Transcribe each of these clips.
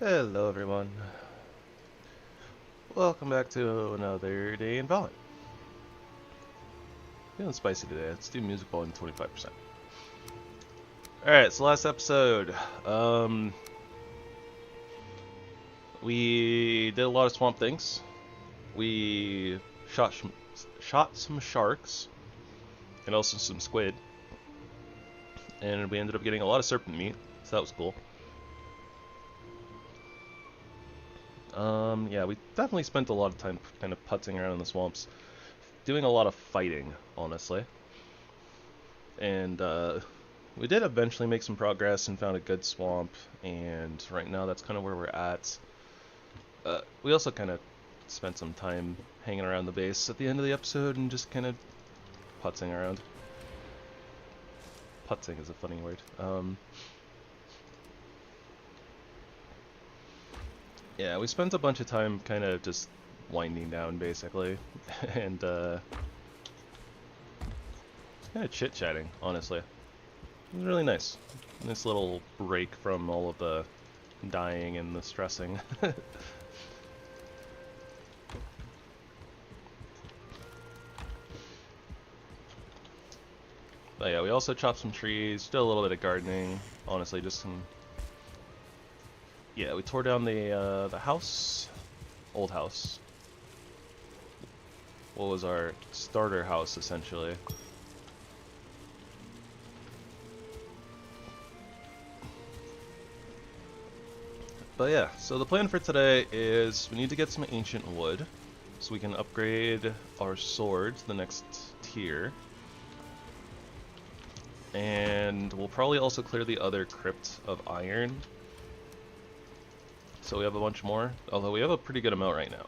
Hello everyone. Welcome back to another day in Valheim. Feeling spicy today. Let's do music volume 25%. Alright, so last episode, we did a lot of swamp things. We shot some sharks and also some squid. And we ended up getting a lot of serpent meat, so that was cool. Yeah, we definitely spent a lot of time kind of putzing around in the swamps, doing a lot of fighting, honestly. And, we did eventually make some progress and found a good swamp, and right now that's kind of where we're at. We also kind of spent some time hanging around the base at the end of the episode and just kind of putzing around. Putzing is a funny word. Yeah, we spent a bunch of time kind of just winding down, basically, and kind of chit-chatting, honestly. It was really nice. Nice little break from all of the dying and the stressing. But yeah, we also chopped some trees, did a little bit of gardening, honestly, just some... Yeah, we tore down the house, old house. What was our starter house, essentially. But yeah, so the plan for today is we need to get some ancient wood, so we can upgrade our sword to the next tier. And we'll probably also clear the other crypt of iron. So we have a bunch more, although we have a pretty good amount right now.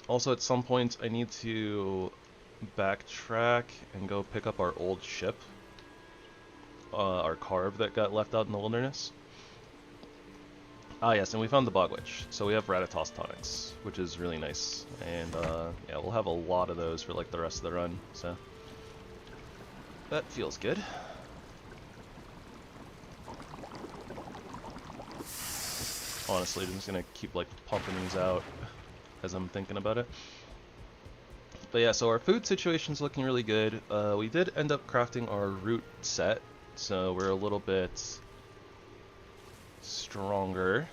Also, at some point, I need to backtrack and go pick up our old ship. Our carve that got left out in the wilderness. Ah yes, and we found the bog witch. So we have Ratatos tonics, which is really nice. And yeah, we'll have a lot of those for like the rest of the run, so... That feels good. Honestly, I'm just gonna keep like pumping these out as I'm thinking about it. But yeah, so our food situation's looking really good. We did end up crafting our root set, so we're a little bit stronger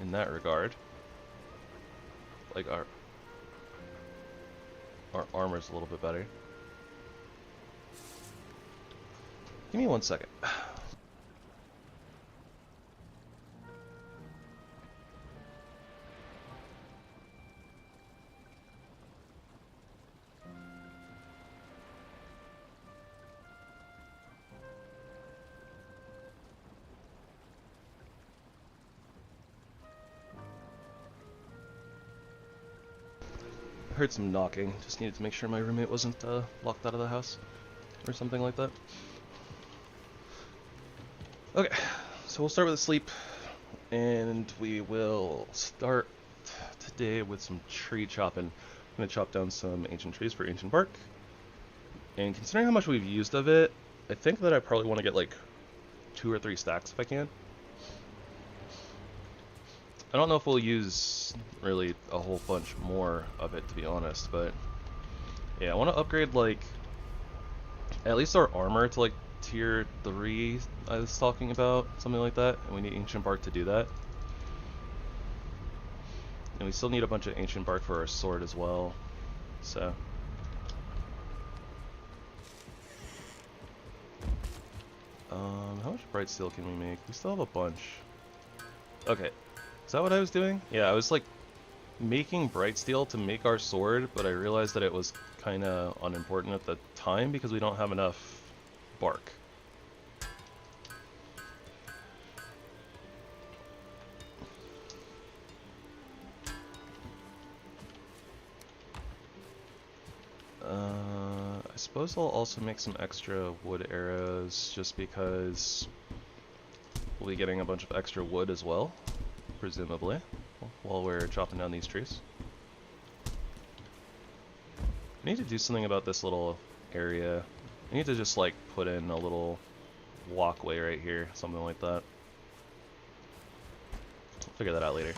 in that regard. Like our armor's a little bit better. Give me 1 second. Heard some knocking. Just needed to make sure my roommate wasn't locked out of the house or something like that. Okay, so we'll start with a sleep, and we will start today with some tree chopping. I'm going to chop down some ancient trees for ancient bark, and considering how much we've used of it, I think that I probably want to get like 2 or 3 stacks if I can. I don't know if we'll use really a whole bunch more of it, to be honest, but yeah, I want to upgrade like at least our armor to like tier 3 I was talking about, something like that, and we need ancient bark to do that. And we still need a bunch of ancient bark for our sword as well, so... how much bright steel can we make? We still have a bunch. Okay, is that what I was doing? Yeah, I was like making bright steel to make our sword, but I realized that it was kinda unimportant at the time because we don't have enough bark. I suppose I'll also make some extra wood arrows just because we'll be getting a bunch of extra wood as well, presumably, while we're chopping down these trees. I need to do something about this little area. I need to just like put in a little walkway right here, something like that. figure that out later.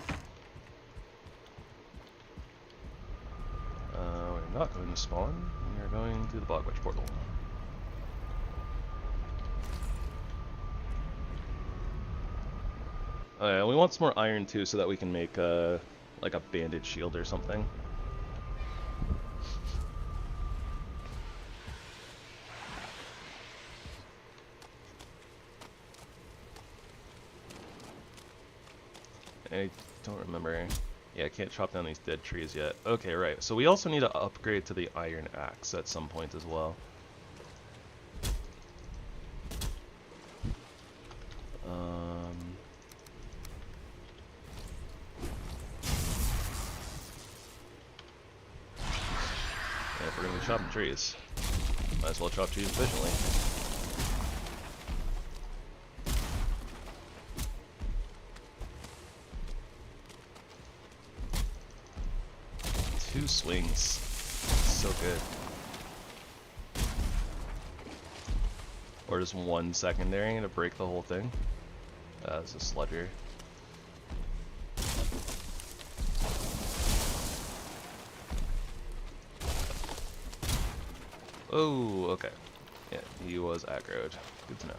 We're not going to spawn. We are going to the Bog Witch portal. Oh yeah, we want some more iron too, so that we can make like a banded shield or something. I don't remember. Yeah, I can't chop down these dead trees yet. Okay, right. So we also need to upgrade to the iron axe at some point as well. Yeah, if we're gonna be chopping trees, might as well chop trees efficiently. Two swings. So good. Or just one secondary to break the whole thing. That's a sludger. Oh, okay. Yeah, he was aggroed. Good to know.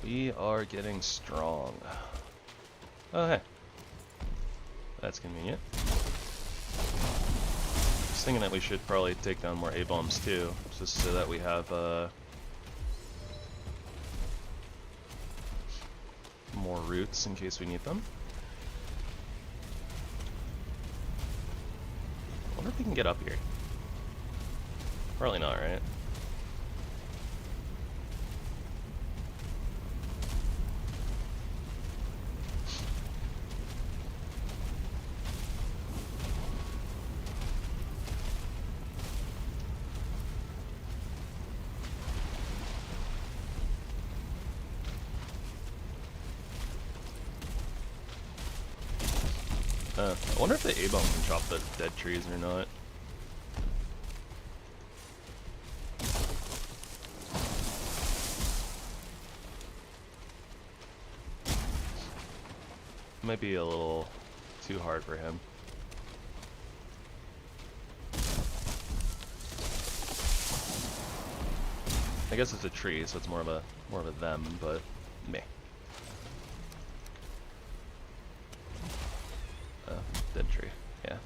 We are getting strong. Oh, hey. That's convenient. I was thinking that we should probably take down more A-bombs too, just so that we have more roots in case we need them. I wonder if we can get up here. Probably not, right? I wonder if the A-bomb can chop the dead trees or not. Might be a little too hard for him. I guess it's a tree, so it's more of a them, but meh. Dead tree, yeah.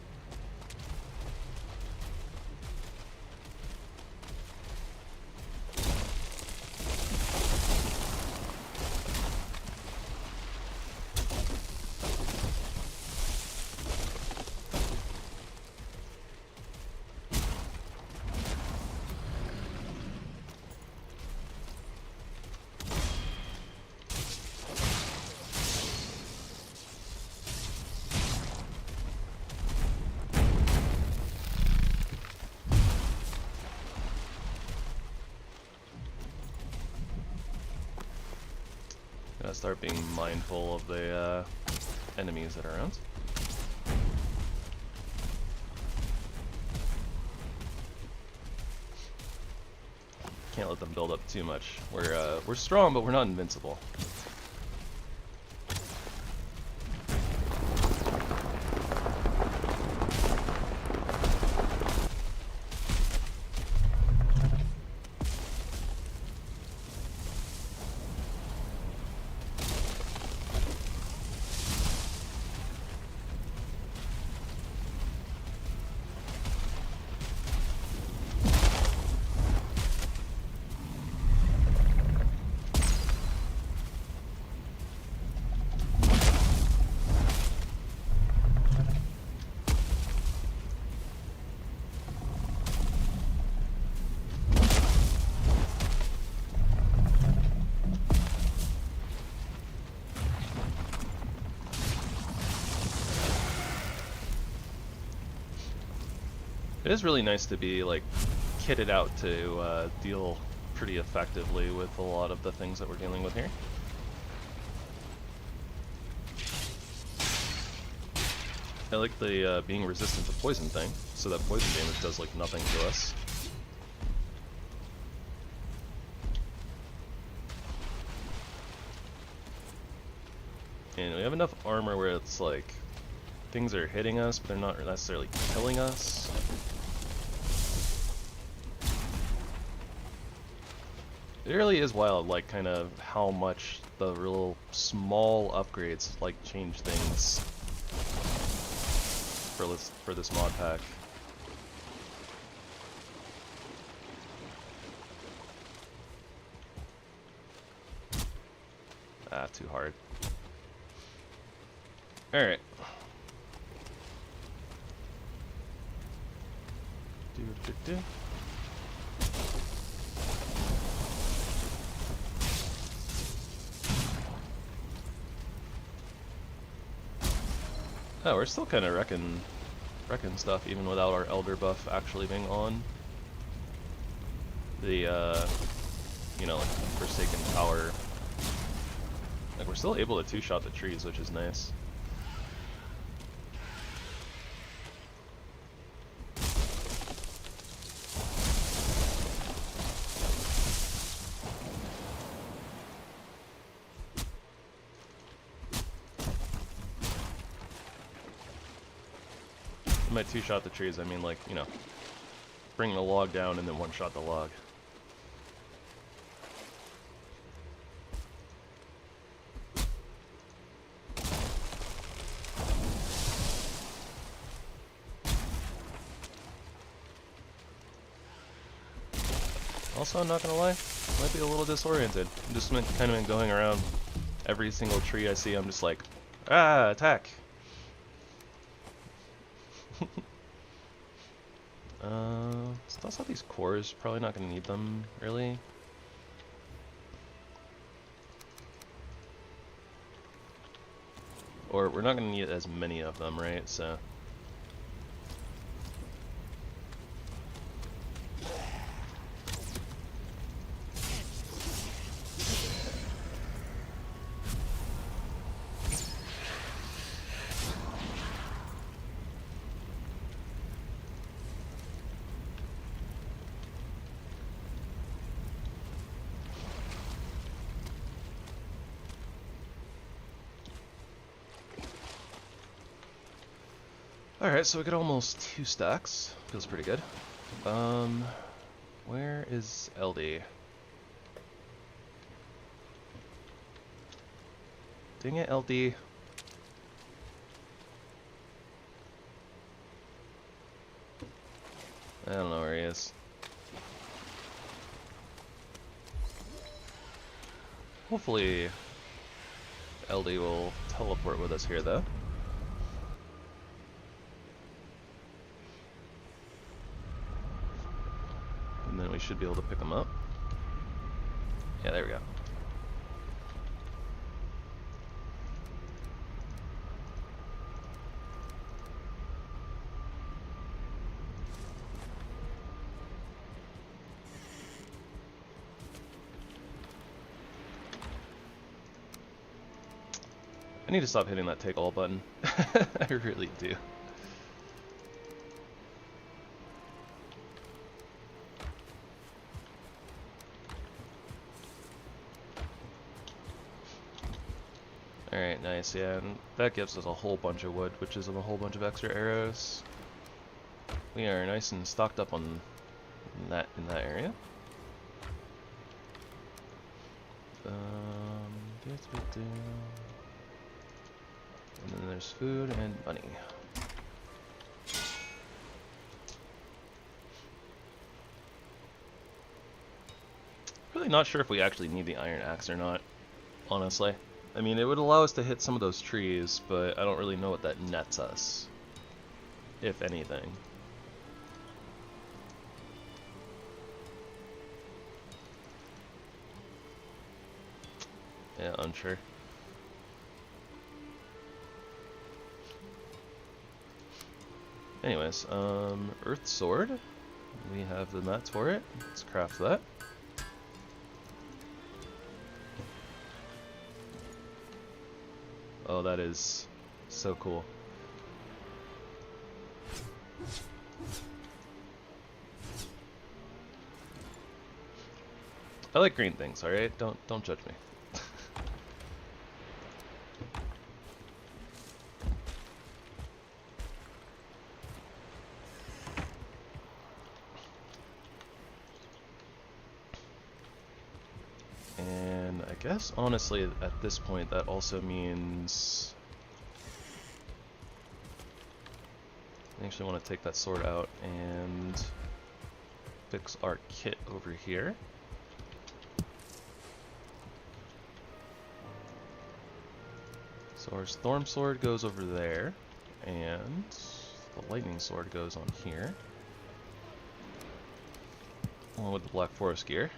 Gotta start being mindful of the enemies that are around. Can't let them build up too much. We're strong, but we're not invincible. It is really nice to be like kitted out to deal pretty effectively with a lot of the things that we're dealing with here. I like the being resistant to poison thing, so that poison damage does like nothing to us. And we have enough armor where it's like things are hitting us, but they're not necessarily killing us. It really is wild, like kind of how much the real small upgrades like change things for this mod pack. Ah, too hard. Alright. Oh, we're still kind of wrecking stuff even without our Elder buff actually being on. The, you know, like, Forsaken Tower. Like, we're still able to two-shot the trees, which is nice. By two-shot the trees, I mean, like, you know, bring the log down and then one-shot the log. Also, I'm not gonna lie, might be a little disoriented. I'm just kind of been going around every single tree I see, I'm just like, ah, attack! Toss out these cores, probably not going to need them, really. Or we're not going to need as many of them, right? So. Alright, so we got almost 2 stacks. Feels pretty good. Where is LD? Dang it, LD. I don't know where he is. Hopefully LD will teleport with us here, though. And then we should be able to pick them up. Yeah, there we go. I need to stop hitting that take all button. I really do. Alright, nice, yeah, and that gives us a whole bunch of wood, which is a whole bunch of extra arrows. We are nice and stocked up on that in that area. And then there's food and money. Really not sure if we actually need the iron axe or not, honestly. I mean, it would allow us to hit some of those trees, but I don't really know what that nets us, if anything. Yeah, unsure. Anyways, Earth Sword. We have the mats for it. Let's craft that. Oh, that is so cool. I like green things, alright? Don't judge me. And I guess honestly at this point that also means I actually want to take that sword out and fix our kit over here. So our storm sword goes over there, and the lightning sword goes on here, along with the black forest gear.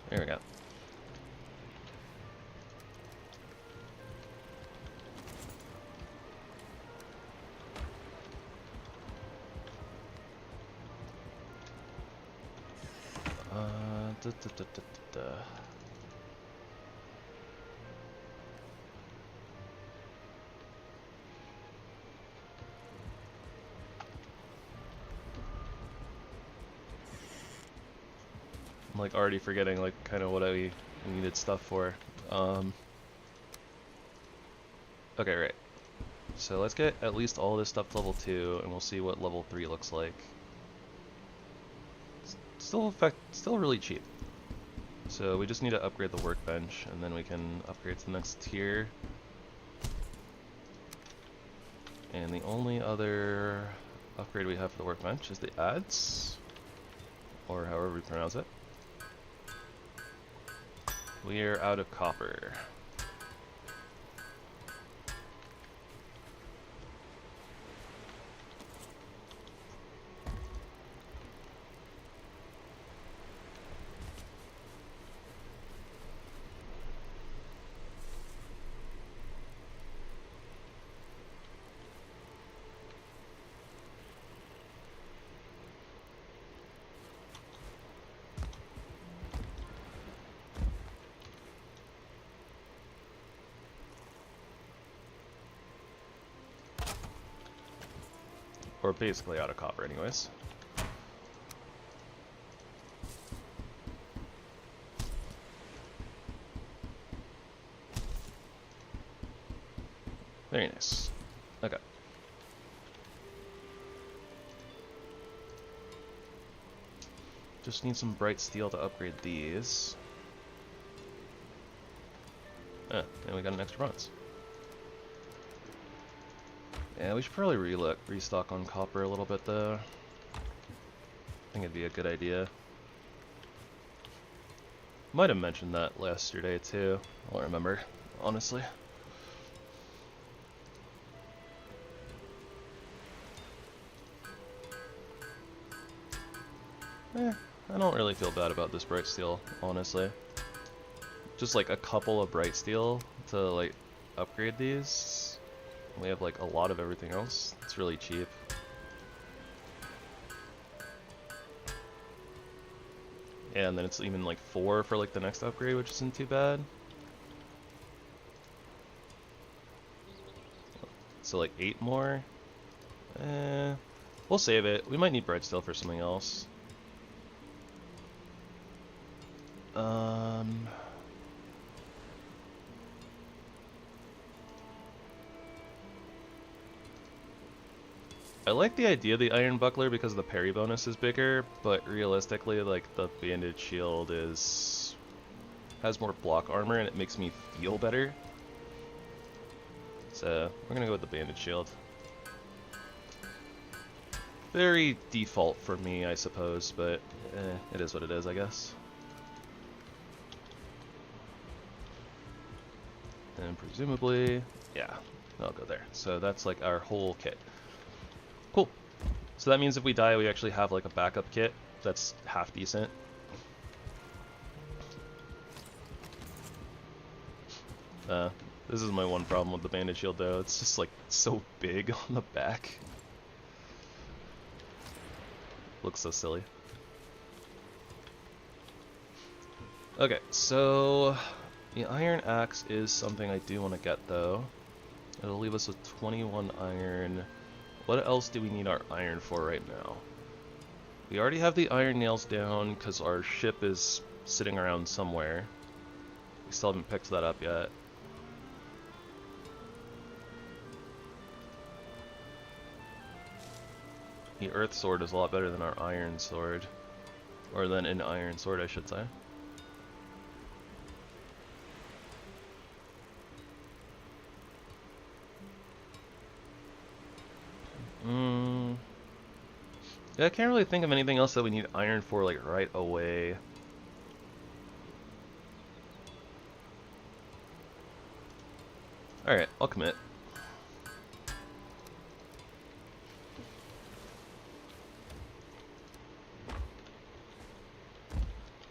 There we go. I'm like already forgetting like kind of what I needed stuff for. Okay, right. So let's get at least all this stuff to level 2, and we'll see what level 3 looks like. Still really cheap. So we just need to upgrade the workbench, and then we can upgrade to the next tier. And the only other upgrade we have for the workbench is the ads, or however we pronounce it. We are out of copper. Or basically out of copper anyways. Very nice. Okay. Just need some bright steel to upgrade these. Ah, and we got an extra bronze. Yeah, we should probably restock on copper a little bit though. I think it'd be a good idea. Might have mentioned that yesterday too. I don't remember, honestly. I don't really feel bad about this bright steel, honestly. Just like a couple of bright steel to like upgrade these. We have like a lot of everything else. It's really cheap. Yeah, and then it's even like 4 for like the next upgrade, which isn't too bad. So like 8 more. We'll save it. We might need bright steel for something else. I like the idea of the iron buckler because the parry bonus is bigger, but realistically, like the banded shield has more block armor and it makes me feel better. So we're gonna go with the banded shield. Very default for me, I suppose, but it is what it is, I guess. And presumably, yeah, I'll go there. So that's like our whole kit. Cool. So that means if we die, we actually have like a backup kit that's half decent. This is my one problem with the bandit shield though, it's just like so big on the back. Looks so silly. Okay, so the iron axe is something I do want to get though. It'll leave us with 21 iron. What else do we need our iron for right now? We already have the iron nails down because our ship is sitting around somewhere. We still haven't picked that up yet. The earth sword is a lot better than our iron sword. Or than an iron sword, I should say. Yeah, I can't really think of anything else that we need iron for, like, right away. Alright, I'll commit.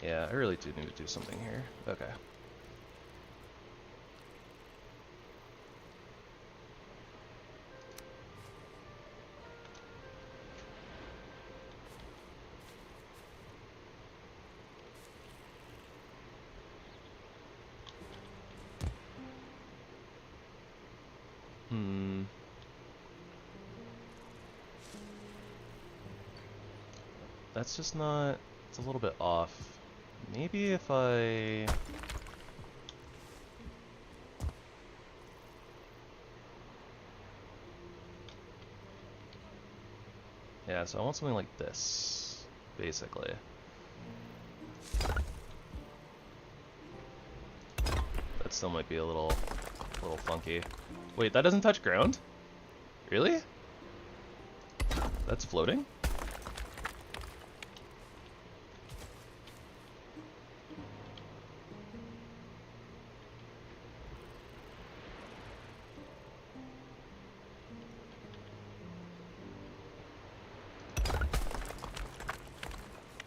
Yeah, I really do need to do something here. Okay. That's just not... It's a little bit off. Maybe if I... Yeah, so I want something like this, basically. That still might be a little funky. Wait, that doesn't touch ground? Really? That's floating?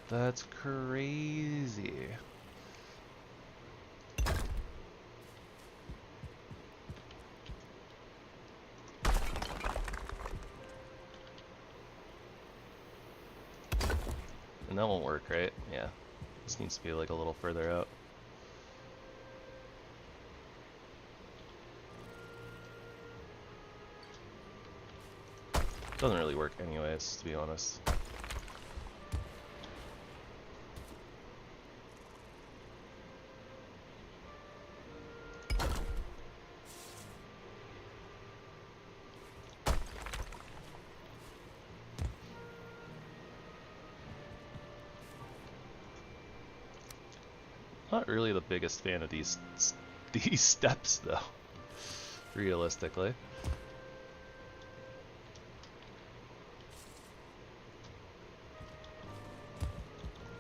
That's crazy. And that won't work, right? Yeah. This needs to be like a little further out. Doesn't really work anyways, to be honest. Not really the biggest fan of these steps though, realistically.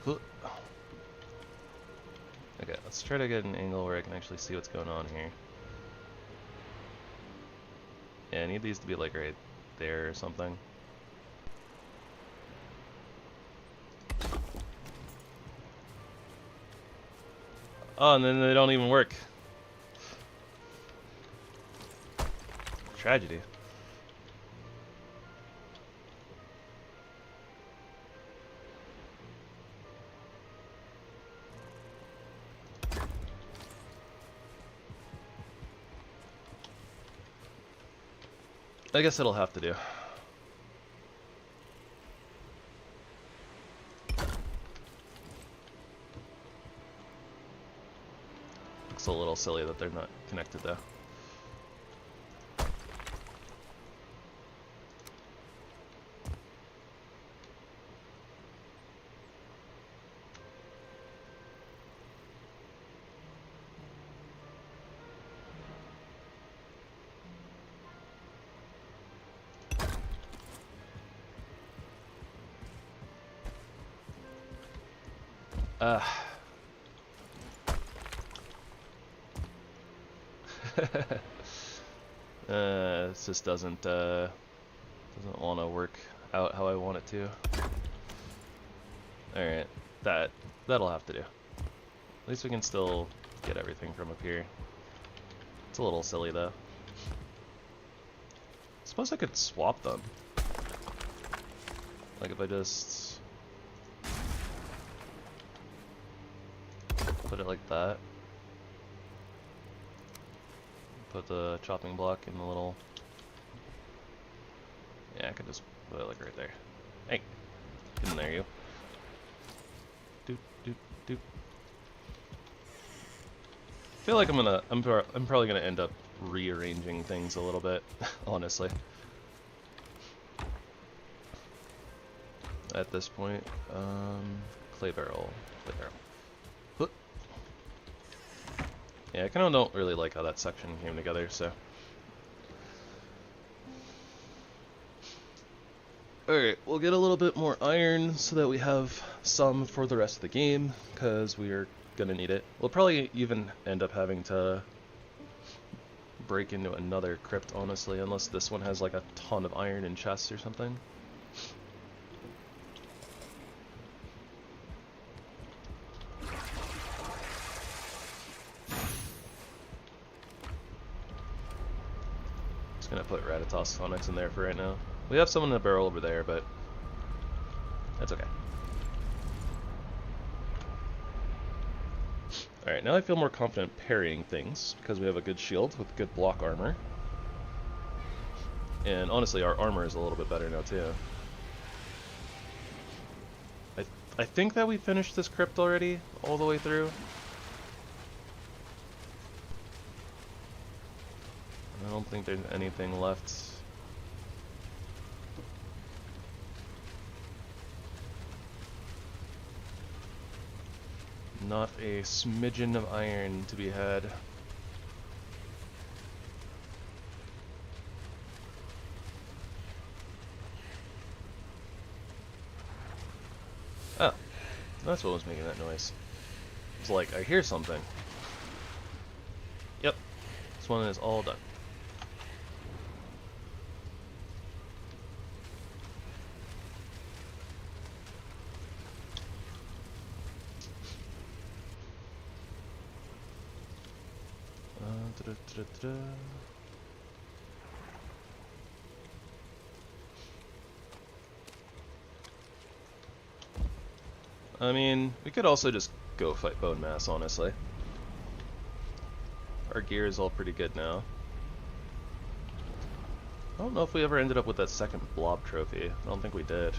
Okay, let's try to get an angle where I can actually see what's going on here. Yeah, I need these to be like right there or something. Oh, and then they don't even work. Tragedy. I guess it'll have to do. Looks a little silly that they're not connected though. This just doesn't want to work out how I want it to. All right, that'll have to do. At least we can still get everything from up here. It's a little silly though. Suppose I could swap them. Like if I just put it like that. Put the chopping block in the little... Yeah, I could just put it like right there. Hey, get in there, you. Doop, doop, doop. I feel like I'm probably gonna end up rearranging things a little bit, honestly. At this point, clay barrel. Yeah, I kind of don't really like how that section came together, so. Alright, we'll get a little bit more iron so that we have some for the rest of the game, because we are gonna need it. We'll probably even end up having to break into another crypt, honestly, unless this one has like a ton of iron in chests or something. Just gonna put RtDOcean in there for right now. We have some in the barrel over there, but that's okay. Alright, now I feel more confident parrying things, because we have a good shield with good block armor. And honestly, our armor is a little bit better now, too. I think that we finished this crypt already, all the way through. I don't think there's anything left. Not a smidgen of iron to be had. Oh, that's what was making that noise. It's like, I hear something. Yep, this one is all done. I mean, we could also just go fight Bone Mass, honestly. Our gear is all pretty good now. I don't know if we ever ended up with that second blob trophy. I don't think we did.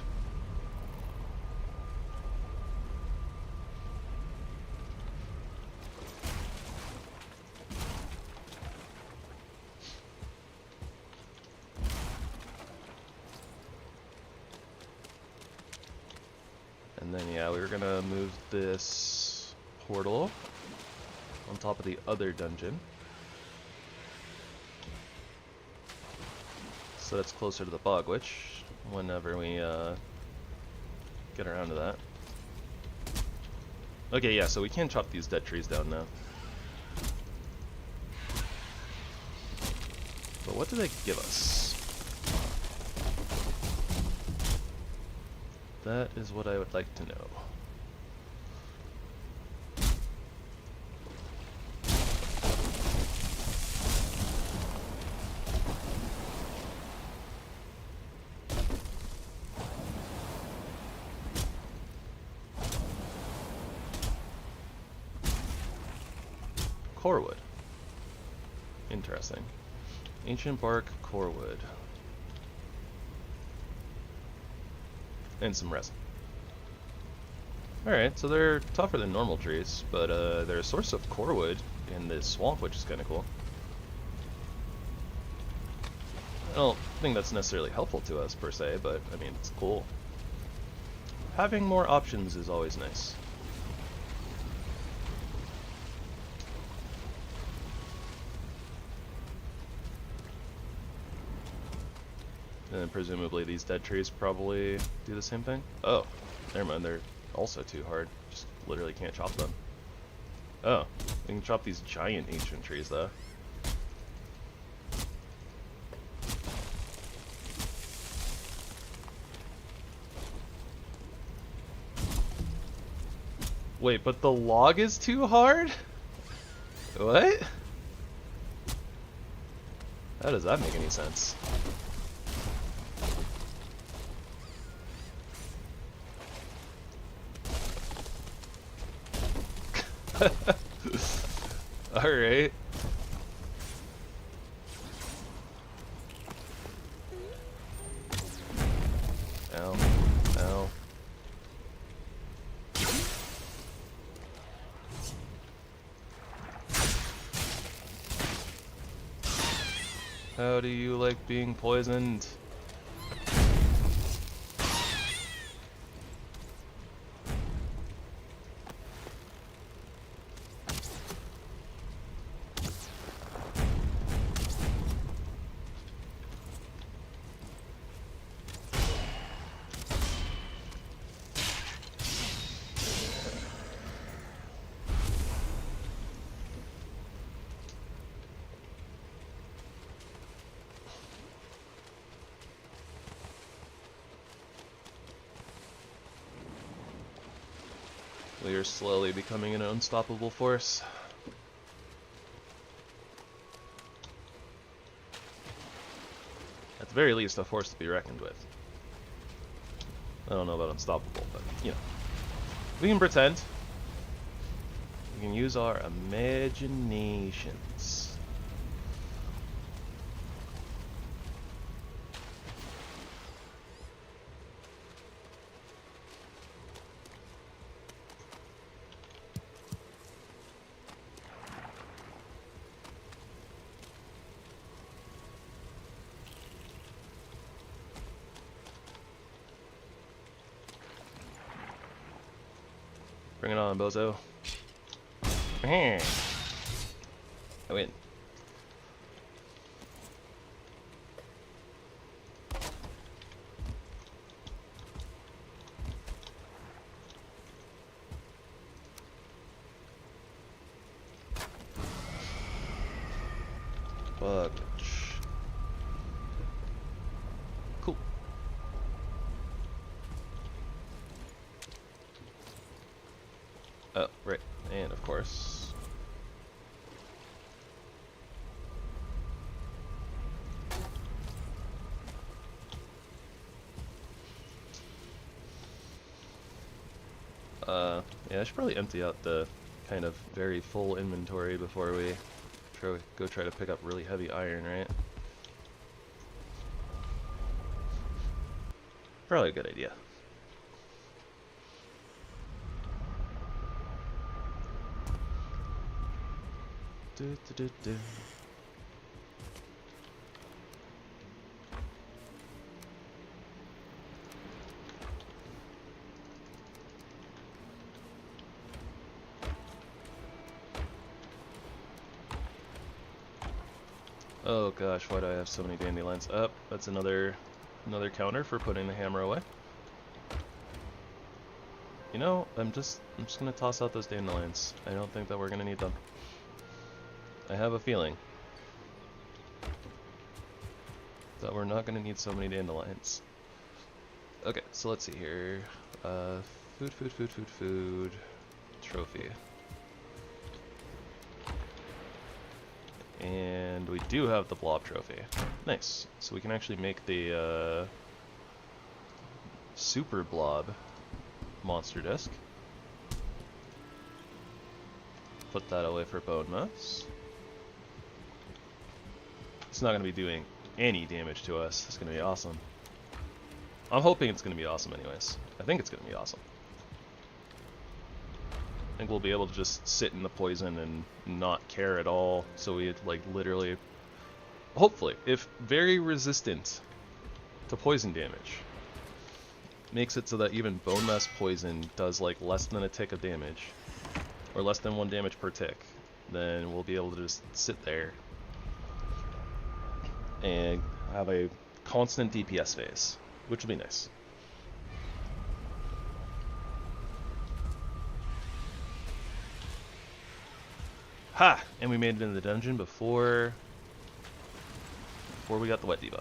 And then, yeah, we were gonna move this portal on top of the other dungeon, so that's closer to the bog witch whenever we get around to that. Okay, yeah, so we can chop these dead trees down now. But what do they give us? That is what I would like to know. CoreWood. Interesting. Ancient bark, CoreWood. And some resin. Alright, so they're tougher than normal trees, but they're a source of CoreWood in this swamp, which is kind of cool. I don't think that's necessarily helpful to us, per se, but, I mean, it's cool. Having more options is always nice. And then presumably these dead trees probably do the same thing. Oh, never mind, they're also too hard. Just literally can't chop them. Oh, we can chop these giant ancient trees though. Wait, but the log is too hard? What? How does that make any sense? Alright. Ow. Ow. How do you like being poisoned? We are slowly becoming an unstoppable force. At the very least, a force to be reckoned with. I don't know about unstoppable, but, you know. We can pretend. We can use our imaginations. Bring it on, bozo. I win. Fuck. Cool. Oh, right. And of course. Yeah, I should probably empty out the kind of very full inventory before we go try to pick up really heavy iron, right? Probably a good idea. Oh gosh, why do I have so many dandelions? Up, that's another counter for putting the hammer away. You know, I'm just gonna toss out those dandelions. I don't think that we're gonna need them. I have a feeling that we're not gonna need so many dandelions. Okay, so let's see here. Food. Trophy. And we do have the blob trophy. Nice. So we can actually make the super blob monster disc. Put that away for bone mass. It's not going to be doing any damage to us. It's going to be awesome. I'm hoping it's going to be awesome anyways. I think it's going to be awesome. I think we'll be able to just sit in the poison and not care at all. So we like literally, hopefully, if very resistant to poison damage, makes it so that even bone mass poison does like less than a tick of damage, or less than 1 damage per tick, then we'll be able to just sit there and have a constant DPS phase, which will be nice. Ha! And we made it in the dungeon before we got the wet debuff.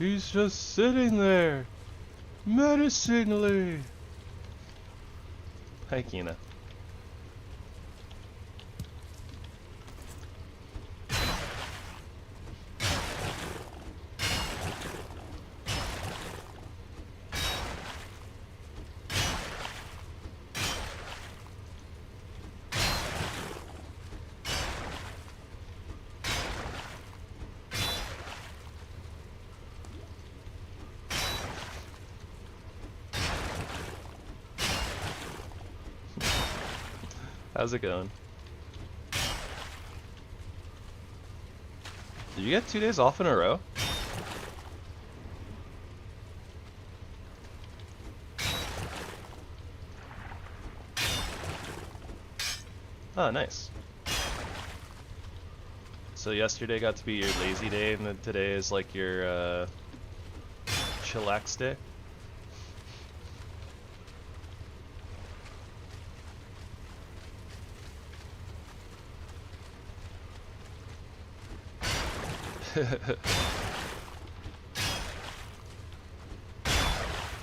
He's just sitting there, menacingly. Hi, Kina. How's it going? Did you get 2 days off in a row? Oh, nice. So yesterday got to be your lazy day, and then today is like your chillax day?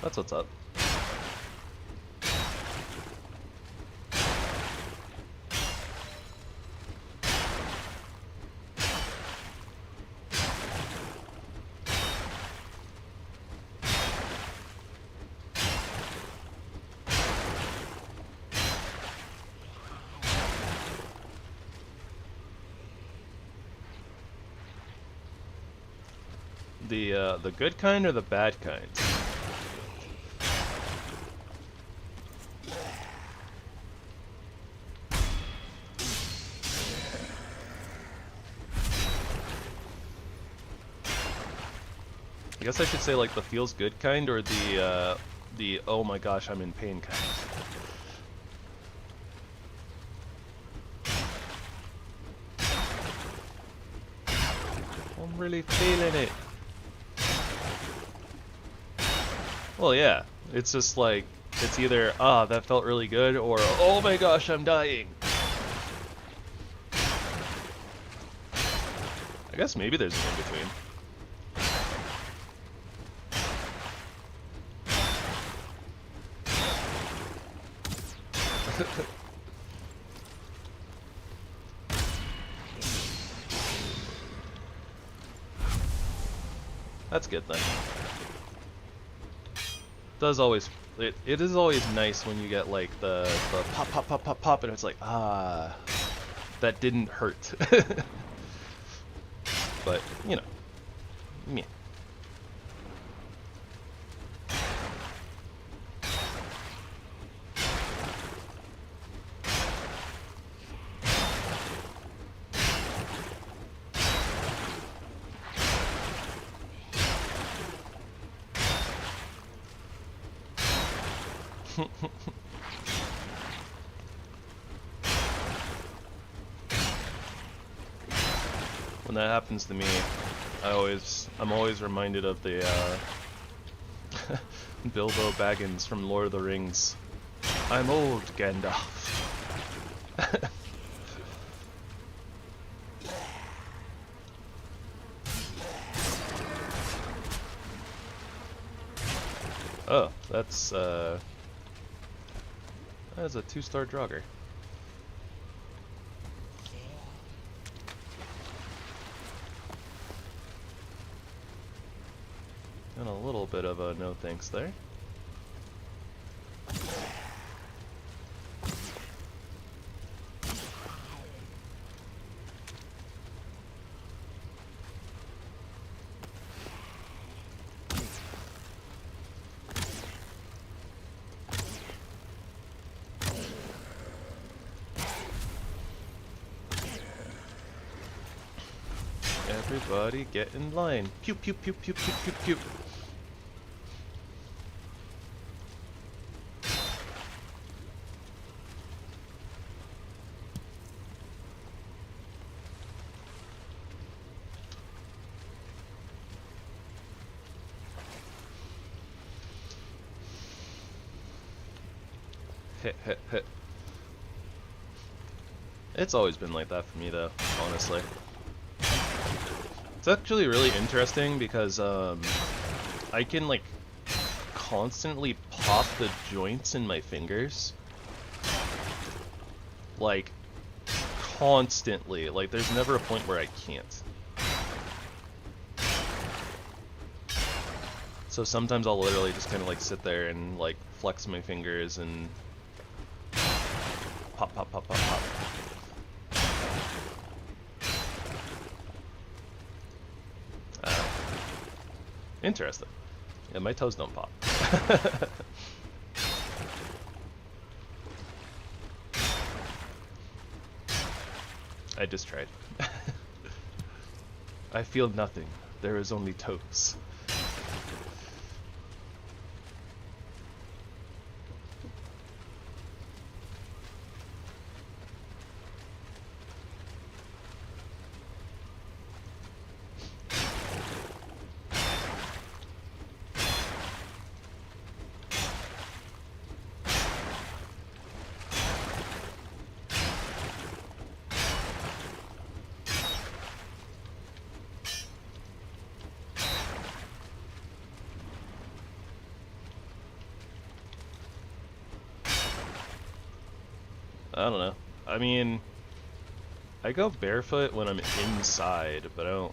That's what's up. The good kind or the bad kind? I guess I should say like the feels good kind or the oh my gosh I'm in pain kind. I'm really feeling it. Well, yeah, it's just like, it's either, ah, that felt really good, or, oh my gosh, I'm dying. I guess maybe there's an in-between. That's good then. It is always nice when you get like the pop pop pop pop pop and it's like, ah, that didn't hurt. But you know, meh. When that happens to me, I'm always reminded of the Bilbo Baggins from Lord of the Rings. I'm old, Gandalf. Oh, that's a 2-star Draugr. And a little bit of a no thanks there. Everybody get in line. Pew pew pew pew pew pew pew. Hit hit hit. It's always been like that for me though, honestly. It's actually really interesting because I can like constantly pop the joints in my fingers. Like, constantly. Like, there's never a point where I can't. So sometimes I'll literally just kind of like sit there and like flex my fingers and pop, pop, pop, pop, pop. Interesting. Yeah, my toes don't pop. I just tried. I feel nothing. There is only toes. I don't know. I mean, I go barefoot when I'm inside, but I don't...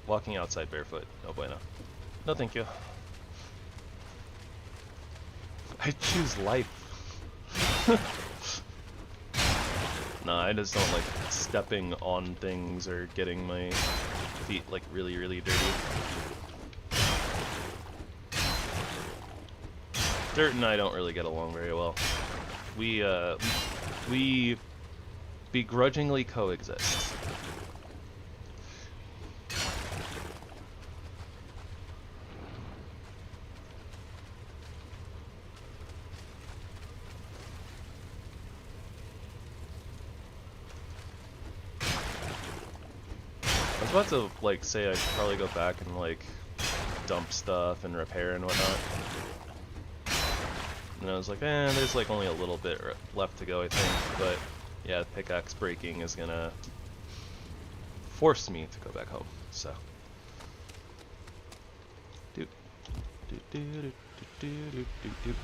walking outside barefoot, no bueno. No thank you. I choose life. No, I just don't like stepping on things or getting my feet like really, really dirty. Dirt and I don't really get along very well. We begrudgingly coexist. I was about to like say I should probably go back and like dump stuff and repair and whatnot. And I was like, there's like only a little bit left to go, I think. But yeah, pickaxe breaking is gonna force me to go back home. So. Doop. Doop doop doop doop doop doop doop.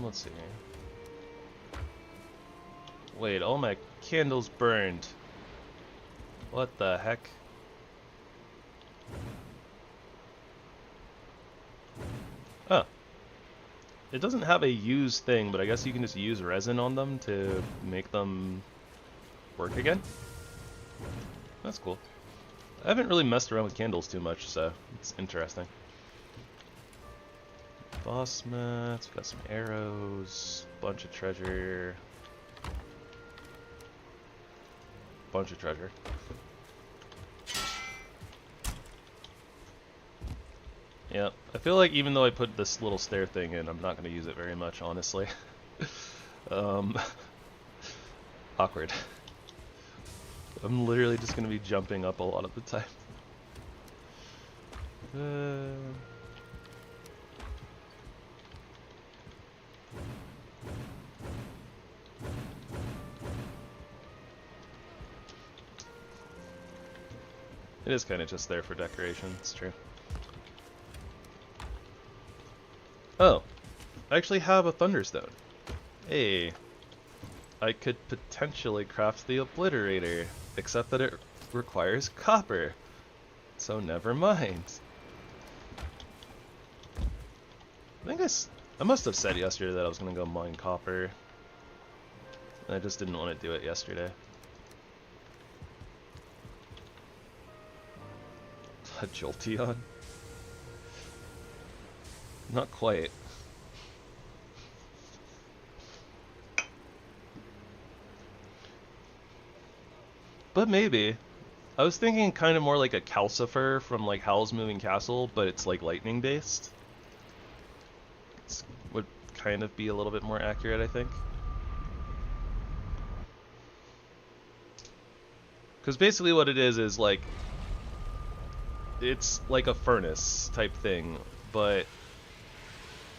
Let's see here. Wait, all my candles burned. What the heck? Oh. It doesn't have a use thing, but I guess you can just use resin on them to make them work again? That's cool. I haven't really messed around with candles too much, so it's interesting. Boss mats, we got some arrows, bunch of treasure. Bunch of treasure. Yeah, I feel like even though I put this little stair thing in, I'm not going to use it very much, honestly. Awkward. I'm literally just going to be jumping up a lot of the time. It is kind of just there for decoration, it's true. Oh, I actually have a thunderstone. Hey, I could potentially craft the obliterator, except that it requires copper. So never mind. I think I must have said yesterday that I was going to go mine copper. I just didn't want to do it yesterday. A Jolteon? Not quite. But maybe. I was thinking kind of more like a Calcifer from like Howl's Moving Castle, but it's like lightning based. Would kind of be a little bit more accurate, I think. Because basically what it is like, it's like a furnace type thing, but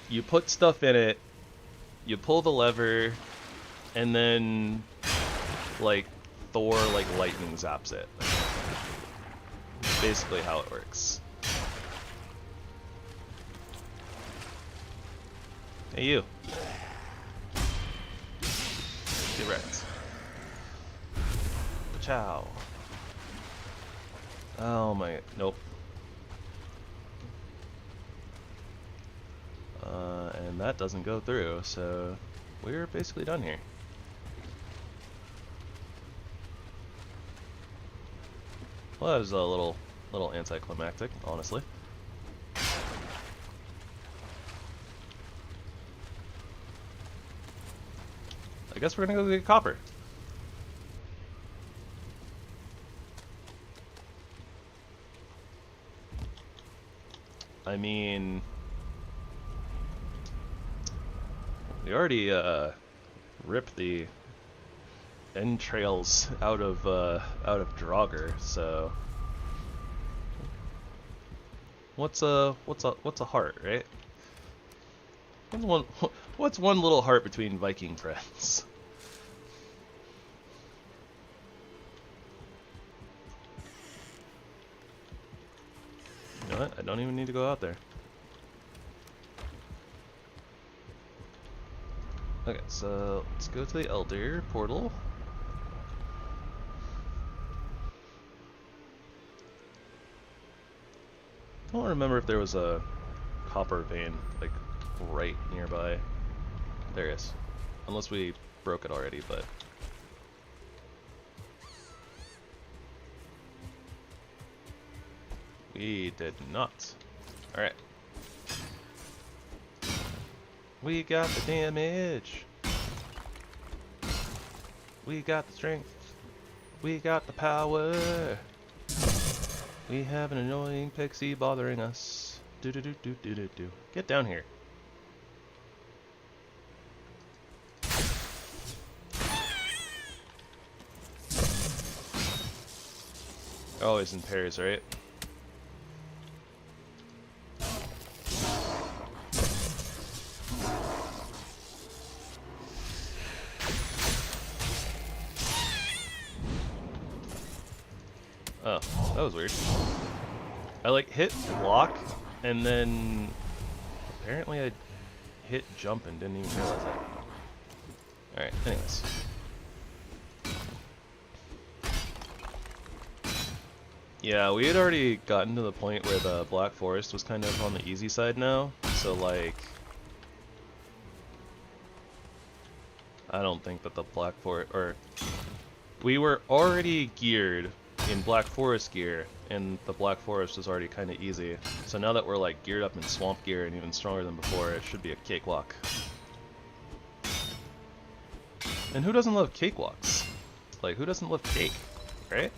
you put stuff in it, you pull the lever, and then like Thor like lightning zaps it. Basically how it works. Hey you. Get wrecked. Ciao. Oh my, nope. And that doesn't go through, so we're basically done here. Well, that was a little anticlimactic, honestly. I guess we're gonna go get copper. I mean, we already ripped the entrails out of Draugr, so what's a heart, right? What's one little heart between Viking friends? You know what? I don't even need to go out there. Okay, so let's go to the Elder portal. I don't remember if there was a copper vein like right nearby. There is. Unless we broke it already, but we did not. Alright. We got the damage. We got the strength. We got the power. We have an annoying pixie bothering us. Do do do do do do do. Get down here. Always in pairs, right? Oh, that was weird. I like hit block and then apparently I hit jump and didn't even realize it. Alright, anyways. Yeah, we had already gotten to the point where the Black Forest was kind of on the easy side now, so like I don't think that the Black Forest, or we were already geared in Black Forest gear, and the Black Forest was already kind of easy. So now that we're like geared up in swamp gear and even stronger than before, it should be a cakewalk. And who doesn't love cakewalks? Like, who doesn't love cake, right?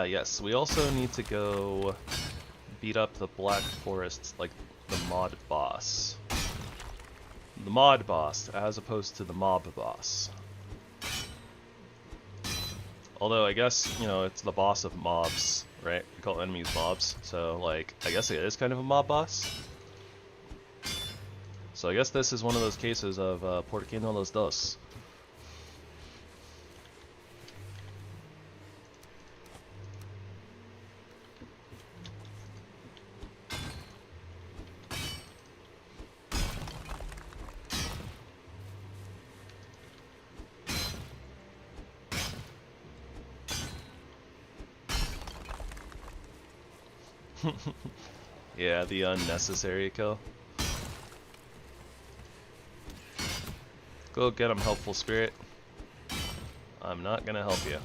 Yes, we also need to go beat up the Black Forest, like the mod boss. The mod boss, as opposed to the mob boss. Although, I guess, you know, it's the boss of mobs, right? We call enemies mobs, so, like, I guess it is kind of a mob boss. So I guess this is one of those cases of, ¿por qué no los dos? Yeah, the unnecessary kill. Go get him, helpful spirit. I'm not gonna help you.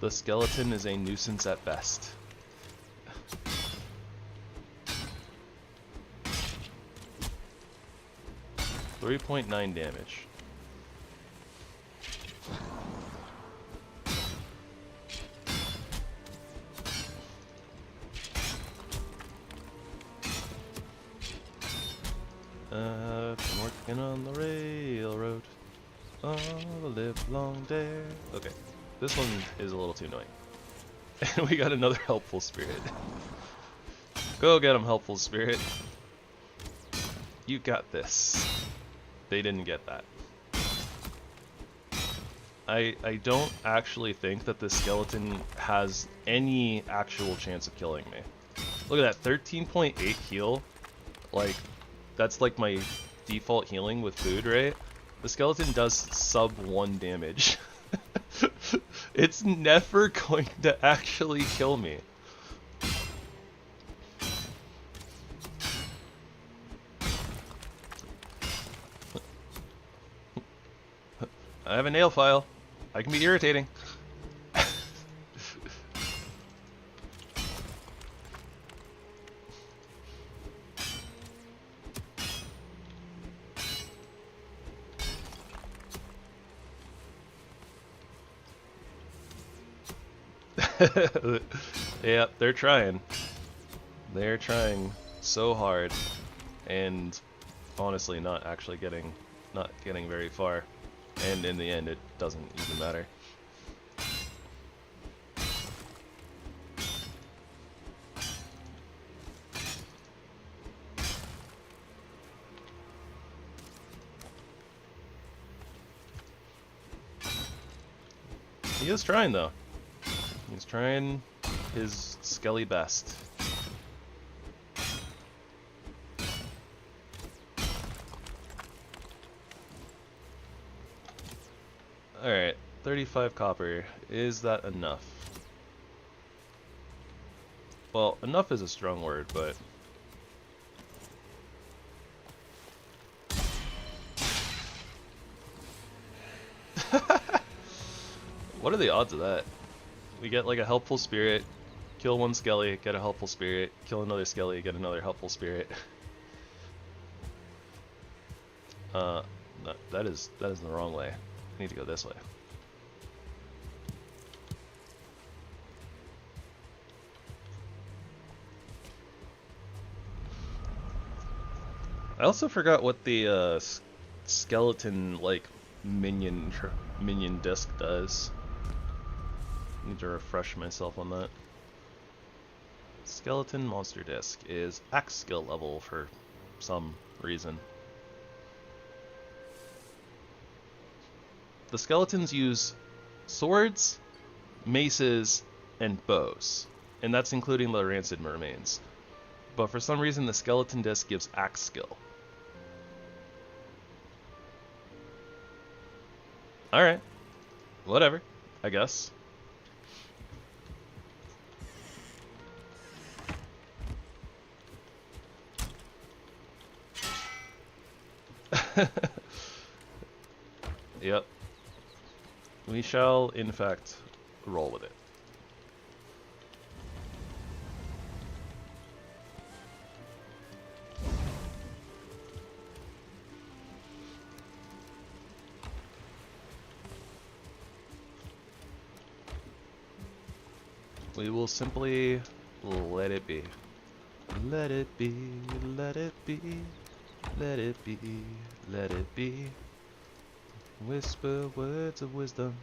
The skeleton is a nuisance at best. .9 damage. Been working on the railroad all the live long day. Okay, this one is a little too annoying. And we got another helpful spirit. Go get him, helpful spirit. You got this. They didn't get that. I don't actually think that this skeleton has any actual chance of killing me. Look at that, 13.8 heal. Like, that's like my default healing with food, right? The skeleton does sub 1 damage. It's never going to actually kill me. I have a nail file. I can be irritating. Yeah, they're trying. They're trying so hard, and honestly, not getting very far. And in the end, it doesn't even matter. He is trying, though. He's trying his skelly best. Alright, 35 copper. Is that enough? Well, enough is a strong word, but... What are the odds of that? We get like a helpful spirit, kill one skelly, get a helpful spirit, kill another skelly, get another helpful spirit. No, that is the wrong way. I need to go this way. I also forgot what the skeleton like minion disc does. Need to refresh myself on that. Skeleton monster disc is axe skill level for some reason. The skeletons use swords, maces, and bows, and that's including the rancid mermaids. But for some reason the skeleton disc gives axe skill. Alright. Whatever, I guess. Yep. We shall, in fact, roll with it. We will simply let it be. Let it be, let it be, let it be, let it be. Whisper words of wisdom.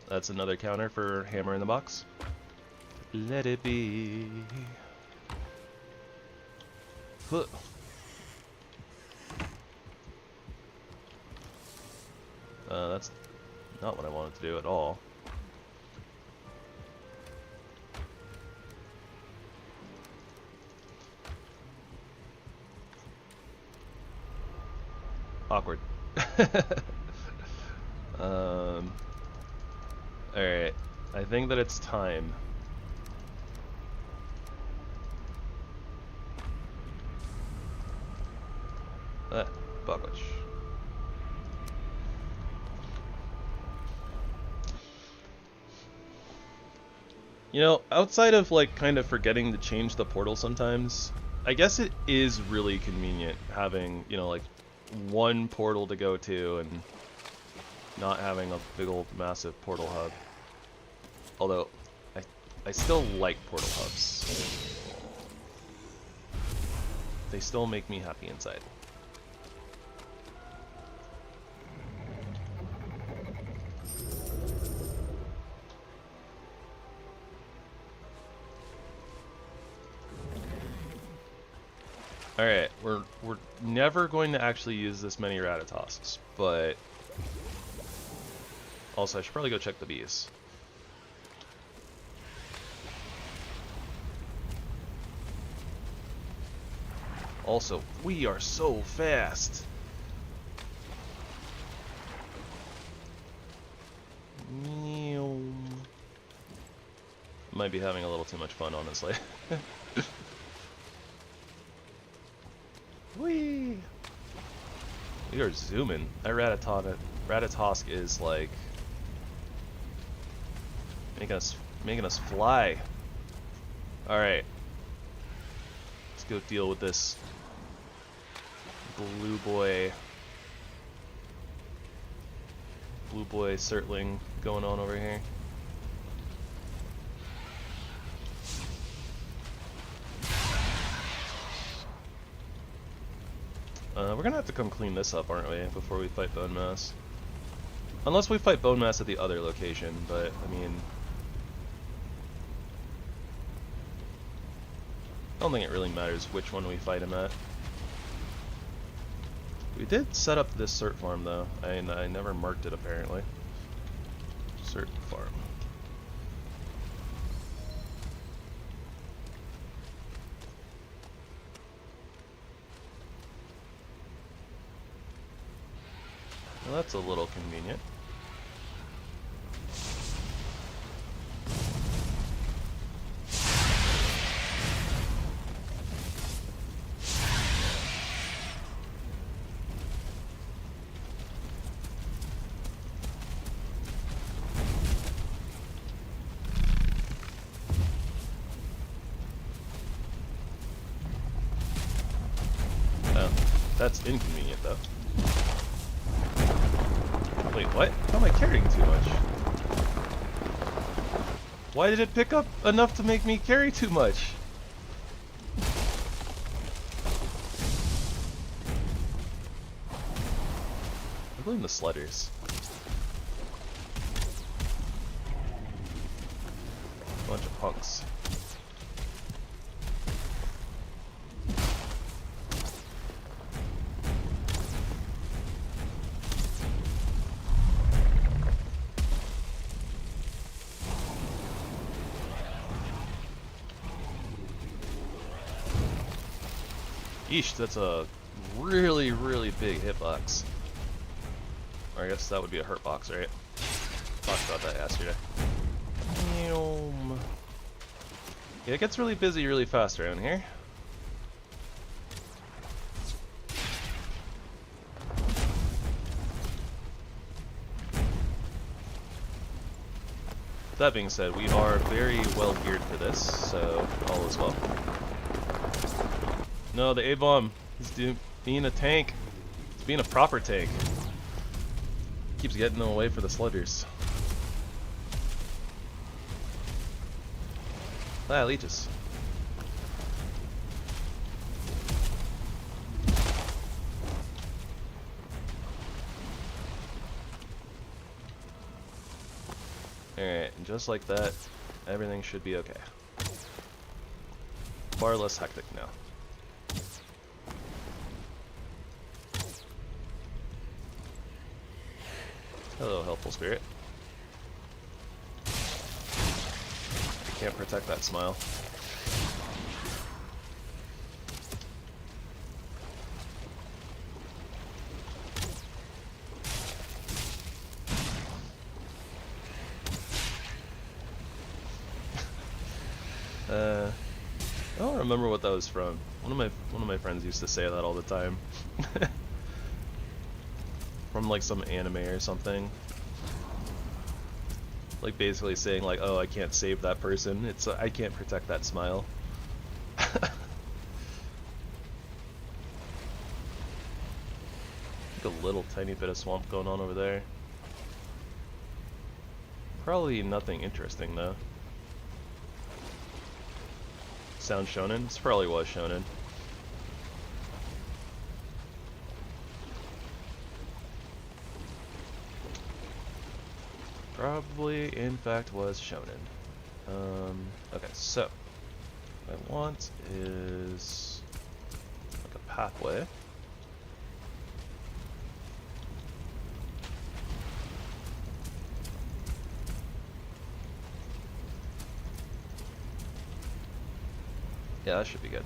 That's another counter for hammer in the box. Let it be. Huh. That's not what I wanted to do at all. Awkward. Alright. I think that it's time. Buckwitch. You know, outside of like kind of forgetting to change the portal sometimes, I guess it is really convenient having, you know, like one portal to go to and not having a big old massive portal hub. Although, I still like portal hubs. They still make me happy inside. Alright, we're never going to actually use this many RtDTosks, but also I should probably go check the bees. Also, we are so fast. Might be having a little too much fun, honestly. Whee! We are zooming. That RtDTosk is like making us fly. All right, let's go deal with this blue boy Surtling going on over here. We're gonna have to come clean this up, aren't we, before we fight Bone Mass? Unless we fight Bone Mass at the other location, but, I mean... I don't think it really matters which one we fight him at. We did set up this cert farm, though. I never marked it, apparently. Cert farm. Well, that's a little convenient. Oh, that's inconvenient, though. Wait, what? How am I carrying too much? Why did it pick up enough to make me carry too much? I blame the sledders. Bunch of punks. Yeesh, that's a really, really big hitbox. Or I guess that would be a hurt box, right? Talked about that yesterday. Yeah, it gets really busy really fast around here. That being said, we are very well geared for this, so all is well. No, the A-bomb is being a tank. It's being a proper tank. Keeps getting away for the sluggers. Ah, leeches. Alright, and just like that, everything should be okay. Far less hectic now. Hello, helpful spirit. I can't protect that smile. I don't remember what that was from. One of my friends used to say that all the time. from like some anime or something. Like basically saying like, oh, I can't save that person. It's I can't protect that smile. A little tiny bit of swamp going on over there. Probably nothing interesting though. Sound shonen? This probably was shonen. Probably, in fact, was shonen. Okay, so what I want is like a pathway. Yeah, that should be good.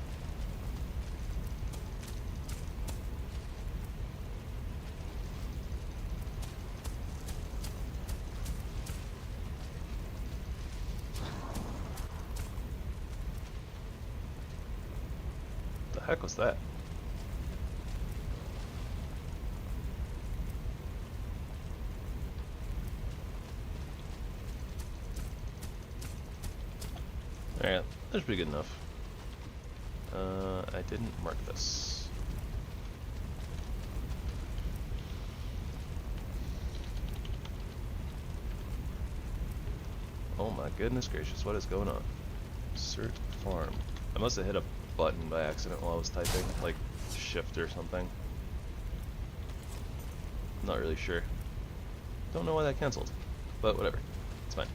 The heck was that? Alright, that should be good enough. I didn't mark this. Oh my goodness gracious, what is going on? Cert farm. I must have hit a button by accident while I was typing, like shift or something. Not really sure. Don't know why that canceled, but whatever. It's fine.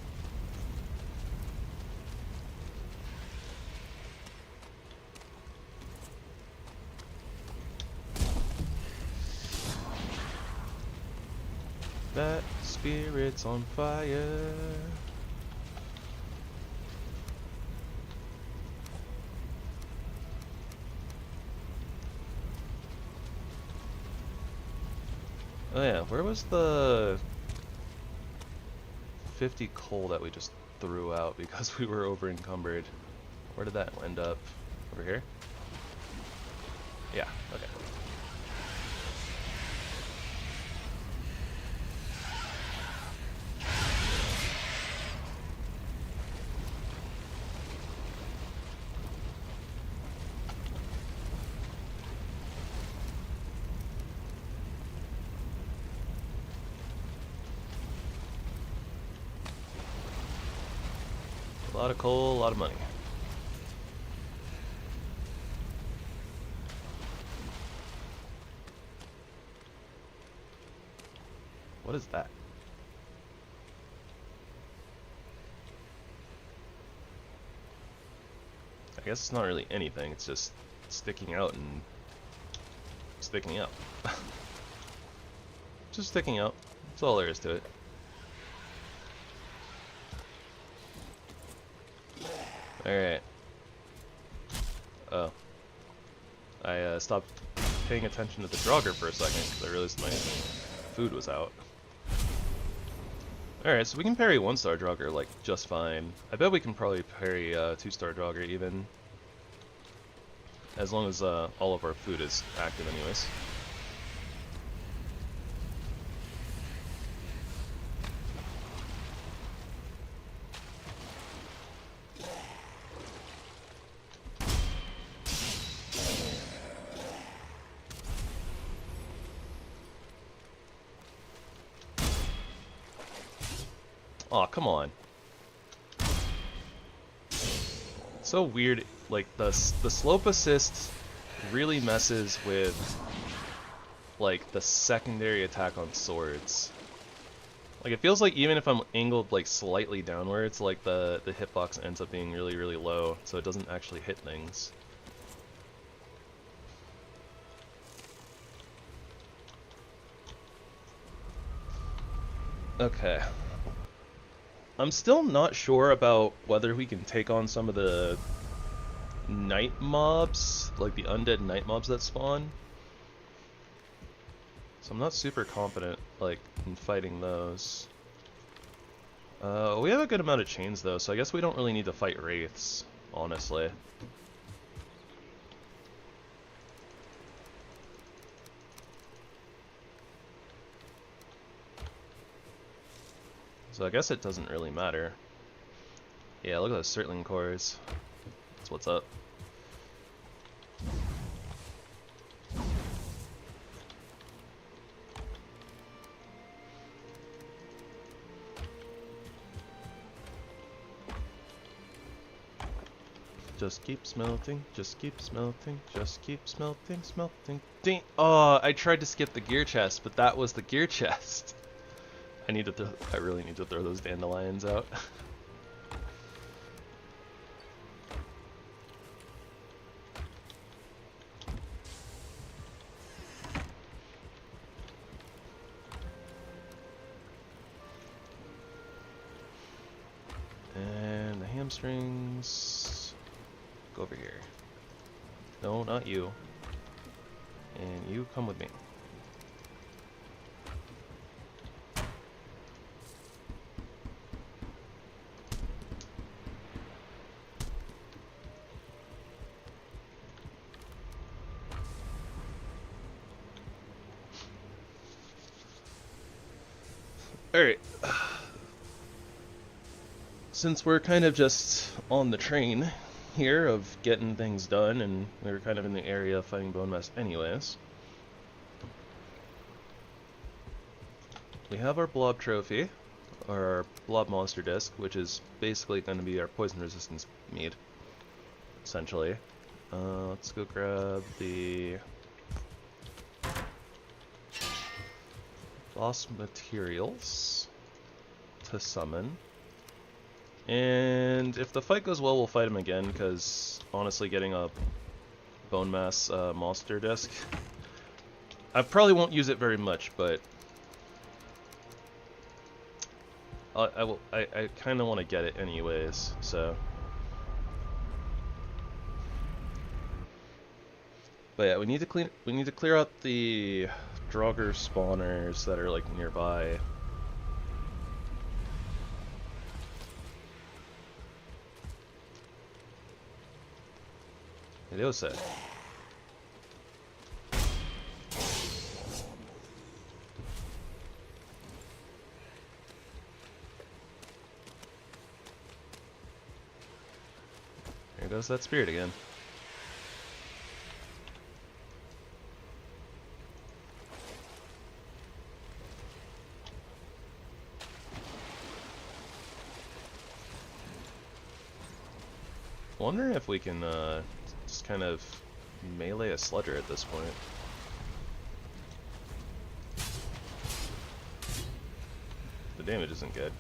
That spirit's on fire. Oh yeah, where was the 50 coal that we just threw out because we were over encumbered? Where did that end up? Over here? Yeah, okay. A lot of coal, a lot of money. What is that? I guess it's not really anything, it's just sticking out and sticking out. Just sticking out. That's all there is to it. Alright. Oh. I stopped paying attention to the Draugr for a second because I realized my food was out. Alright, so we can parry 1-star Draugr like just fine. I bet we can probably parry 2-star Draugr even. As long as all of our food is active anyways. Aw, come on. It's so weird, like, the slope assist really messes with, like, the secondary attack on swords. Like, it feels like even if I'm angled, like, slightly downwards, like, the hitbox ends up being really, really low, so it doesn't actually hit things. Okay. I'm still not sure about whether we can take on some of the night mobs, like the undead night mobs that spawn. So I'm not super confident, like, in fighting those. We have a good amount of chains though, so I guess we don't really need to fight wraiths, honestly. So I guess it doesn't really matter. Yeah, look at those Surtling cores. That's what's up. Just keep smelting, just keep smelting, just keep smelting, smelting. Dang! Oh, I tried to skip the gear chest, but that was the gear chest. I really need to throw those dandelions out. And the hamstrings. Go over here. No, not you. And you come with me. Alright. Since we're kind of just on the train here of getting things done, and we were kind of in the area fighting bone mess anyways, we have our blob trophy, or our blob monster disc, which is basically going to be our poison resistance mead, essentially. Let's go grab the lost materials to summon. And if the fight goes well, we'll fight him again, because honestly getting a bone mass monster disc, I probably won't use it very much, but I kind of want to get it anyways, so. But yeah, we need to clear out the Draugr spawners that are like nearby. RtDOcean. There goes that spirit again. Wondering if we can just kind of melee a sludger at this point. The damage isn't good.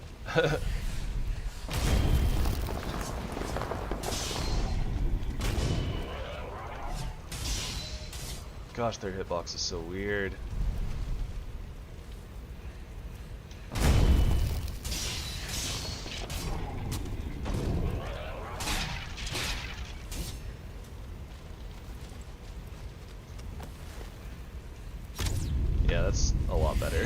Gosh, their hitbox is so weird. Yeah, that's a lot better.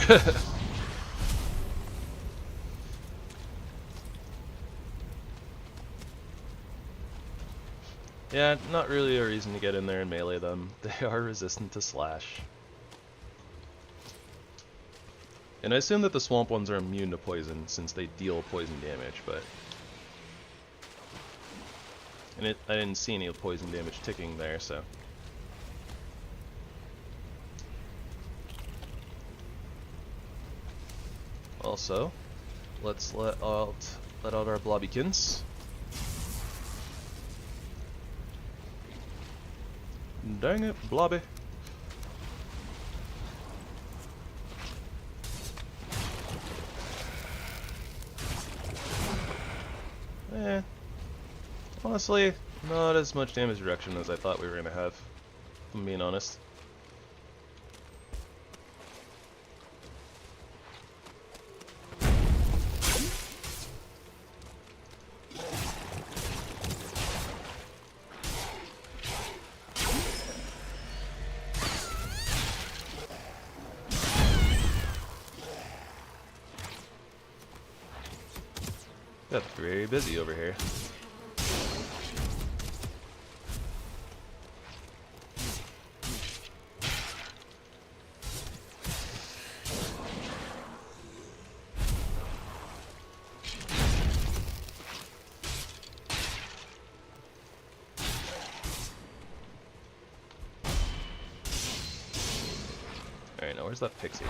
Yeah, not really a reason to get in there and melee them. They are resistant to slash. And I assume that the swamp ones are immune to poison since they deal poison damage, but... And I didn't see any poison damage ticking there, so... Also, let's let out our blobbykins. Dang it, blobby. Honestly, not as much damage reduction as I thought we were gonna have, if I'm being honest. Got very busy over here. where's that pixie?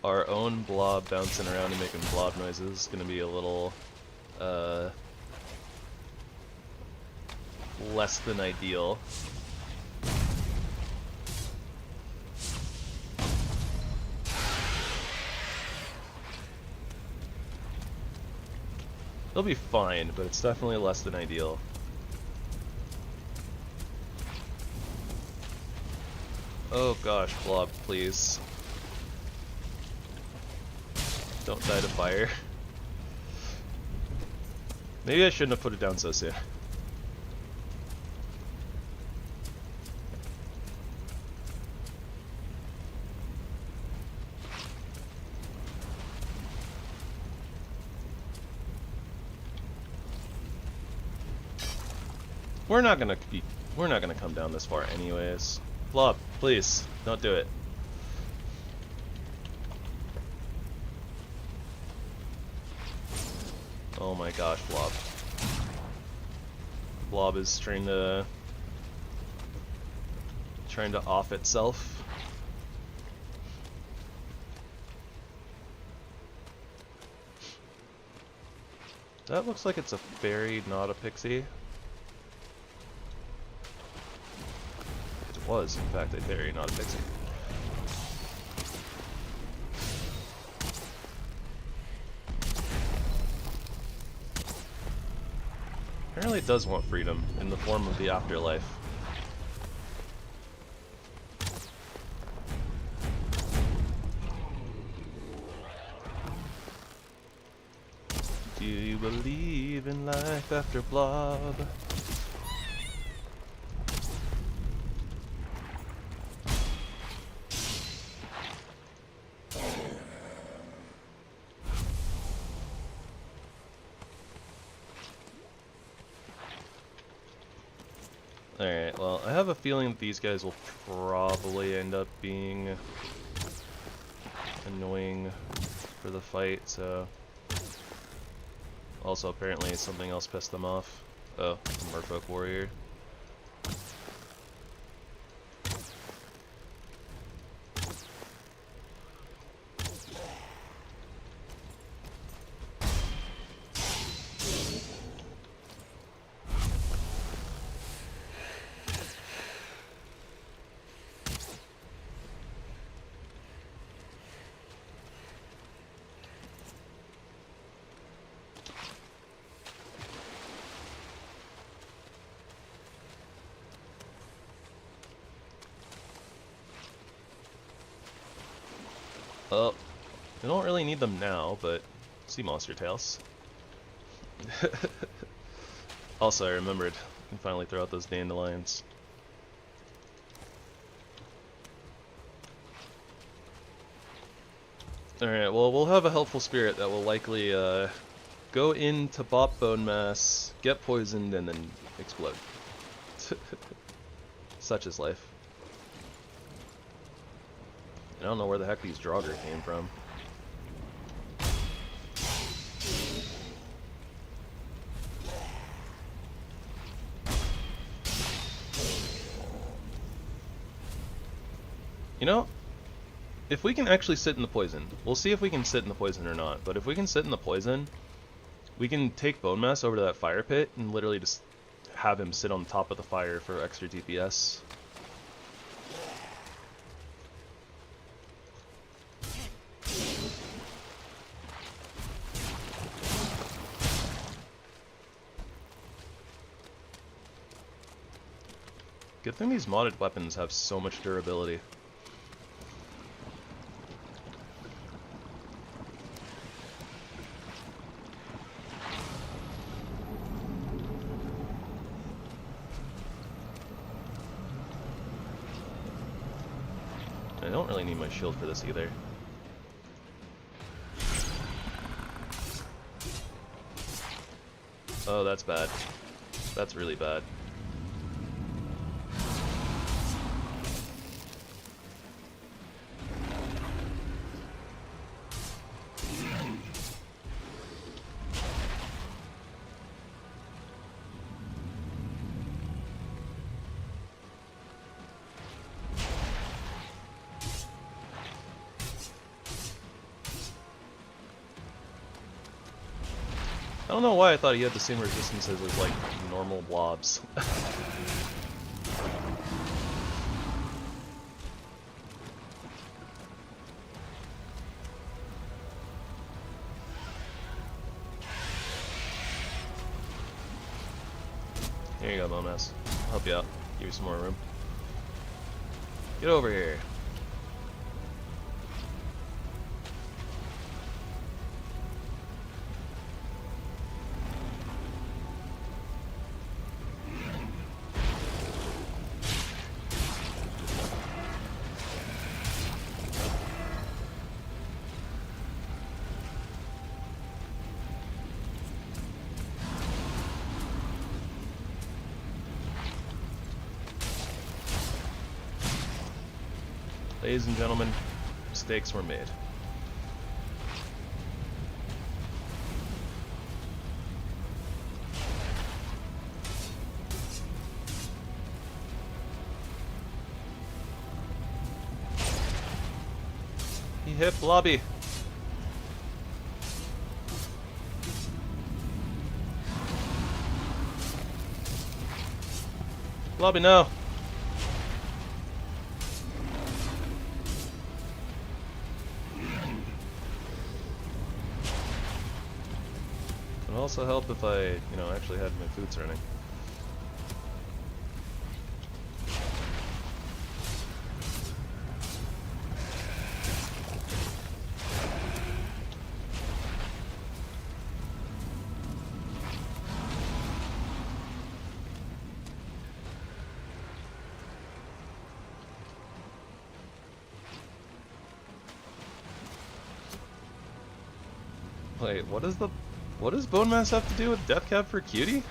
Our own blob bouncing around and making blob noises is gonna be a little, less than ideal. They'll be fine, but it's definitely less than ideal. Oh gosh, blob, please. Don't die to fire. Maybe I shouldn't have put it down so soon. We're not gonna come down this far anyways. Blob, please, don't do it. Oh my gosh, Blob. Blob is trying to off itself. That looks like it's a fairy, not a pixie. It was, in fact, a fairy, not a pixie. Apparently it does want freedom in the form of the afterlife. Do you believe in life after Blob? Alright, well, I have a feeling that these guys will probably end up being annoying for the fight, so... Also, apparently something else pissed them off. Oh, a Merfolk Warrior. Oh, I don't really need them now, but sea monster tails. Also, I remembered, I can finally throw out those dandelions. Alright, well, we'll have a helpful spirit that will likely go into bop bone mass, get poisoned, and then explode. Such is life. I don't know where the heck these Draugr came from. You know, if we can actually sit in the poison, we'll see if we can sit in the poison or not, but if we can sit in the poison, we can take Bone Mass over to that fire pit and literally just have him sit on top of the fire for extra DPS. Good thing these modded weapons have so much durability. I don't really need my shield for this either. Oh, that's bad. That's really bad. I don't know why I thought he had the same resistances as, like, normal blobs. Here you go, Momas. I'll help you out. Give you some more room. Get over here. Ladies and gentlemen, mistakes were made. He hit Blobby. Blobby, no. It would also help if I, actually had my food turning. Wait, what does Bone Mass have to do with Death Cab for Cutie?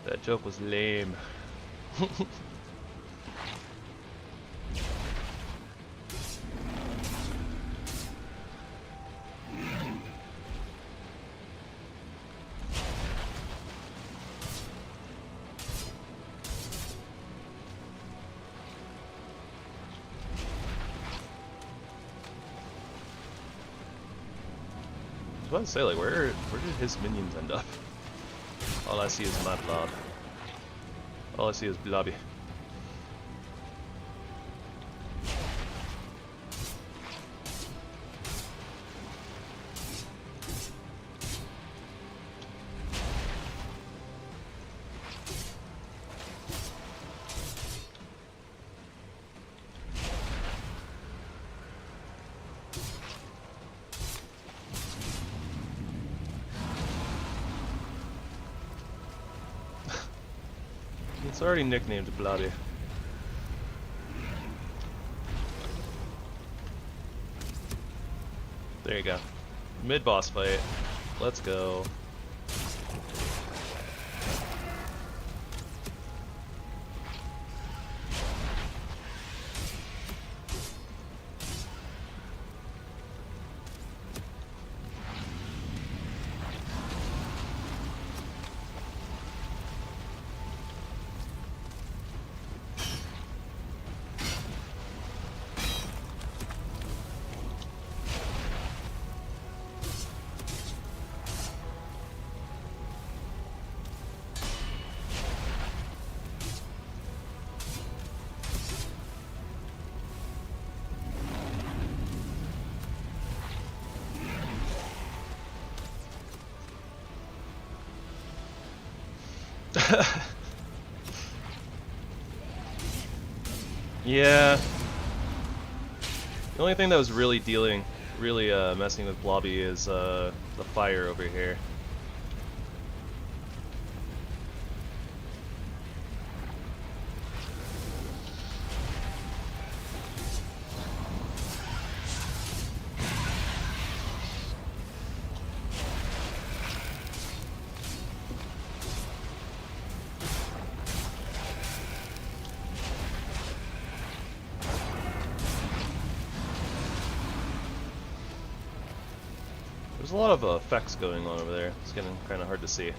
That joke was lame. I was about to say, like, where did his minions end up? All I see is my blob. All I see is Blobby. It's already nicknamed Blobby. There you go. Mid-boss fight. Let's go. Yeah. The only thing that was really messing with Blobby is the fire over here. There's a lot of effects going on over there. It's getting kind of hard to see.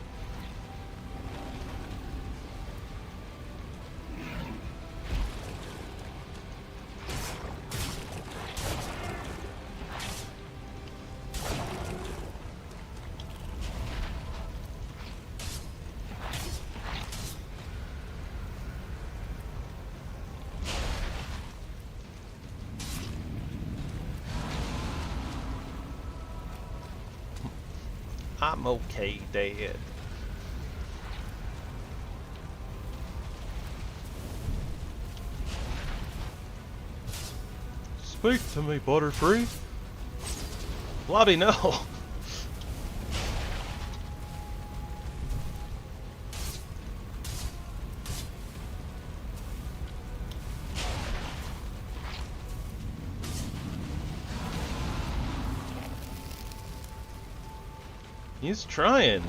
I'm okay, Dad. Speak to me, Butterfree. Blobby, no. He's trying.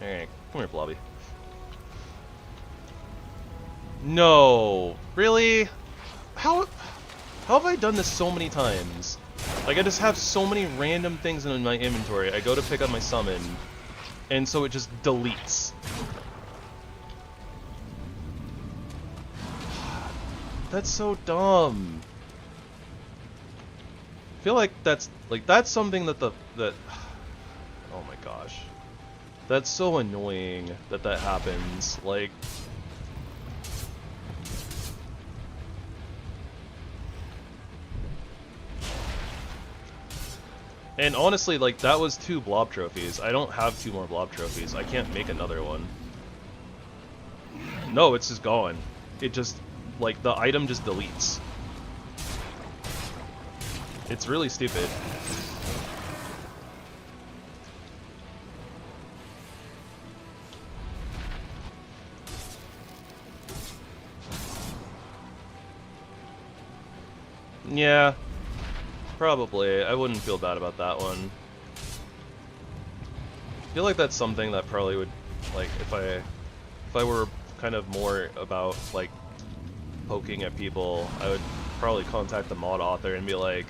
Alright, come here, Blobby. No, really? How have I done this so many times? Like, I just have so many random things in my inventory. I go to pick up my summon, and so it just deletes. That's so dumb. I feel like that's something that oh my gosh. That's so annoying that happens. Like, and honestly, like, that was 2 blob trophies. I don't have 2 more blob trophies. I can't make another one. No, it's just gone. It just, like, the item just deletes. It's really stupid. Yeah, probably. I wouldn't feel bad about that one. I feel like that's something that probably would, like, if I were kind of more about, like, poking at people, I would probably contact the mod author and be like,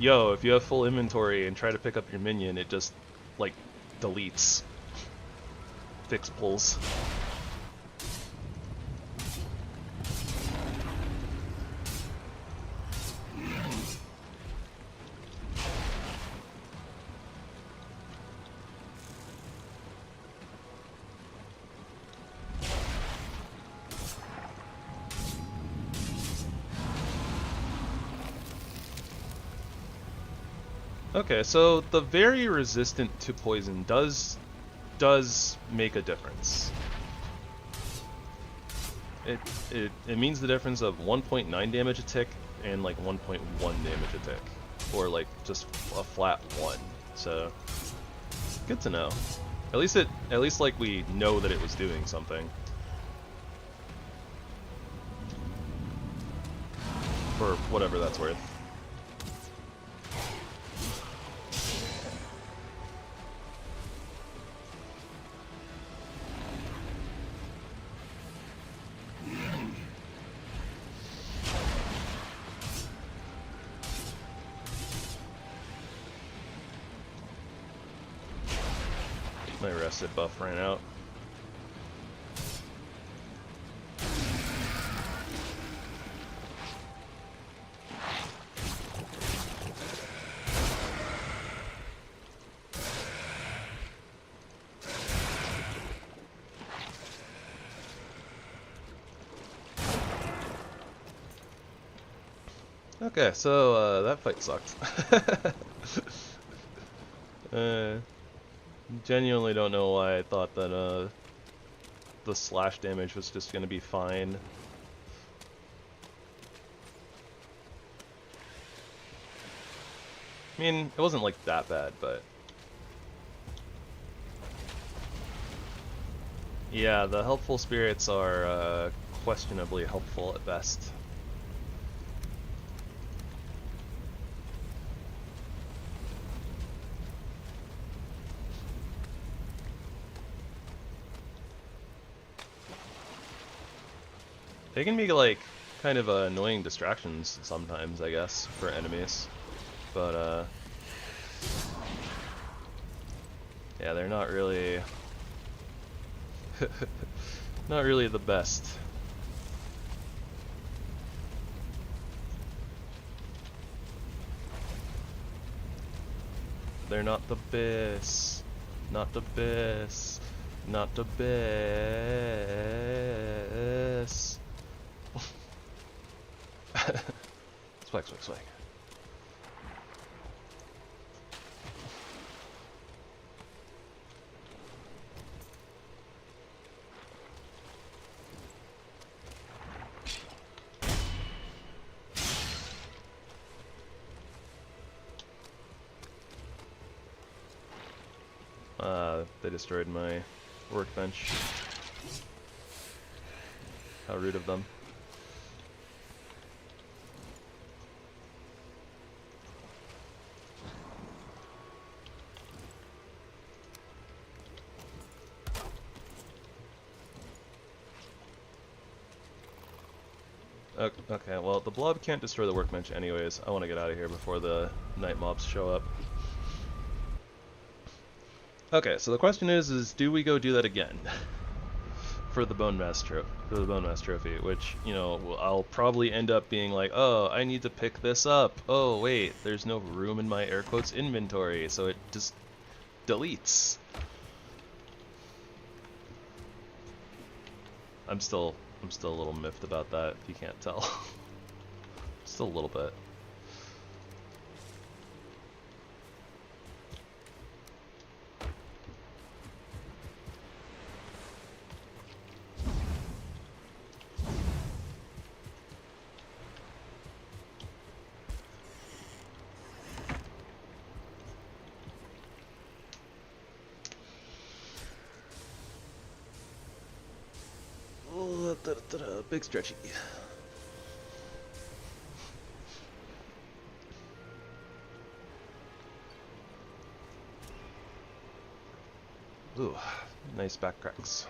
yo, if you have full inventory and try to pick up your minion, it just, like, deletes. Fix pulls. Okay, so the very resistant to poison does make a difference. It means the difference of 1.9 damage a tick and like 1.1 damage a tick, or like just a flat 1. So good to know. At least like we know that it was doing something. For whatever that's worth. My rested buff ran out. Okay, so that fight sucked. Genuinely don't know why I thought that the slash damage was just going to be fine. I mean, it wasn't like that bad, but... Yeah, the helpful spirits are questionably helpful at best. They can be like kind of annoying distractions sometimes, I guess, for enemies. But yeah, they're not really not really the best. They're not the best. Not the best. Not the best. Swag, swag, swag. They destroyed my workbench. How rude of them. Okay, well, the blob can't destroy the workbench anyways. I want to get out of here before the night mobs show up. Okay, so the question is do we go do that again? For the Bone Mass Trophy, which, you know, I'll probably end up being like, oh, I need to pick this up. Oh, wait, there's no room in my air quotes inventory, so it just deletes. I'm still a little miffed about that, if you can't tell. Still a little bit. Big stretchy. Ooh, nice back cracks.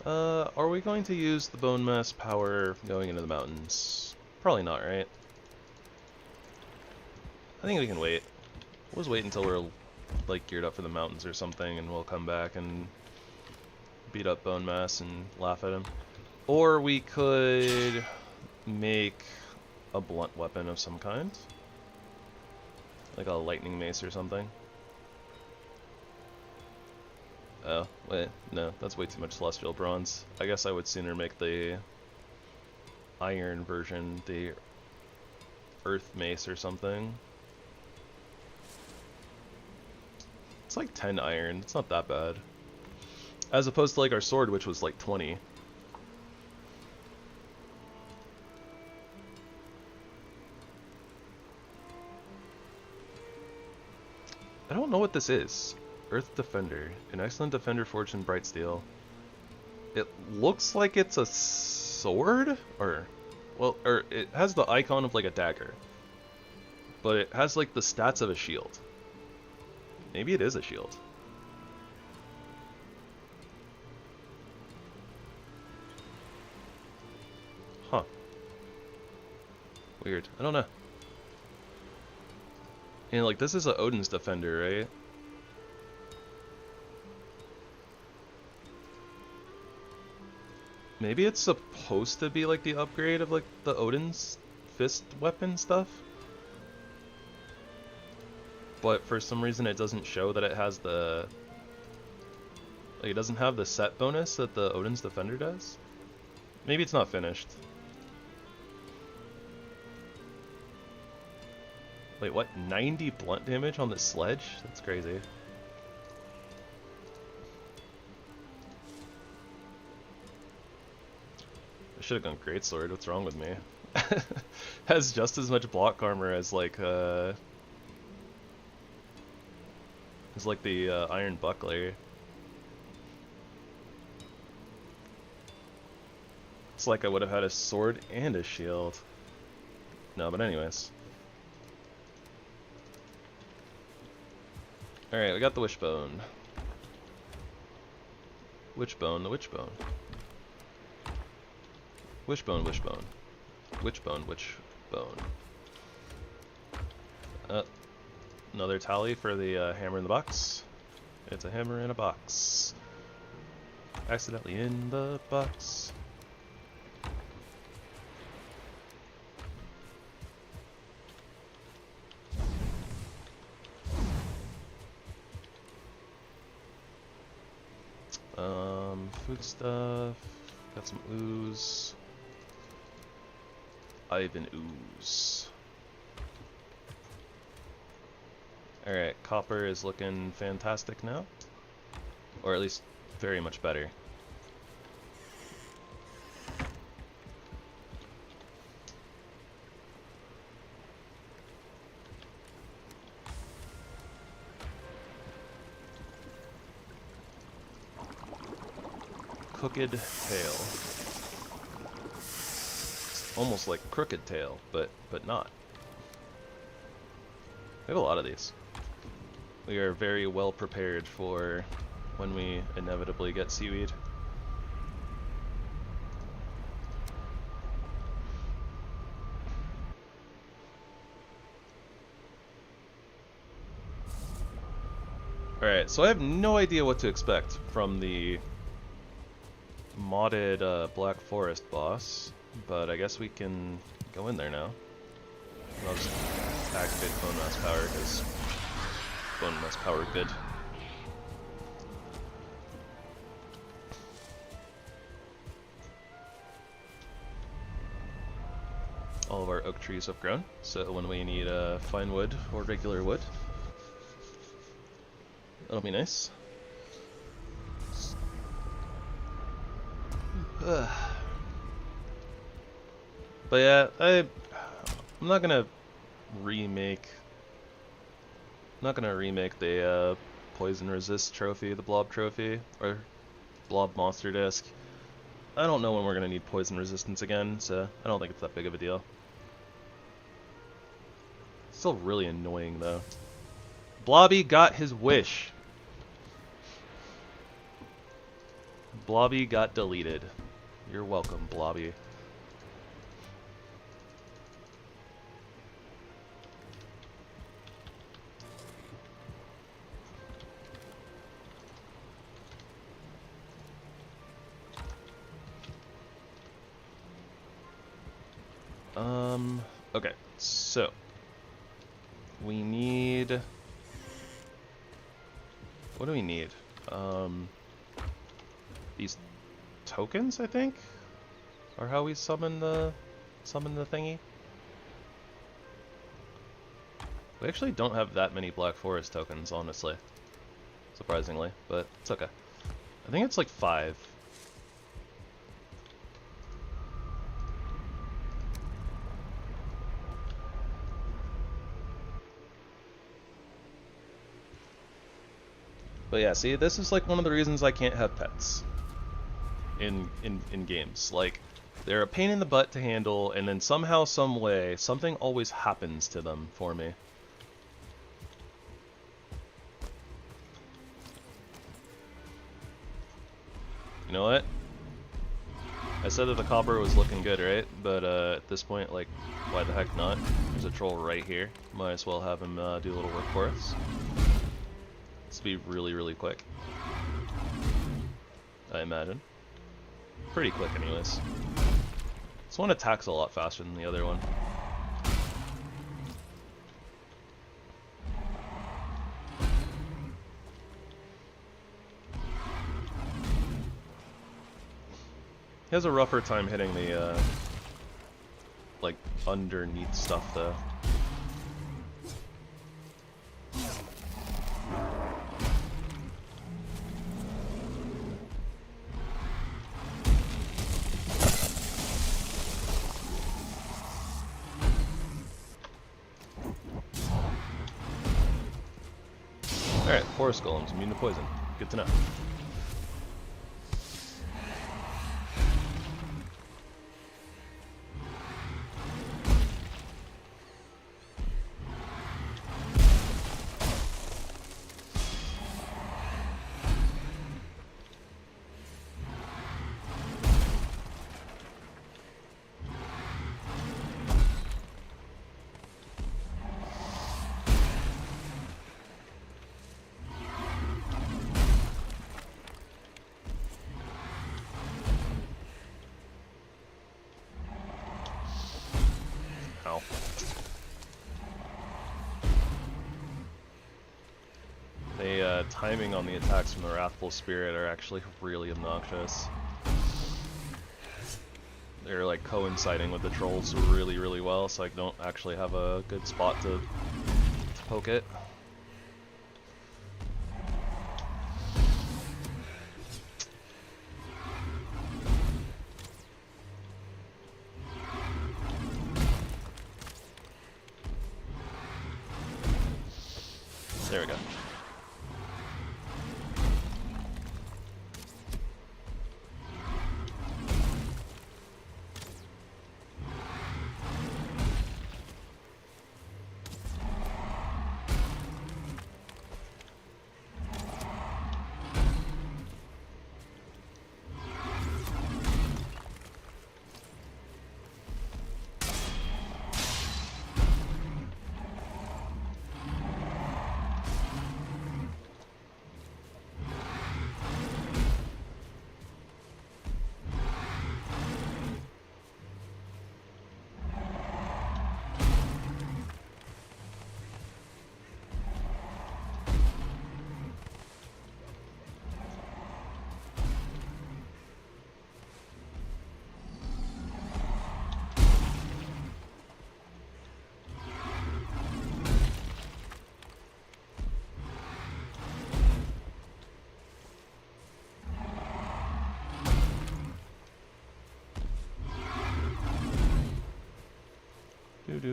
Are we going to use the bone mass power going into the mountains? Probably not, right? I think we can wait. We'll just wait until we're like geared up for the mountains or something, and we'll come back and beat up bone mass and laugh at him. Or we could make a blunt weapon of some kind, like a lightning mace or something. Oh, wait, no, that's way too much celestial bronze. I guess I would sooner make the iron version, the earth mace or something. It's like 10 iron, it's not that bad. As opposed to like our sword, which was like 20. I don't know what this is. Earth Defender. An excellent defender forged in bright steel. It looks like it's a sword? Or it has the icon of like a dagger. But it has like the stats of a shield. Maybe it is a shield. Huh. Weird. I don't know. And like, this is a Odin's Defender, right? Maybe it's supposed to be like the upgrade of like the Odin's fist weapon stuff? But for some reason it doesn't show that it has the... Like, it doesn't have the set bonus that the Odin's Defender does? Maybe it's not finished. Wait, what? 90 blunt damage on the sledge? That's crazy. should have gone greatsword. What's wrong with me? Has just as much block armor as like the iron buckler. It's like I would have had a sword and a shield. No, but anyways. Alright, we got the wishbone. Wishbone, the wishbone. Wishbone, wishbone. Wishbone, wishbone. Another tally for the hammer in the box. It's a hammer in a box. Accidentally in the box. Food stuff. Got some ooze. Ivan ooze. Alright, copper is looking fantastic now. Or at least very much better. Crooked tail. It's almost like crooked tail, but not. We have a lot of these. We are very well prepared for when we inevitably get seaweed. Alright, so I have no idea what to expect from the modded Black Forest boss, but I guess we can go in there now. I'll just activate Bone Mass Power because Bone Mass Power good. All of our oak trees have grown, so when we need fine wood or regular wood, that'll be nice. But yeah, I'm not gonna remake the poison resist trophy, the blob trophy, or blob monster disc. I don't know when we're gonna need poison resistance again, so I don't think it's that big of a deal. Still really annoying though. Blobby got his wish. Blobby got deleted. You're welcome, Blobby. Okay, so we need, what do we need? These tokens, I think, are how we summon the thingy. We actually don't have that many Black Forest tokens, honestly, surprisingly, but it's okay. I think it's like 5. But yeah, see, this is like one of the reasons I can't have pets in games. Like, they're a pain in the butt to handle, and then somehow, some way, something always happens to them for me. You know what? I said that the copper was looking good, right? But at this point, like, why the heck not? There's a troll right here. Might as well have him do a little work for us. This will be really, really quick, I imagine. Pretty quick anyways. This one attacks a lot faster than the other one. He has a rougher time hitting the, like, underneath stuff though. Alright, forest golems, immune to poison. Good to know. Ow. The timing on the attacks from the Wrathful Spirit are actually really obnoxious. They're like coinciding with the trolls really, really well, so I don't actually have a good spot to poke it. There we go.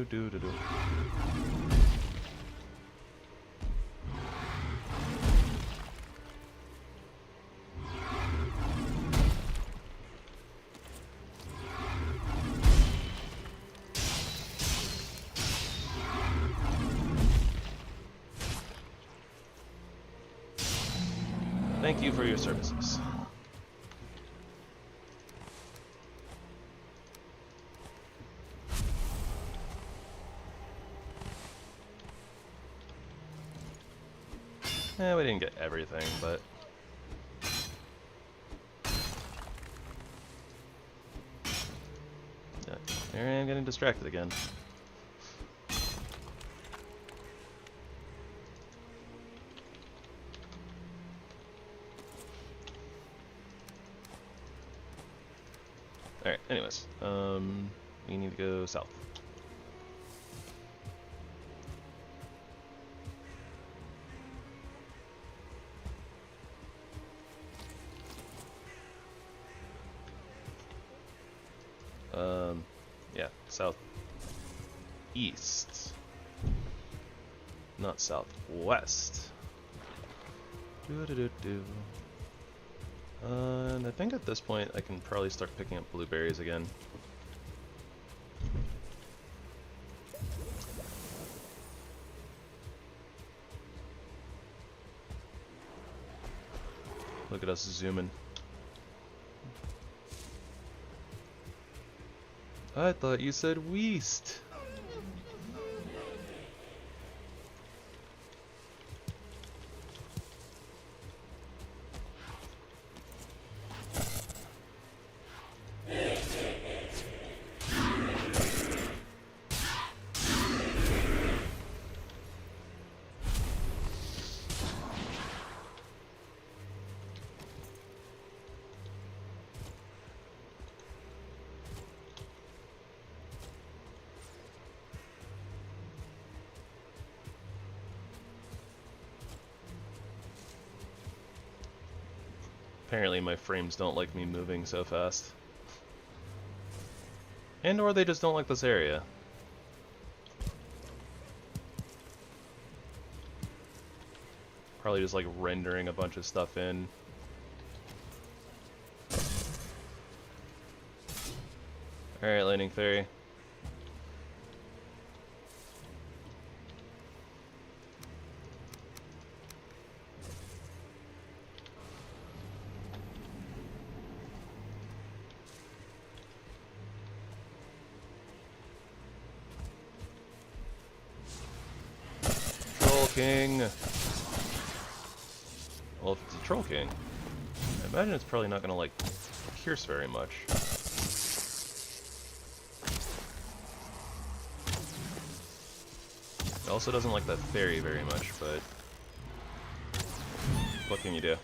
Do. Thank you for your services. We didn't get everything, but... Yeah, here I am getting distracted again. Alright, anyways, we need to go south. Yeah, southeast, not southwest. And I think at this point I can probably start picking up blueberries again. Look at us zooming. I thought you said Weast. Apparently my frames don't like me moving so fast. And or they just don't like this area. Probably just like rendering a bunch of stuff in. Alright, Lightning Fairy. Troll King! Well, if it's a Troll King, I imagine it's probably not gonna, like, pierce very much. It also doesn't like that fairy very much, but what can you do?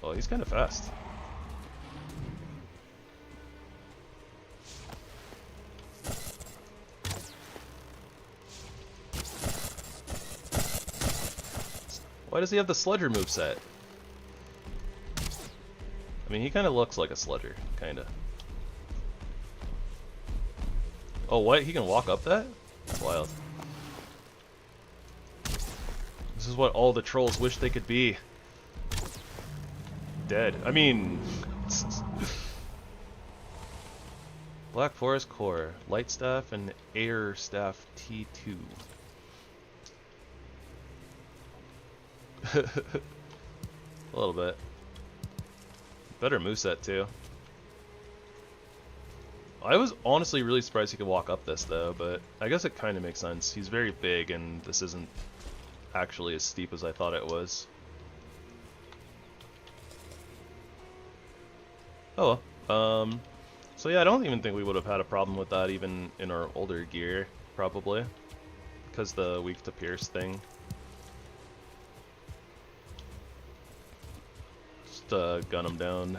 Well, he's kind of fast. Why does he have the Sludger moveset? I mean, he kind of looks like a Sludger, kind of. Oh, what? He can walk up that? That's wild. This is what all the trolls wish they could be. Dead. I mean... Black Forest Core, Light Staff, and Air Staff T2. A little bit. Better moveset too. I was honestly really surprised he could walk up this though, but I guess it kind of makes sense. He's very big and this isn't actually as steep as I thought it was. Oh well. So yeah, I don't even think we would have had a problem with that even in our older gear, probably. Because the weak to pierce thing. Gun him down.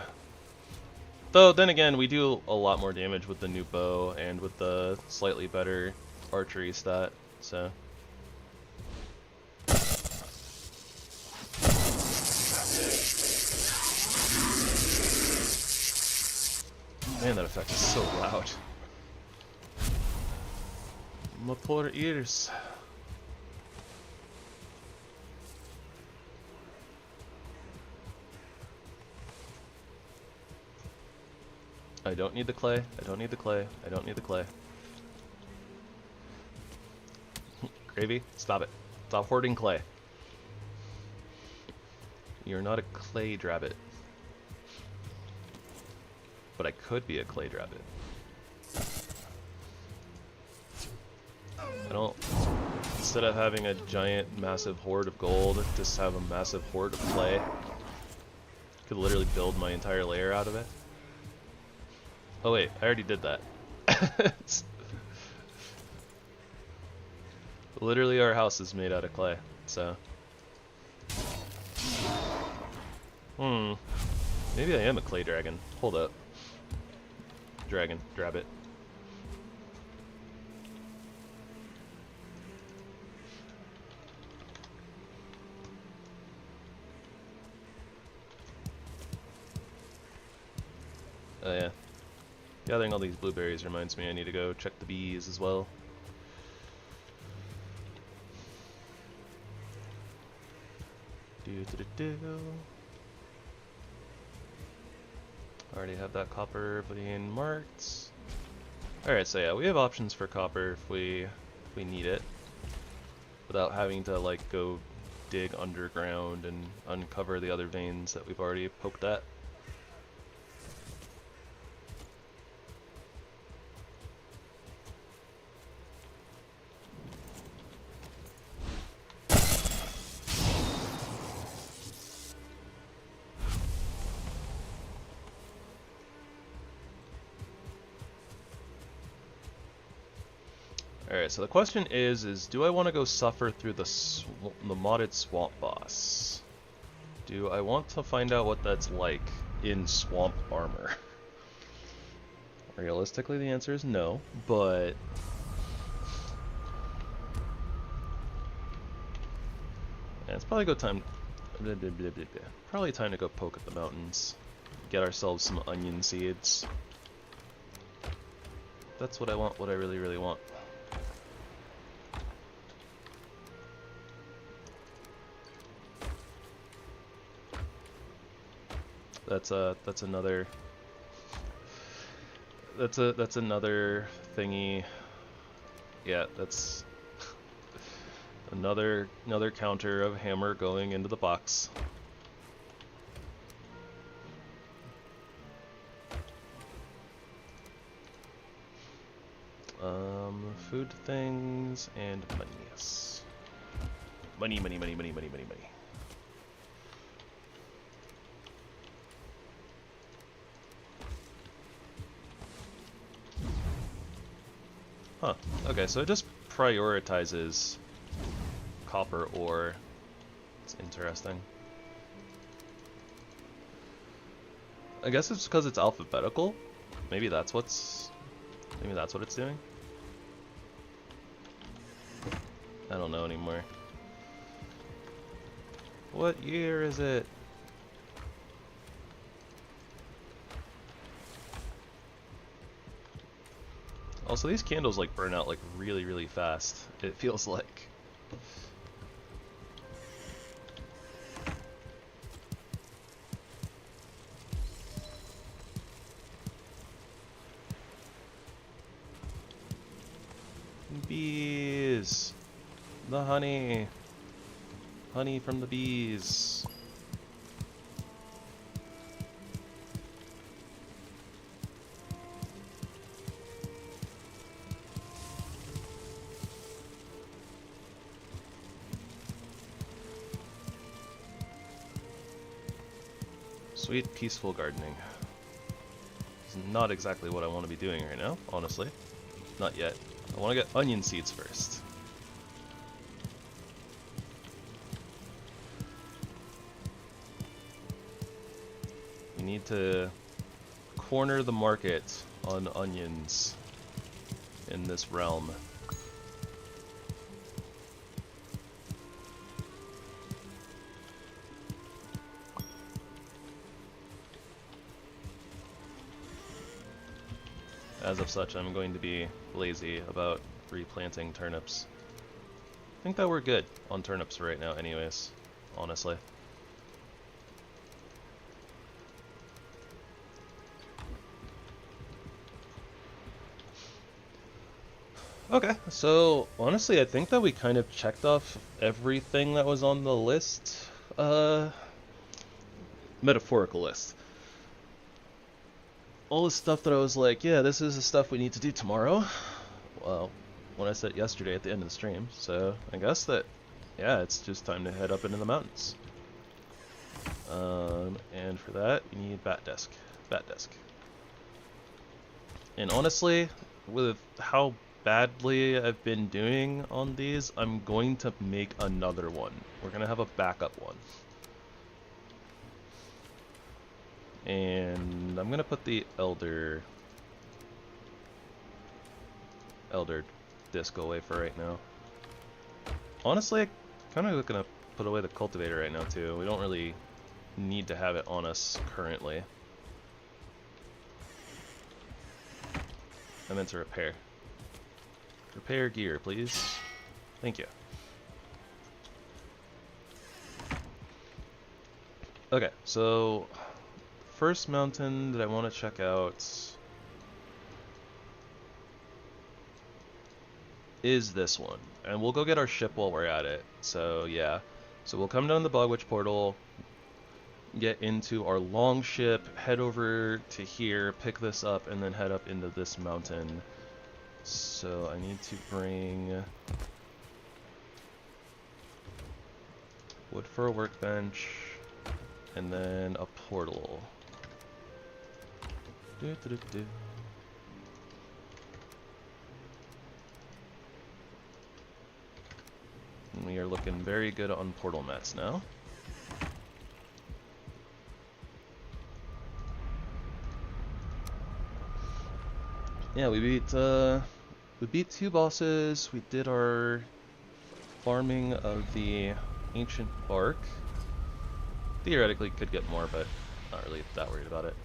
Though, then again, we do a lot more damage with the new bow and with the slightly better archery stat, so... Man, that effect is so loud. My poor ears. I don't need the clay, I don't need the clay, I don't need the clay. Gravy, stop it. Stop hoarding clay. You're not a clay drabbit. But I could be a clay drabbit. I don't... Instead of having a giant, massive hoard of gold, just have a massive hoard of clay. Could literally build my entire layer out of it. Oh wait, I already did that. Literally our house is made out of clay, so... Maybe I am a clay dragon. Hold up. Dragon, drabbit. Oh yeah. Gathering all these blueberries reminds me I need to go check the bees as well. Already have that copper being marked. Alright, so yeah, we have options for copper if we need it. Without having to like go dig underground and uncover the other veins that we've already poked at. Alright, so the question is do I want to go suffer through the modded swamp boss? Do I want to find out what that's like in swamp armor? Realistically, the answer is no, but... Yeah, it's probably time to go poke at the mountains. Get ourselves some onion seeds. That's what I want, what I really, really want. That's another that's another thingy. Yeah, that's another counter of hammer going into the box. Food things and money, yes. Money. Huh, okay, so it just prioritizes copper ore. It's interesting. I guess it's because it's alphabetical. Maybe that's what it's doing. I don't know anymore. What year is it? Also, these candles like burn out like really fast. It feels like. Bees! The honey! Honey from the bees! Sweet, peaceful gardening. It's not exactly what I want to be doing right now, honestly. Not yet. I want to get onion seeds first. We need to corner the market on onions in this realm. As of such, I'm going to be lazy about replanting turnips. I think that we're good on turnips right now anyways, honestly. Okay, so honestly I think that we kind of checked off everything that was on the list. Metaphorical list. All the stuff that I was like, yeah, this is the stuff we need to do tomorrow. Well, when I said yesterday at the end of the stream, so I guess that, yeah, it's just time to head up into the mountains. And for that, you need bat desk. And honestly, with how badly I've been doing on these, I'm going to make another one. We're gonna have a backup one. And I'm gonna put the elder disc away for right now. Honestly, I'm kind of gonna put away the cultivator right now too. We don't really need to have it on us currently. I meant to repair. Repair gear, please. Thank you. Okay, so first mountain that I want to check out is this one. And we'll go get our ship while we're at it. So yeah. So we'll come down the Bogwitch portal, get into our long ship, head over to here, pick this up, and then head up into this mountain. So I need to bring wood for a workbench, and then a portal. And we are looking very good on portal mats now. Yeah, we beat 2 bosses. We did our farming of the ancient bark. Theoretically could get more, but not really that worried about it.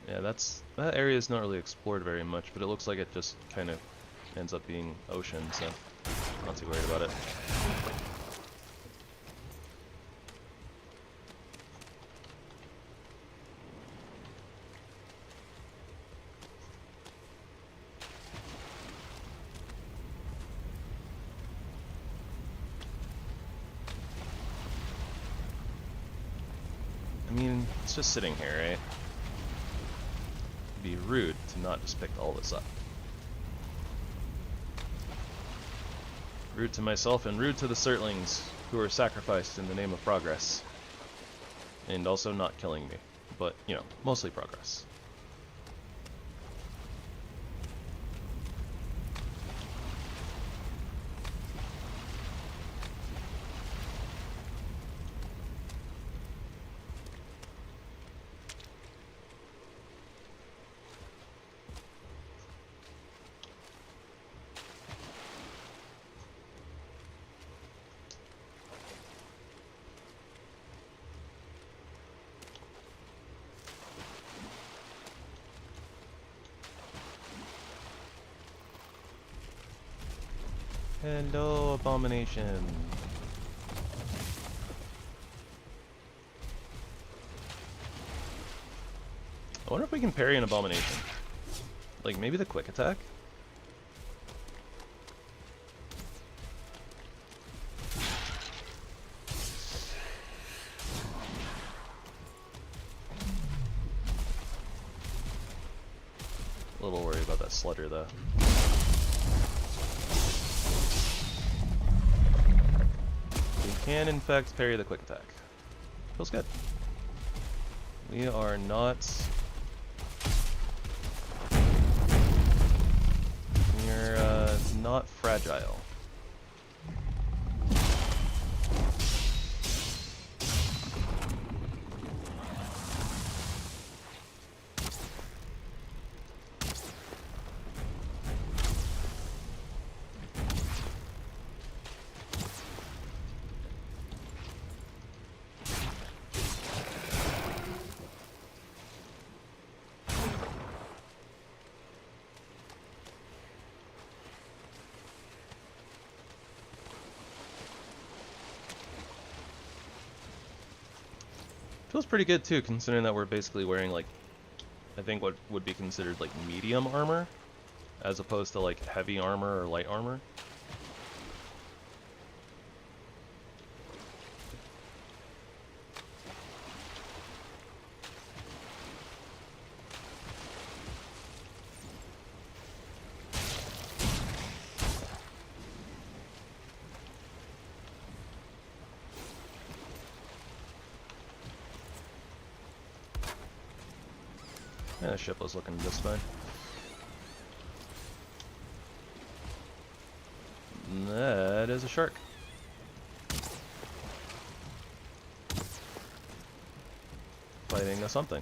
Yeah, that area is not really explored very much, but it looks like it just kind of ends up being ocean, so not too worried about it. I mean, it's just sitting here, right? It'd be rude to not just pick all this up. Rude to myself and rude to the Surtlings who are sacrificed in the name of progress. And also not killing me. But, you know, mostly progress. Hello, Abomination. I wonder if we can parry an Abomination. Like, maybe the quick attack? A little worried about that Sludger, though. Can in fact parry the quick attack. Feels good. We are not... We're not fragile. Feels pretty good too, considering that we're basically wearing like, I think what would be considered like medium armor, as opposed to like heavy armor or light armor. Yeah, the ship was looking just fine. That is a shark. Fighting a something.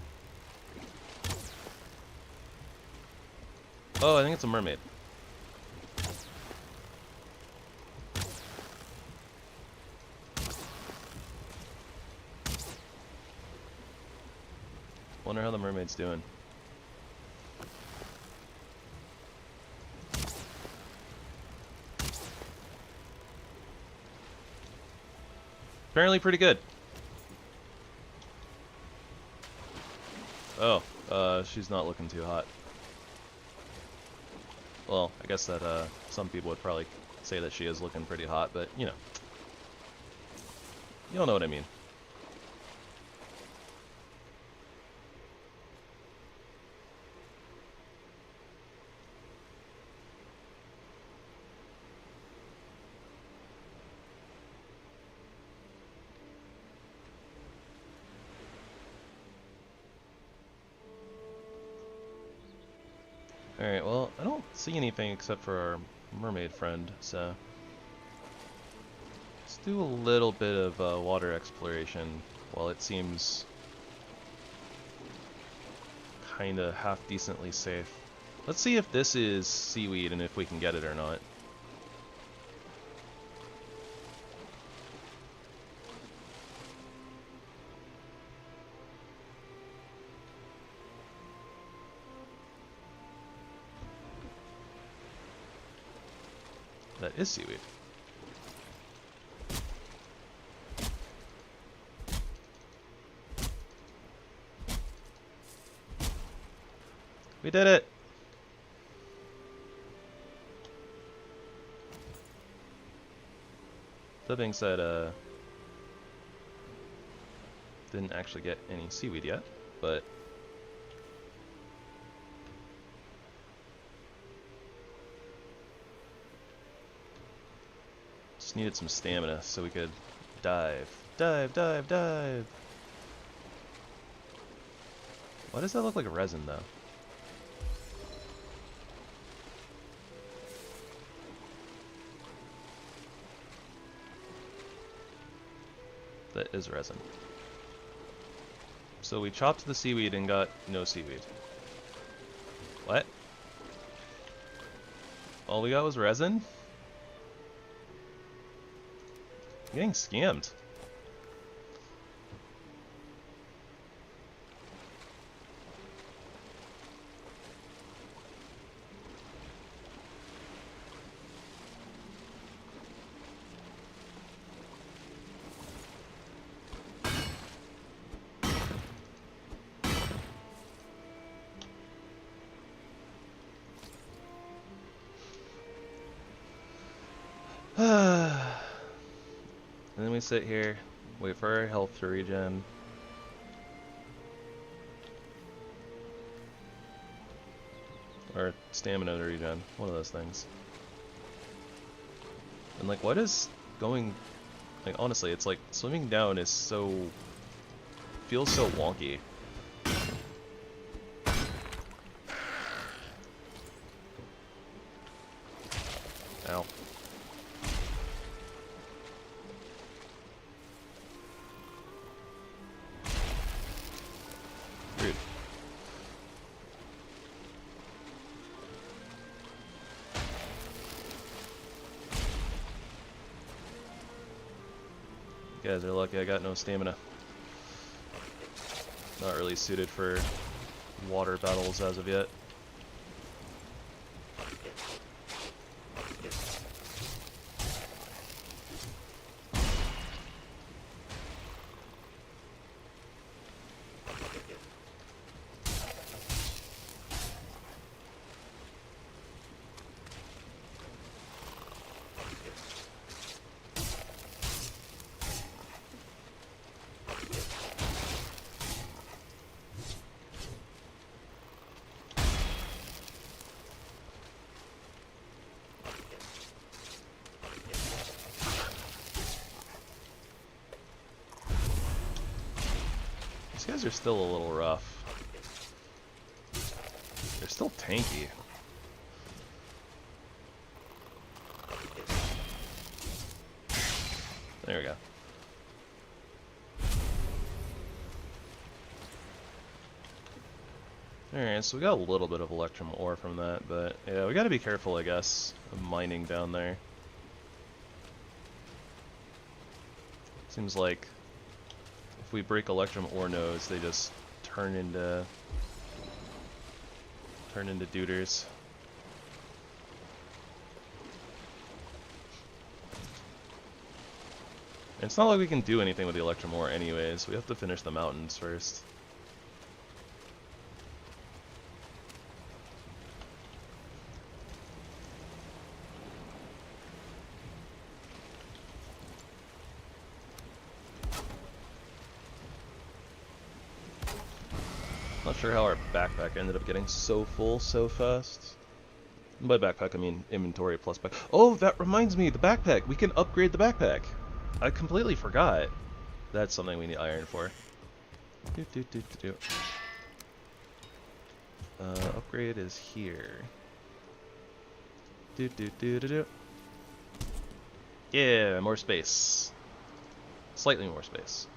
Oh, I think it's a mermaid. Wonder how the mermaid's doing. Apparently pretty good. Oh, she's not looking too hot. Well, I guess that some people would probably say that she is looking pretty hot, but you know. You'll know what I mean. Alright, well, I don't see anything except for our mermaid friend, so let's do a little bit of water exploration while it seems kinda half decently safe. Let's see if this is seaweed and if we can get it or not. That is seaweed. We did it! That being said, didn't actually get any seaweed yet, but just needed some stamina so we could dive. Dive, dive, dive! Why does that look like resin, though? That is resin. So we chopped the seaweed and got no seaweed. What? All we got was resin? I'm getting scammed. And then we sit here, wait for our health to regen. Or stamina to regen, one of those things. And like, what is going, like honestly, it's like swimming down is so, feels so wonky. Ow. Rude. You guys are lucky I got no stamina. Not really suited for water battles as of yet. These guys are still a little rough. They're still tanky. There we go. Alright, so we got a little bit of electrum ore from that, but yeah, we gotta be careful, I guess, of mining down there. Seems like if we break electrum ore nodes, they just turn into duders. And it's not like we can do anything with the electrum ore anyways. We have to finish the mountains first. Not sure how our backpack ended up getting so full so fast. And by backpack, I mean inventory plus back. Oh, that reminds me, the backpack! We can upgrade the backpack! I completely forgot. That's something we need iron for. Upgrade is here. Yeah, more space. Slightly more space.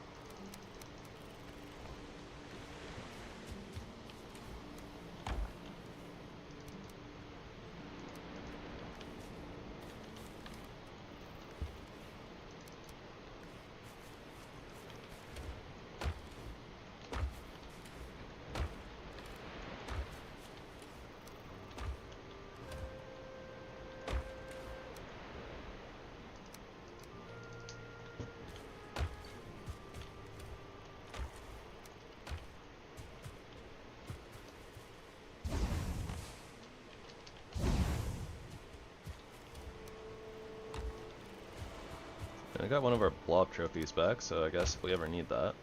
I got one of our blob trophies back, so I guess if we ever need that.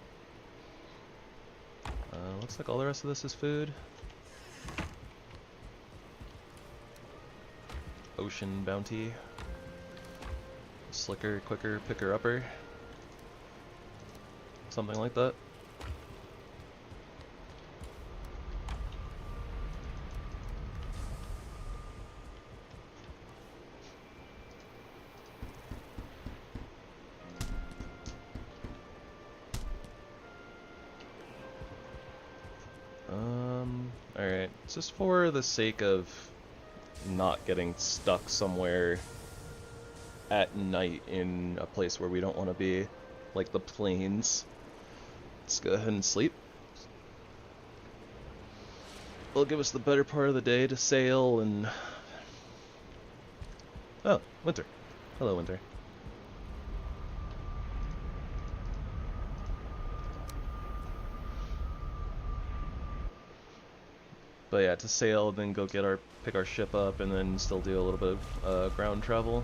Looks like all the rest of this is food. Ocean bounty. Slicker, quicker, picker upper. Something like that. Alright, just for the sake of not getting stuck somewhere at night in a place where we don't want to be, like the plains, let's go ahead and sleep. It'll give us the better part of the day to sail and... Oh, Winter. Hello, Winter. But yeah, to sail, then go get pick our ship up, and then still do a little bit of ground travel.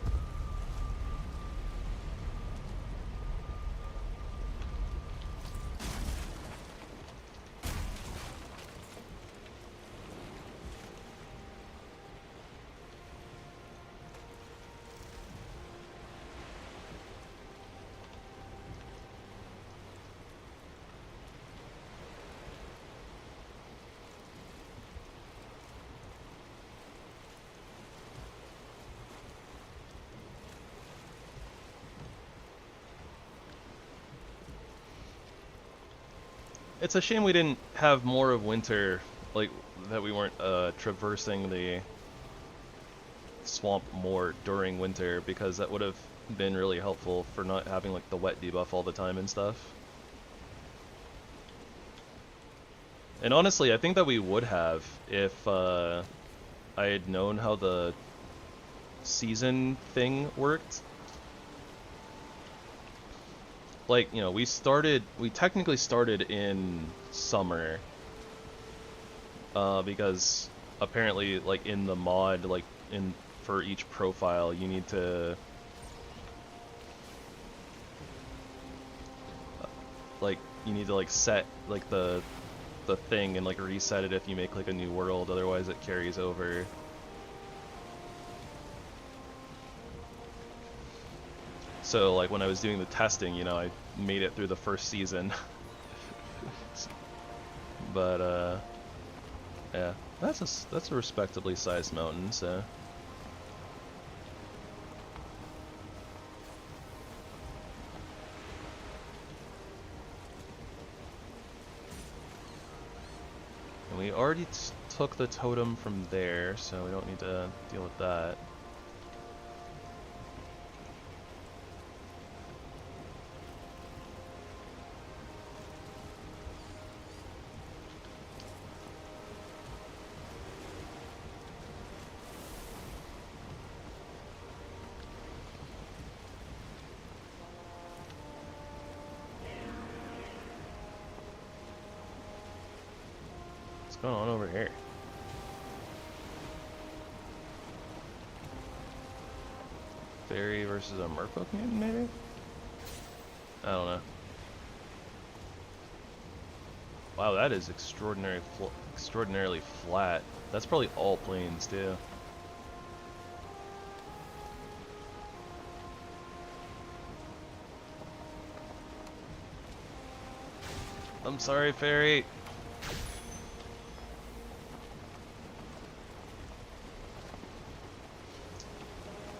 It's a shame we didn't have more of winter, like, that we weren't traversing the swamp more during winter, because that would have been really helpful for not having, like, the wet debuff all the time and stuff. And honestly, I think that we would have if I had known how the season thing worked. Like, you know, we technically started in summer, because apparently, like, in the mod, like, for each profile, you need to, set, like, the thing and, like, reset it if you make, like, a new world, otherwise it carries over. So, like, when I was doing the testing, you know, I made it through the first season. But, yeah, that's a respectably sized mountain, so... And we already took the totem from there, so we don't need to deal with that. What's going on over here? Fairy versus a merfolk mutant, maybe? I don't know. Wow, that is extraordinarily flat. That's probably all plains, too. I'm sorry, Fairy.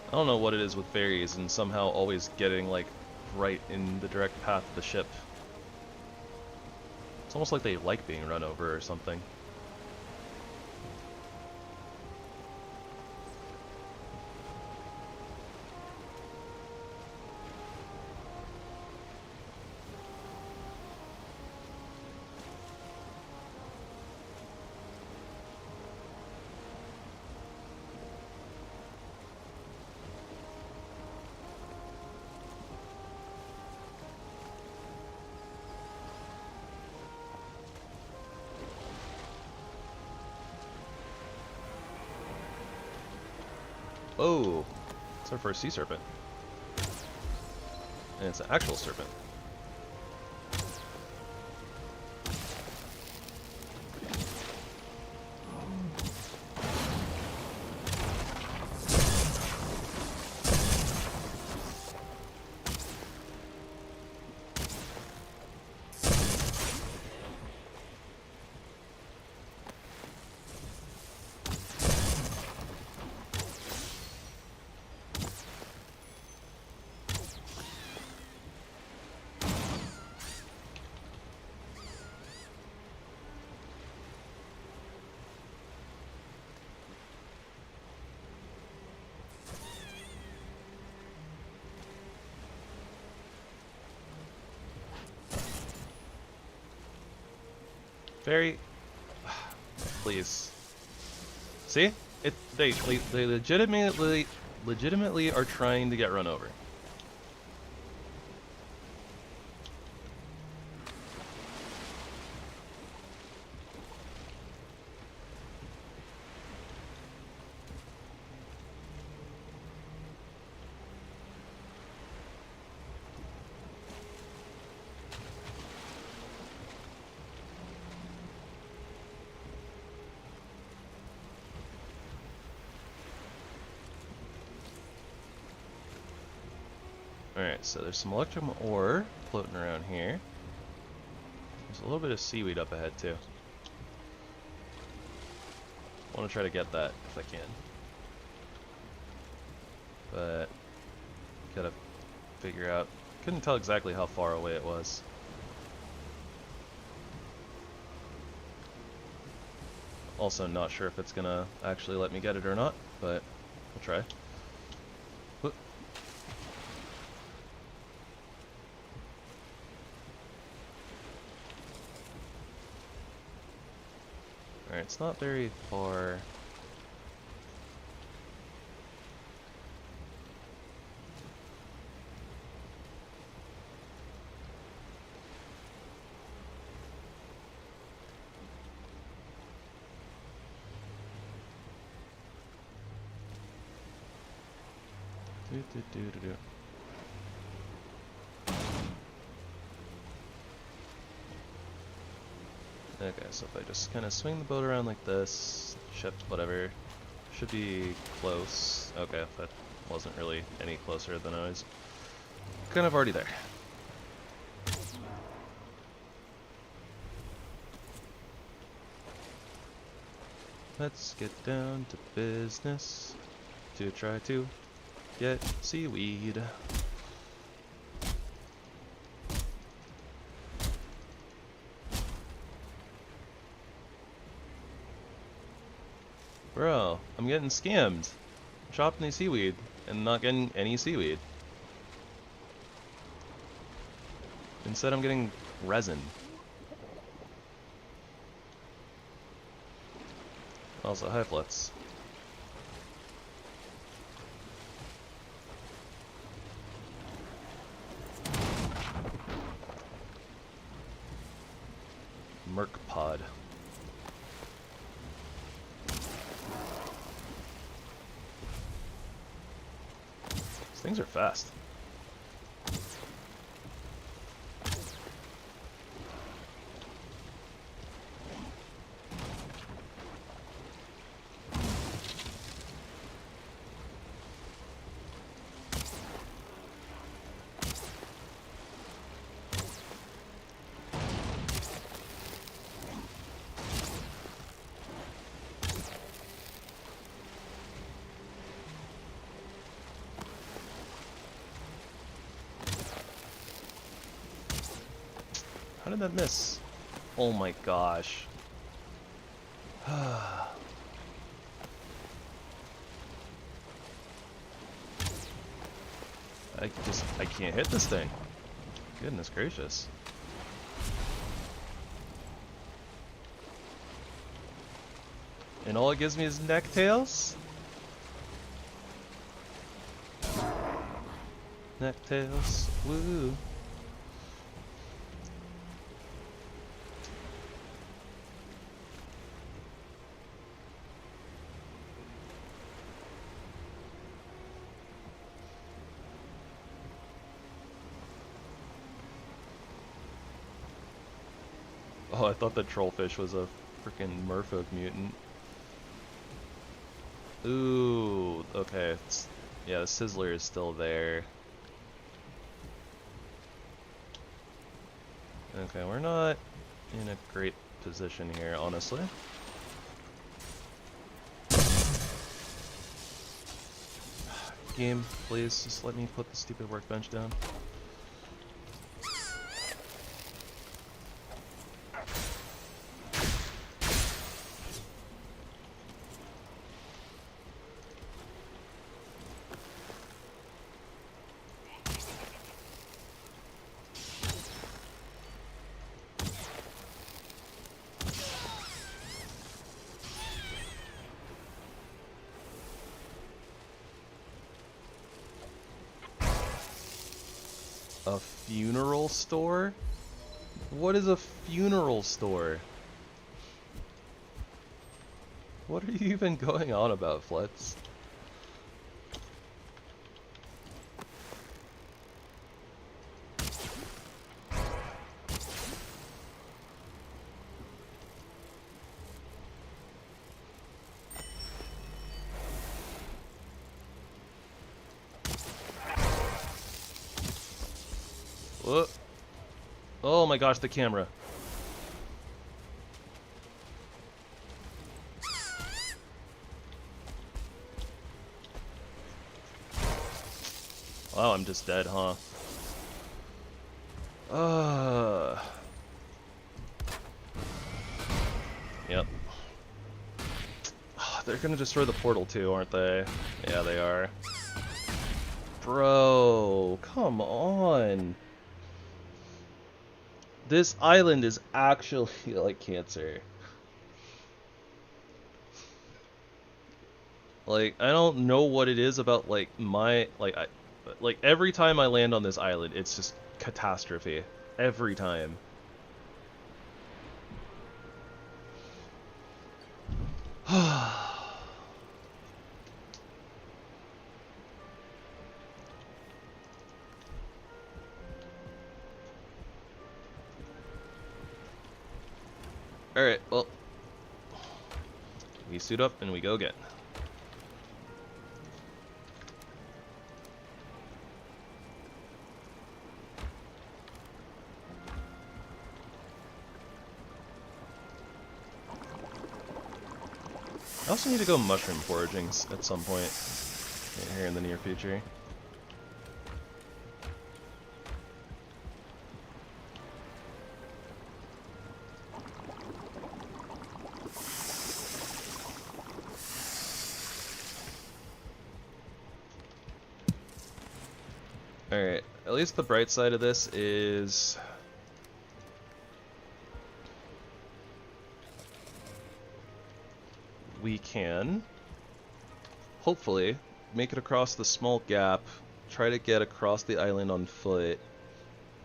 I don't know what it is with fairies and somehow always getting, like, right in the direct path of the ship. It's almost like they like being run over or something. Oh, it's our first sea serpent. And it's an actual serpent. Very, please. See? They legitimately are trying to get run over. Alright, so there's some electrum ore floating around here. There's a little bit of seaweed up ahead too. I want to try to get that if I can. But gotta figure out. Couldn't tell exactly how far away it was. Also not sure if it's gonna actually let me get it or not, but we'll try. Whoop. Alright, it's not very far. Okay, so if I just kind of swing the boat around like this, ship, whatever, should be close. Okay, that wasn't really any closer than I was kind of already there. Let's get down to business to try to get seaweed. Bro, I'm getting scammed. I'm chopping the seaweed and not getting any seaweed. Instead I'm getting resin. Also, hi Flutz. Merc pod. These things are fast. How did that miss? Oh my gosh. I can't hit this thing. Goodness gracious. And all it gives me is necktails? Necktails, woo. Oh, I thought the trollfish was a freaking merfolk mutant. Ooh, okay. Yeah, the Sizzler is still there. Okay, we're not in a great position here, honestly. Game, please, just let me put the stupid workbench down. A funeral store? What is a funeral store? What are you even going on about, Flets? Whoa. Oh my gosh, the camera. Wow, I'm just dead, huh? Yep. They're gonna destroy the portal too, aren't they? Yeah, they are. Bro, come on. This island is actually like cancer. Like, I don't know what it is about, like, like, every time I land on this island, it's just catastrophe. Every time. Alright, well, we suit up and we go again. I also need to go mushroom foraging at some point here in the near future. Alright, at least the bright side of this is we can hopefully make it across the small gap, try to get across the island on foot,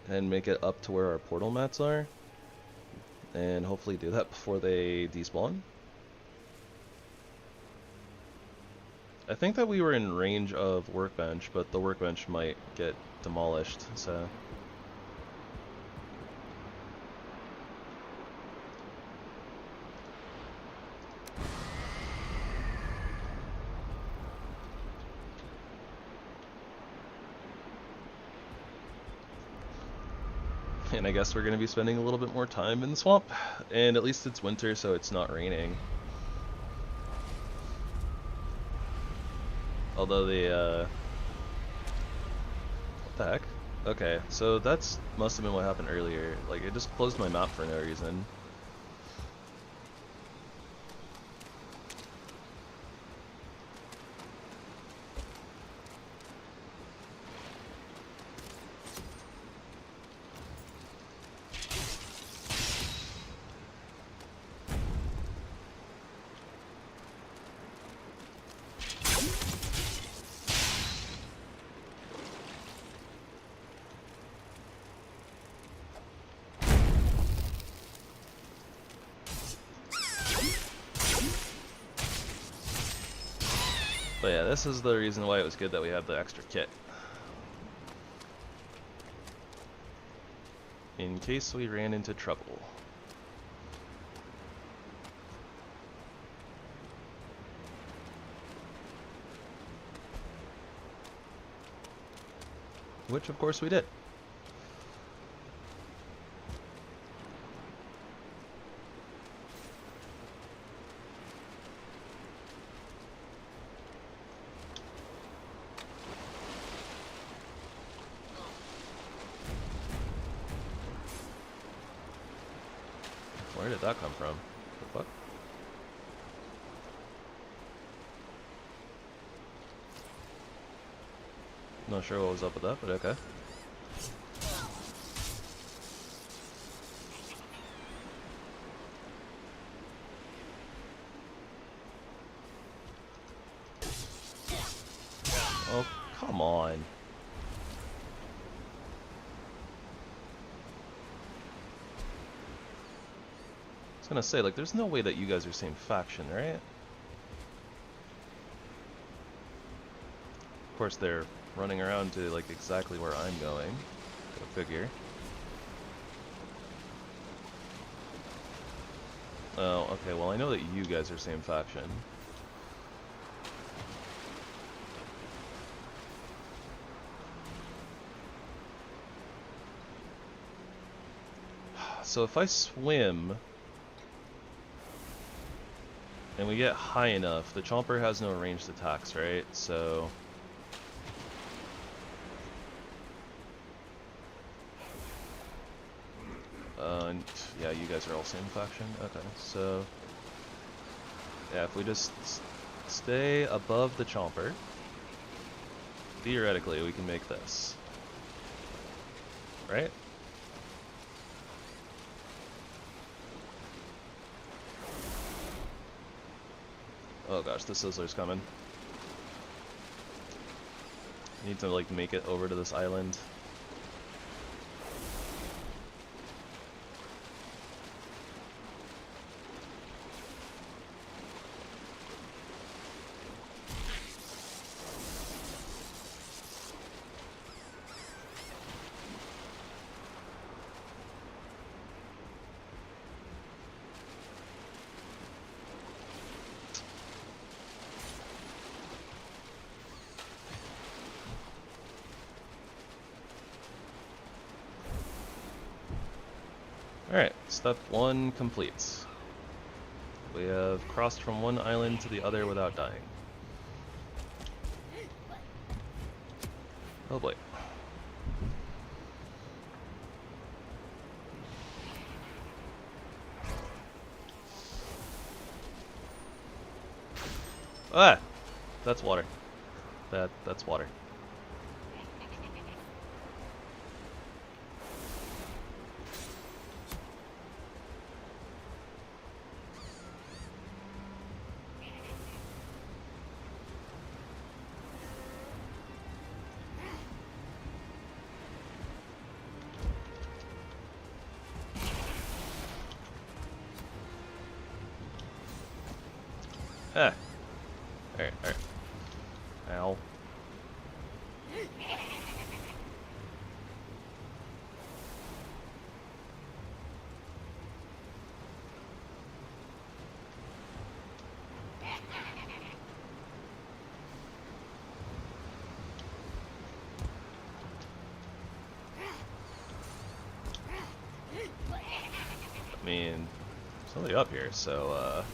and make it up to where our portal mats are, and hopefully do that before they despawn. I think that we were in range of workbench, but the workbench might get demolished, so... And I guess we're going to be spending a little bit more time in the swamp, and at least it's winter, so it's not raining. Although the, what the heck? Okay, so that's must have been what happened earlier. Like, it just closed my map for no reason. But yeah, this is the reason why it was good that we have the extra kit. In case we ran into trouble. Which, of course, we did. Where did that come from? The fuck? Not sure what was up with that, but okay. Oh, come on. I was gonna say, like, there's no way that you guys are same faction, right? Of course, they're running around to, like, exactly where I'm going. Go figure. Oh, okay, well, I know that you guys are same faction. So if I swim and we get high enough, the chomper has no ranged attacks, right? So and yeah, you guys are all same faction. Okay, so yeah, if we just stay above the chomper, theoretically we can make this, right? Oh gosh, the Sizzler's coming. Need to, like, make it over to this island. Alright, step 1 complete. We have crossed from one island to the other without dying. Oh boy. Ah! That's water. That's water. Ah. Alright, alright. Ow. I mean, somebody up here, so,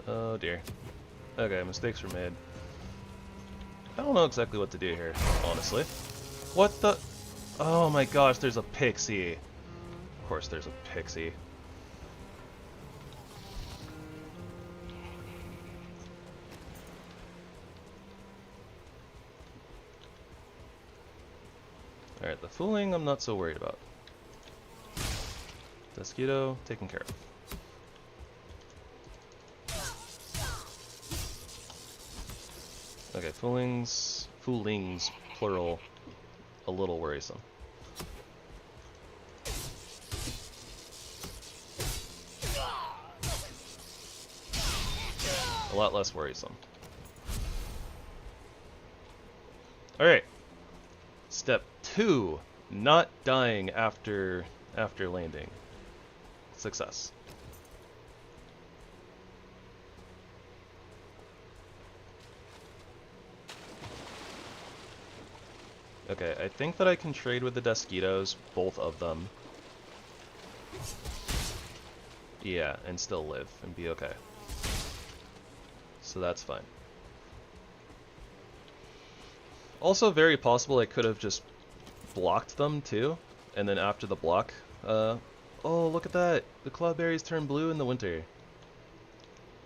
oh dear. Okay, mistakes were made. I don't know exactly what to do here, honestly. What the? Oh my gosh, there's a pixie. Of course there's a pixie. Alright, the fooling I'm not so worried about. Mosquito taken care of. Okay, foolings, plural, a little worrisome. A lot less worrisome. Alright. Step 2. Not dying after landing. Success. Okay, I think that I can trade with the Desquitos, both of them. Yeah, and still live and be okay. So that's fine. Also very possible I could have just blocked them too, and then after the block, oh look at that! The cloudberries turn blue in the winter.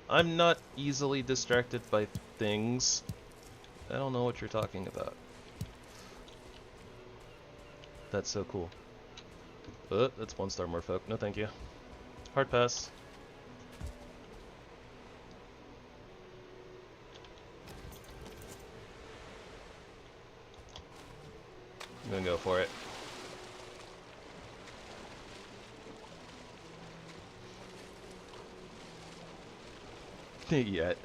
I'm not easily distracted by things. I don't know what you're talking about. That's so cool. That's 1-star Merfolk. No thank you. Hard pass. I'm gonna go for it. Yet.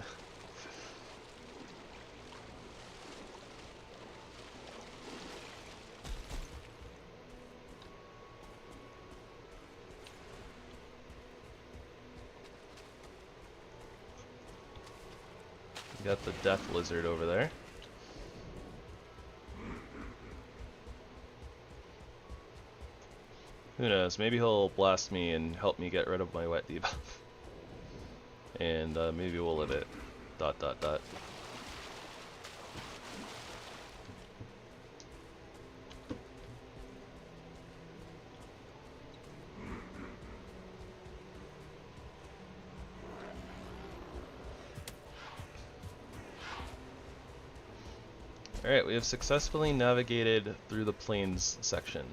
Got the death lizard over there. Who knows, maybe he'll blast me and help me get rid of my wet debuff. And maybe we'll live it. ... Alright, we have successfully navigated through the plains section.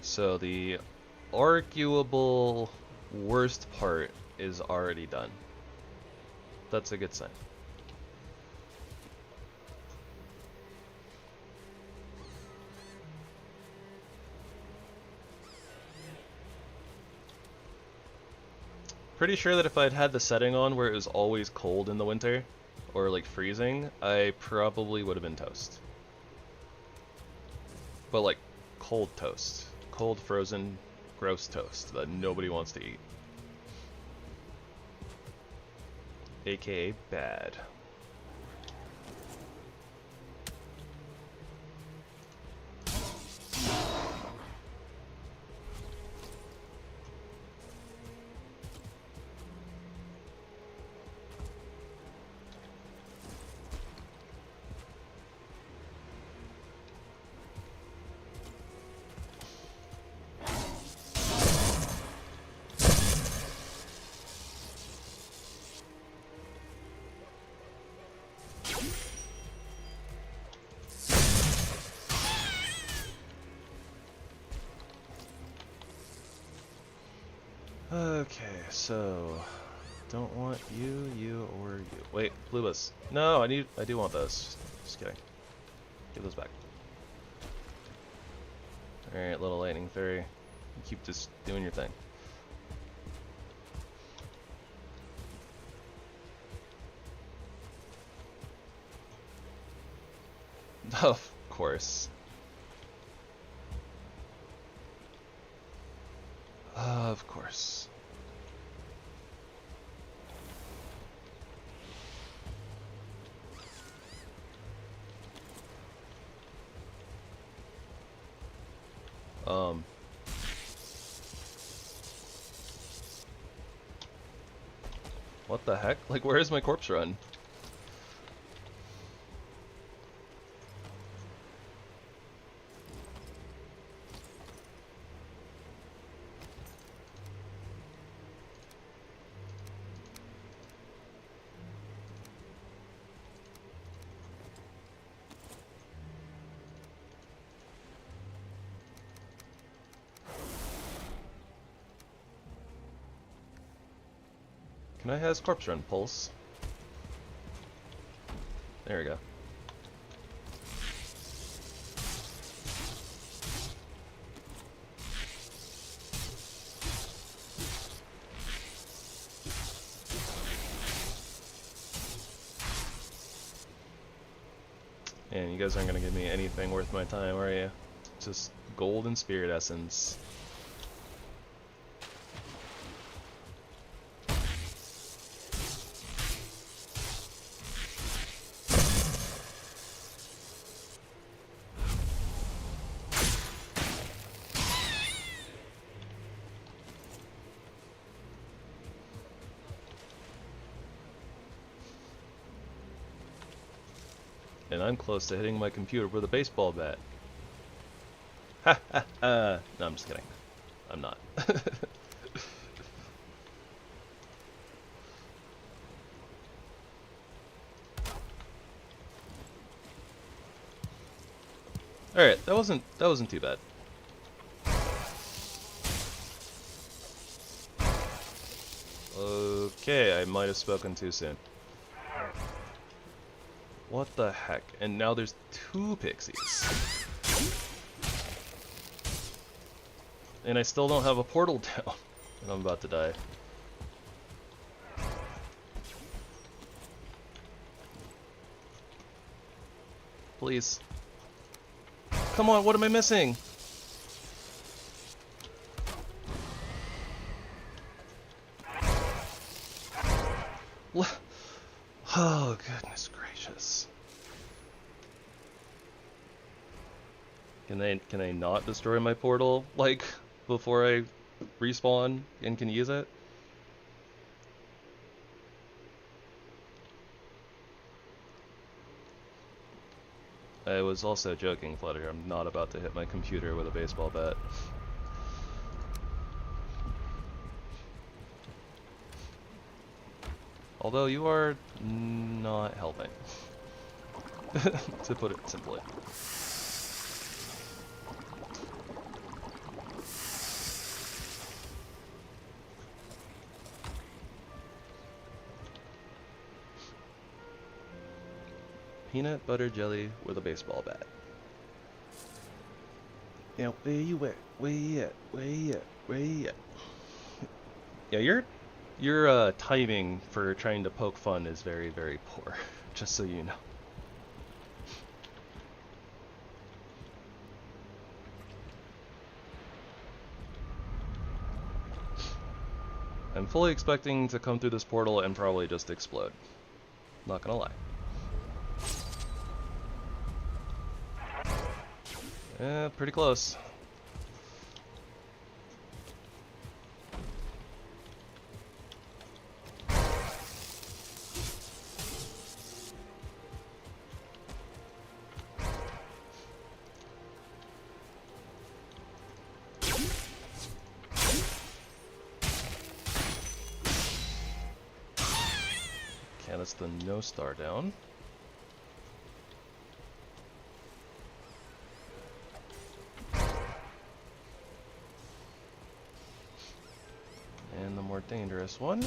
So the arguable worst part is already done. That's a good sign. Pretty sure that if I'd had the setting on where it was always cold in the winter, or like freezing, I probably would have been toast. But like cold toast. Cold, frozen, gross toast that nobody wants to eat. AKA bad. Okay, so don't want you, you, or you. Wait, Bluebus. No, I do want those. Just kidding. Give those back. Alright, little lightning fairy. You keep just doing your thing. Of course. Of course. What the heck? Like, where is my corpse run? Can I has corpse run pulse? There we go. And you guys aren't gonna give me anything worth my time, are you? Just gold and spirit essence. And I'm close to hitting my computer with a baseball bat. Ha ha ha! No, I'm just kidding. I'm not. Alright, that wasn't too bad. Okay, I might have spoken too soon. What the heck? And now there's 2 pixies. And I still don't have a portal down. And I'm about to die. Please. Come on, what am I missing? Oh, goodness gracious. Can I not destroy my portal, like, before I respawn and can use it? I was also joking, Flutter. I'm not about to hit my computer with a baseball bat. Although you are not helping, to put it simply. Peanut butter jelly with a baseball bat. Now, where you at? Where you at? Where you at? Where you at? Yeah, your timing for trying to poke fun is very, very poor, just so you know. I'm fully expecting to come through this portal and probably just explode. Not gonna lie. Yeah, pretty close. Okay, that's the no star down. And the more dangerous one.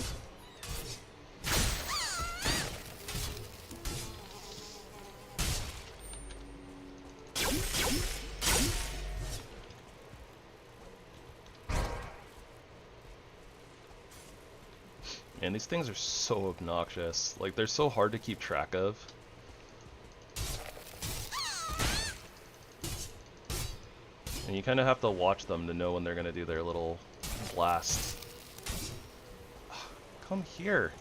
And these things are so obnoxious. Like, they're so hard to keep track of. And you kind of have to watch them to know when they're going to do their little blast. Come here.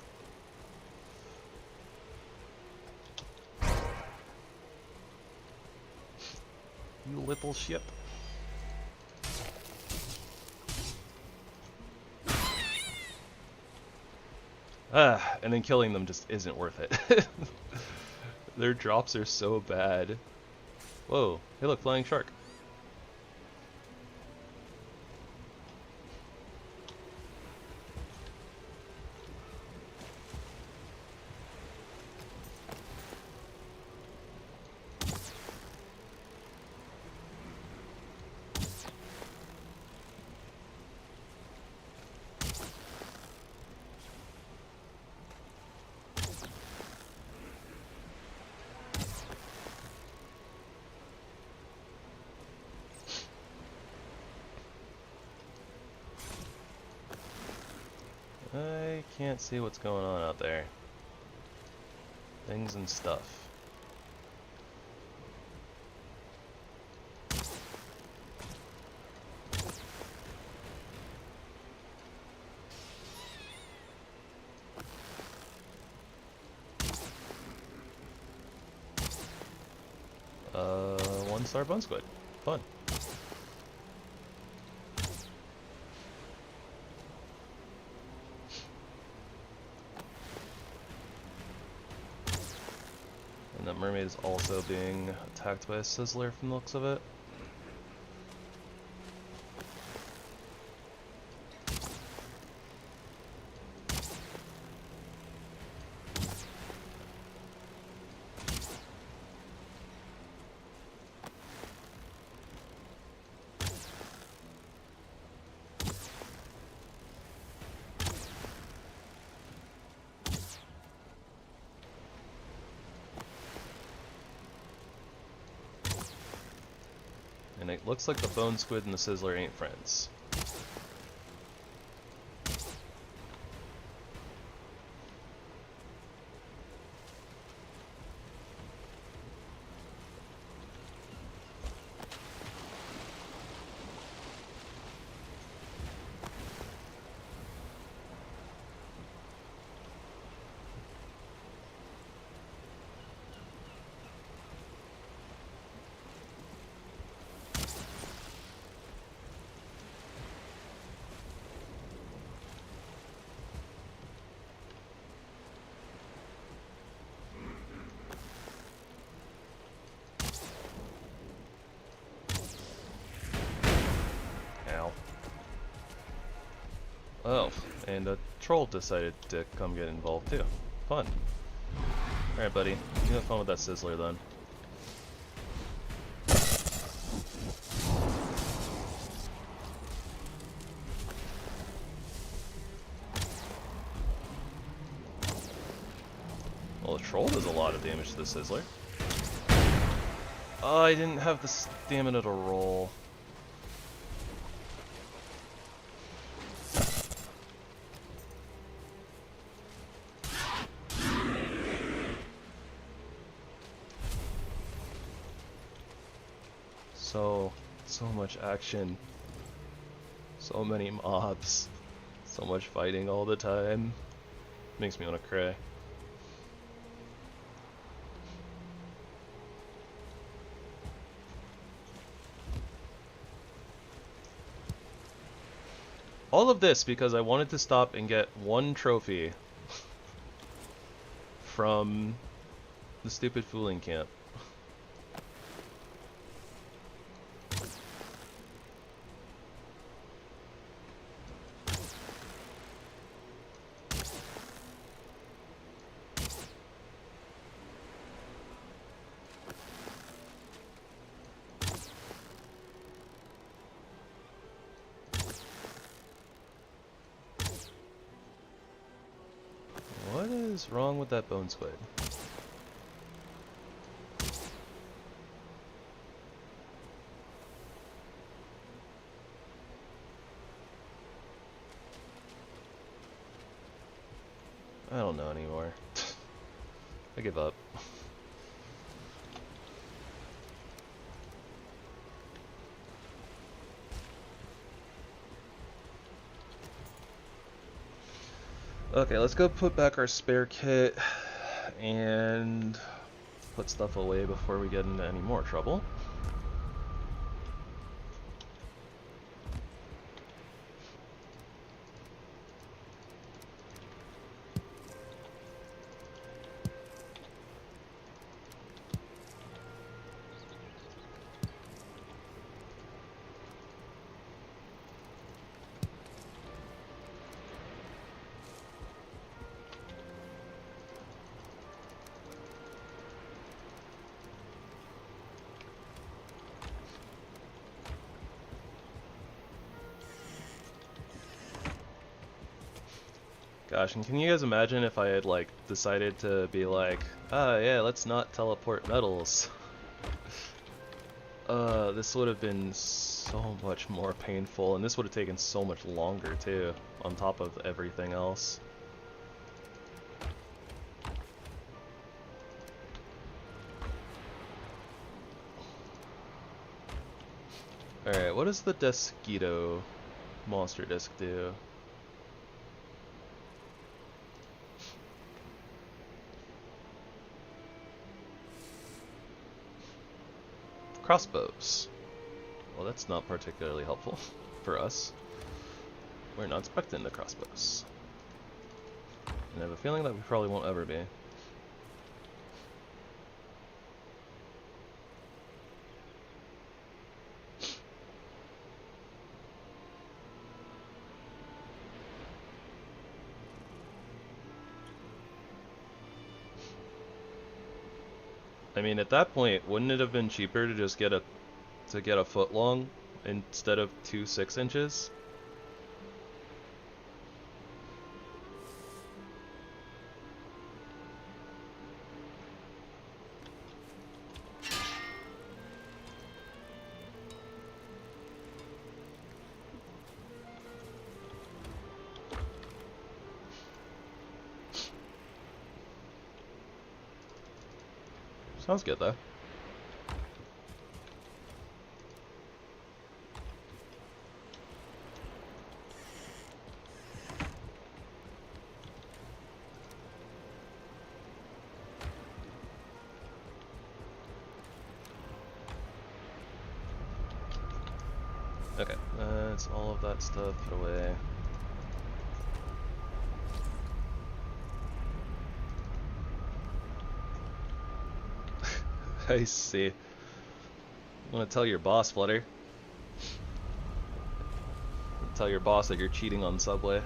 You little shit. And then killing them just isn't worth it. Their drops are so bad. Whoa, hey look, flying shark. can't see what's going on out there. Things and stuff. One-star bone squid. Fun. And that mermaid is also being attacked by a sizzler from the looks of it. And it looks like the bone squid and the sizzler ain't friends. Oh, and a troll decided to come get involved too. Fun. Alright, buddy. You have fun with that sizzler then. Well, the troll does a lot of damage to the sizzler. Oh, I didn't have the stamina to roll. So much action, so many mobs, so much fighting all the time. Makes me want to cry. All of this because I wanted to stop and get one trophy from the stupid fooling camp. What is wrong with that bone squid? I don't know anymore. I give up. Okay, let's go put back our spare kit and put stuff away before we get into any more trouble. Gosh, and can you guys imagine if I had, like, decided to be like, ah, yeah, let's not teleport metals. This would have been so much more painful, and this would have taken so much longer, too, on top of everything else. Alright, what does the Desquito monster disc do? Crossbows. Well, that's not particularly helpful for us. We're not expecting the crossbows. And I have a feeling that we probably won't ever be. I mean, at that point, wouldn't it have been cheaper to just get a foot long instead of 2 6-inches? Sounds good though. Okay, that's all of that stuff put away. I see. Want to tell your boss, Flutter? Tell your boss that you're cheating on Subway.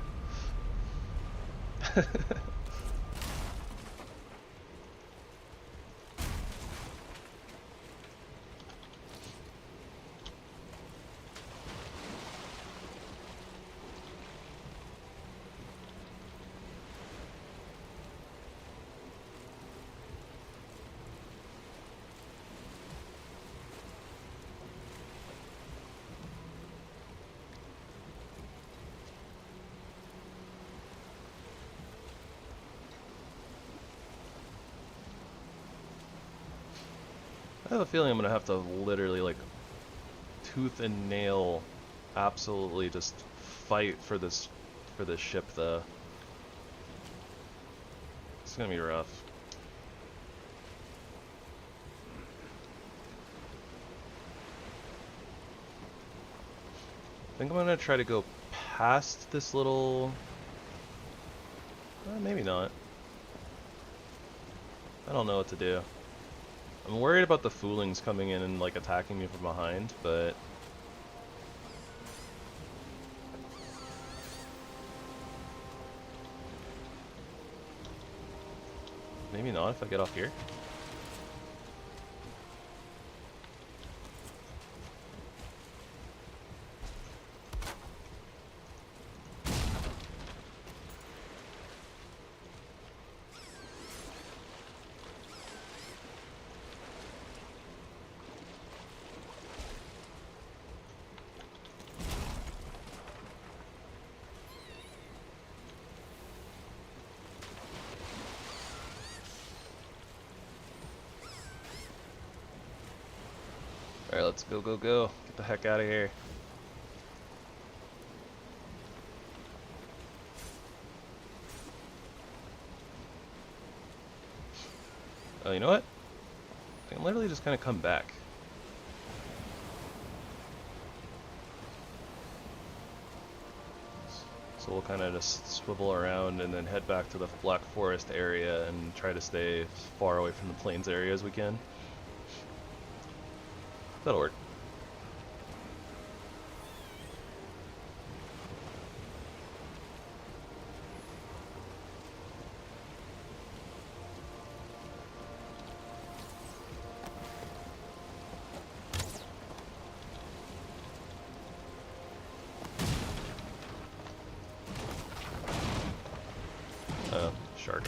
I have a feeling I'm gonna have to literally like tooth and nail absolutely just fight for this ship though. It's gonna be rough. I think I'm gonna try to go past this little... maybe not. I don't know what to do. I'm worried about the foolings coming in and like attacking me from behind, but... maybe not if I get off here. Alright, let's go, go, go. Get the heck out of here. Oh, you know what? I can literally just kind of come back. So we'll kind of just swivel around and then head back to the Black Forest area and try to stay as far away from the plains area as we can. That'll work. Shark.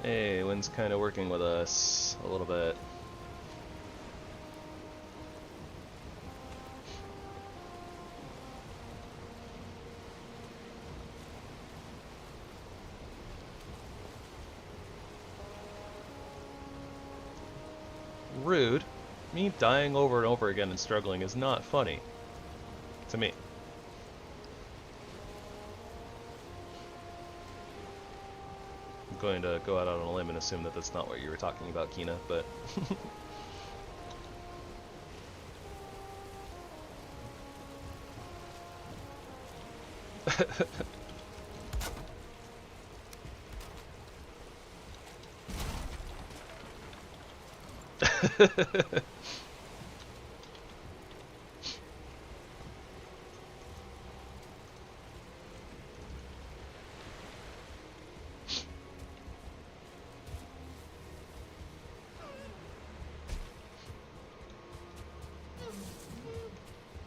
Hey, wind's kind of working with us a little bit. Rude. Me dying over and over again and struggling is not funny. To me. I'm going to go out on a limb and assume that that's not what you were talking about, Kina, but...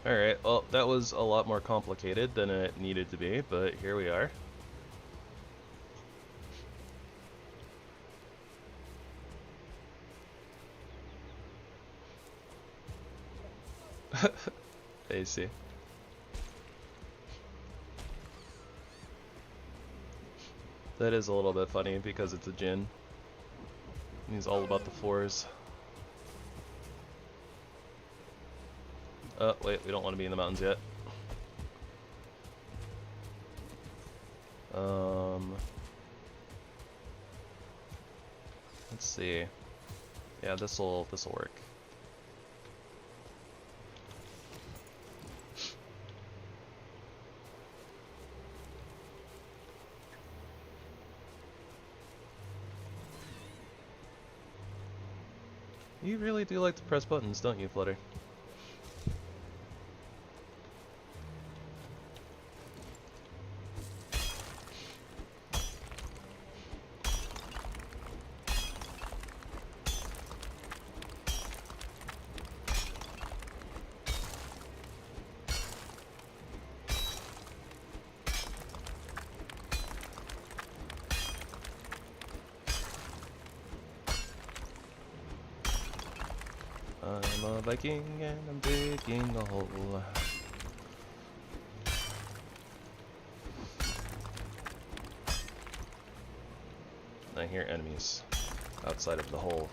Alright, well, that was a lot more complicated than it needed to be, but here we are. AC. That is a little bit funny because it's a djinn. He's all about the floors. Wait, we don't want to be in the mountains yet. Let's see. Yeah, this'll work. You really do like to press buttons, don't you, Flutter? I'm a Viking and I'm digging a hole. I hear enemies outside of the hole.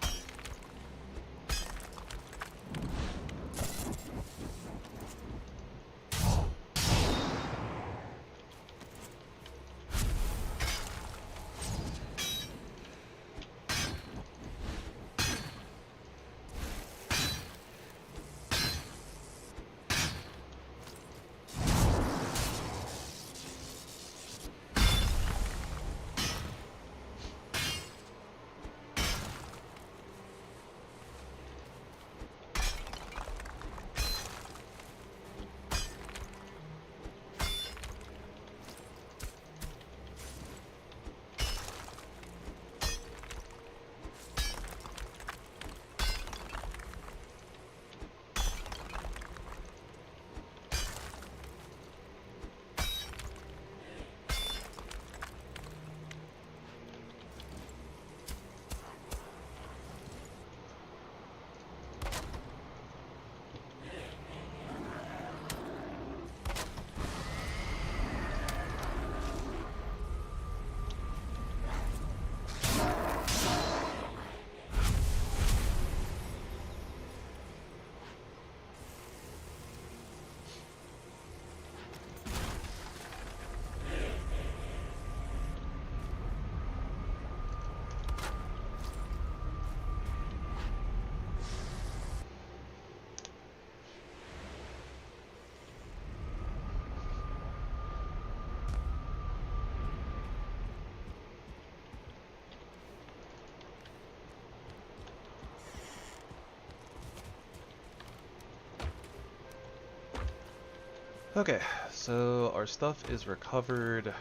Okay, so our stuff is recovered,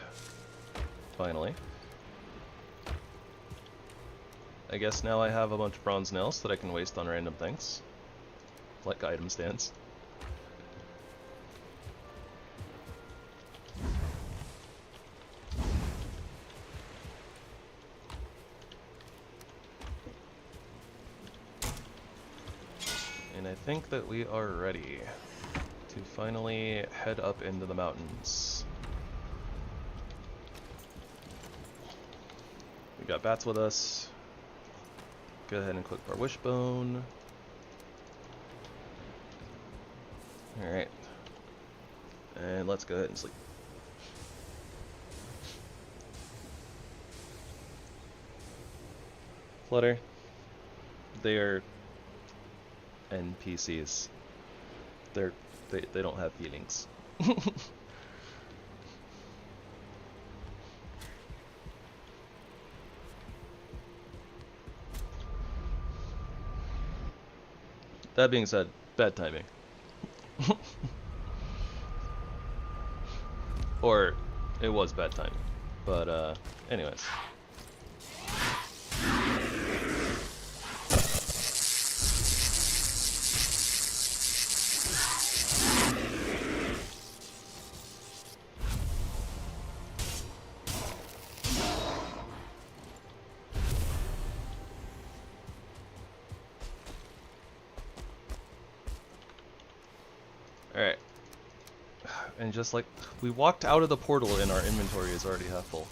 finally. I guess now I have a bunch of bronze nails that I can waste on random things, like item stands. think that we are ready to finally head up into the mountains. We got bats with us. Go ahead and click our wishbone. Alright. And let's go ahead and sleep. Flutter. They are NPCs. They don't have feelings. That being said, bad timing. Or it was bad timing. But anyways. Alright. And just like, we walked out of the portal and our inventory is already half full.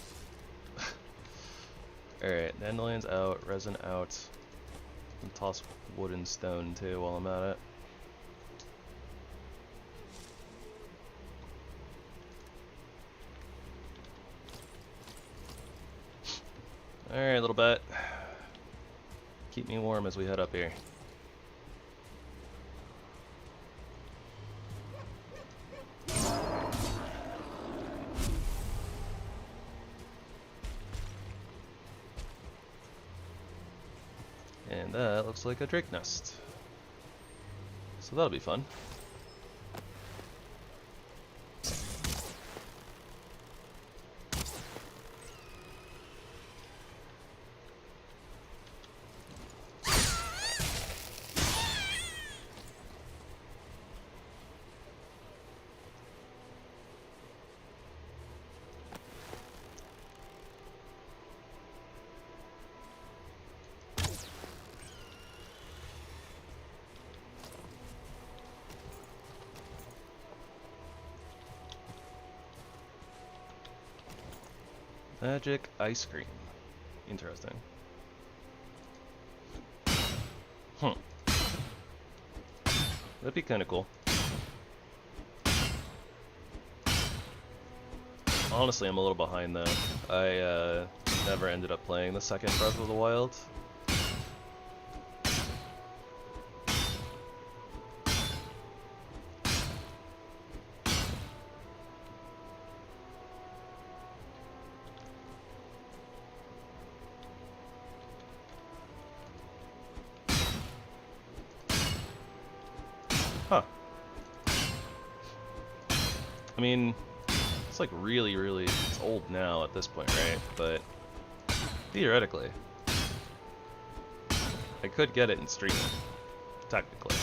Alright, dandelions out, resin out. And toss wood and stone too while I'm at it. Alright, little bat. Keep me warm as we head up here. And that looks like a drake nest. So that'll be fun. Magic ice cream. Interesting. That'd be kind of cool. Honestly, I'm a little behind though. I never ended up playing the second Breath of the Wild. Huh. I mean, it's like really, it's old now at this point, right? But theoretically, I could get it in streaming, technically.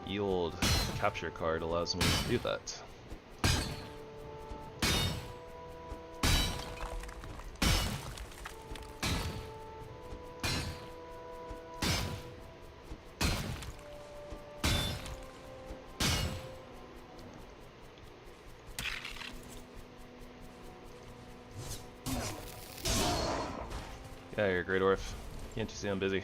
The old capture card allows me to do that. Yeah, you're a great orph. Can't you see I'm busy?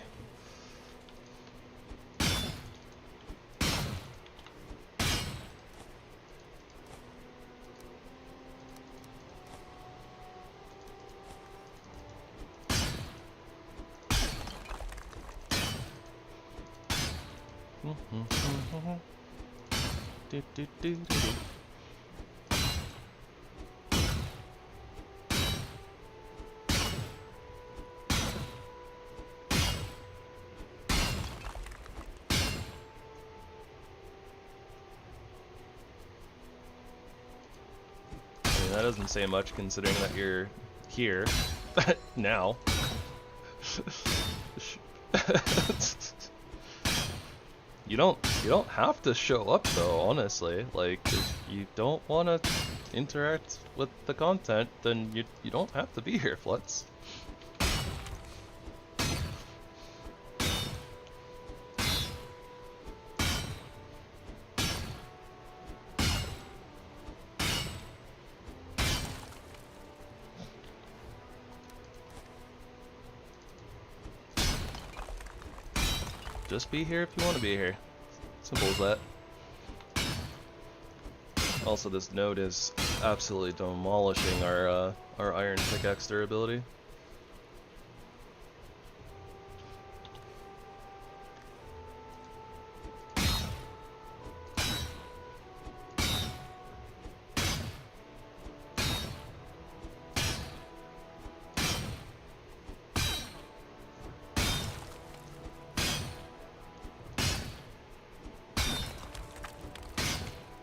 That doesn't say much considering that you're here now. You don't have to show up though, honestly. Like, if you don't want to interact with the content, then you don't have to be here, Flutz. Just be here if you want to be here. Simple as that. Also, this node is absolutely demolishing our iron pickaxe durability.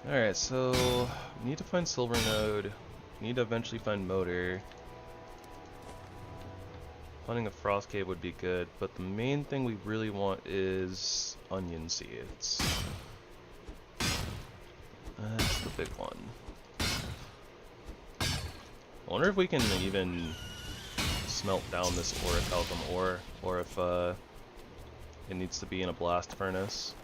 Alright, so we need to find silver node, we need to eventually find motor. Finding a frost cave would be good, but the main thing we really want is onion seeds. That's the big one. I wonder if we can even smelt down this orichalcum ore, or if it needs to be in a blast furnace.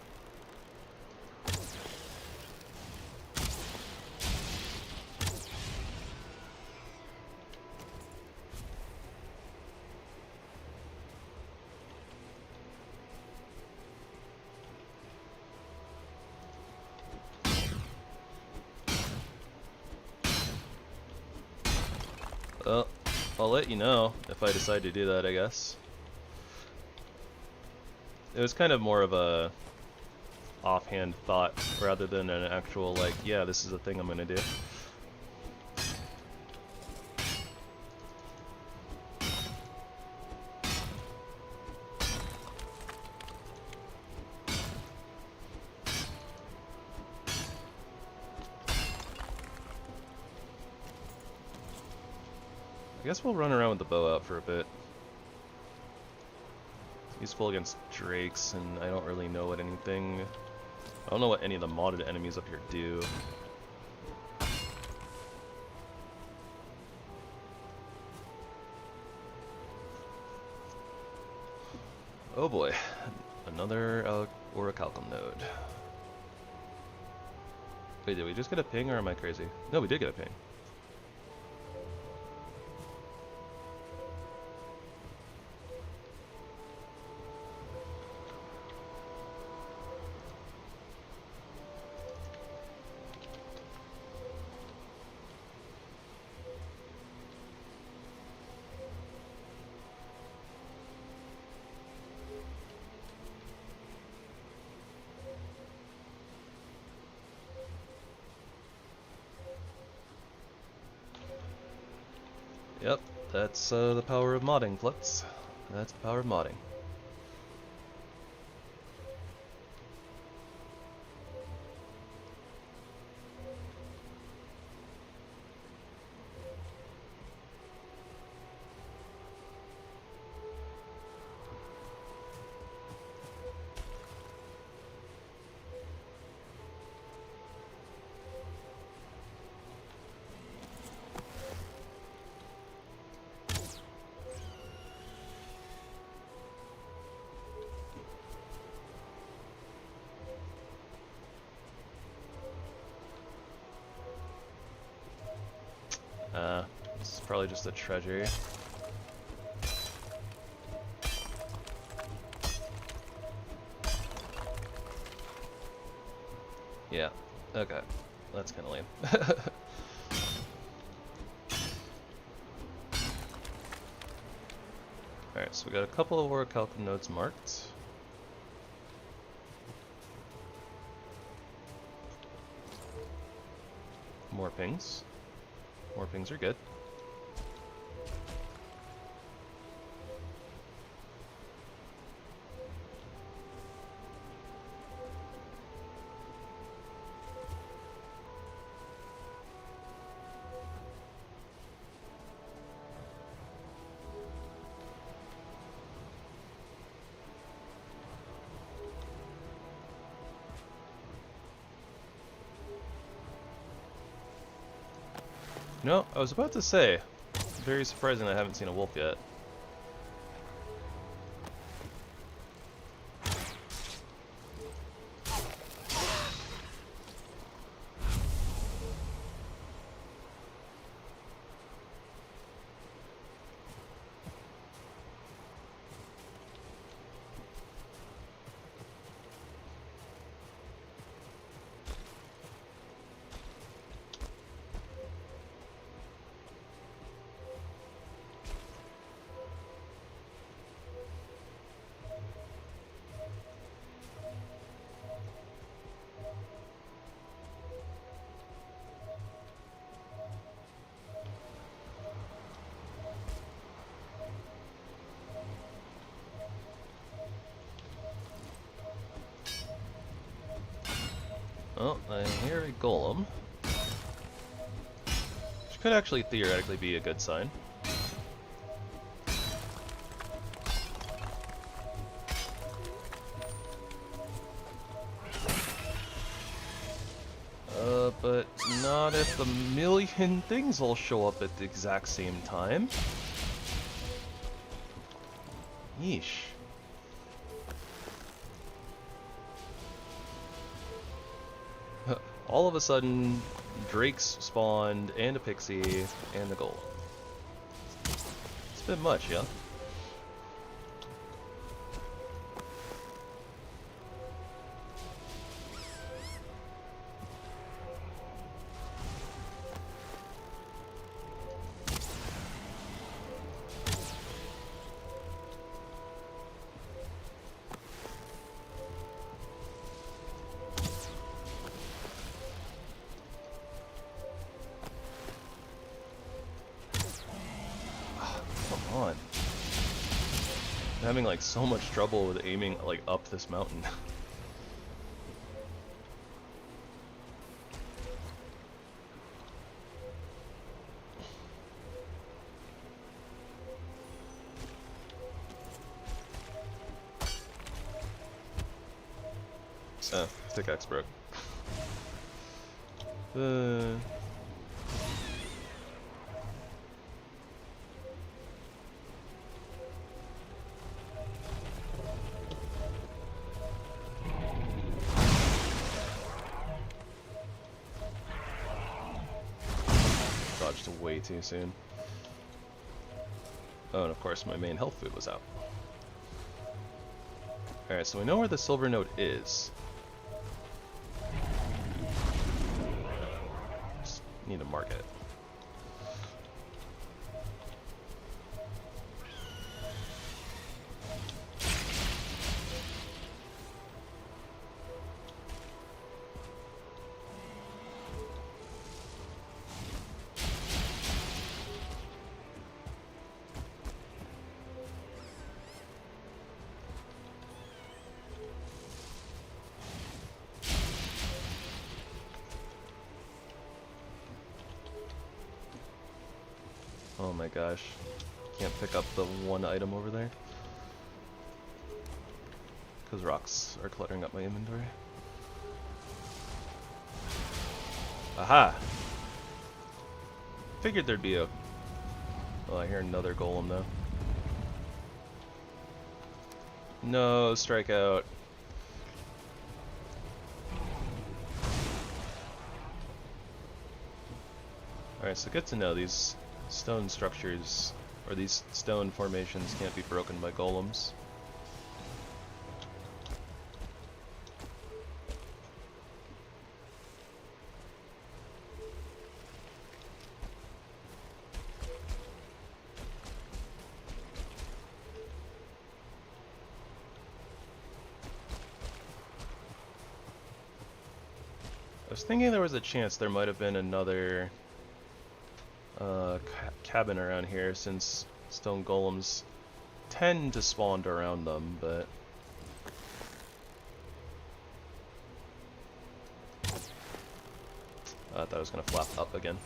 Well, I'll let you know if I decide to do that, I guess. It was kind of more of a offhand thought rather than an actual, like, yeah, this is a thing I'm gonna do. I guess we'll run around with the bow out for a bit. It's useful against drakes, and I don't really know what anything... I don't know what any of the modded enemies up here do. Oh boy, another orichalcum node. Wait, did we just get a ping, or am I crazy? No, we did get a ping. Yep, that's the power of modding, Flux. That's the power of modding. This is probably just a treasure. Yeah, okay. That's kinda lame. Alright, so we got a couple of orichalcum nodes marked. More pings. More pings are good. No, I was about to say, very surprising I haven't seen a wolf yet. Oh, I hear a golem. Which could actually theoretically be a good sign. But not if the million things all show up at the exact same time. Yeesh. All of a sudden, drakes spawned, and a pixie, and a golem. It's a bit much, yeah? On. I'm having like so much trouble with aiming like up this mountain. Pickaxe broke. Dodged way too soon. Oh, and of course my main health food was out. Alright, so we know where the silver node is. Just need to mark it. Oh my gosh. Can't pick up the one item over there. Because rocks are cluttering up my inventory. Aha! Figured there'd be a... Oh, I hear another golem though. No, strikeout. Alright, so good to know these stone structures, or these stone formations, can't be broken by golems. I was thinking there was a chance there might have been another cabin around here, since stone golems tend to spawn around them, but I thought I was gonna flap up again.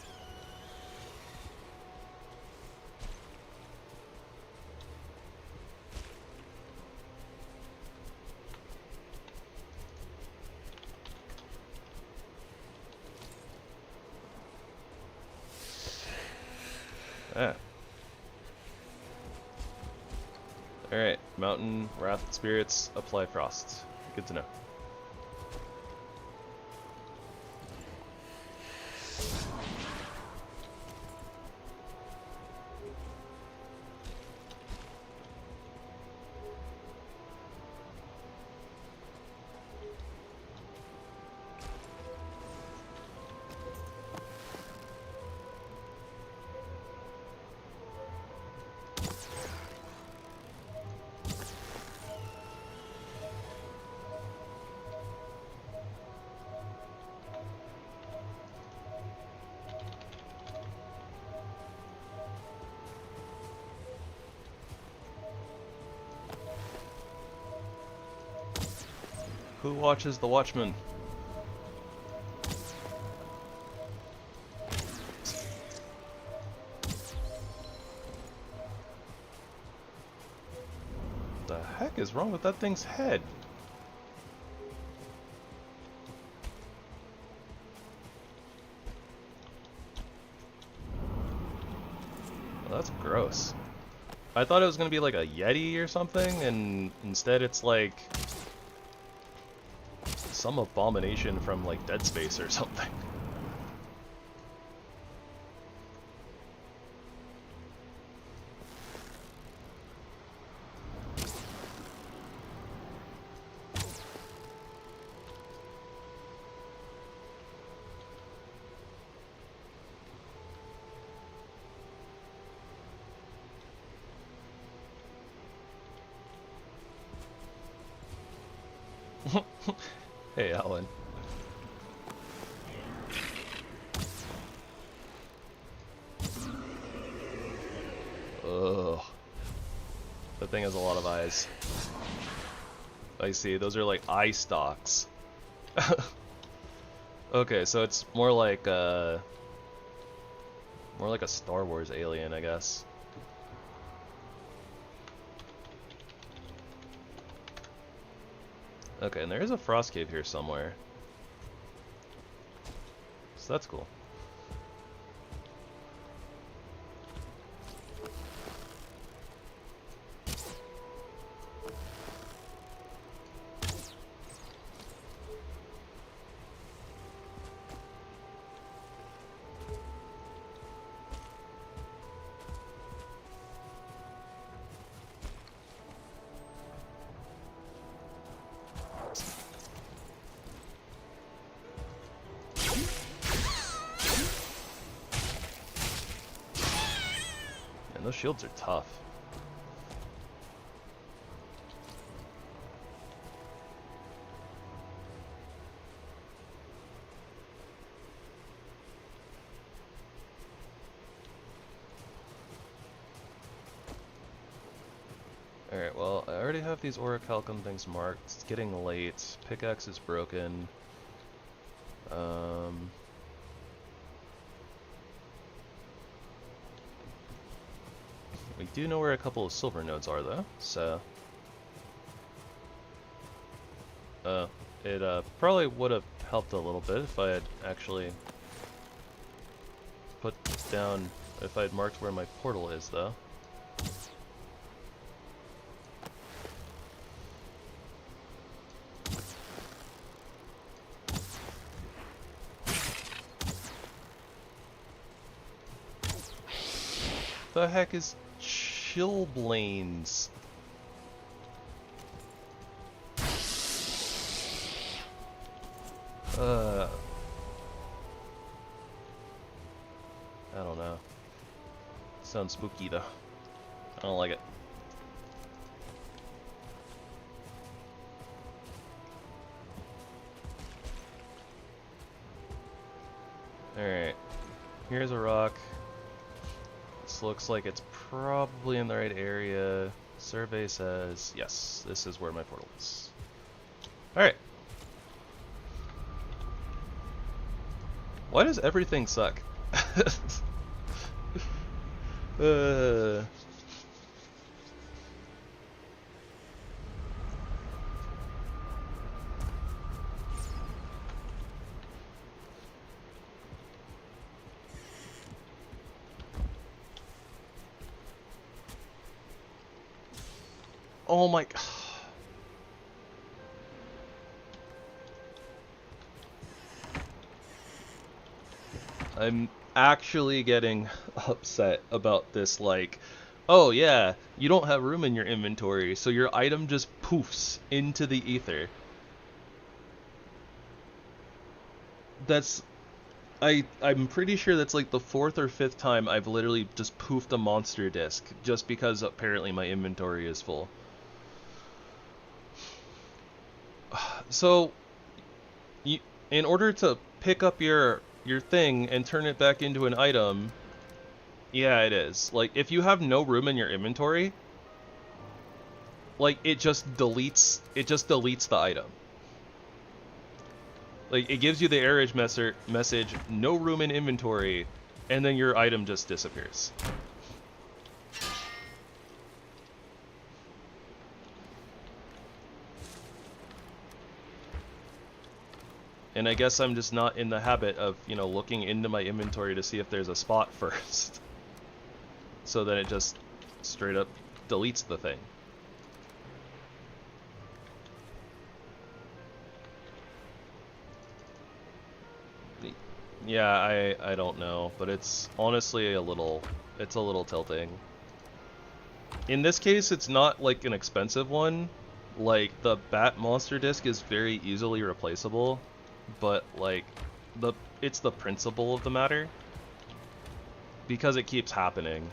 Ah. Alright, mountain, wrath spirits, apply frost. Good to know. Who watches the Watchmen? heck is wrong with that thing's head? Well, that's gross. I thought it was gonna be like a Yeti or something, and instead it's like some abomination from like Dead Space or something. Hey, Alan. Ugh. That thing has a lot of eyes. I see, those are like eye stalks. Okay, so it's more like a Star Wars alien, I guess. Okay, and there is a frost cave here somewhere. So that's cool. Those shields are tough. Alright, well, I already have these orichalcum things marked. It's getting late. Pickaxe is broken. We do know where a couple of silver nodes are, though, so... it probably would have helped a little bit if I had actually put down... if I had marked where my portal is, though. The heck is Chillblains? I don't know. Sounds spooky though. I don't like it. Alright. Here's a rock. This looks like it's probably in the right area. Survey says, yes, this is where my portal is. Alright. Why does everything suck? Oh my god. I'm actually getting upset about this, like, oh yeah, you don't have room in your inventory, so your item just poofs into the ether. That's... I'm pretty sure that's like the 4th or 5th time I've literally just poofed a monster disc, just because apparently my inventory is full. So, in order to pick up your thing and turn it back into an item, yeah, it is. Like, if you have no room in your inventory, like, it just deletes the item. Like, it gives you the error message, no room in inventory, and then your item just disappears. And I guess I'm just not in the habit of, you know, looking into my inventory to see if there's a spot first. So then it just straight up deletes the thing. Yeah, I don't know, but it's honestly it's a little tilting. In this case, it's not like an expensive one. Like, the Bat monster disc is very easily replaceable, but like it's the principle of the matter, because it keeps happening.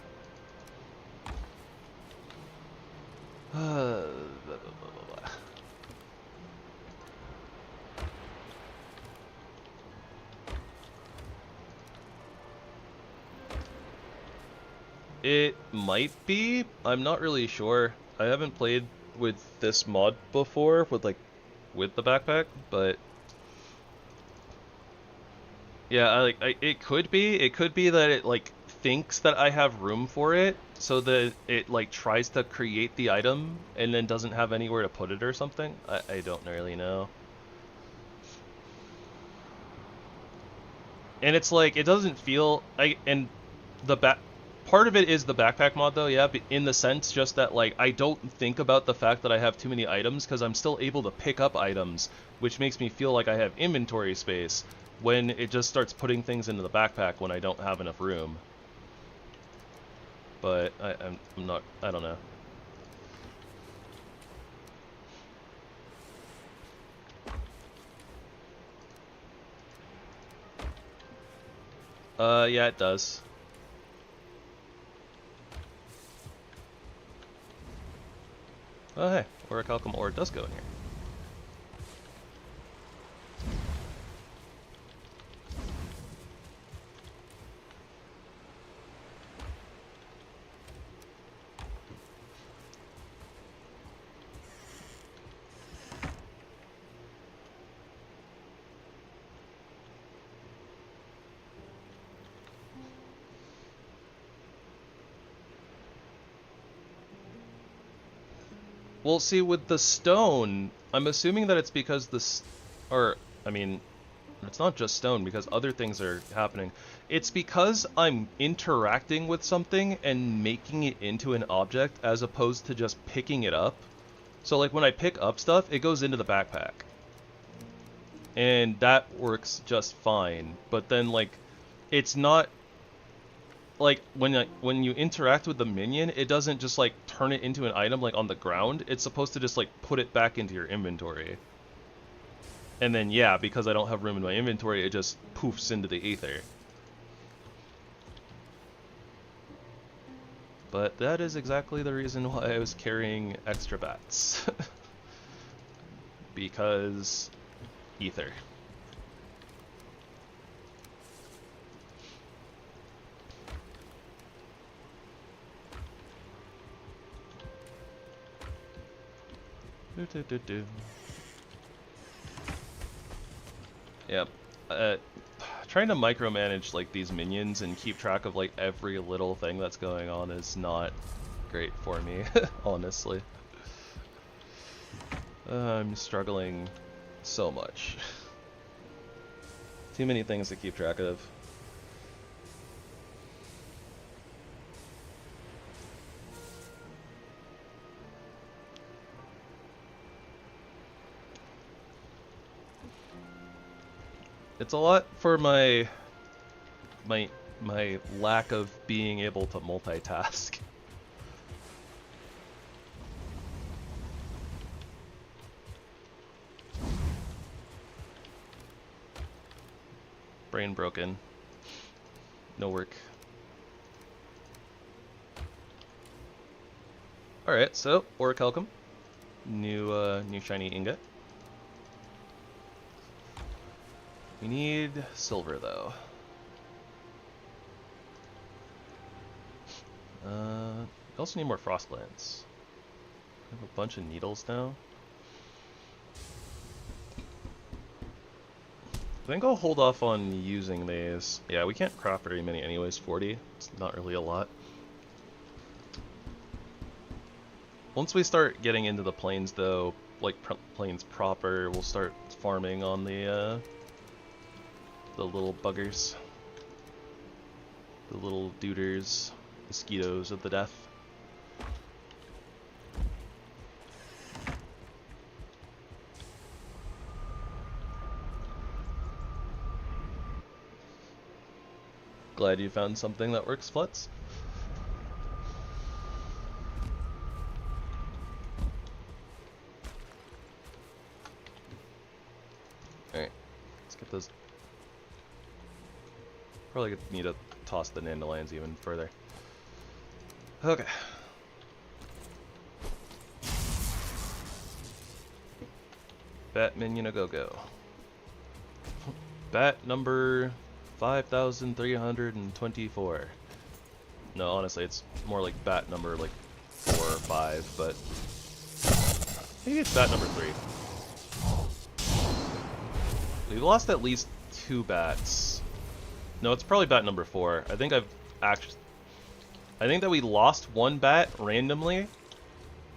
It might be. I'm not really sure. I haven't played with this mod before with the backpack, but yeah, it could be. It could be that it like thinks that I have room for it, so that it like tries to create the item and then doesn't have anywhere to put it or something. I don't really know. And it's like, it doesn't feel and the part of it is the backpack mod though, yeah, in the sense just that like I don't think about the fact that I have too many items, because I'm still able to pick up items, which makes me feel like I have inventory space, when it just starts putting things into the backpack when I don't have enough room. But I'm not, I don't know. Yeah, it does. Oh hey, orichalcum ore does go in here. Well, see, with the stone, I'm assuming that it's because I mean, it's not just stone, because other things are happening. It's because I'm interacting with something and making it into an object as opposed to just picking it up. So like when I pick up stuff, it goes into the backpack. And that works just fine. But then like, it's not like when you interact with the minion, it doesn't just like turn it into an item like on the ground. It's supposed to just like put it back into your inventory. And then yeah, because I don't have room in my inventory, it just poofs into the ether. But that is exactly the reason why I was carrying extra bats. Because ether. Yep. Trying to micromanage like these minions and keep track of like every little thing that's going on is not great for me, honestly. I'm struggling so much. Too many things to keep track of. It's a lot for my lack of being able to multitask. Brain broken. No work. Alright, so orichalcum. New shiny ingot. We need silver, though. We also need more frost glands. I have a bunch of needles now. I think I'll hold off on using these. Yeah, we can't craft very many anyways, 40. It's not really a lot. Once we start getting into the plains, though, like plains proper, we'll start farming on the The little buggers. The little duders. Mosquitoes of the death. Glad you found something that works, Flutz. Alright, let's get those. Probably need to toss the dandelions even further. Okay. Bat minion a go-go. Bat number 5,324. No, honestly, it's more like bat number like 4 or 5, but maybe it's bat number 3. We've lost at least 2 bats. No, it's probably bat number 4. I think that we lost 1 bat randomly.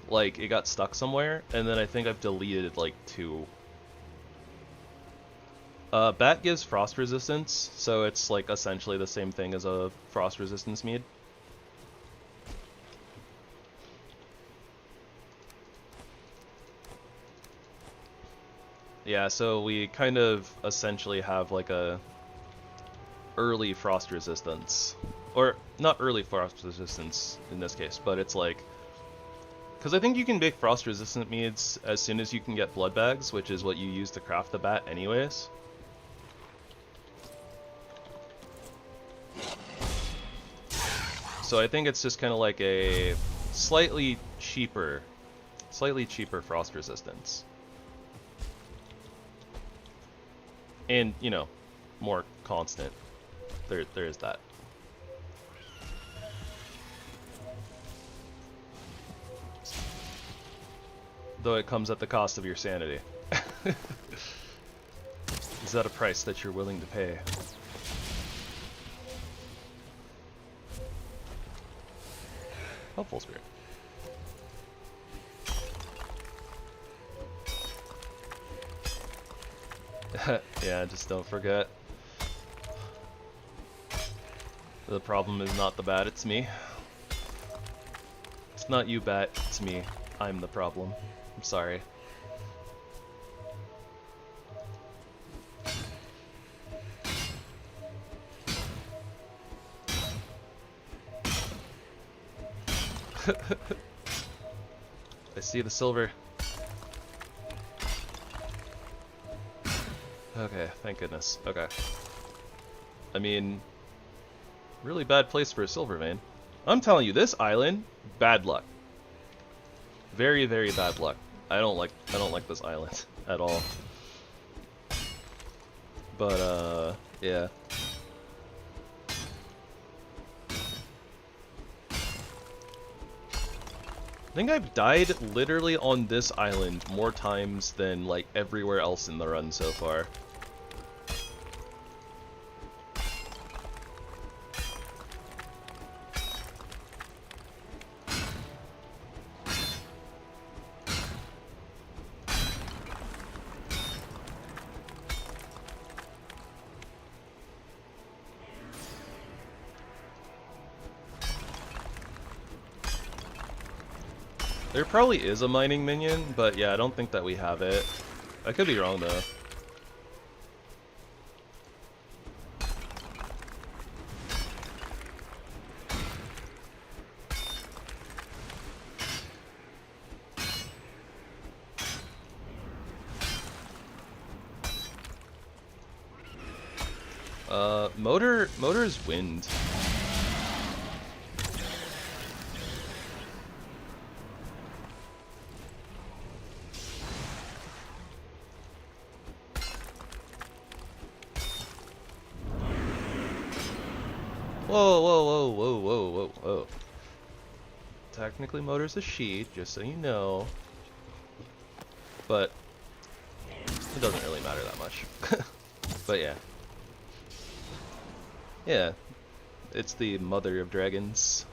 Like, it got stuck somewhere, and then I think I've deleted like 2. Bat gives frost resistance, so it's like essentially the same thing as a frost resistance mead. Yeah, so we kind of essentially have like a early frost resistance. Or, not early frost resistance in this case, but it's like... Because I think you can make frost resistant meads as soon as you can get blood bags, which is what you use to craft the bat anyways. So I think it's just kind of like a slightly cheaper frost resistance. And, you know, more constant. There is that. Though it comes at the cost of your sanity. Is that a price that you're willing to pay? Helpful spirit. Yeah, just don't forget. The problem is not the bat, it's me. It's not you, bat, it's me. I'm the problem. I'm sorry. I see the silver. Okay, thank goodness. Okay. I mean, really bad place for a silver vein. I'm telling you, this island, bad luck. Very, very bad luck. I don't like this island at all. But yeah. I think I've died literally on this island more times than like everywhere else in the run so far. There probably is a mining minion, but yeah, I don't think that we have it. I could be wrong though. Motor's wind. Whoa. Technically motor's a she, just so you know. But it doesn't really matter that much. But yeah. Yeah. It's the mother of dragons.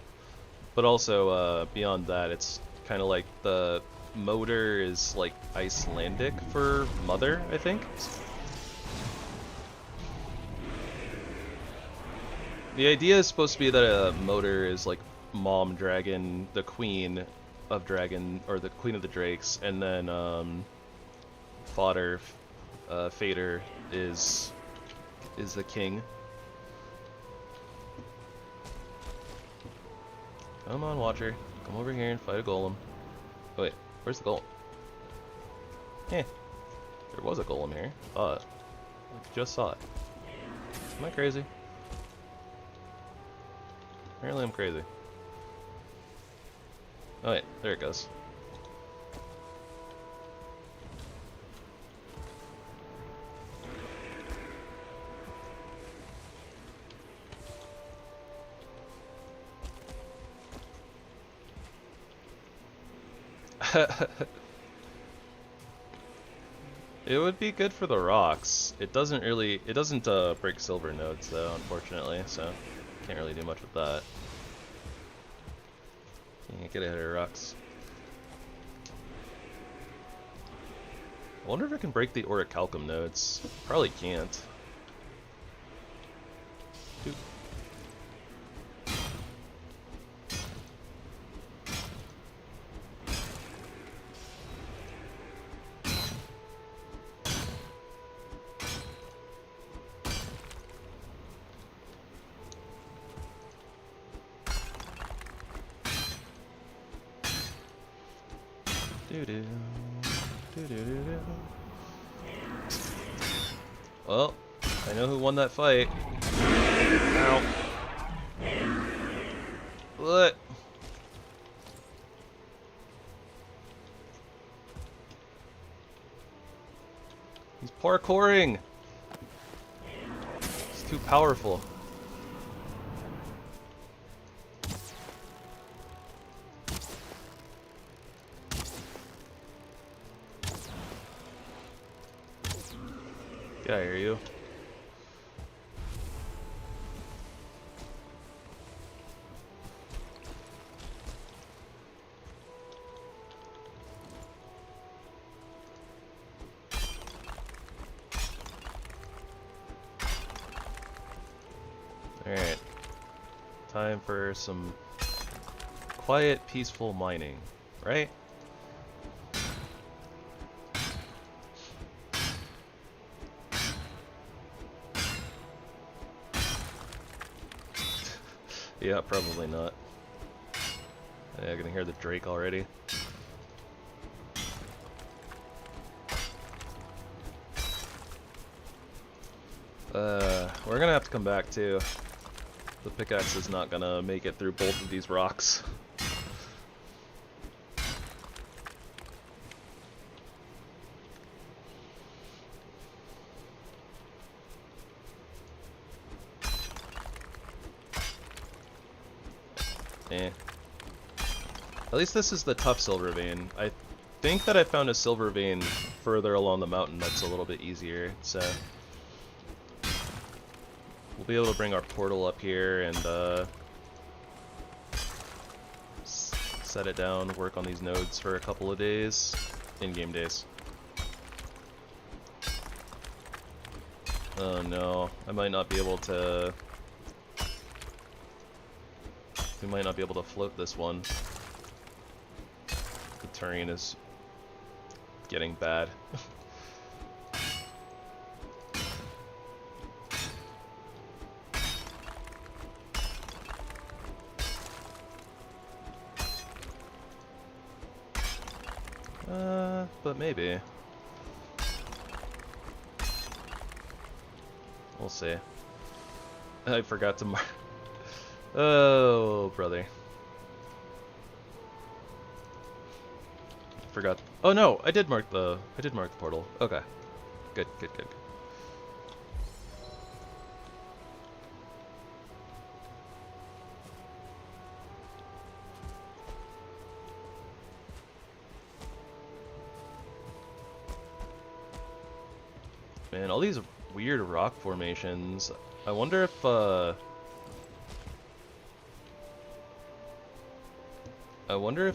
But also, beyond that, it's kind of like the motor is like Icelandic for mother, I think. The idea is supposed to be that a motor is like mom dragon, the queen of dragon, or the queen of the drakes, and then fodder, fader is the king. Come on, Watcher. Come over here and fight a golem. Oh, wait, where's the golem? Eh, there was a golem here. I just saw it. Am I crazy? Apparently I'm crazy. Oh wait, there it goes. It would be good for the rocks. It doesn't break silver nodes though, unfortunately, so can't really do much with that. Yeah, get ahead of rocks. I wonder if it can break the orichalcum nodes. Probably can't. Doop. Well, I know who won that fight. Ow. What? He's parkouring. He's too powerful. Get out of here, you. Alright. Time for some quiet, peaceful mining, right? Yeah, probably not. Yeah, I can hear the Drake already. We're gonna have to come back too. The pickaxe is not gonna make it through both of these rocks. Eh. At least this is the tough silver vein. I think that I found a silver vein further along the mountain that's a little bit easier, so we'll be able to bring our portal up here and set it down, work on these nodes for a couple of days, in-game days. Oh no, I might not be able to... We might not be able to float this one. The terrain is getting bad. But maybe. We'll see. I forgot to mark. Oh, brother. Forgot. Oh no, I did mark the portal. Okay. Good, good, good. Man, all these weird rock formations. I wonder if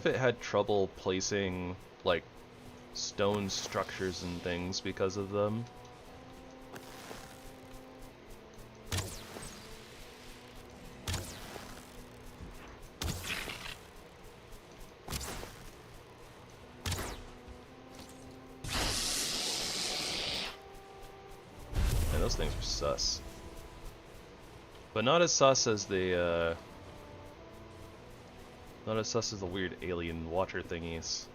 it had trouble placing, like, stone structures and things because of them. those things are sus. But not as sus as the, not as sus as the weird alien water thingies.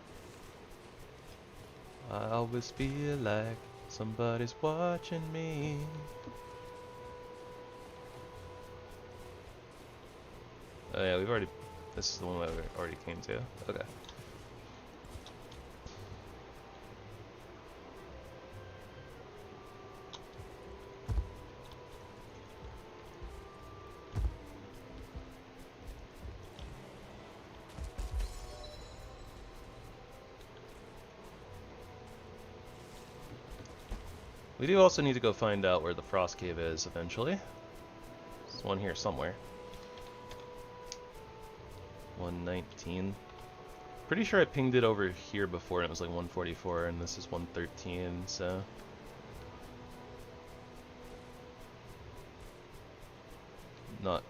I always feel like somebody's watching me. Oh yeah, we've already... This is the one that we already came to. Okay. We do also need to go find out where the frost cave is eventually. There's one here somewhere. 119. Pretty sure I pinged it over here before and it was like 144 and this is 113, so... Not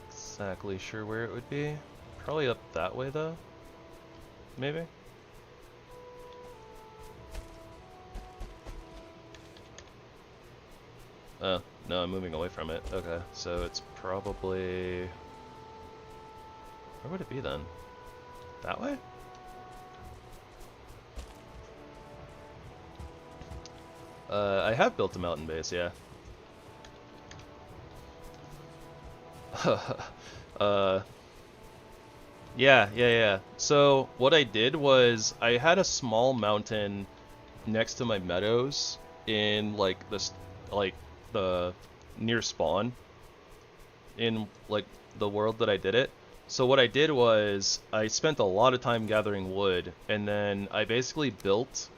exactly sure where it would be. Probably up that way though? Maybe? Oh, no, I'm moving away from it. Okay, so it's probably... Where would it be then? That way? I have built a mountain base, yeah. Yeah. So, what I did was, I had a small mountain next to my meadows in, like, this, like, the near spawn in like the world that I did it. So what I did was I spent a lot of time gathering wood and then I basically built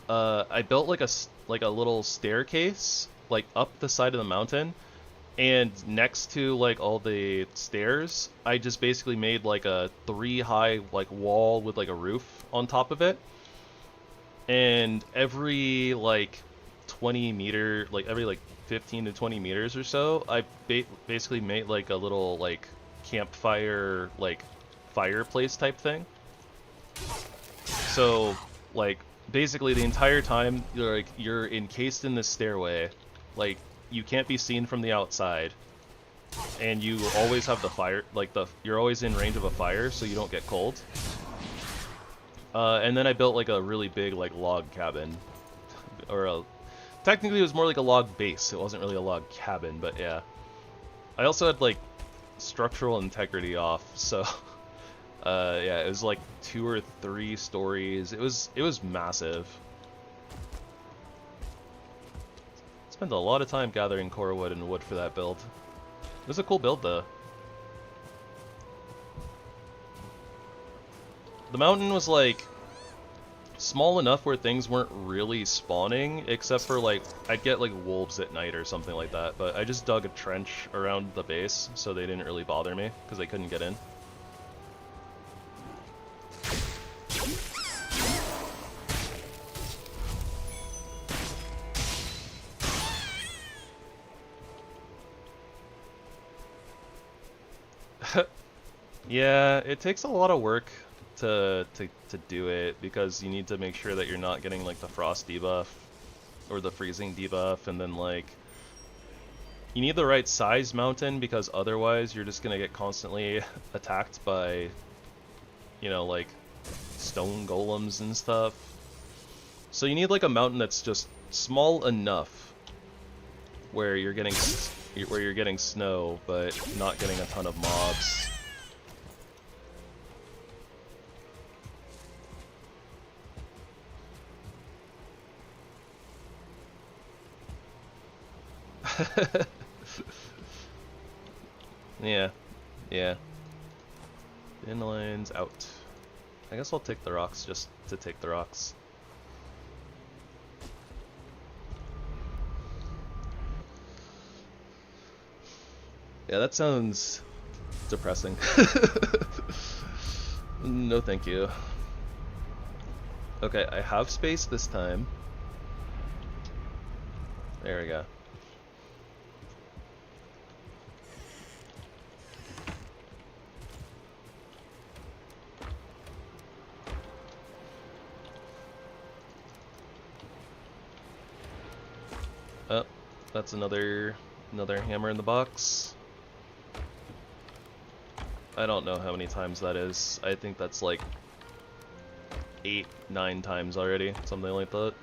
I built like a little staircase like up the side of the mountain, and next to like all the stairs I just basically made like a 3-high like wall with like a roof on top of it, and every like 20 meter, like every like 15 to 20 meters or so, I basically made like a little like campfire like fireplace type thing. So like basically the entire time you're encased in this stairway, like you can't be seen from the outside, and you always have the fire, like you're always in range of a fire so you don't get cold. And then I built like a really big like log cabin, or technically it was more like a log base, it wasn't really a log cabin, but yeah. I also had like structural integrity off, so yeah, it was like 2 or 3 stories. It was massive. Spent a lot of time gathering core wood and wood for that build. It was a cool build though. The mountain was like small enough where things weren't really spawning, except for like I'd get like wolves at night or something like that, but I just dug a trench around the base so they didn't really bother me because they couldn't get in. Yeah, it takes a lot of work to do it, because you need to make sure that you're not getting like the frost debuff or the freezing debuff, and then like you need the right size mountain, because otherwise you're just gonna get constantly attacked by, you know, like stone golems and stuff. So you need like a mountain that's just small enough where you're getting snow but not getting a ton of mobs. Yeah. Inlines out. I guess I'll take the rocks just to take the rocks. Yeah, that sounds depressing. No thank you. Okay, I have space this time. There we go. That's another hammer in the box. I don't know how many times that is. I think that's like 8, 9 times already, something like that.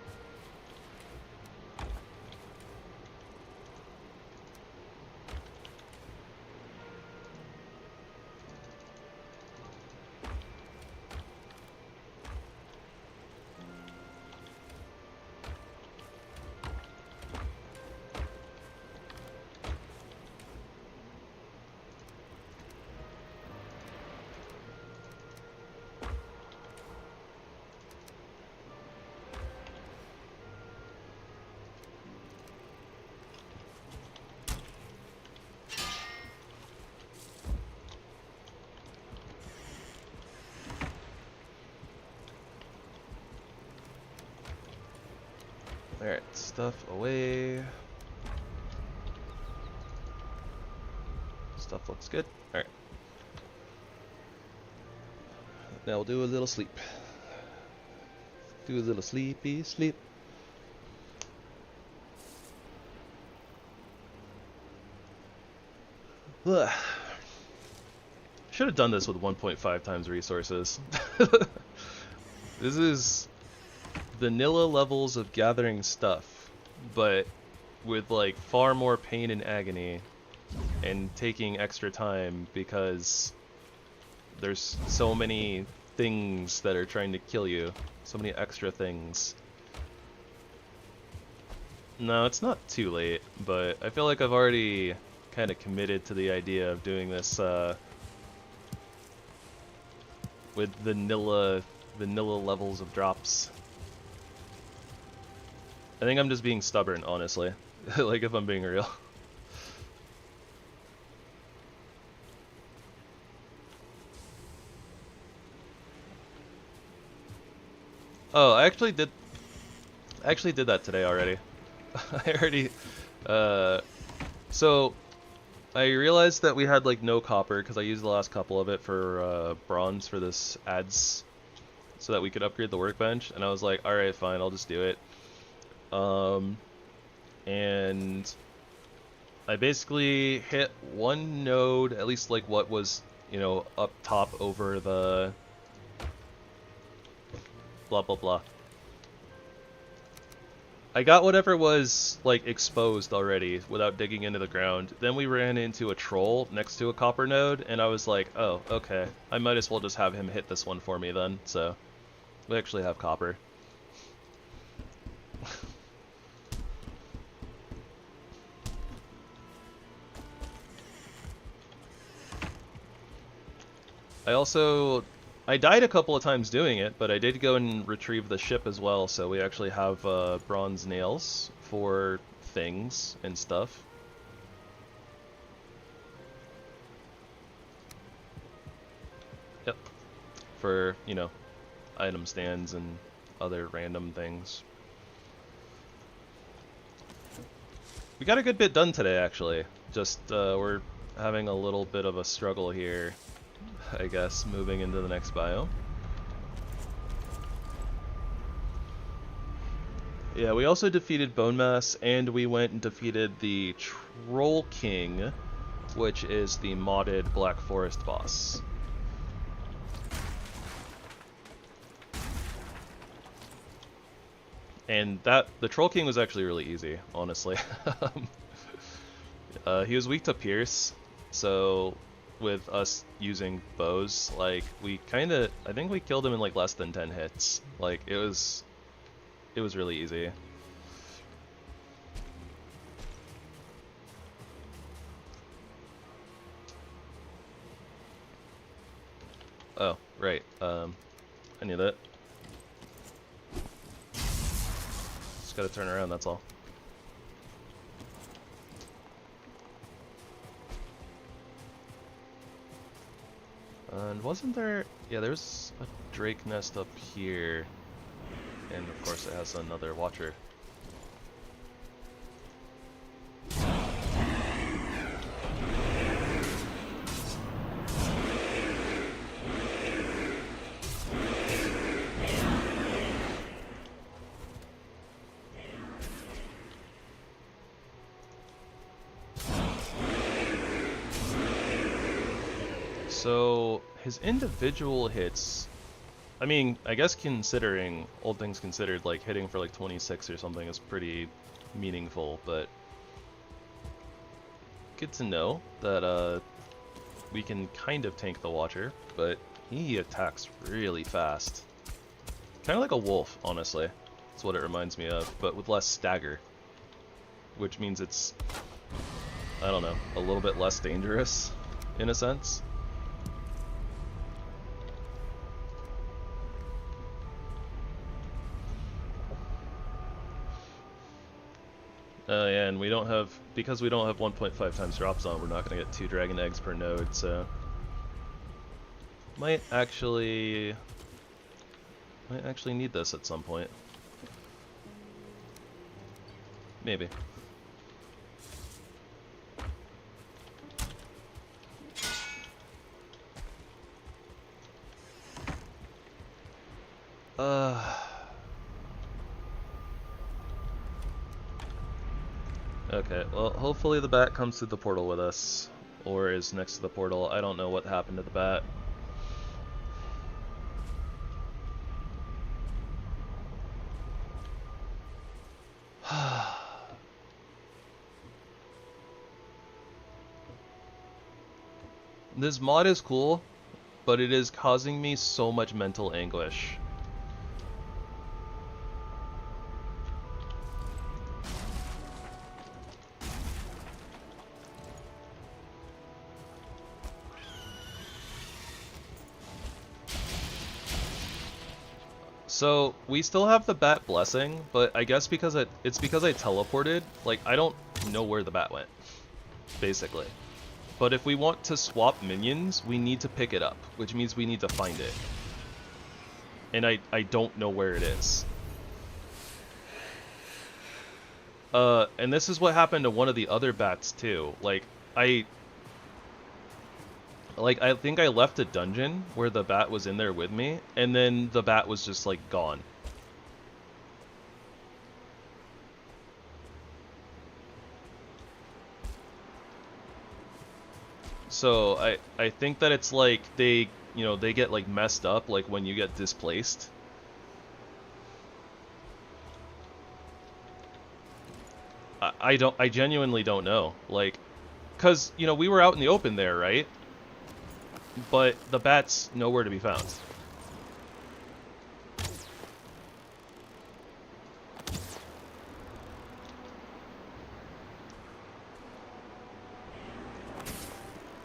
Alright, stuff away. Stuff looks good. Alright. Now we'll do a little sleep. Do a little sleepy sleep. Ugh. Should have done this with 1.5 times resources. This is vanilla levels of gathering stuff, but with like far more pain and agony and taking extra time because there's so many things that are trying to kill you. So many extra things. No, it's not too late, but I feel like I've already kind of committed to the idea of doing this with vanilla levels of drops. I think I'm just being stubborn, honestly. Like, if I'm being real. Oh, I actually did that today already. I already so I realized that we had like no copper because I used the last couple of it for bronze for this ads so that we could upgrade the workbench, and I was like, alright, fine, I'll just do it. And I basically hit one node, at least like what was, you know, up top over the blah blah blah. I got whatever was like exposed already without digging into the ground. Then we ran into a troll next to a copper node, and I was like, oh, okay, I might as well just have him hit this one for me then. So we actually have copper. I died a couple of times doing it, but I did go and retrieve the ship as well, so we actually have bronze nails for things and stuff. Yep. For, you know, item stands and other random things. We got a good bit done today, actually. Just, we're having a little bit of a struggle here, I guess, moving into the next biome. Yeah, we also defeated Bone Mass, and we went and defeated the Troll King, which is the modded Black Forest boss. And the Troll King was actually really easy, honestly. He was weak to Pierce, so with us using bows, like, I think we killed him in like less than 10 hits. Like, it was really easy. Oh, right, I knew that. Just gotta turn around, that's all. And wasn't there... Yeah, there's a drake nest up here. And of course it has another watcher. So his individual hits, I mean, I guess considering, all things considered, like hitting for like 26 or something is pretty meaningful, but good to know that we can kind of tank the Watcher, but he attacks really fast. Kind of like a wolf, honestly. That's what it reminds me of, but with less stagger. Which means it's, I don't know, a little bit less dangerous, in a sense. Yeah, and we don't have, because we don't have 1.5 times drop zone, we're not going to get 2 dragon eggs per node, so might actually need this at some point. Maybe. Okay, well, hopefully the bat comes through the portal with us, or is next to the portal. I don't know what happened to the bat. This mod is cool, but it is causing me so much mental anguish. So, we still have the bat blessing, but I guess because it's because I teleported, like, I don't know where the bat went, basically. But if we want to swap minions, we need to pick it up, which means we need to find it. And I don't know where it is. And this is what happened to one of the other bats, too. Like, I think I left a dungeon where the bat was in there with me, and then the bat was just, like, gone. So, I think that it's like they, you know, they get, like, messed up, like, when you get displaced. I genuinely don't know. Like, 'cause, you know, we were out in the open there, right? But the bat's nowhere to be found.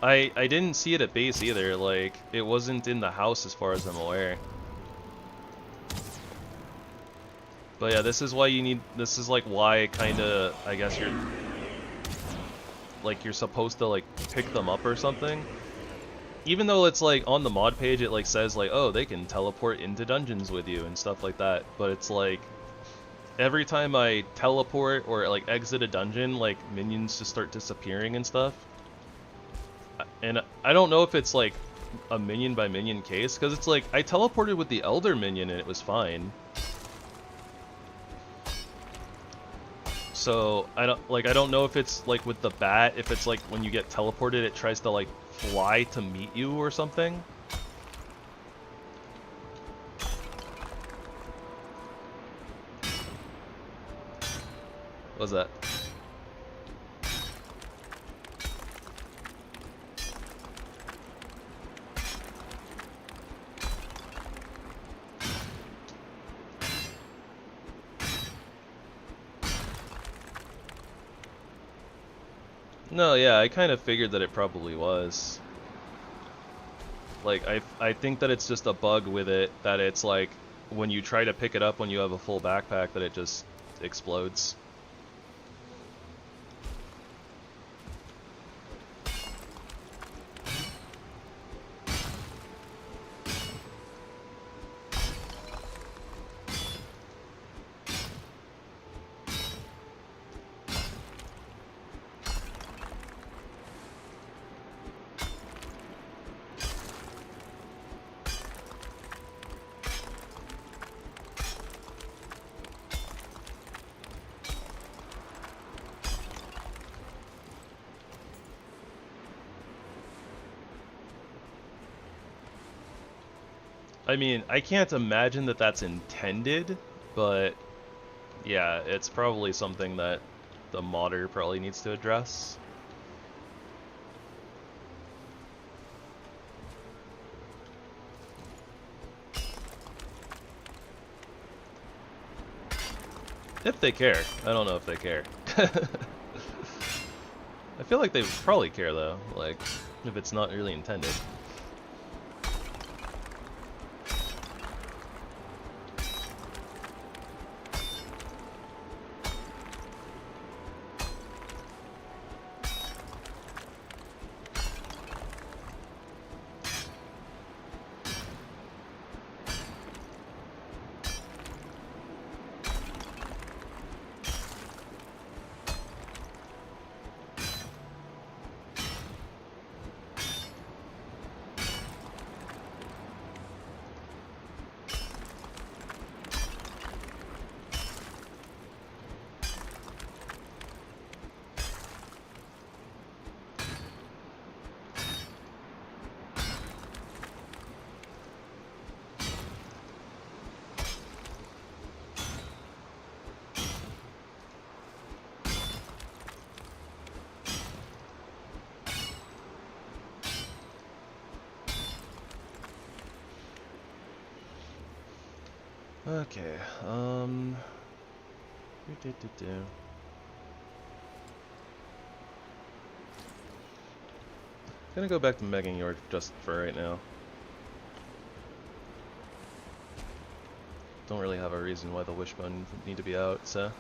I didn't see it at base either, like, it wasn't in the house as far as I'm aware. But yeah, this is why you need, this is like why kinda, I guess you're, like, you're supposed to, like, pick them up or something. Even though it's like on the mod page it like says like, oh, they can teleport into dungeons with you and stuff like that, but it's like every time I teleport or like exit a dungeon, like minions just start disappearing and stuff. And I don't know if it's like a minion by minion case, because it's like I teleported with the elder minion and it was fine. So I don't know if it's like with the bat, if it's like when you get teleported it tries to like fly to meet you or something. What's that? No, yeah, I kind of figured that it probably was. Like, I think that it's just a bug with it, that it's like, when you try to pick it up when you have a full backpack, that it just explodes. I mean, I can't imagine that that's intended, but yeah, it's probably something that the modder probably needs to address. If they care. I don't know if they care. I feel like they probably care though, like, if it's not really intended. Okay, Gonna go back to Megging York just for right now. Don't really have a reason why the Wishbone need to be out, so.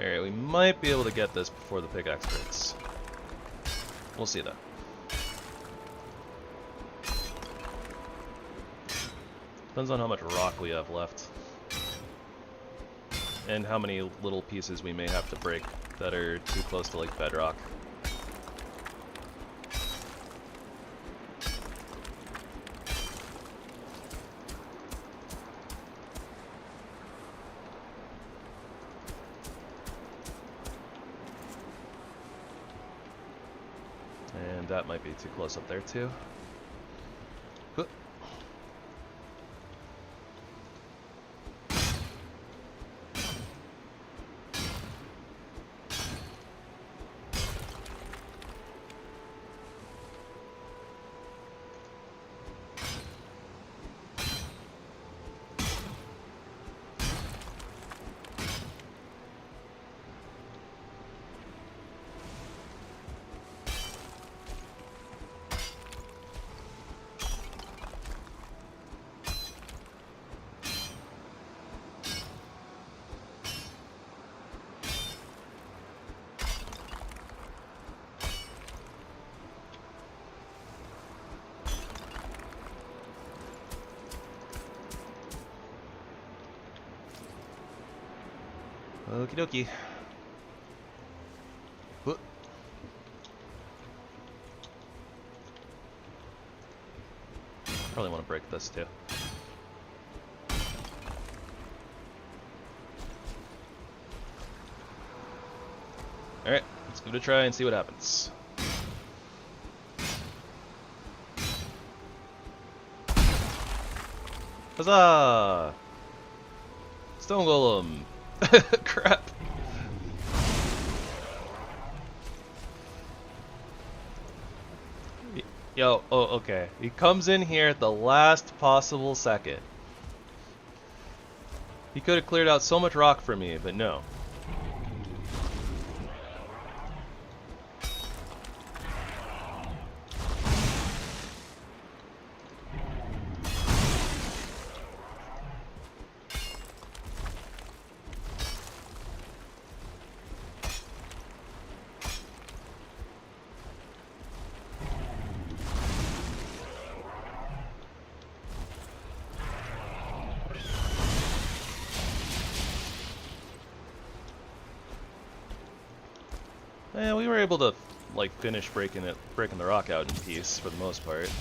Alright, we might be able to get this before the pickaxe breaks. We'll see though. Depends on how much rock we have left. And how many little pieces we may have to break that are too close to like bedrock. And that might be too close up there too. Huh. Okie dokie. Huh. Probably want to break this too. Alright, let's give it a try and see what happens. Huzzah! Stone Golem! Crap. Yo, oh, okay. He comes in here at the last possible second. He could have cleared out so much rock for me, but no. Yeah, we were able to like finish breaking the rock out in peace for the most part,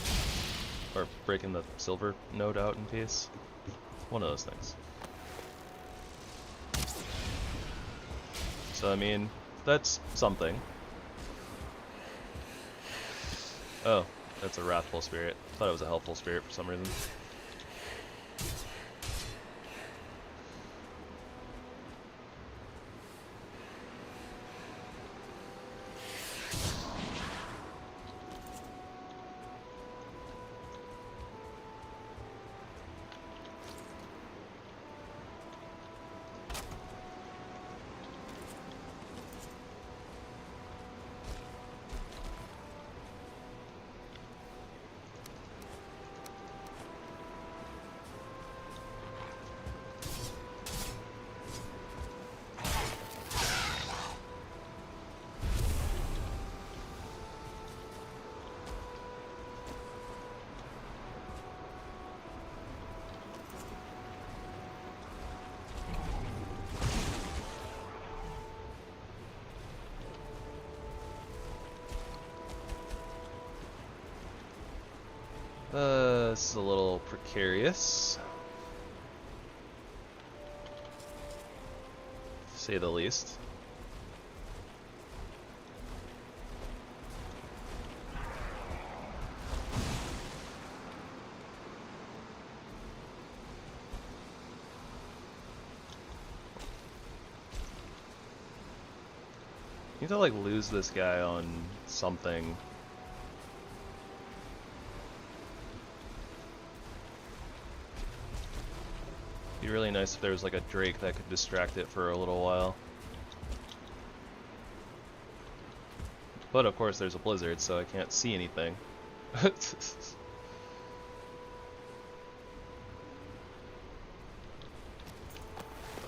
or breaking the silver node out in peace. One of those things. So I mean, that's something. Oh, that's a wrathful spirit. Thought it was a helpful spirit for some reason. This is a little precarious, to say the least. Need to like lose this guy on something. Be really nice if there was like a Drake that could distract it for a little while. But of course there's a blizzard, so I can't see anything.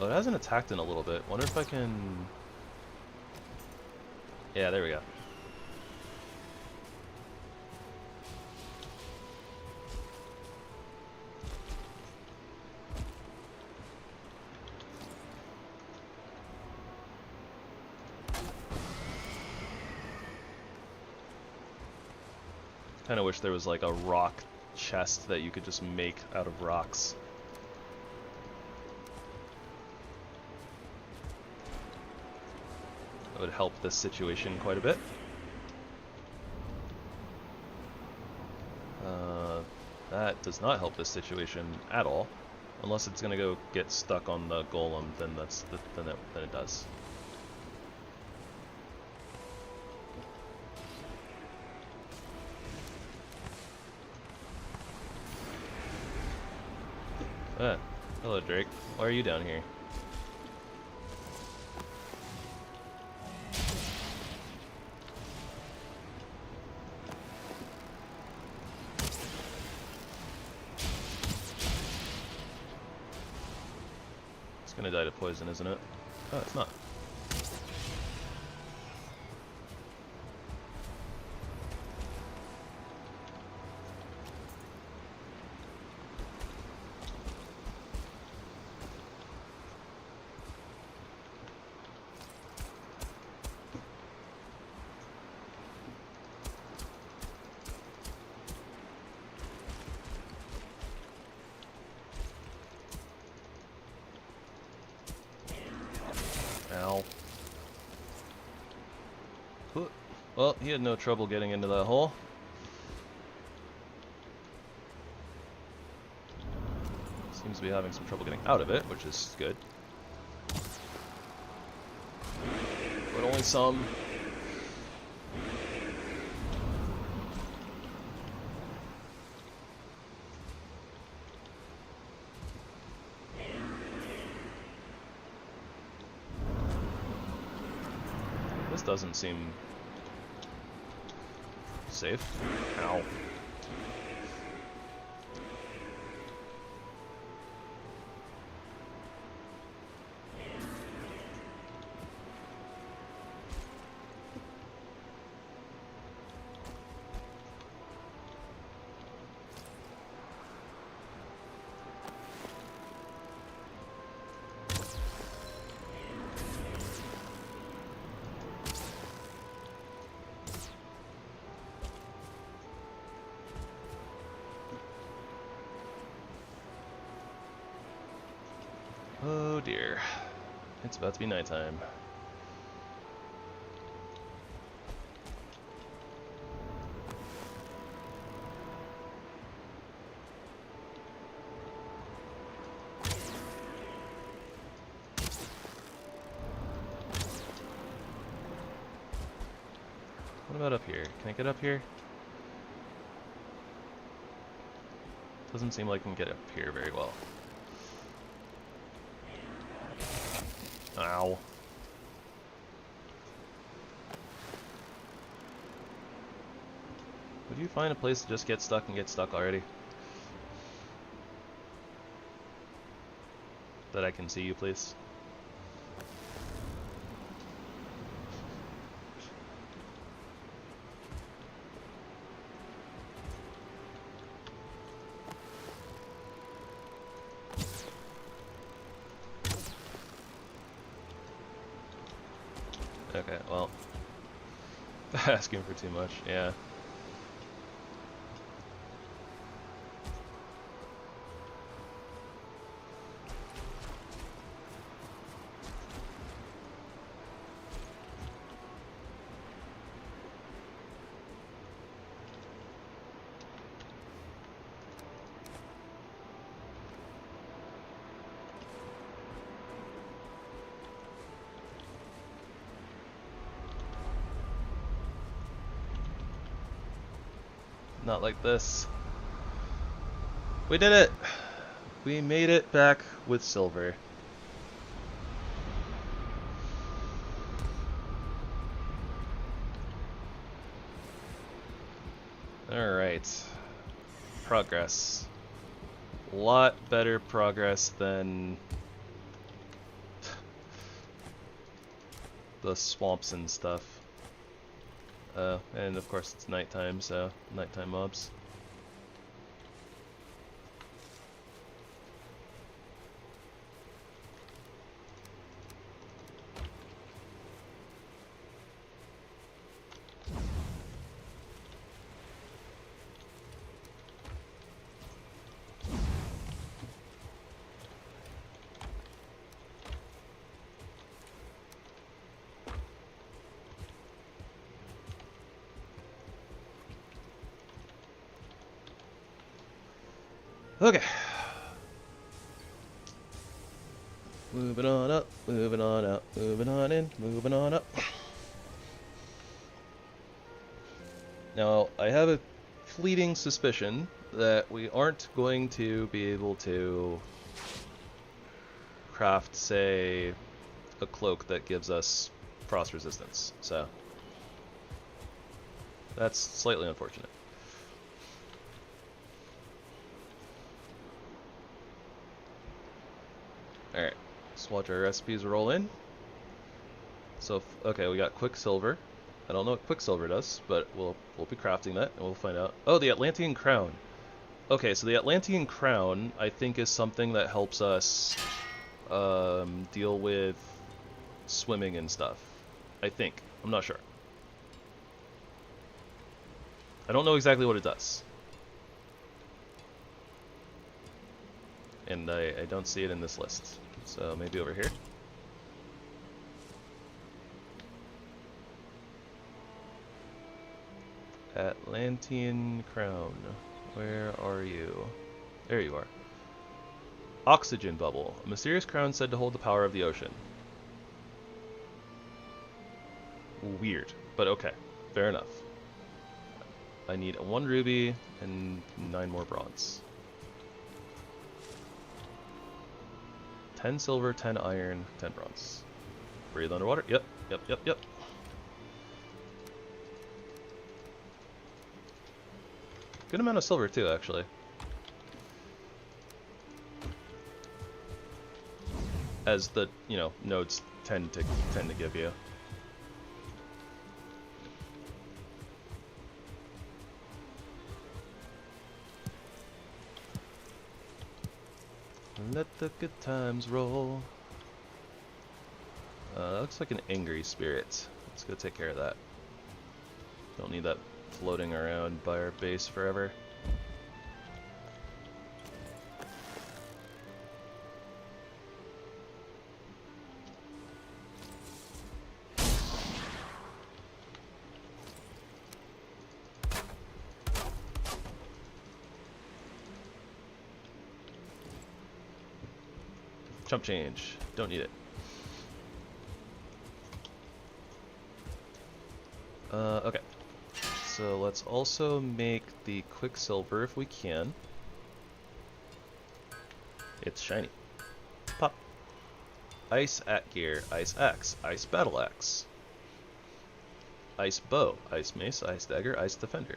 Oh, it hasn't attacked in a little bit. Wonder if I can... Yeah, there we go. Kinda wish there was like a rock chest that you could just make out of rocks. That would help this situation quite a bit. That does not help this situation at all. Unless it's gonna go get stuck on the golem, then then it does. Hello Drake. Why are you down here? It's gonna die to poison, isn't it? Oh, it's not. Ow. Well, he had no trouble getting into that hole. Seems to be having some trouble getting out of it, which is good. But only some. This doesn't seem safe. Ow. It's about to be nighttime. What about up here? Can I get up here? Doesn't seem like I can get up here very well. Ow. Would you find a place to just get stuck and get stuck already? That I can see you, please? Okay, well, asking for too much, yeah. Not like this. We did it! We made it back with silver. Alright. Progress. A lot better progress than the swamps and stuff. And of course it's nighttime, so nighttime mobs. Okay. Moving on up, moving on up, moving on in, moving on up. Now, I have a fleeting suspicion that we aren't going to be able to craft, say, a cloak that gives us frost resistance, so that's slightly unfortunate. Alright, let's watch our recipes roll in. So, okay, we got Quicksilver. I don't know what Quicksilver does, but we'll be crafting that, and we'll find out. Oh, the Atlantean Crown. Okay, so the Atlantean Crown, I think, is something that helps us deal with swimming and stuff. I think. I'm not sure. I don't know exactly what it does. And I don't see it in this list. So maybe over here. Atlantean Crown. Where are you? There you are. Oxygen Bubble. A mysterious crown said to hold the power of the ocean. Weird, but okay. Fair enough. I need 1 ruby and 9 more bronze. 10 silver, 10 iron, 10 bronze. Breathe underwater. Yep. Good amount of silver too, actually. As the, nodes tend to give you. Let the good times roll. That looks like an angry spirit. Let's go take care of that. Don't need that floating around by our base forever. Chump change. Don't need it. Okay. So let's also make the Quicksilver if we can. It's shiny. Pop. Ice Gear, Ice Axe, Ice Battle Axe. Ice Bow, Ice Mace, Ice Dagger, Ice Defender.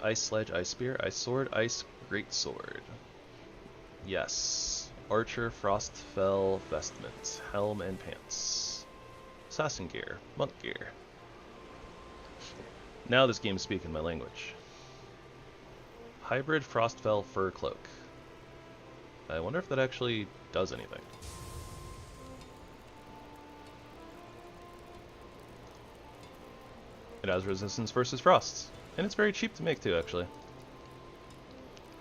Ice Sledge, Ice Spear, Ice Sword, Ice Greatsword. Yes. Archer, Frostfell, Vestment, Helm and Pants. Assassin Gear, Monk Gear. Now this game's speaking my language. Hybrid Frostfell Fur Cloak. I wonder if that actually does anything. It has resistance versus frosts. And it's very cheap to make too, actually.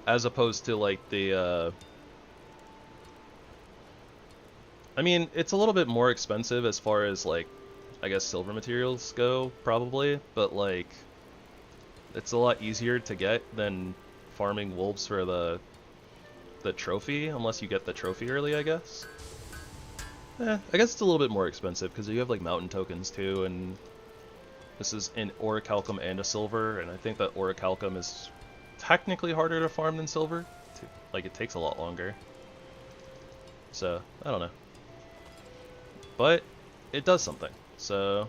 As opposed to like the, I mean, it's a little bit more expensive as far as like, I guess silver materials go, probably. But like, it's a lot easier to get than farming wolves for the trophy, unless you get the trophy early, I guess. I guess it's a little bit more expensive because you have like mountain tokens too, and this is an orichalcum and a silver, and I think that orichalcum is technically harder to farm than silver. Like, it takes a lot longer. So, I don't know. But it does something. So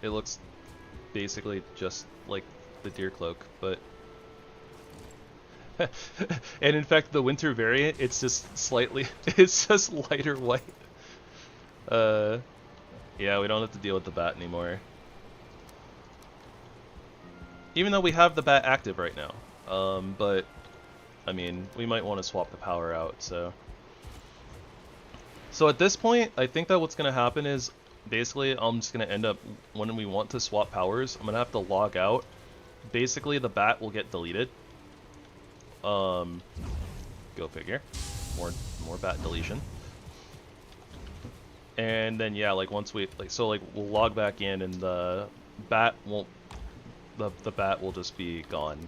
it looks basically just like the deer cloak, but and in fact the winter variant, it's just slightly, it's just lighter white. Yeah, we don't have to deal with the bat anymore. Even though we have the bat active right now. But I mean, we might want to swap the power out, so. So at this point, I think that what's going to happen is, basically, I'm just going to end up, when we want to swap powers, I'm going to have to log out. Basically, the bat will get deleted. Go figure. More bat deletion. And then, yeah, like, once we, like, so, like, we'll log back in, and the bat won't, the bat will just be gone.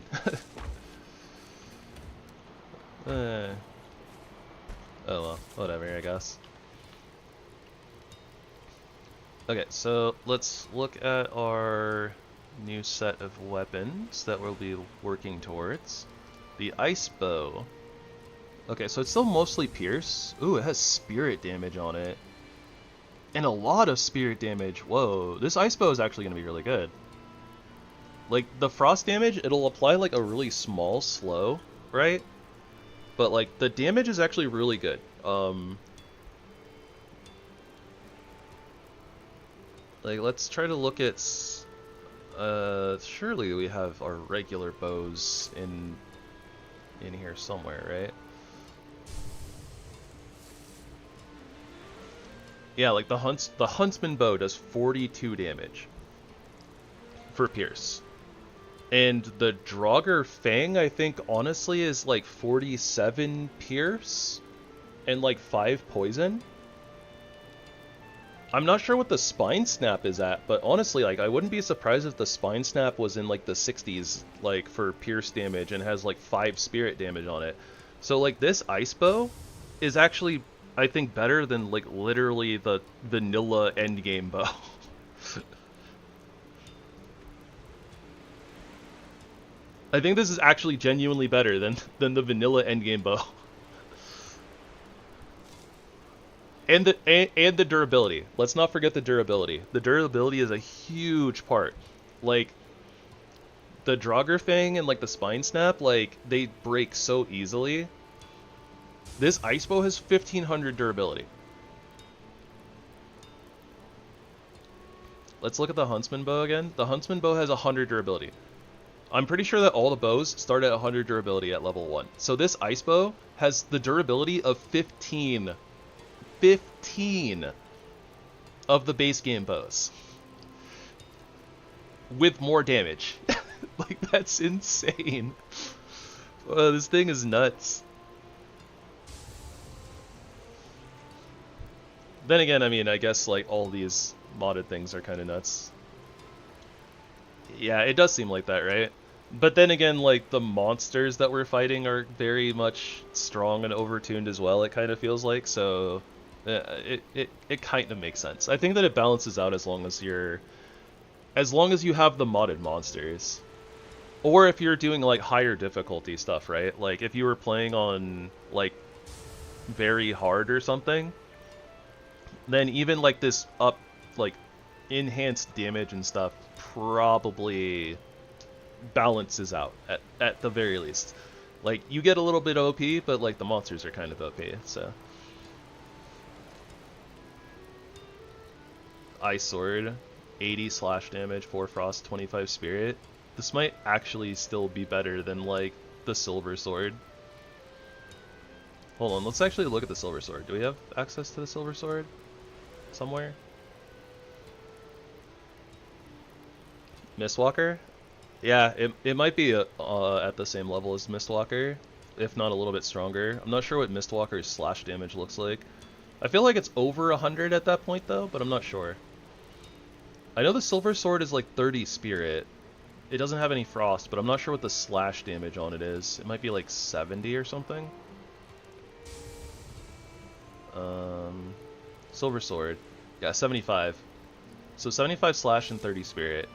Oh well, whatever, I guess. Okay, so let's look at our new set of weapons that we'll be working towards. The ice bow. Okay, so it's still mostly pierce. Ooh, it has spirit damage on it. And a lot of spirit damage. Whoa, this ice bow is actually going to be really good. Like, the frost damage, it'll apply like a really small slow, right? But like, the damage is actually really good. Like, let's try to look at, surely we have our regular bows in here somewhere, right? Yeah, like the huntsman bow does 42 damage for pierce. And the Draugr Fang, I think, honestly, is like 47 pierce and like 5 poison. I'm not sure what the Spine Snap is at, but honestly, like, I wouldn't be surprised if the Spine Snap was in like the 60s, like, for pierce damage and has like 5 spirit damage on it. So like, this ice bow is actually, I think, better than like literally the vanilla endgame bow. I think this is actually genuinely better than the vanilla endgame bow. And the durability. Let's not forget the durability. The durability is a huge part. Like, the Draugr Fang and like the Spine Snap, like, they break so easily. This ice bow has 1500 durability. Let's look at the Huntsman bow again. The Huntsman bow has 100 durability. I'm pretty sure that all the bows start at 100 durability at level 1. So this ice bow has the durability of 15 of the base game bows. With more damage. Like, that's insane. This thing is nuts. Then again, I mean, I guess, like, all these modded things are kind of nuts. Yeah, it does seem like that, right? But then again, like, the monsters that we're fighting are very much strong and overtuned as well, it kind of feels like, so it kind of makes sense. I think that it balances out as long as you have the modded monsters. Or if you're doing, like, higher difficulty stuff, right? Like, if you were playing on, like, very hard or something, then even, like, this like, enhanced damage and stuff probably balances out, at the very least. Like, you get a little bit OP, but, like, the monsters are kind of OP, so. Ice Sword, 80 slash damage, 4 frost, 25 spirit. This might actually still be better than, like, the Silver Sword. Hold on, let's actually look at the Silver Sword. Do we have access to the Silver Sword somewhere? Mistwalker? Yeah, it might be at the same level as Mistwalker, if not a little bit stronger. I'm not sure what Mistwalker's slash damage looks like. I feel like it's over 100 at that point, though, but I'm not sure. I know the Silver Sword is like 30 spirit. It doesn't have any frost, but I'm not sure what the slash damage on it is. It might be like 70 or something. Silver Sword. Yeah, 75. So 75 slash and 30 spirit.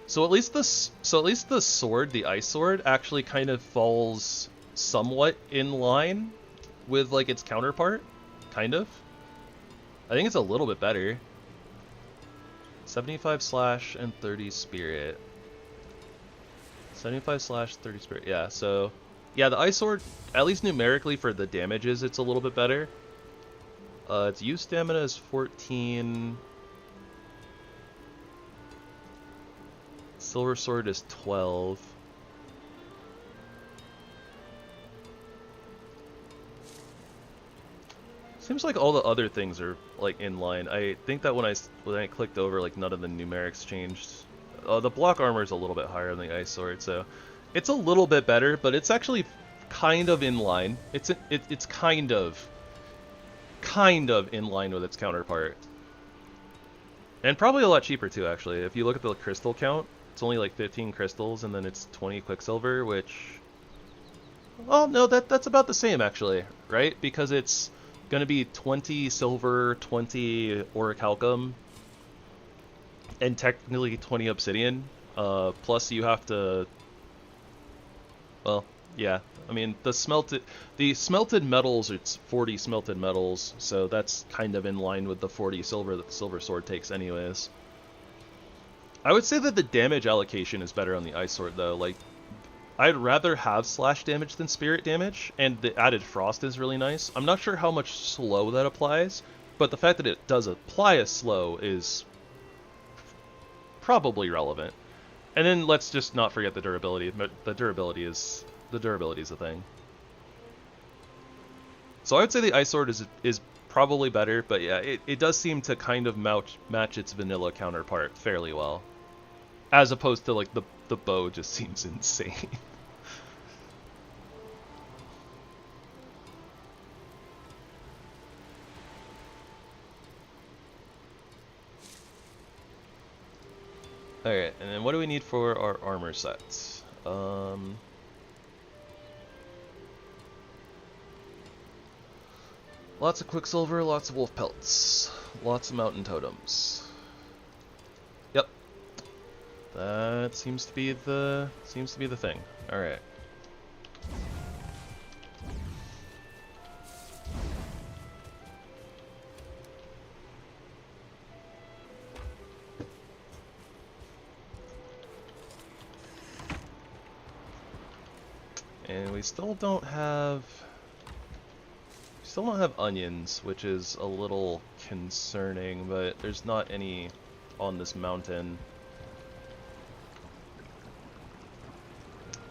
So at least the sword, the Ice Sword, actually kind of falls somewhat in line with, like, its counterpart, kind of. I think it's a little bit better. 75 slash and 30 spirit. 75 slash, 30 spirit. Yeah, so yeah, the Ice Sword, at least numerically for the damages, it's a little bit better. Its use stamina is 14. Silver Sword is 12. Seems like all the other things are, like, in line. I think that when I clicked over, like, none of the numerics changed. The block armor is a little bit higher than the Ice Sword, so it's a little bit better, but it's actually kind of in line. It's kind of in line with its counterpart, and probably a lot cheaper too. Actually, if you look at the crystal count, it's only like 15 crystals, and then it's 20 quicksilver, which, oh no, that's about the same actually, right? Because it's going to be 20 silver, 20 orichalcum, and technically 20 obsidian. Plus you have to, well, yeah, I mean, the smelted metals, it's 40 smelted metals, so that's kind of in line with the 40 silver that the Silver Sword takes anyways. I would say that the damage allocation is better on the Ice Sword, though. Like, I'd rather have slash damage than spirit damage, and the added frost is really nice. I'm not sure how much slow that applies, but the fact that it does apply a slow is probably relevant. And then let's just not forget the durability. The durability is a thing. So I would say the Ice Sword is probably better, but yeah, it does seem to kind of match its vanilla counterpart fairly well. As opposed to, like, the bow just seems insane. Alright, and then what do we need for our armor sets? Lots of quicksilver, lots of wolf pelts, lots of mountain totems. Yep. That seems to be the thing. Alright. And we still don't have onions, which is a little concerning, but there's not any on this mountain.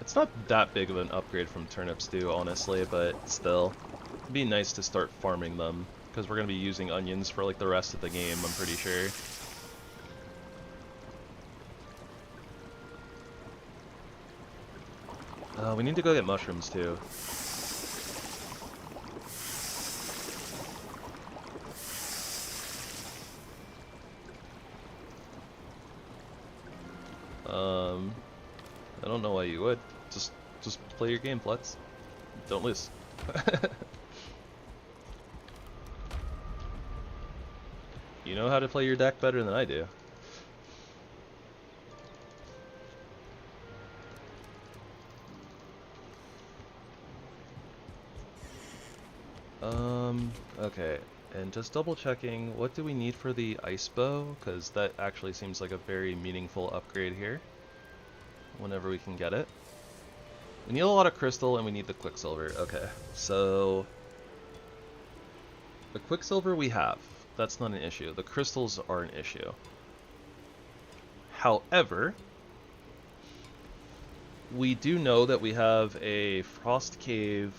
It's not that big of an upgrade from turnip stew, honestly, but still, it'd be nice to start farming them, because we're going to be using onions for, like, the rest of the game, I'm pretty sure. We need to go get mushrooms, too. I don't know why you would. Just play your game, Plutz. Don't lose. You know how to play your deck better than I do. Okay, and just double checking, what do we need for the ice bow? Because that actually seems like a very meaningful upgrade here, whenever we can get it. We need a lot of crystal and we need the quicksilver. Okay, so the quicksilver we have, that's not an issue. The crystals are an issue. However, we do know that we have a frost cave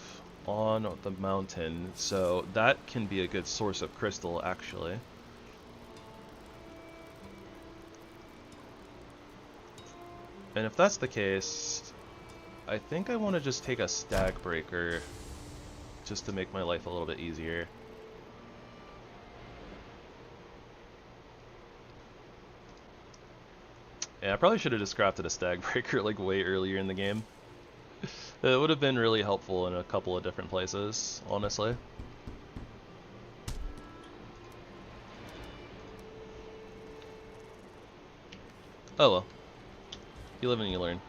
on the mountain, so that can be a good source of crystal, actually. And if that's the case, I think I want to just take a stag breaker just to make my life a little bit easier. Yeah, I probably should have just crafted a stag breaker like way earlier in the game. It would have been really helpful in a couple of different places, honestly. Oh well. You live and you learn.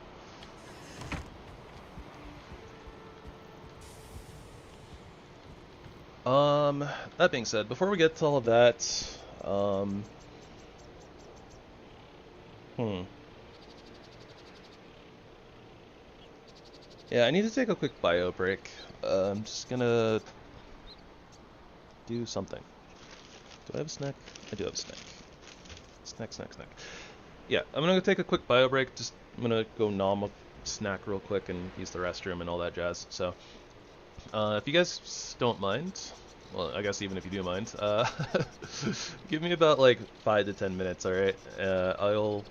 That being said, before we get to all of that, yeah, I need to take a quick bio break. I'm just gonna do something. Do I have a snack? I do have a snack. Snack. Yeah, I'm gonna go take a quick bio break. I'm gonna go nom a snack real quick and use the restroom and all that jazz. So, if you guys don't mind, well, I guess even if you do mind, give me about like 5 to 10 minutes, alright? I'll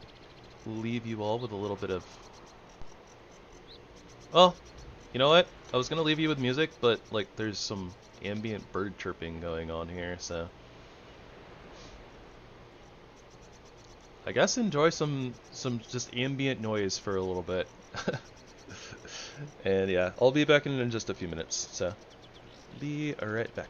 leave you all with a little bit of... Well, you know what? I was gonna leave you with music, but like there's some ambient bird chirping going on here, so... I guess enjoy some just ambient noise for a little bit. And yeah, I'll be back in just a few minutes, so be right back.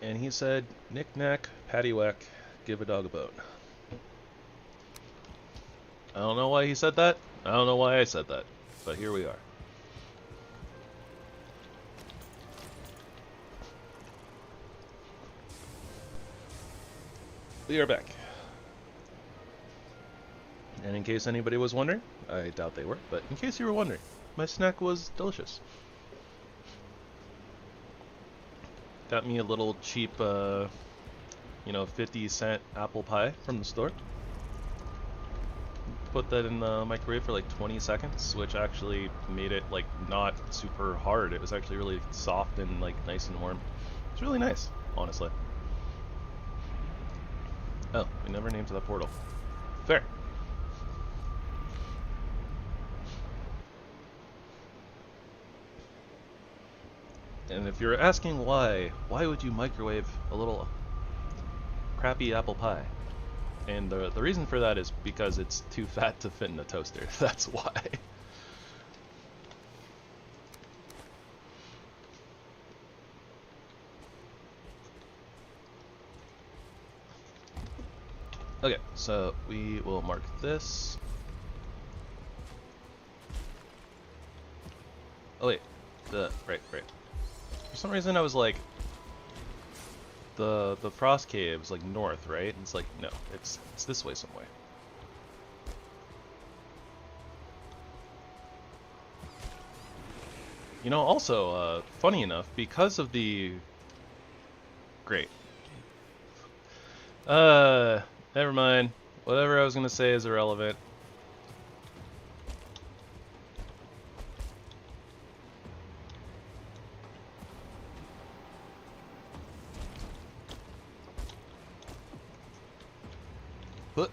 And he said, knick-knack, paddywhack, give a dog a bone. I don't know why he said that. I don't know why I said that. But here we are. We are back. And in case anybody was wondering, I doubt they were, but in case you were wondering, my snack was delicious. Got me a little cheap, 50-cent apple pie from the store. Put that in the microwave for like 20 seconds, which actually made it like not super hard. It was actually really soft and like nice and warm. It's really nice, honestly. Oh, we never named that portal. Fair. And if you're asking why would you microwave a little crappy apple pie? And the reason for that is because it's too fat to fit in a toaster. That's why. Okay, so we will mark this. Oh wait, right. For some reason I was like, the frost cave is like north, right? And it's like, no, it's this way some way. You know, also, funny enough, because of the... Great. Never mind. Whatever I was gonna say is irrelevant. But...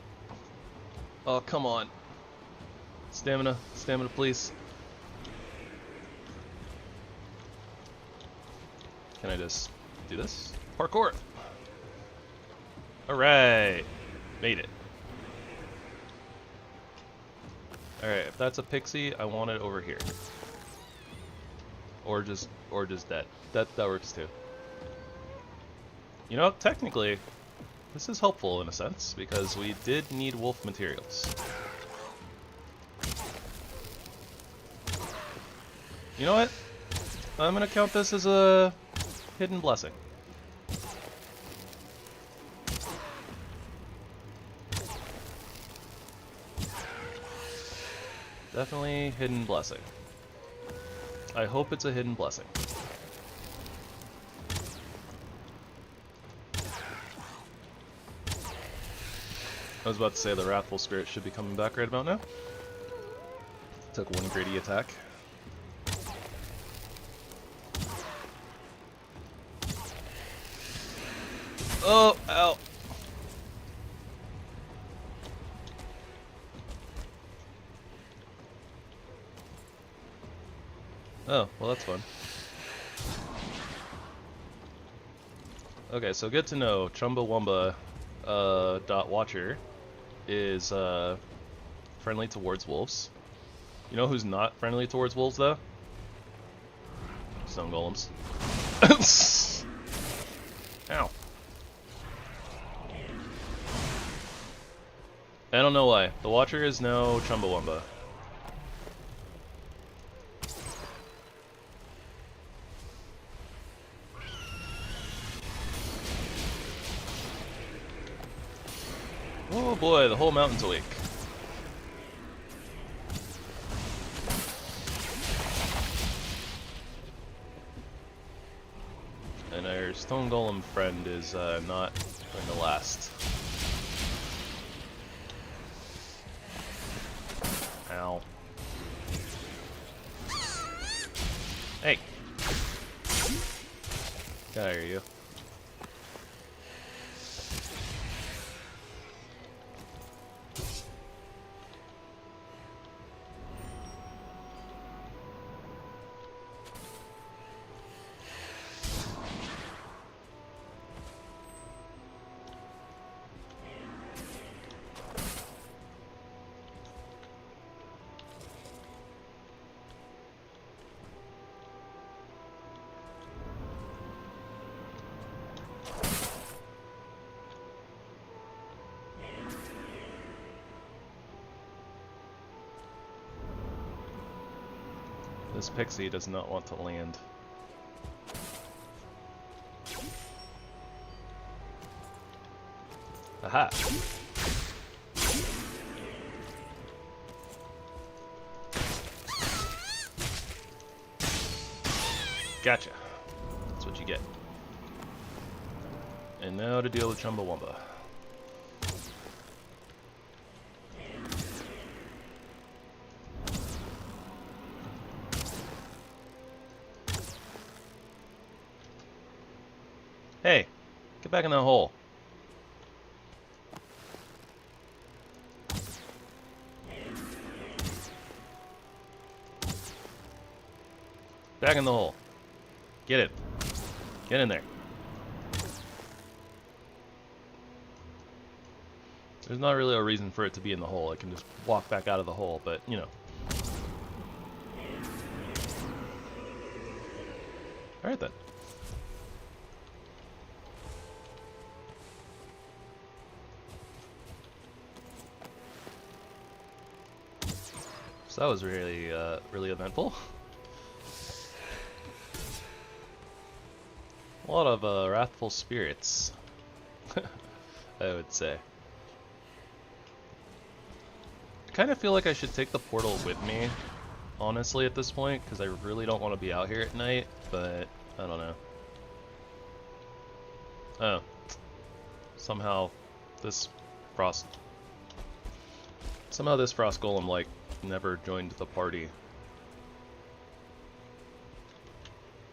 Oh, come on. Stamina, please. Can I just do this? Parkour! Alright! Made it. Alright, if that's a pixie, I want it over here. Or just dead. That works too. You know, technically, this is helpful in a sense, because we did need wolf materials. You know what? I'm gonna count this as a hidden blessing. Definitely hidden blessing. I hope it's a hidden blessing. I was about to say the Wrathful Spirit should be coming back right about now. Took one greedy attack. Oh, ow. Oh, well that's fun. Okay, so good to know. Chumbawamba .watcher is friendly towards wolves. You know who's not friendly towards wolves though? Stone golems. Ow. I don't know why. The Watcher is now Chumbawamba. Oh boy, the whole mountain's awake. And our stone golem friend is not going to last. Ow. Hey! Get out of here, you. This pixie does not want to land. Aha! Gotcha. That's what you get. And now to deal with Chumbawamba. Hey, get back in that hole. Back in the hole. Get it. Get in there. There's not really a reason for it to be in the hole. I can just walk back out of the hole, but, you know. Alright then. So that was really, really eventful. A lot of wrathful spirits, I would say. I kind of feel like I should take the portal with me, honestly, at this point, because I really don't want to be out here at night, but I don't know. Oh. Somehow this frost golem, like, never joined the party.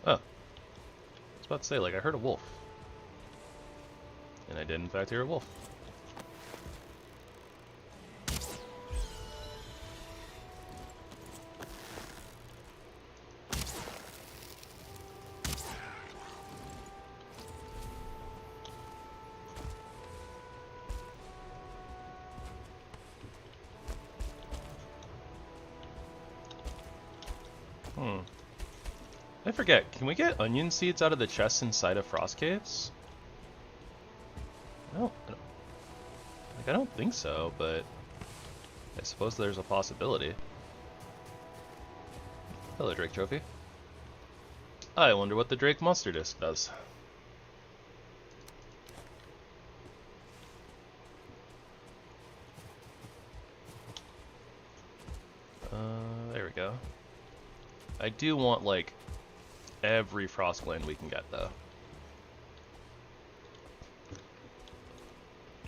Oh. I was about to say, like, I heard a wolf. And I did, in fact, hear a wolf. I forget, can we get onion seeds out of the chests inside of frost caves? I don't think so, but I suppose there's a possibility. Hello, Drake Trophy. I wonder what the Drake Monster Disc does. There we go. I do want, like, every frost gland we can get, though.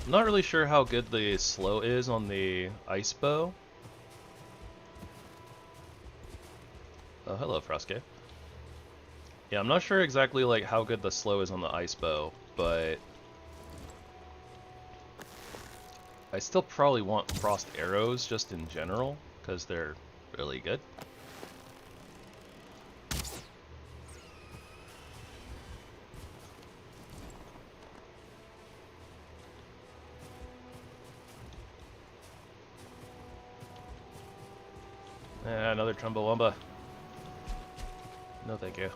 I'm not really sure how good the slow is on the ice bow. Oh, hello, Frostcave. Yeah, I'm not sure exactly, like, how good the slow is on the ice bow, but I still probably want frost arrows just in general, because they're really good. Another Chumbawamba. No, thank you.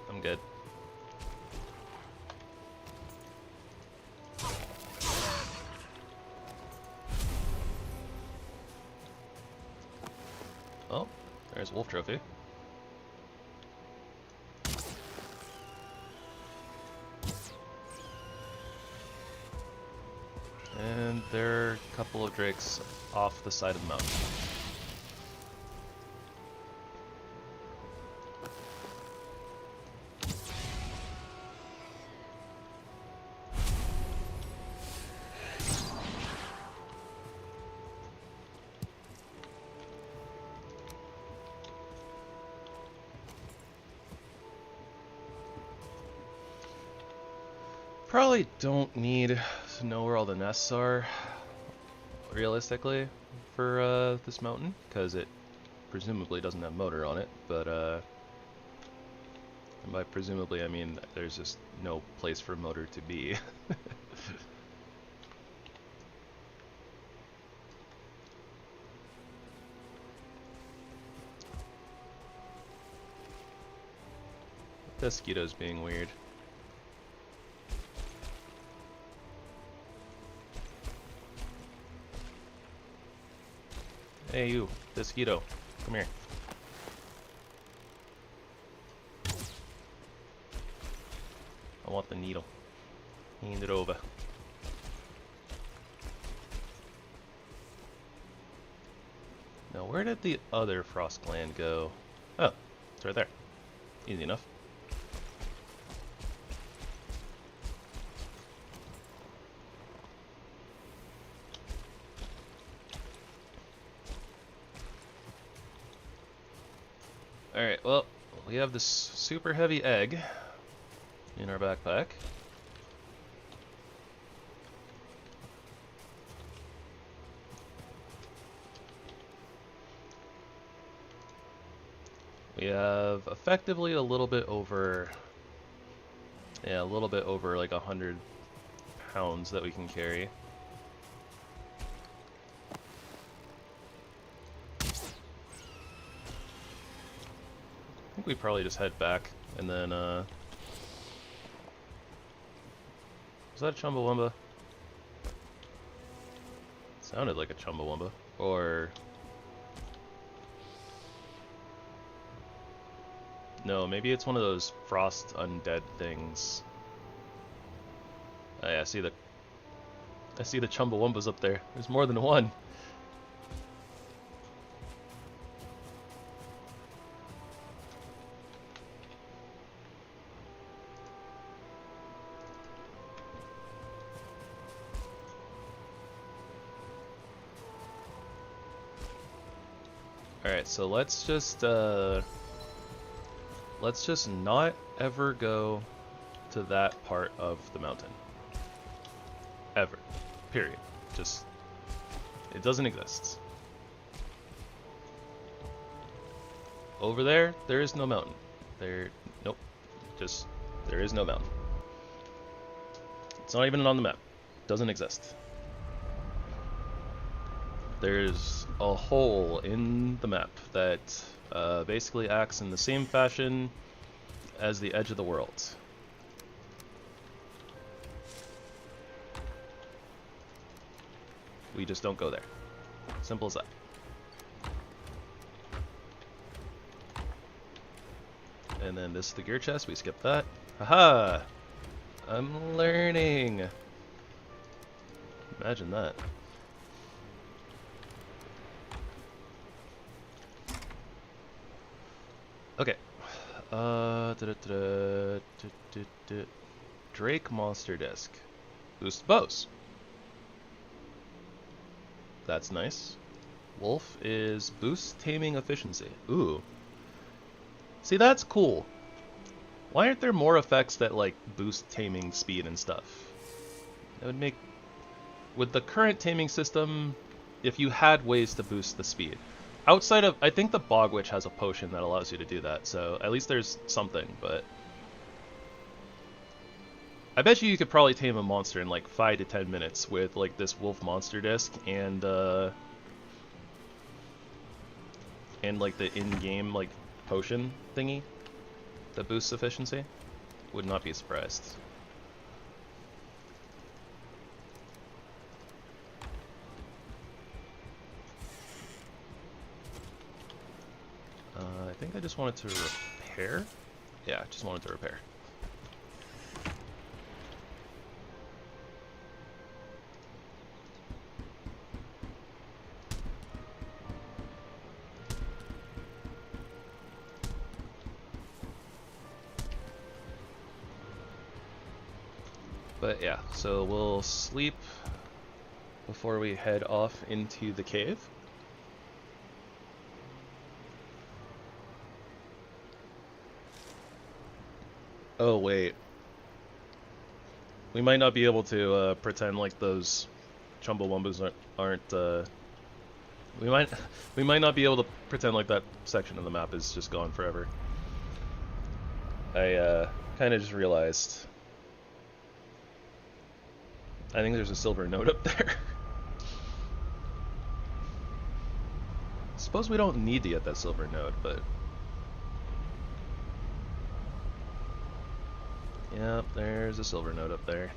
I'm good. Oh, there's Wolf Trophy. And there are a couple of drakes off the side of the mountain. Probably don't need to know where all the nests are, realistically, for this mountain, because it presumably doesn't have motor on it, but and by presumably I mean there's just no place for motor to be. Mosquitoes being weird. Hey you, mosquito, come here. want the needle. Hand it over. Now, where did the other frost gland go? Oh, it's right there. Easy enough. Alright, well, we have this super heavy egg in our backpack. We have effectively a little bit over, yeah, a little bit over like 100 pounds that we can carry. I think we probably just head back and then, was that a Chumbawamba? Sounded like a Chumbawamba. Or... no, maybe it's one of those frost undead things. Oh, yeah, I see the Chumbawambas up there. There's more than one. Alright, so let's just not ever go to that part of the mountain. Ever. Period. Just, it doesn't exist. Over there, there is no mountain. Nope. Just, there is no mountain. It's not even on the map. Doesn't exist. There's a hole in the map that basically acts in the same fashion as the edge of the world. We just don't go there. Simple as that. And then this is the gear chest, we skip that. Haha! I'm learning! Imagine that. Okay. Drake monster disc. Boost bows. That's nice. Wolf is boost taming efficiency. Ooh. See, that's cool. Why aren't there more effects that, like, boost taming speed and stuff? That would make... with the current taming system, if you had ways to boost the speed. Outside of... I think the Bog Witch has a potion that allows you to do that, so at least there's something, but... I bet you could probably tame a monster in, like, 5 to 10 minutes with, like, this wolf monster disc and, like, the in-game, like, potion thingy that boosts efficiency. Would not be surprised. I think I just wanted to repair? Yeah, I just wanted to repair. But yeah, so we'll sleep before we head off into the cave. Oh wait, we might not be able to pretend like those Chumbawambas aren't. We might not be able to pretend like that section of the map is just gone forever. I kind of just realized. I think there's a silver note up there. Suppose we don't need to get that silver note, but... yep, there's a silver note up there.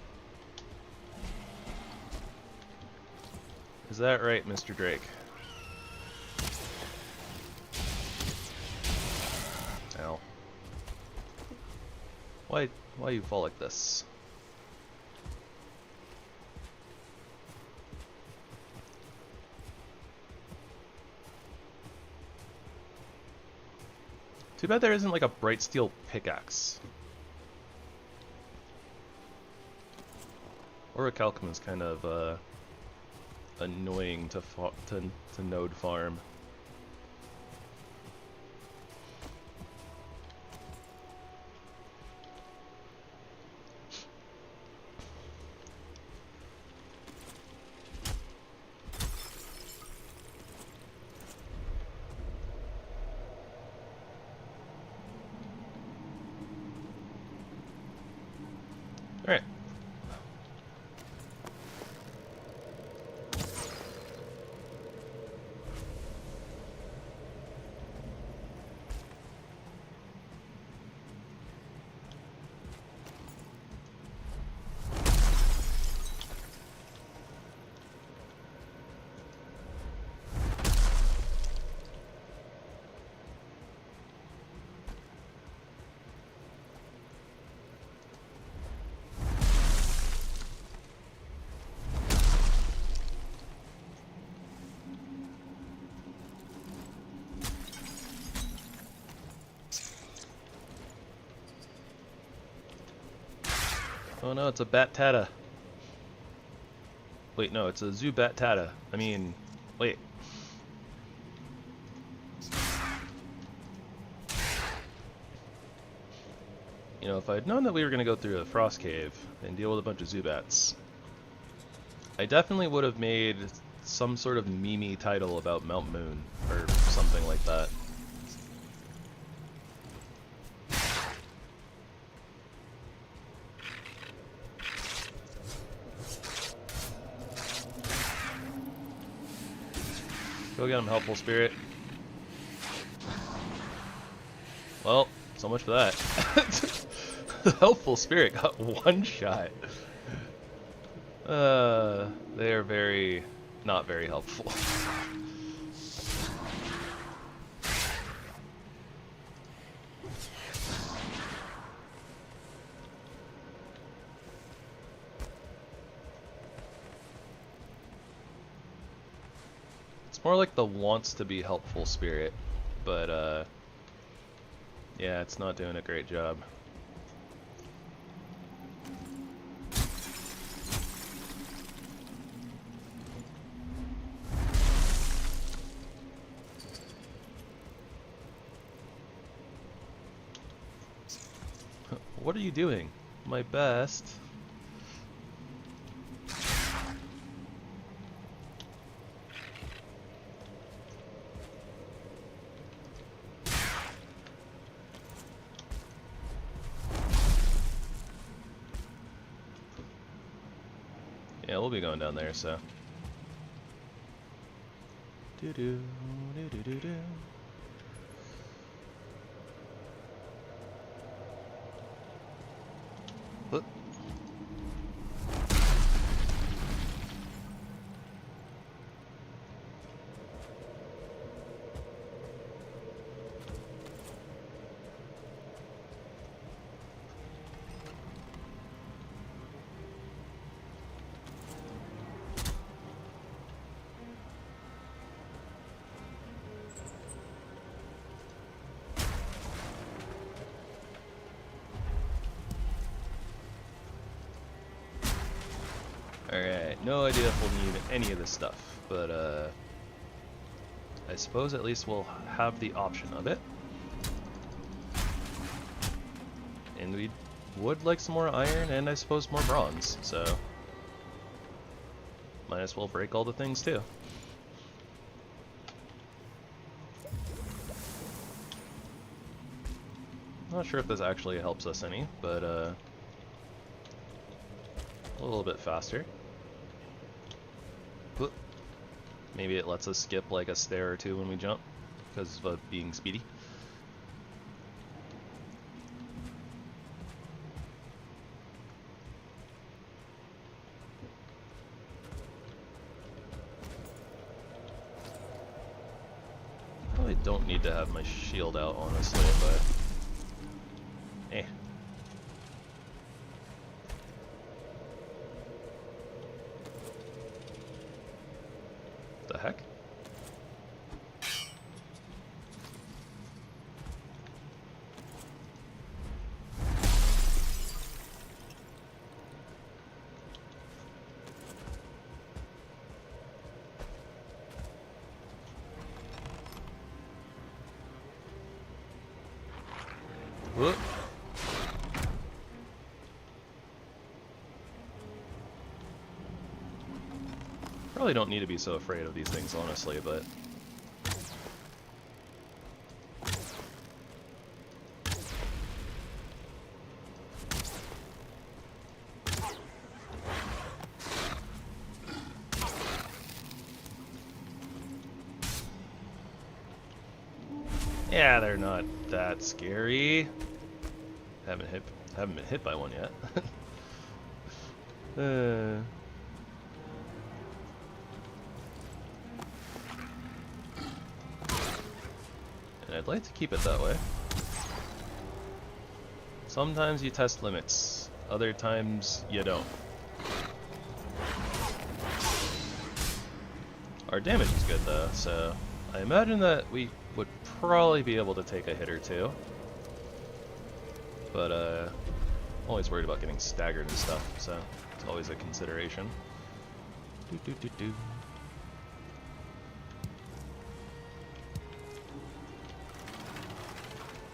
Is that right, Mr. Drake? Ow. Why you fall like this? Too bad there isn't like a bright steel pickaxe. Or a calcum is kind of annoying to node farm. Alright. Oh no, it's a bat-tata. Wait, no, it's a Zubat-tata. I mean, wait. You know, if I'd known that we were going to go through a frost cave and deal with a bunch of Zubats, I definitely would have made some sort of meme title about Mount Moon or something like that. Go get him, helpful spirit. Well, so much for that. The helpful spirit got one shot. They are not very helpful. It's more like the wants to be helpful spirit, but yeah, it's not doing a great job. What are you doing? My best. Yeah, we'll be going down there, so. Doo doo doo doo doo doo. Look. Alright, no idea if we'll need any of this stuff, but I suppose at least we'll have the option of it. And we would like some more iron and I suppose more bronze, so might as well break all the things too. Not sure if this actually helps us any, but a little bit faster. Maybe it lets us skip like a stair or two when we jump because of being speedy. Probably don't need to have my shield out, honestly, but Whoop. Probably don't need to be so afraid of these things, honestly, but... Yeah, they're not that scary. Haven't been hit by one yet. And I'd like to keep it that way. Sometimes you test limits, other times you don't. Our damage is good though, so I imagine that we would probably be able to take a hit or two. But always worried about getting staggered and stuff, so it's always a consideration.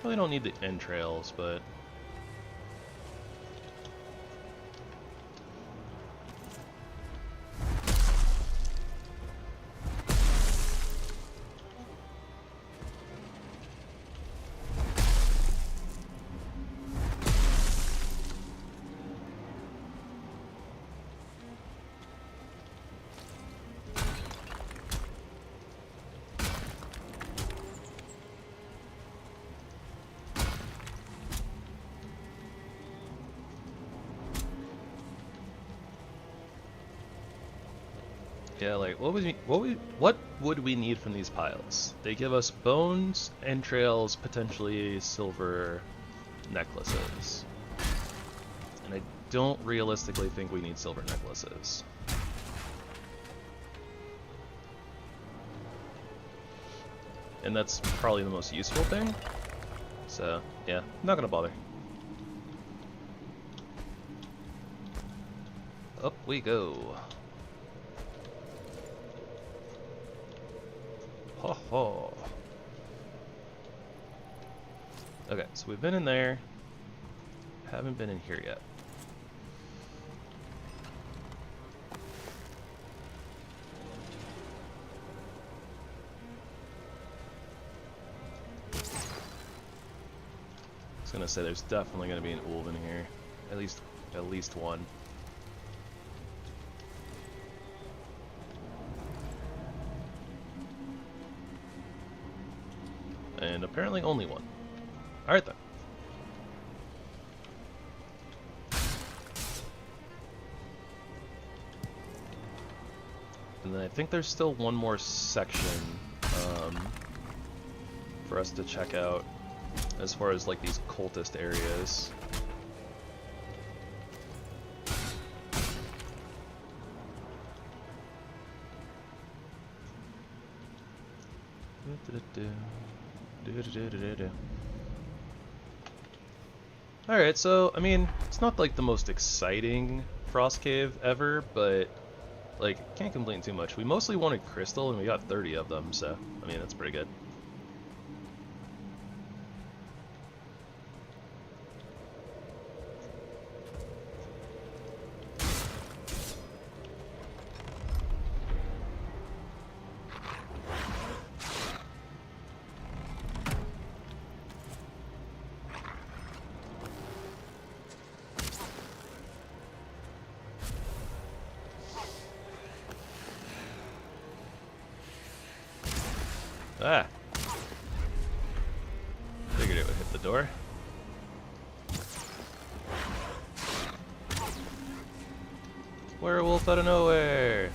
Really don't need the entrails, but yeah, like what would we need from these piles? They give us bones, entrails, potentially silver necklaces. And I don't realistically think we need silver necklaces. And that's probably the most useful thing. So, yeah, not gonna bother. Up we go. Ho ho. Okay, so we've been in there. Haven't been in here yet. I was gonna say there's definitely gonna be an wolf in here. At least one. And apparently only one. Alright then. And then I think there's still one more section for us to check out as far as like these cultist areas. Alright, so, I mean, it's not like the most exciting frost cave ever, but, like, can't complain too much. We mostly wanted crystal, and we got 30 of them, so, I mean, that's pretty good. Ah! Figured it would hit the door. Werewolf out of nowhere!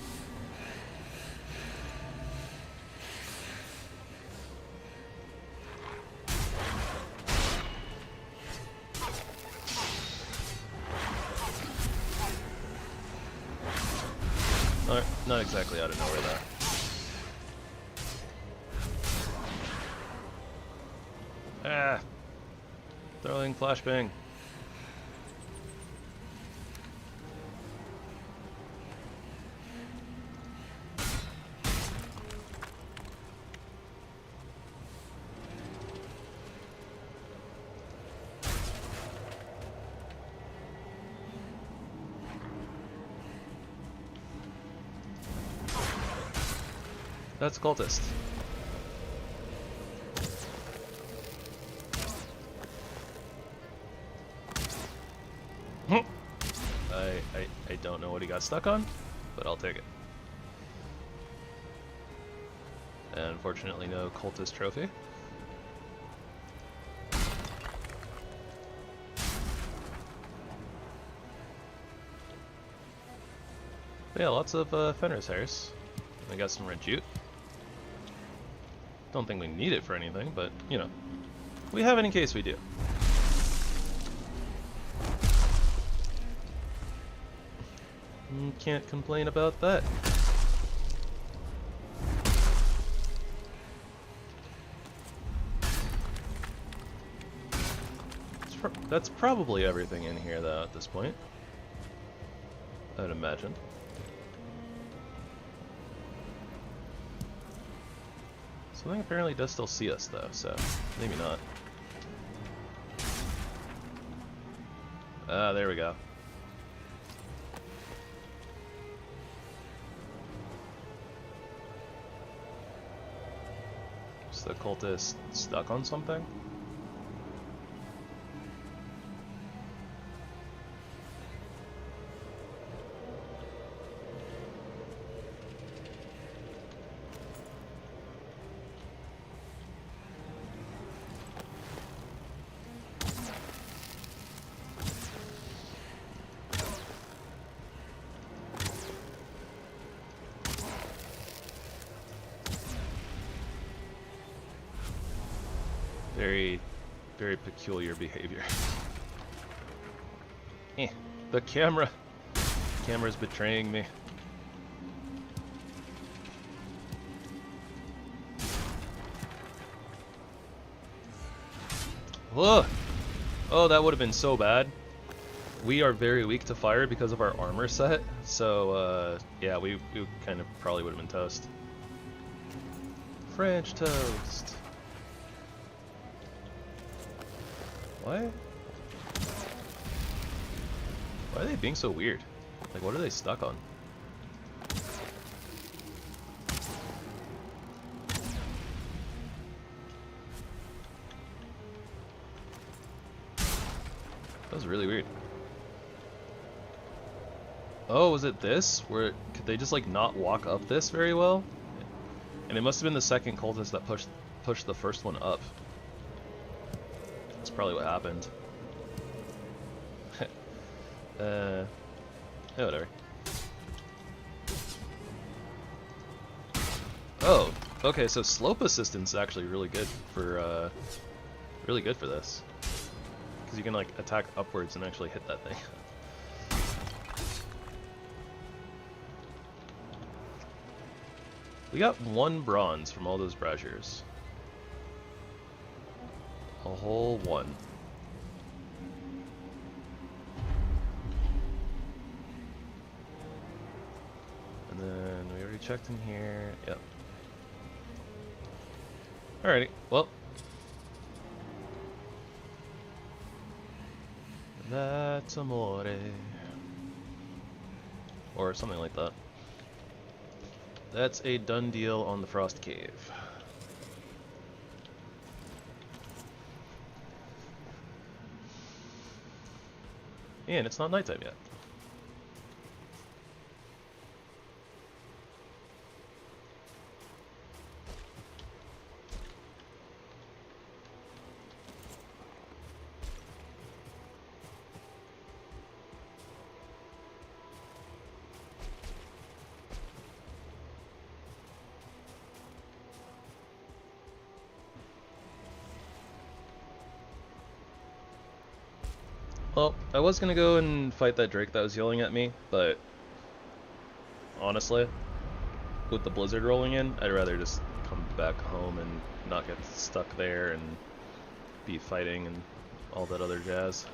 Not exactly out of nowhere though. Ah! Throwing flashbang. That's a cultist. I don't know what he got stuck on, but I'll take it. And unfortunately, no cultist trophy. But yeah, lots of Fenris hairs. I got some red jute. Don't think we need it for anything, but you know, we have it in case we do. Can't complain about that. That's probably everything in here, though, at this point. I would imagine. Something apparently does still see us, though, so maybe not. Ah, there we go. Is the cultist stuck on something? Very peculiar behavior. The camera. The camera's betraying me. Whoa! Oh, that would have been so bad. We are very weak to fire because of our armor set, so yeah, we kind of probably would have been toast. French toast. What? Why are they being so weird? Like, what are they stuck on? That was really weird. Oh, was it this? Where could they just like not walk up this very well? And it must have been the second cultist that pushed the first one up. That's probably what happened. Yeah, whatever. Oh, okay. So slope assistance is actually really good for this, because you can like attack upwards and actually hit that thing. We got 1 bronze from all those braziers. A whole 1. And then we already checked in here. Yep. Alrighty. Well. That's amore. Or something like that. That's a done deal on the Frost Cave. And it's not nighttime yet. Well, I was gonna go and fight that Drake that was yelling at me, but honestly, with the blizzard rolling in, I'd rather just come back home and not get stuck there and be fighting and all that other jazz.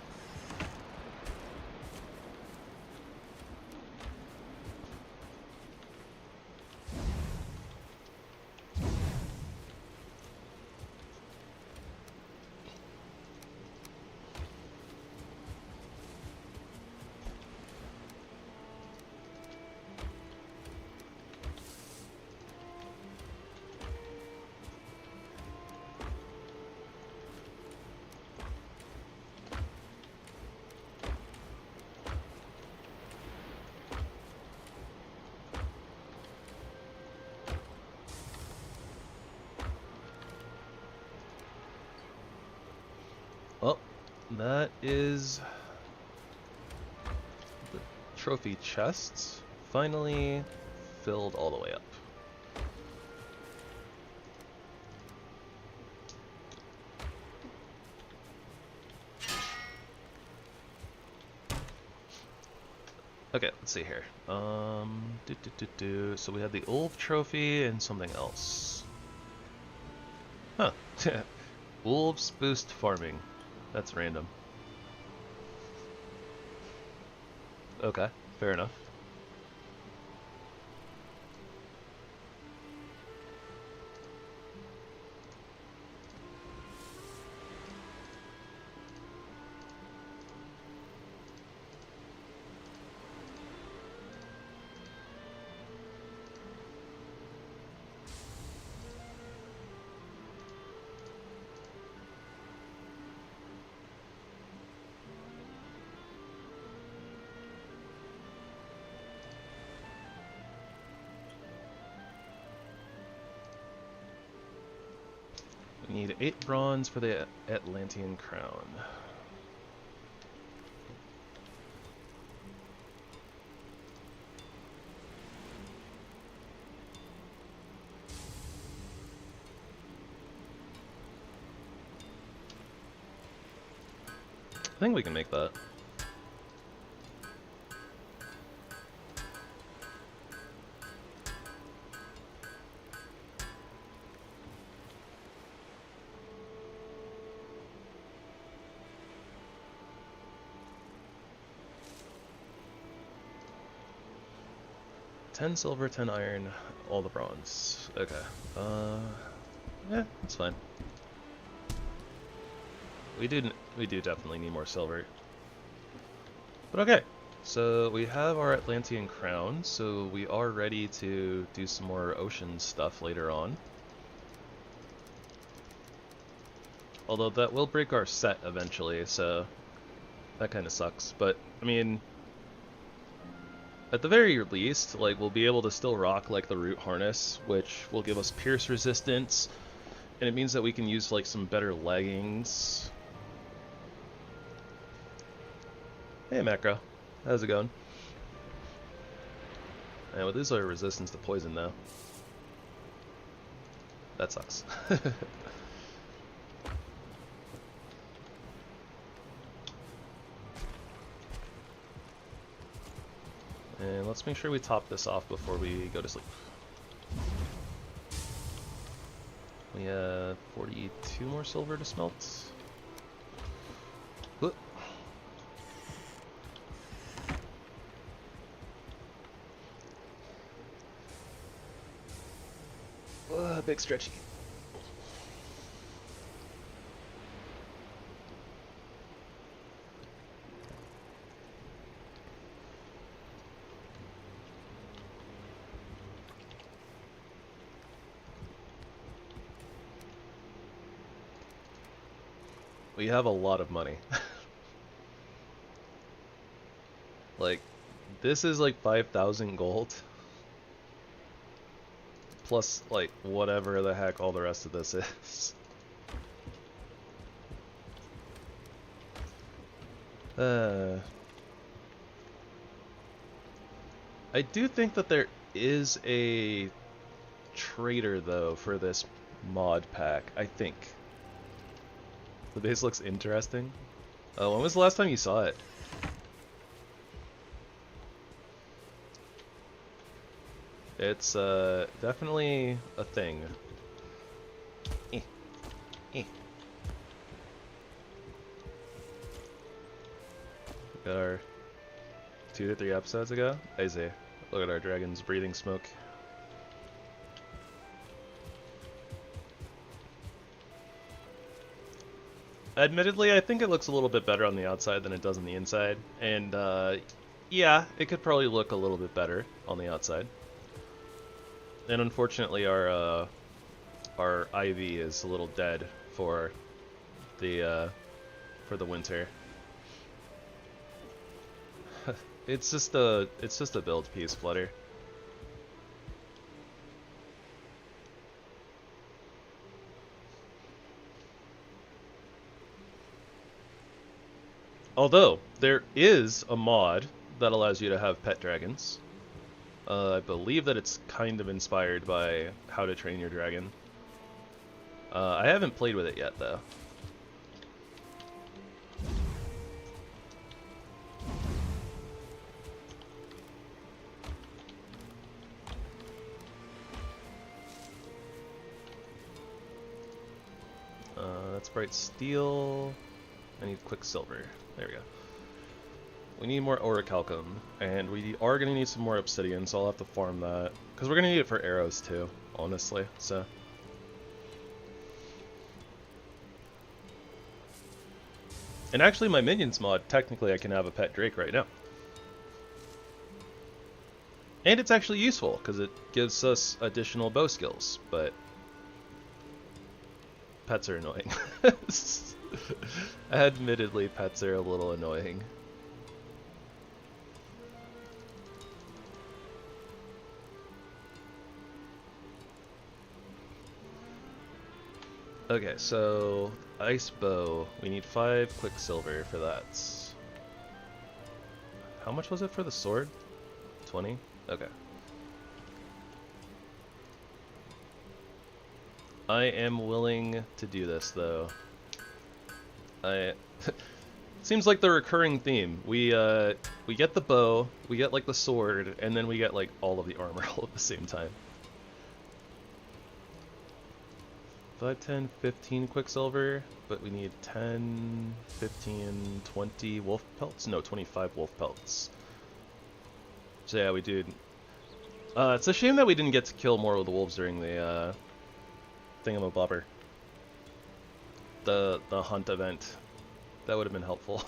that is the trophy chests finally filled all the way up. Okay, let's see here. So we had the Ulf trophy and something else. Huh. Wolves boost farming. That's random. Okay, fair enough. We need 8 bronze for the Atlantean crown. I think we can make that. $10 silver, 10 iron, all the bronze. Okay. Yeah, that's fine. We do definitely need more silver. But okay. So we have our Atlantean crown, so we are ready to do some more ocean stuff later on. Although that will break our set eventually, so that kind of sucks. But, I mean, at the very least, like, we'll be able to still rock, like, the root harness, which will give us pierce resistance, and it means that we can use, like, some better leggings. Hey, Macro. How's it going? And with this, our resistance to poison, though. That sucks. And let's make sure we top this off before we go to sleep. We have 42 more silver to smelt. Whoop. Big stretchy. We have a lot of money. Like, this is like 5,000 gold. Plus, like, whatever the heck all the rest of this is. I do think that there is a trader, though, for this mod pack, I think. The base looks interesting. When was the last time you saw it? It's definitely a thing. Got our 2 to 3 episodes ago. I see. Look at our dragons breathing smoke. Admittedly, I think it looks a little bit better on the outside than it does on the inside. And yeah, it could probably look a little bit better on the outside. And unfortunately, our IV is a little dead for the winter. It's just a build piece, Flutter. Although, there is a mod that allows you to have pet dragons. I believe that it's kind of inspired by How to Train Your Dragon. I haven't played with it yet, though. That's bright steel. I need quicksilver. There we go. We need more orichalcum, and we are going to need some more obsidian, so I'll have to farm that. Because we're going to need it for arrows, too, honestly, so... And actually, my minions mod, technically I can have a pet drake right now. And it's actually useful, because it gives us additional bow skills, but... Pets are annoying. Admittedly, pets are a little annoying. Okay, so ice bow. We need 5 quicksilver for that. How much was it for the sword? 20? Okay. I am willing to do this, though. Seems like the recurring theme. We get the bow, we get like the sword, and then we get like all of the armor all at the same time. 5, 10, 15 quicksilver, but we need 10, 15, 20 wolf pelts? No, 25 wolf pelts. So yeah, we do. It's a shame that we didn't get to kill more of the wolves during the thingamabobber. The hunt event. That would have been helpful.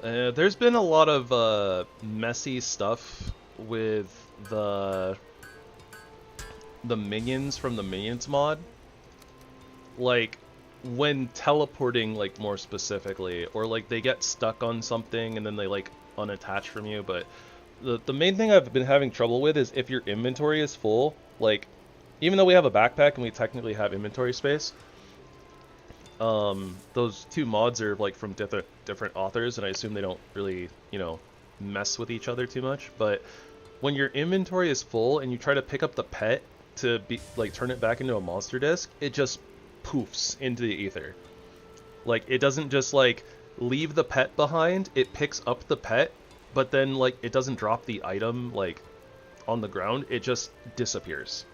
There's been a lot of messy stuff with the minions from the minions mod. Like when teleporting, like more specifically, or like they get stuck on something and then they like unattach from you. But the main thing I've been having trouble with is if your inventory is full, like even though we have a backpack and we technically have inventory space, those 2 mods are like from different authors, and I assume they don't really, you know, mess with each other too much. But when your inventory is full and you try to pick up the pet to be like turn it back into a monster disc, it just poofs into the ether. Like it doesn't just like leave the pet behind, it picks up the pet, but then like it doesn't drop the item like on the ground, it just disappears.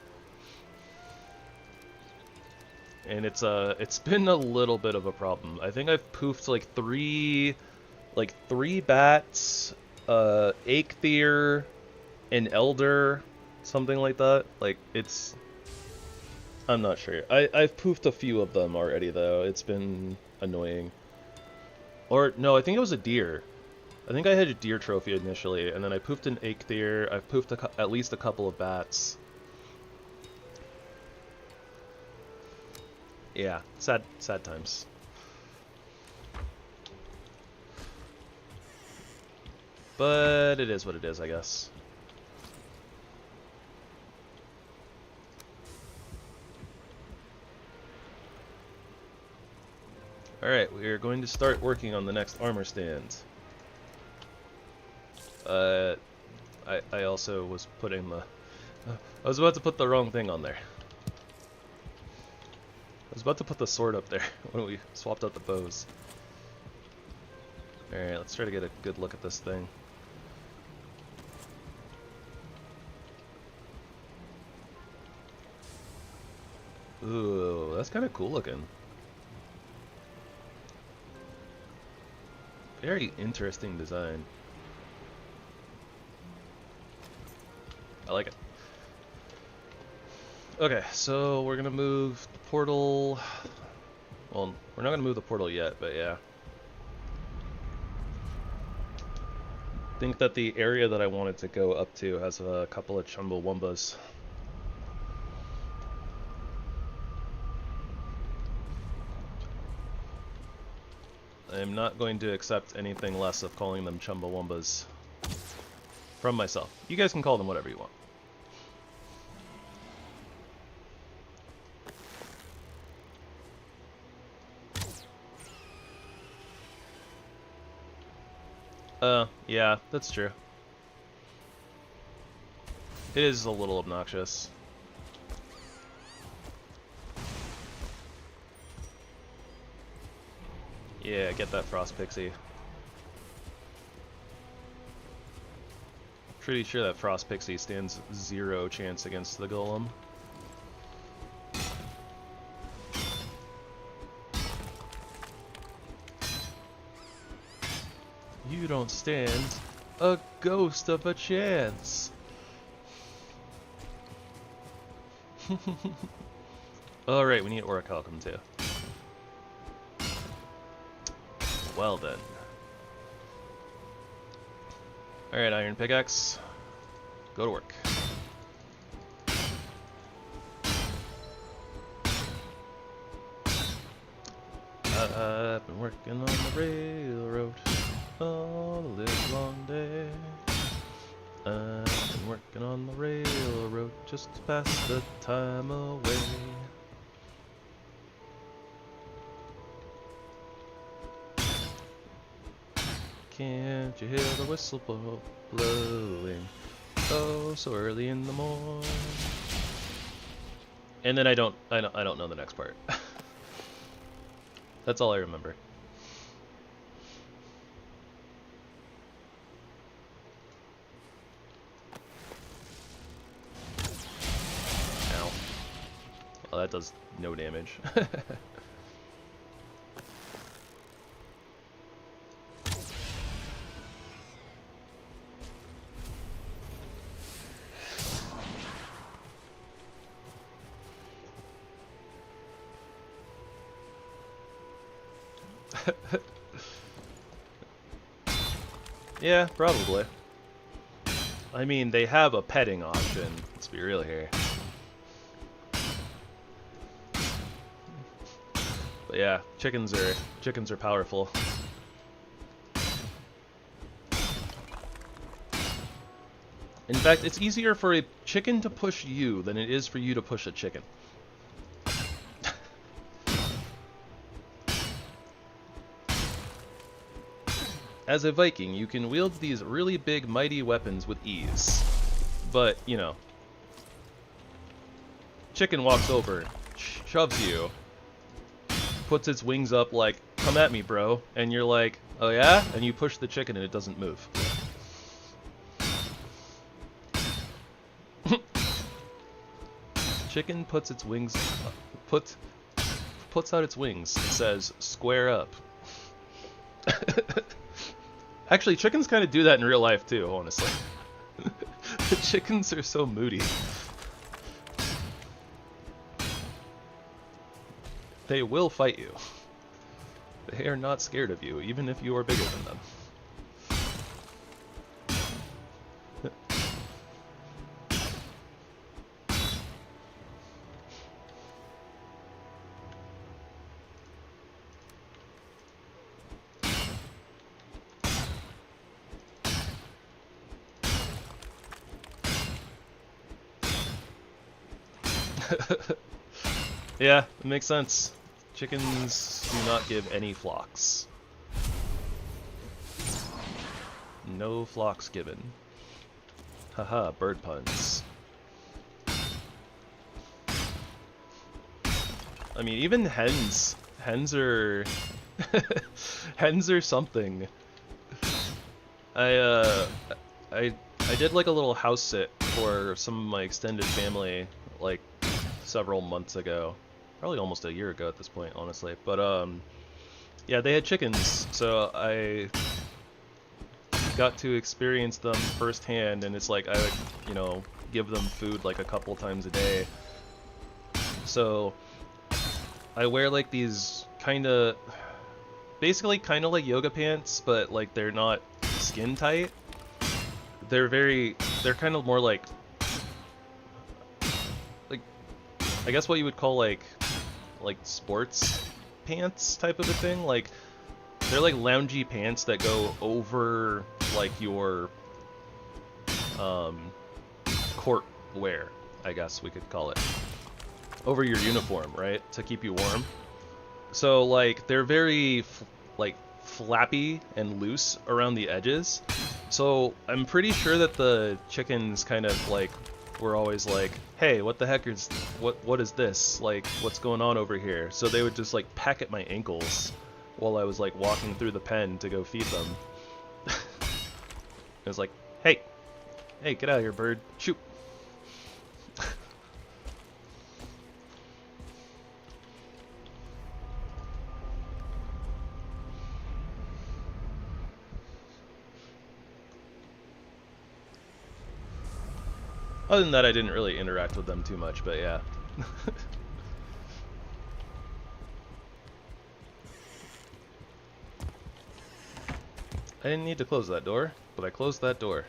And it's been a little bit of a problem. I think I've poofed like three bats, Eikthyr, an elder, something like that. Like it's, I'm not sure. I've poofed a few of them already though. It's been annoying. Or no, I think it was a deer. I think I had a deer trophy initially, and then I poofed an Eikthyr. I've poofed at least a couple of bats. Yeah, sad times. But it is what it is, I guess. Alright, we are going to start working on the next armor stand. I also was putting the... I was about to put the wrong thing on there. I was about to put the sword up there when we swapped out the bows. Alright, let's try to get a good look at this thing. Ooh, that's kind of cool looking. Very interesting design. I like it. Okay, so we're gonna move the portal. Well, we're not gonna move the portal yet, but yeah. I think that the area that I wanted to go up to has a couple of Chumbawambas. I'm not going to accept anything less of calling them Chumbawambas from myself. You guys can call them whatever you want. Yeah, that's true. It is a little obnoxious. Yeah, get that Frost Pixie. Pretty sure that Frost Pixie stands 0 chance against the Golem. You don't stand a ghost of a chance. Alright, we need Orichalcum too. Well then. Alright, Iron Pickaxe. Go to work. I've been working on the railroad all the live long day. I've been working on the railroad just to pass the time away. Can't you hear the whistle blowing? Oh, so early in the morning. And then I don't know the next part. That's all I remember. Ow. Well, that does no damage. Yeah, probably. I mean, they have a petting option. Let's be real here. But yeah, chickens are powerful. In fact, it's easier for a chicken to push you than it is for you to push a chicken. As a Viking, you can wield these really big, mighty weapons with ease. But, you know, chicken walks over, shoves you, puts its wings up like, come at me, bro. And you're like, oh yeah? And you push the chicken and it doesn't move. Chicken puts its wings, puts out its wings and says, square up. Actually, chickens kind of do that in real life too, honestly. The chickens are so moody. They will fight you. They are not scared of you, even if you are bigger than them. Yeah, it makes sense. Chickens do not give any flocks. No flocks given. Haha, bird puns. I mean, even hens. Hens are... hens are something. I did like a little house sit for some of my extended family, like, several months ago. Probably almost a year ago at this point, honestly. But, yeah, they had chickens, so I got to experience them firsthand, and it's like I would, you know, give them food like a couple times a day. So, I wear like these basically kind of like yoga pants, but like they're not skin tight. They're kind of more like I guess what you would call like sports pants type of a thing. Like they're like loungy pants that go over like your court wear, I guess we could call it, over your uniform, right, to keep you warm. So like they're very flappy and loose around the edges. So I'm pretty sure that the chickens kind of like were always like, hey, what the heck is what is this? Like, what's going on over here? So they would just like peck at my ankles while I was like walking through the pen to go feed them. It was like, hey, get out of here, bird. Shoot. Other than that, I didn't really interact with them too much, but yeah. I didn't need to close that door, but I closed that door.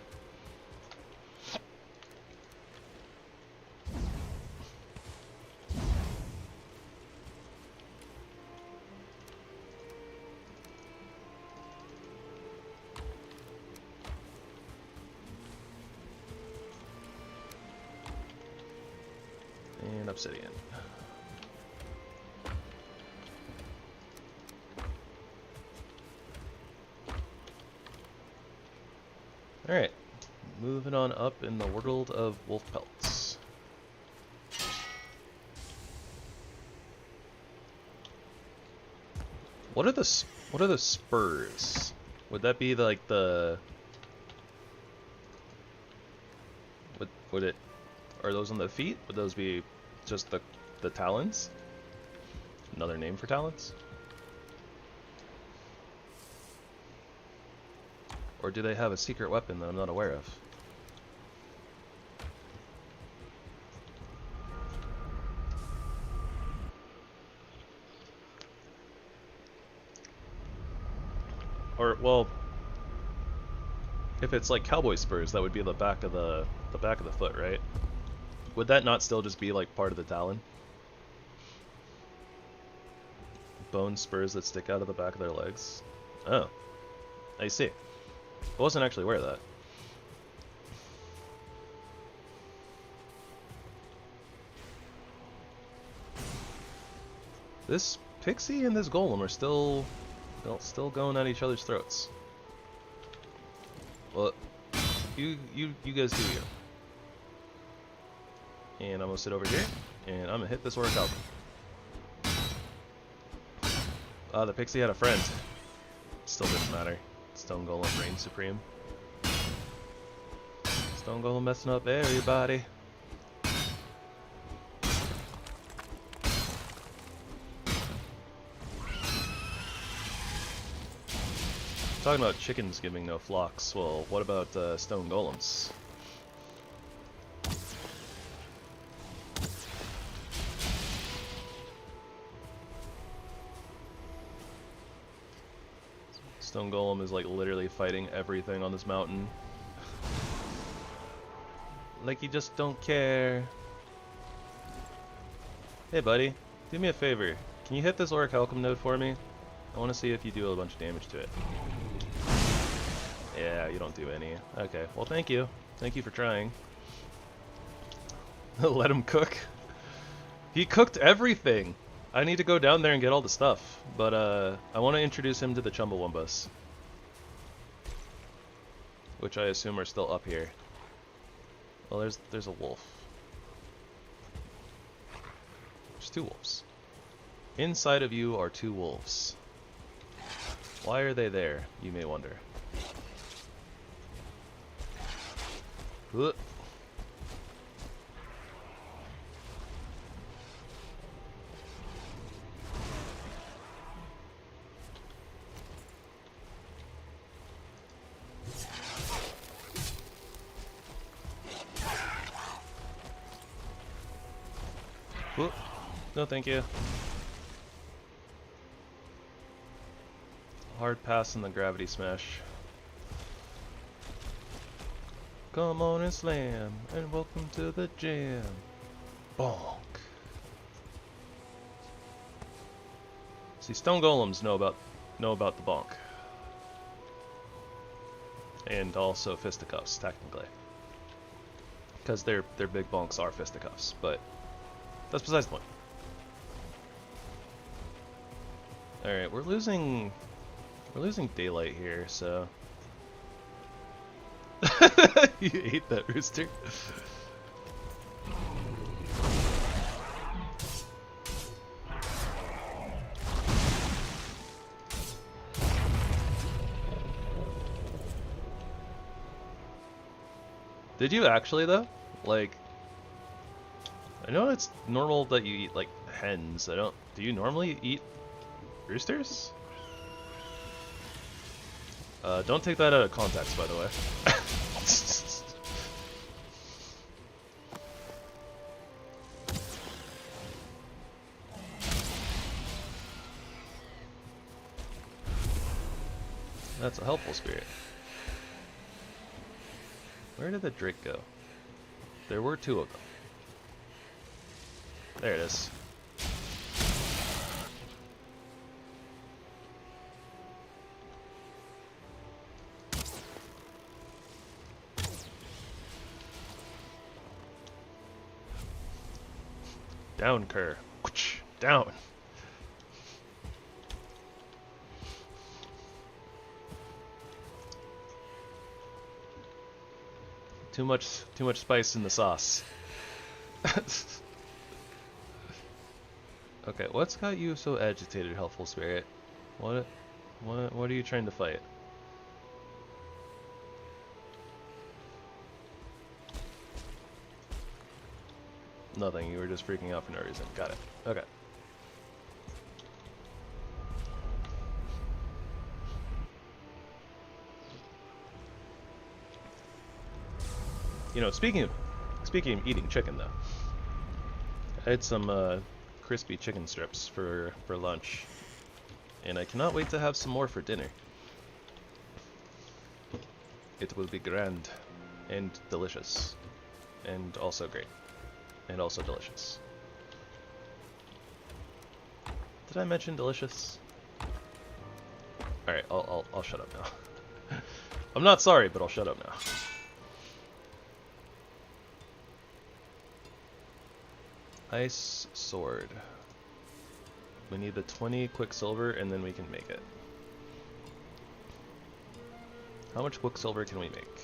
And obsidian. Alright, moving on up in the world of wolf pelts. What are the spurs? Would that be like the would it, are those on the feet? Would those be just the talons? Another name for talons? Or do they have a secret weapon that I'm not aware of? Or, well, if it's like cowboy spurs, that would be the back of the foot, right? Would that not still just be like part of the talon? Bone spurs that stick out of the back of their legs. Oh, I see. I wasn't actually aware of that. This pixie and this golem are still going at each other's throats. Well, you guys do you. And I'm gonna sit over here, and I'm gonna hit this orichalcum. The pixie had a friend. Still didn't matter. Stone Golem reigns supreme. Stone Golem messing up everybody. Talking about chickens giving no flocks, well, what about stone golems? Stone Golem is like literally fighting everything on this mountain. Like you just don't care. Hey buddy, do me a favor. Can you hit this orichalcum node for me? I want to see if you do a bunch of damage to it. Yeah, you don't do any. Okay, well thank you. Thank you for trying. Let him cook. He cooked everything! I need to go down there and get all the stuff, but I want to introduce him to the Chumbawambas. Which I assume are still up here. Well, there's a wolf. There's two wolves. Inside of you are two wolves. Why are they there, you may wonder. Ugh. Whoop. No, thank you. Hard pass in the gravity smash. Come on and slam, and welcome to the jam. Bonk. See, stone golems know about the bonk, and also fisticuffs technically, because their big bonks are fisticuffs, but that's besides the point. All right, we're losing We're losing daylight here, so... You ate that rooster? Did you actually, though? Like... I know it's normal that you eat, like, hens. Do you normally eat roosters? Don't take that out of context, by the way. That's a helpful spirit. Where did the drake go? There were two of them. There it is. Down, Kerr. Down. Too much spice in the sauce. Okay, what's got you so agitated, helpful spirit? What are you trying to fight? Nothing, you were just freaking out for no reason. Got it. Okay. You know, speaking of eating chicken though, I had some crispy chicken strips for lunch, and I cannot wait to have some more for dinner. It will be grand and delicious, and also great, and also delicious. Did I mention delicious? All right, I'll shut up now. I'm not sorry, but I'll shut up now. Ice sword. We need the 20 quicksilver and then we can make it. How much quicksilver can we make?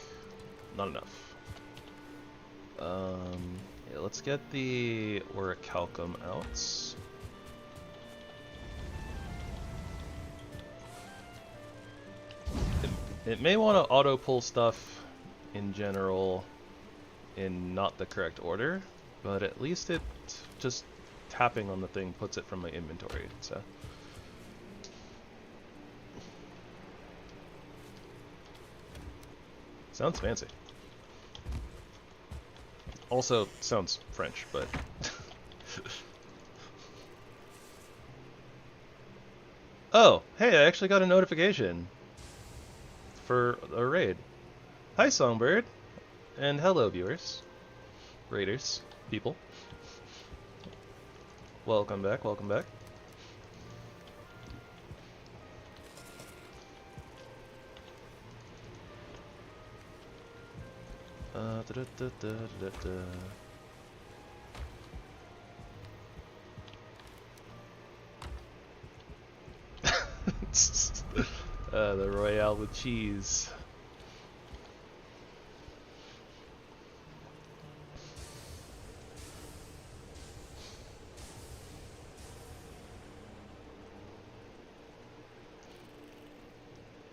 Not enough. Yeah, let's get the orichalcum out. It may want to auto pull stuff in general in not the correct order, but at least it just tapping on the thing puts it from my inventory, so. Sounds fancy. Also sounds French, but oh, hey, I actually got a notification for a raid. Hi, Songbird, and hello, viewers, raiders, people. Welcome back, welcome back. The Royale with cheese.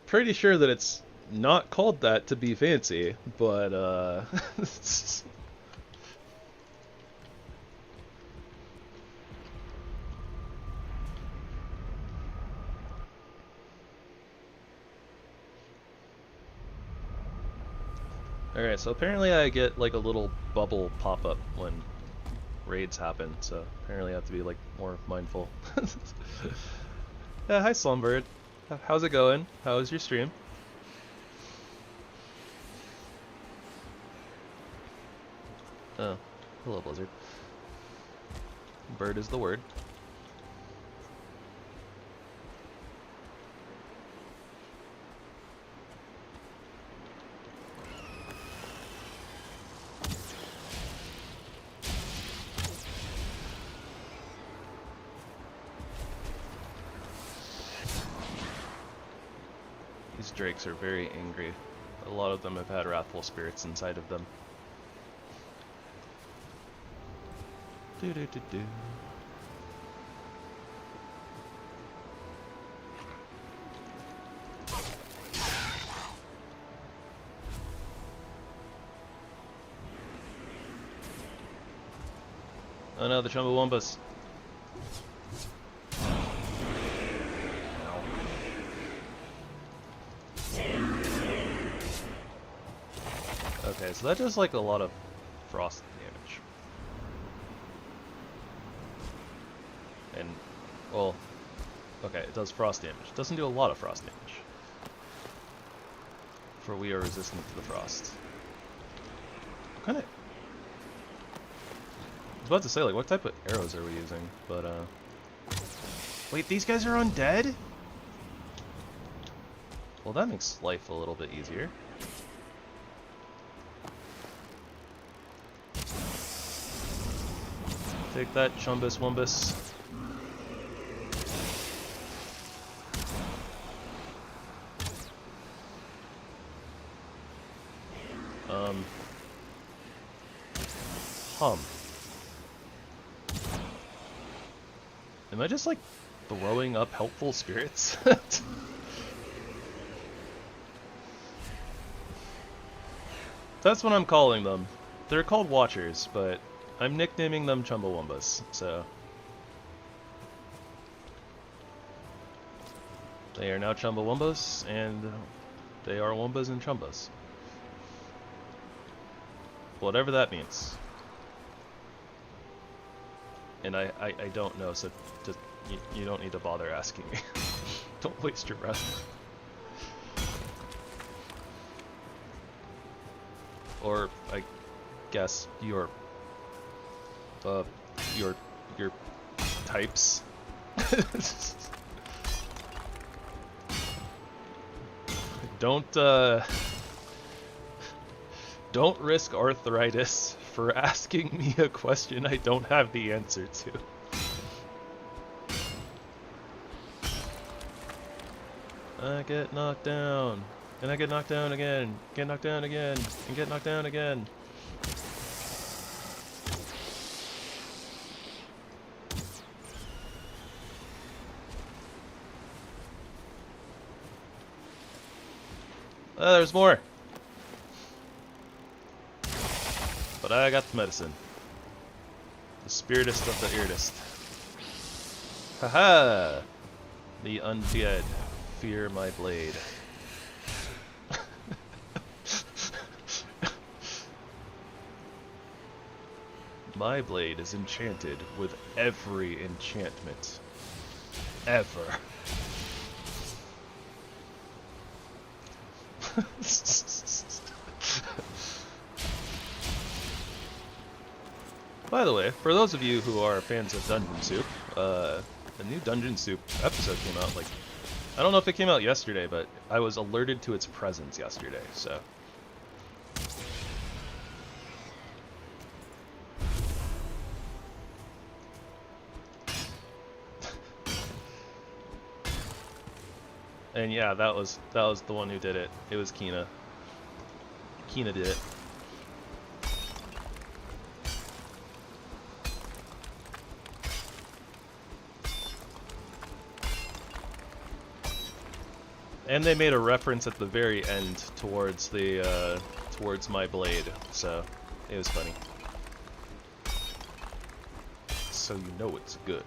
Pretty sure that it's not called that to be fancy, but alright, so apparently I get like a little bubble pop-up when raids happen, so apparently I have to be like more mindful. Yeah, hi Slumbird. How's it going? How's your stream? Oh, hello Blizzard. Bird is the word. these drakes are very angry. A lot of them have had wrathful spirits inside of them. Do-do-do-do. Oh no, the Chumbawambas. Okay, so that does like a lot of frost damage. And, well, okay, it does frost damage. It doesn't do a lot of frost damage. For we are resistant to the frost. What kind of... I was about to say, like, what type of arrows are we using? But, wait, these guys are undead? Well, that makes life a little bit easier. Take that, Chumbus Wumbus. Am I just, like, throwing up helpful spirits? That's what I'm calling them. They're called Watchers, but I'm nicknaming them Chumbawambas, so... They are now Chumbawambas, and they are Wombas and Chumbas. Whatever that means. And I don't know, so just, you don't need to bother asking me. Don't waste your breath. Or, I guess, your types. Don't risk arthritis for asking me a question I don't have the answer to. I get knocked down, and I get knocked down again, get knocked down again, and get knocked down again. There's more. But I got the medicine. The spiritist of the iridist. Haha! The undead fear my blade. My blade is enchanted with every enchantment. Ever. By the way, for those of you who are fans of Dungeon Soup, the new Dungeon Soup episode came out, like, I don't know if it came out yesterday, but I was alerted to its presence yesterday, so. And yeah, that was the one who did it. It was Kina. Kina did it. And they made a reference at the very end towards the towards my blade, so it was funny. So you know it's good.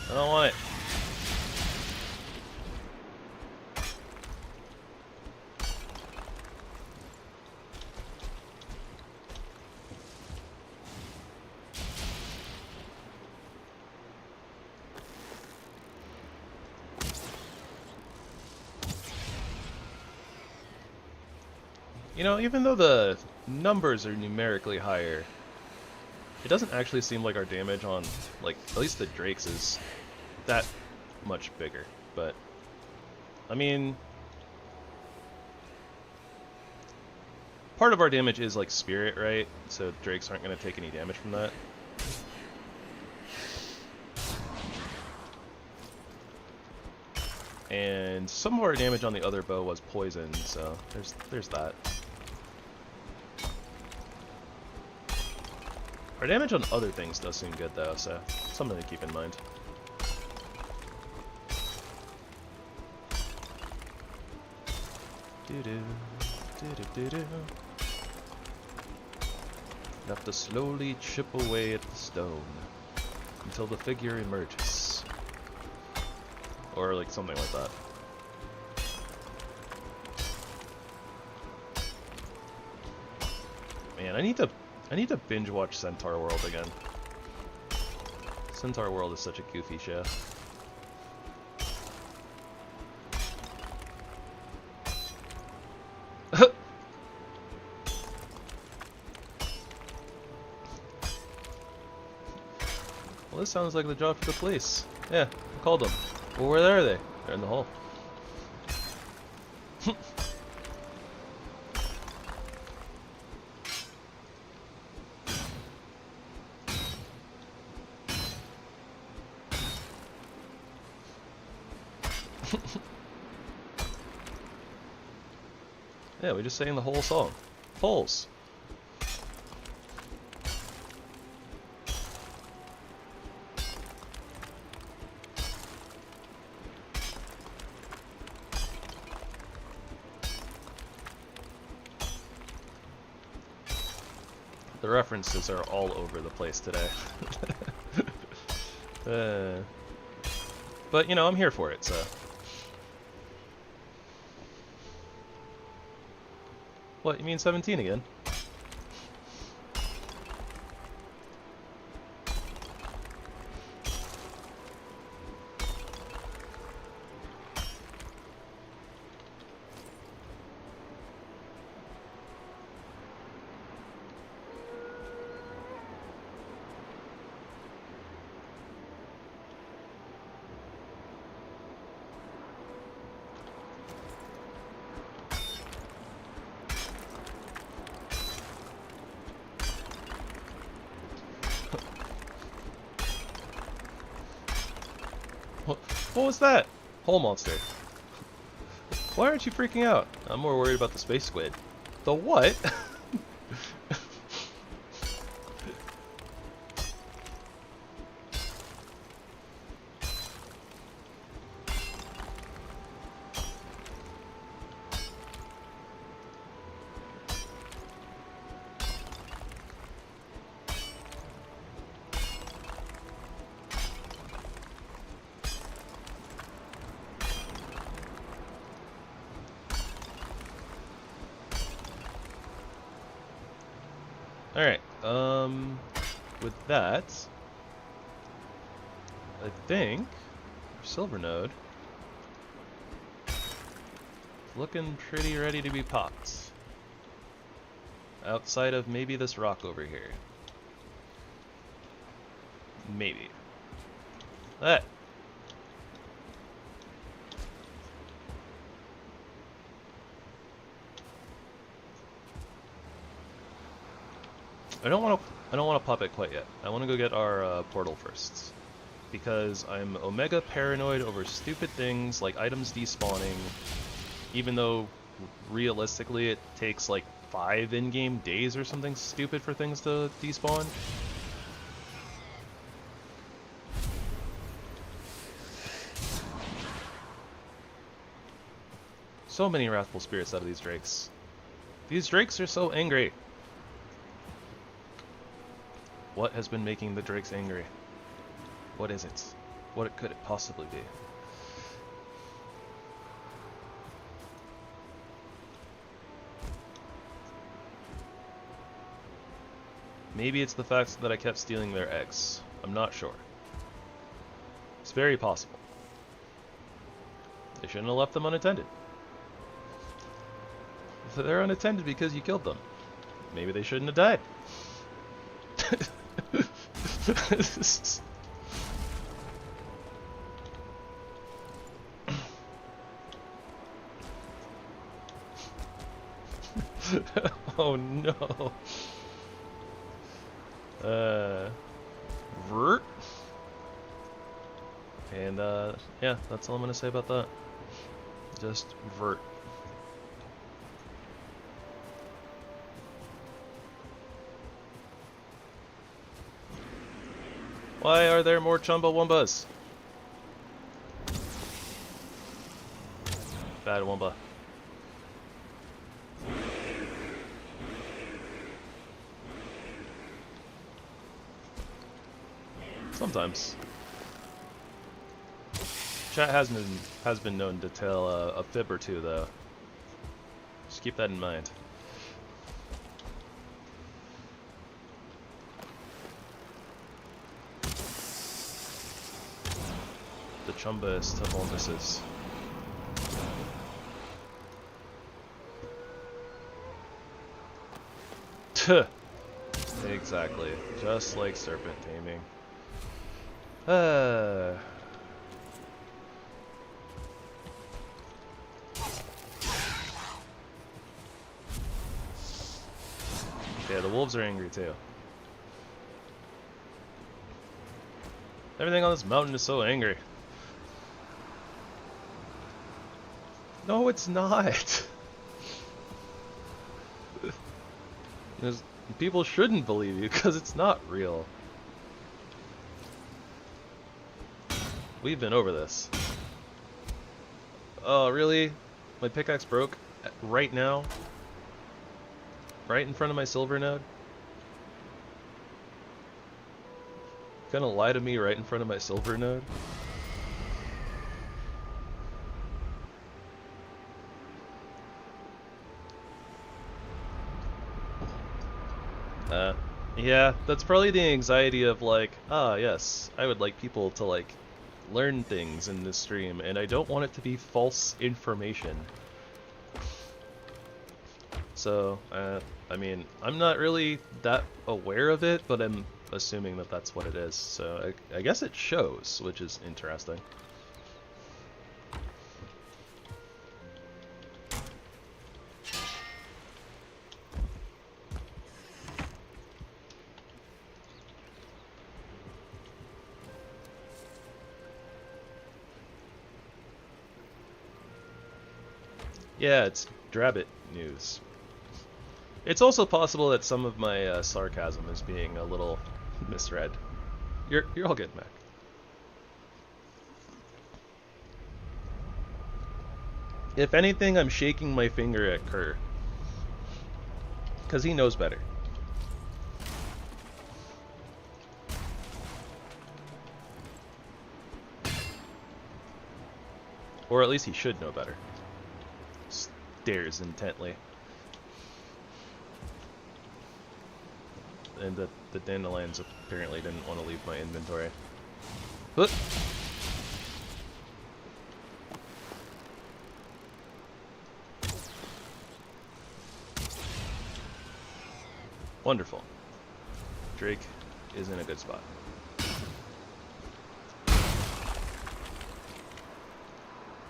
I don't want it. You know, even though the numbers are numerically higher, it doesn't actually seem like our damage on, like, at least the Drakes is that much bigger. But, I mean, part of our damage is, like, Spirit, right? So Drakes aren't going to take any damage from that. And some of our damage on the other bow was poison, so there's that. Our damage on other things does seem good though, so something to keep in mind. Do-do-do-do-do. Have to slowly chip away at the stone until the figure emerges. Or like something like that. Man, I need to binge watch Centaur World again. Centaur World is such a goofy show. Well, this sounds like the job for the police. Yeah, I called them. Well, where are they? They're in the hole. Yeah, we just sang the whole song. Holes. The references are all over the place today. But, you know, I'm here for it, so. What, you mean 17 again? What was that? Hole monster. Why aren't you freaking out? I'm more worried about the space squid. The what? Alright, with that, I think our silver node is looking pretty ready to be popped. Outside of maybe this rock over here. Maybe. That. I don't want to pop it quite yet. I want to go get our portal first, because I'm omega paranoid over stupid things like items despawning, even though realistically it takes like 5 in-game days or something stupid for things to despawn. So many wrathful spirits out of these drakes. These drakes are so angry. What has been making the drakes angry? What is it? What could it possibly be? Maybe it's the fact that I kept stealing their eggs. I'm not sure. It's very possible. They shouldn't have left them unattended. They're unattended because you killed them. Maybe they shouldn't have died. Oh no. Vert. And yeah, that's all I'm gonna say about that. Just vert. Why are there more Chumbawambas? Bad Wumba. Sometimes. Chat has been known to tell a fib or two, though. Just keep that in mind. The Chumbas to Volmuses. Tuh. Exactly. Just like serpent taming. Yeah, the wolves are angry too. Everything on this mountain is so angry. No, it's not. People shouldn't believe you because it's not real. We've been over this. Oh, really? My pickaxe broke right now? Right in front of my silver node? Gonna lie to me right in front of my silver node? Yeah, that's probably the anxiety of like, ah, yes, I would like people to like learn things in this stream, and I don't want it to be false information. So, I mean, I'm not really that aware of it, but I'm assuming that that's what it is. So I guess it shows, which is interesting. Yeah, it's Drabbit news. It's also possible that some of my sarcasm is being a little misread. You're all good, Mac. If anything, I'm shaking my finger at Kerr. Because he knows better. Or at least he should know better. Stares intently. And the dandelions apparently didn't want to leave my inventory. But wonderful. Drake is in a good spot.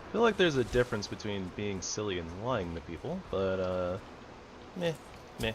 I feel like there's a difference between being silly and lying to people, but meh. Meh.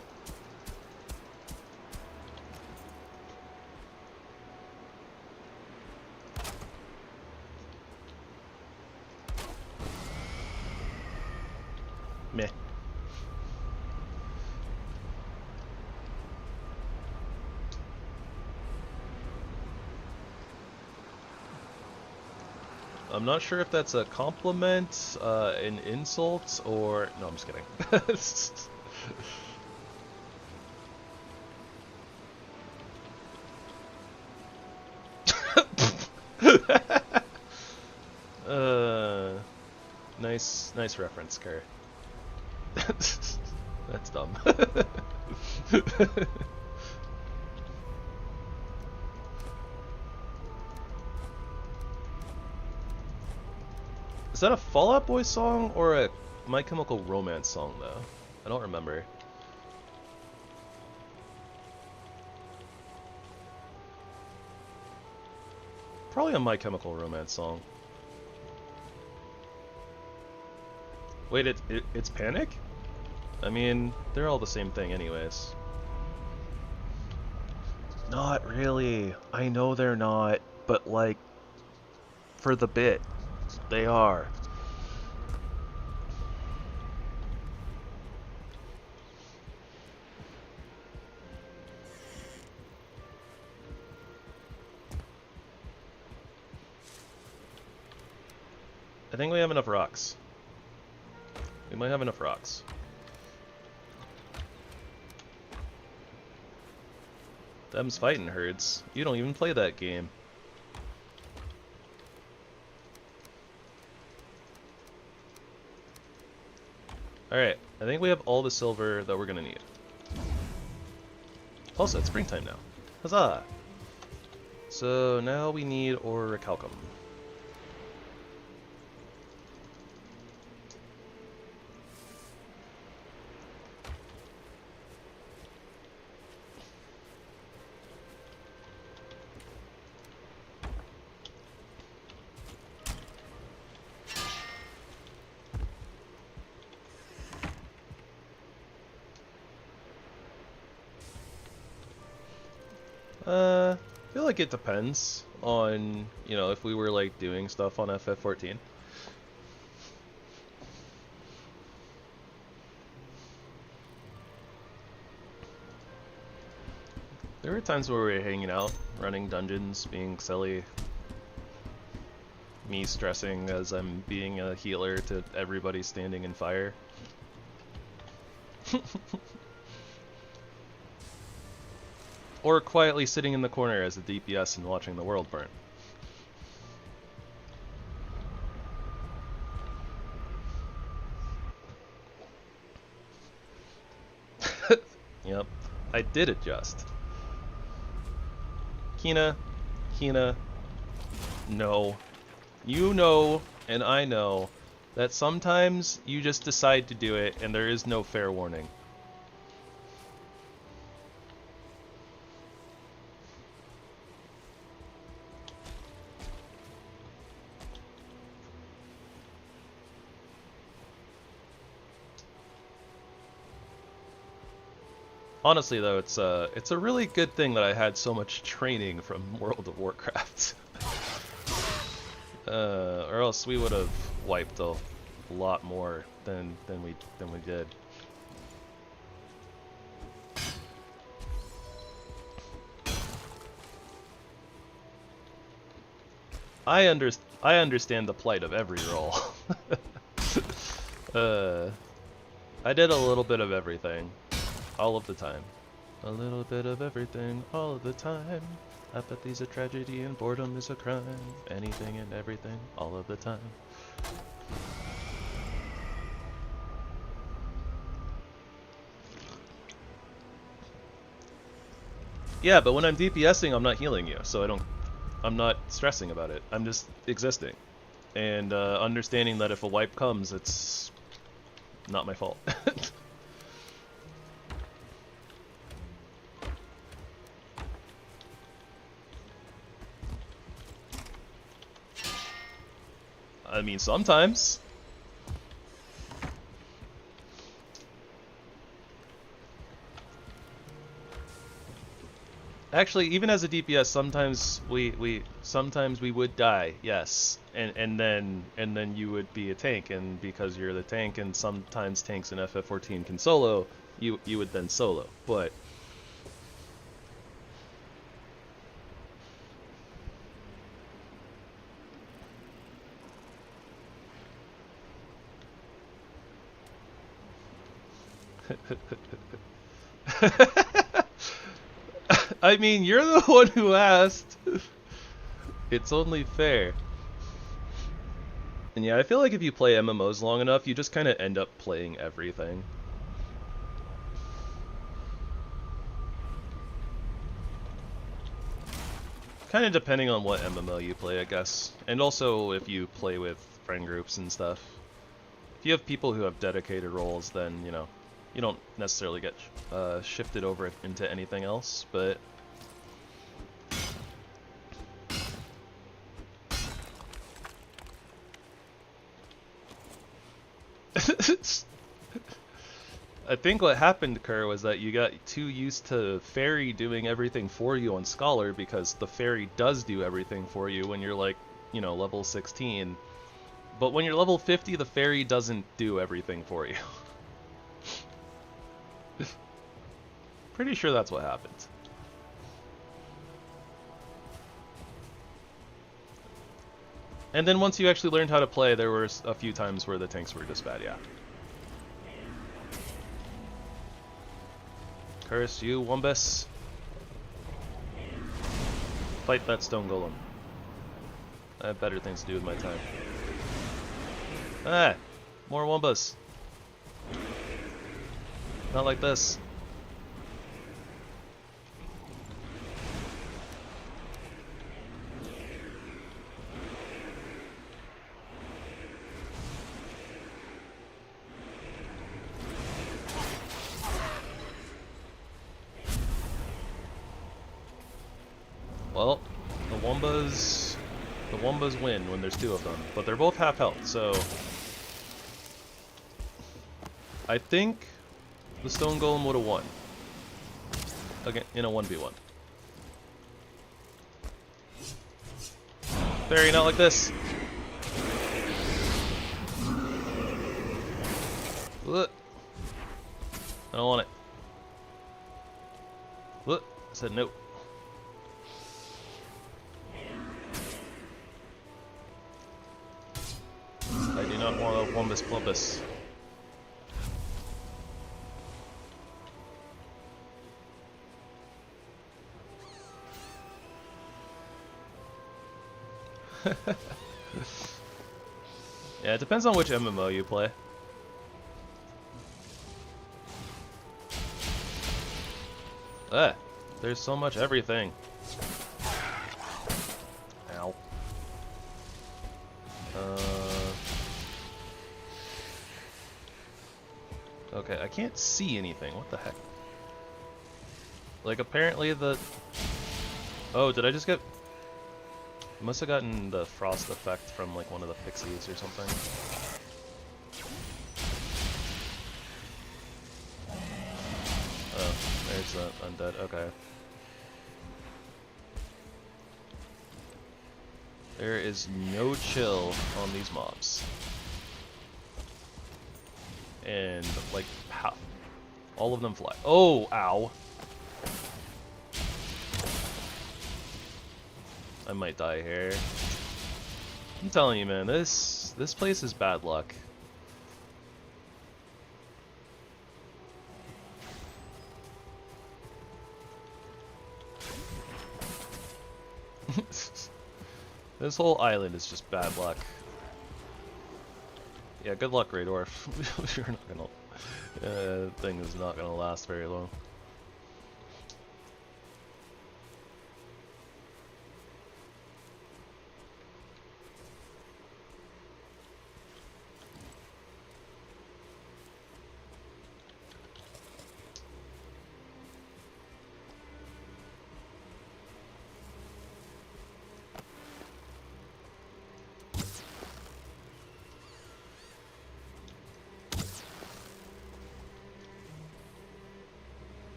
I'm not sure if that's a compliment, an insult, or... No, I'm just kidding. Nice reference, Kerr. That's dumb. Is that a Fall Out Boy song or a My Chemical Romance song, though? I don't remember. Probably a My Chemical Romance song. Wait, it's Panic? I mean, they're all the same thing anyways. Not really. I know they're not, but like, for the bit, they are. I think we have enough rocks. We might have enough rocks. Them's fighting herds. You don't even play that game. Alright, I think we have all the silver that we're gonna need. Also, it's springtime now. Huzzah! So now we need orichalcum. I feel like it depends on, you know, if we were like doing stuff on FF14. There were times where we were hanging out, running dungeons, being silly. Me stressing as I'm being a healer to everybody standing in fire. Or quietly sitting in the corner as a DPS and watching the world burn. Yep, I did adjust. Kina, no. You know, and I know, that sometimes you just decide to do it and there is no fair warning. Honestly, though, it's a really good thing that I had so much training from World of Warcraft. Or else we would have wiped a lot more than we did. I understand the plight of every role. I did a little bit of everything. All of the time. A little bit of everything, all of the time. Apathy's a tragedy and boredom is a crime. Anything and everything, all of the time. Yeah, but when I'm DPSing, I'm not healing you, so I'm not stressing about it. I'm just existing. And understanding that if a wipe comes, it's not my fault. I mean, sometimes. Actually, even as a DPS, sometimes we would die, yes, and then you would be a tank, and because you're the tank, and sometimes tanks in FF14 can solo, you would then solo, but. I mean, you're the one who asked. It's only fair. And yeah, I feel like if you play MMOs long enough, you just kind of end up playing everything. Kind of depending on what MMO you play, I guess. And also if you play with friend groups and stuff. If you have people who have dedicated roles, then, you know, You don't necessarily get shifted over into anything else, but I think what happened, Kerr, was that you got too used to Fairy doing everything for you on Scholar, because the Fairy does do everything for you when you're like, you know, level 16. But when you're level 50, the Fairy doesn't do everything for you. Pretty sure that's what happened. And then once you actually learned how to play, there were a few times where the tanks were just bad, yeah. Curse you, Wumbus. Fight that stone golem. I have better things to do with my time. Ah! More Wumbus. Not like this. Well, the Wombas win when there's two of them, but they're both half health, so I think the Stone Golem would have won again in a 1v1. Fairy, not like this. Look. I don't want it. Look. I said nope. I do not want a Wumbus Plumbus. Yeah, it depends on which MMO you play. Ah, there's so much everything. Ow. Okay, I can't see anything. What the heck? Like, apparently the... Oh, did I just get... I must have gotten the frost effect from, like, one of the pixies or something. Oh, there's the undead. Okay. There is no chill on these mobs. And, like, how? All of them fly. Oh, ow. I might die here. I'm telling you, man, this place is bad luck. This whole island is just bad luck. Yeah, good luck, Raydorf. You're not gonna. Thing is not gonna last very long.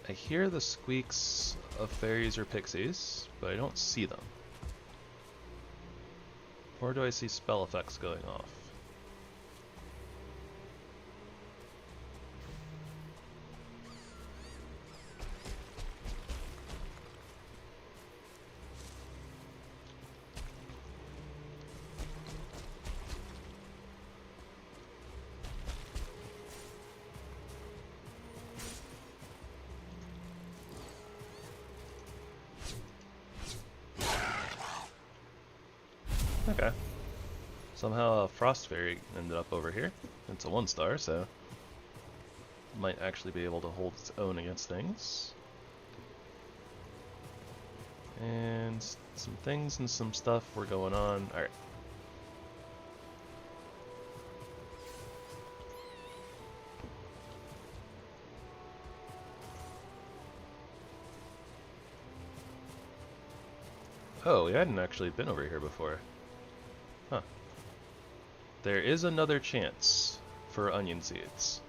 I hear the squeaks of fairies or pixies, but I don't see them. Or do I see spell effects going off? Okay. Somehow a Frost Fairy ended up over here. It's a 1-star, so might actually be able to hold its own against things. And some things and some stuff were going on. Alright. Oh, we hadn't actually been over here before. Huh. There is another chance for onion seeds.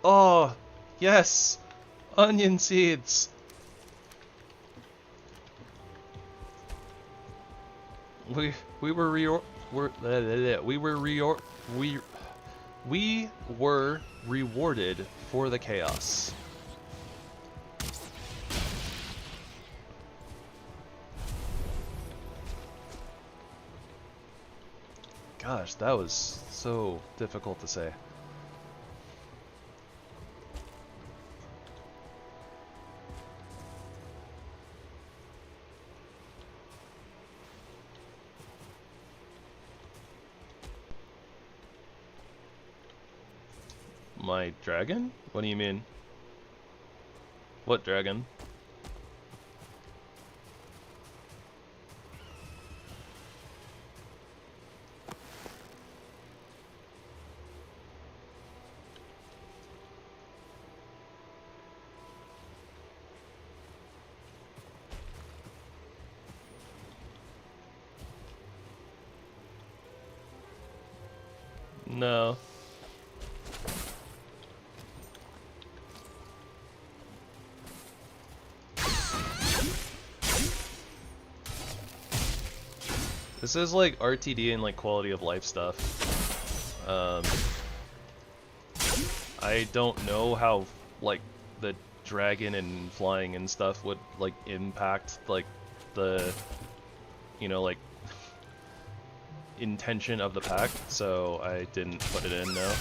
Oh, yes! Onion seeds! We were rewarded for the chaos. Gosh, that was so difficult to say. My dragon? What do you mean? What dragon? No. This is like RTD and like quality of life stuff. I don't know how like the dragon and flying and stuff would like impact like the, you know, like intention of the pack, so I didn't put it in, no.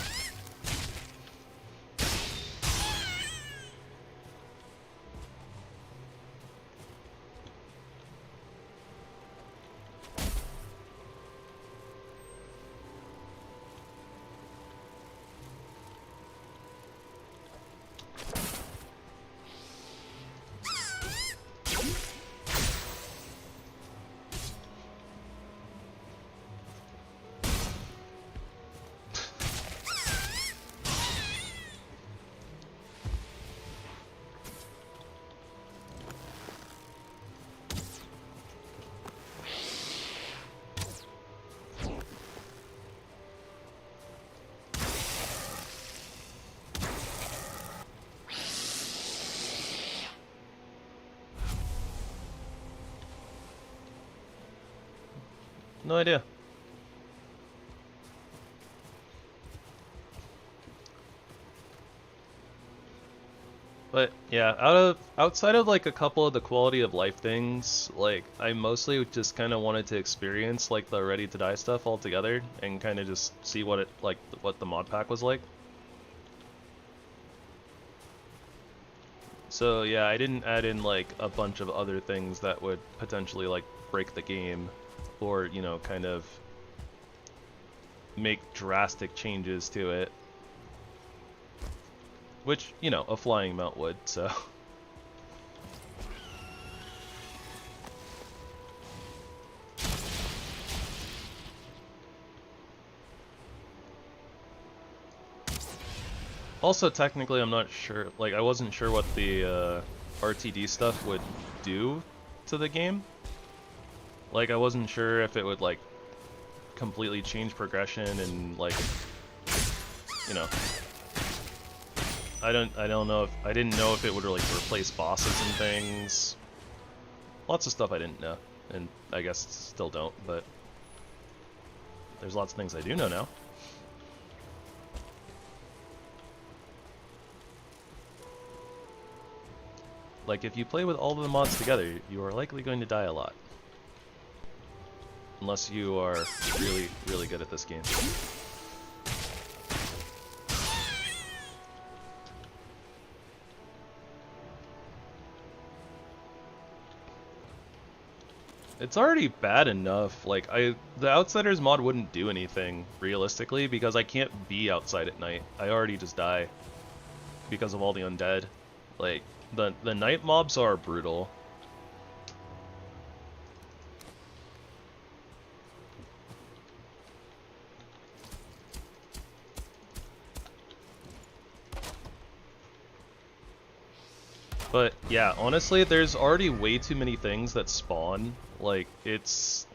No idea. But yeah, outside of like a couple of the quality of life things, like I mostly just kind of wanted to experience like the ready to die stuff altogether and kind of just see what it like what the mod pack was like. So yeah, I didn't add in like a bunch of other things that would potentially like break the game or, you know, kind of make drastic changes to it. Which, you know, a flying mount would, so. Also, technically, I'm not sure, like, I wasn't sure what the RTD stuff would do to the game. Like, I wasn't sure if it would, like, completely change progression and, like, you know. I don't know if, I didn't know if it would, like, replace bosses and things. Lots of stuff I didn't know, and I guess still don't, but there's lots of things I do know now. Like, if you play with all of the mods together, you are likely going to die a lot. Unless you are really, really good at this game. It's already bad enough. Like, the Outsiders mod wouldn't do anything, realistically, because I can't be outside at night. I already just die because of all the undead. Like, the night mobs are brutal. But yeah, honestly, there's already way too many things that spawn. Like, it's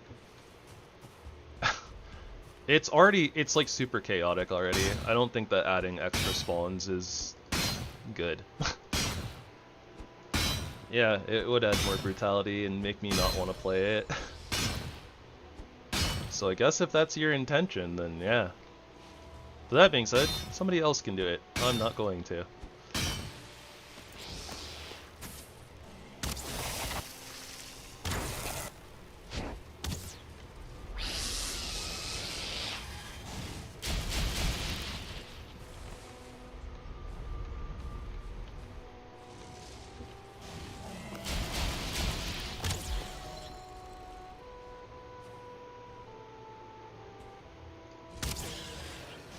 it's like super chaotic already. I don't think that adding extra spawns is good. Yeah, it would add more brutality and make me not want to play it. So I guess if that's your intention, then yeah. But that being said, somebody else can do it. I'm not going to.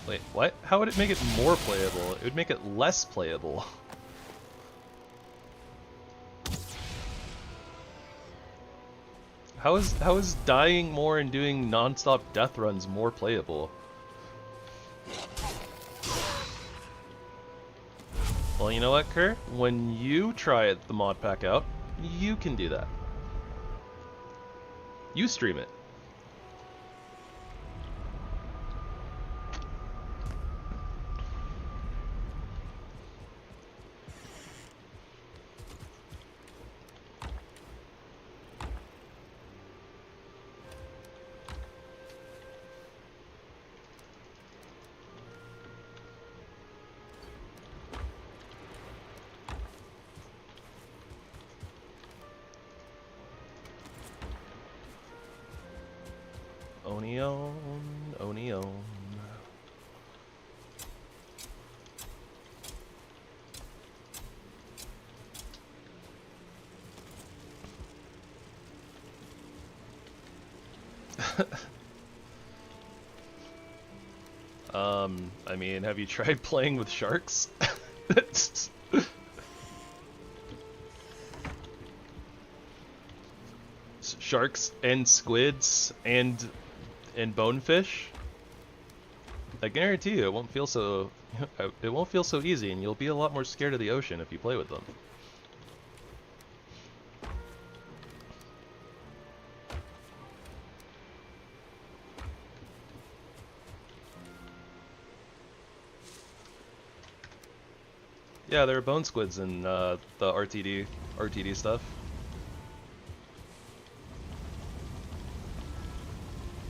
Wait, what? How would it make it more playable? It would make it less playable. How is dying more and doing non-stop death runs more playable? Well, you know what, Kerr? When you try the mod pack out, you can do that. You stream it. Onion. I mean, have you tried playing with sharks? Sharks and squids and bonefish? I guarantee you it won't feel so easy, and you'll be a lot more scared of the ocean if you play with them. Yeah, there are bone squids in the RtD stuff.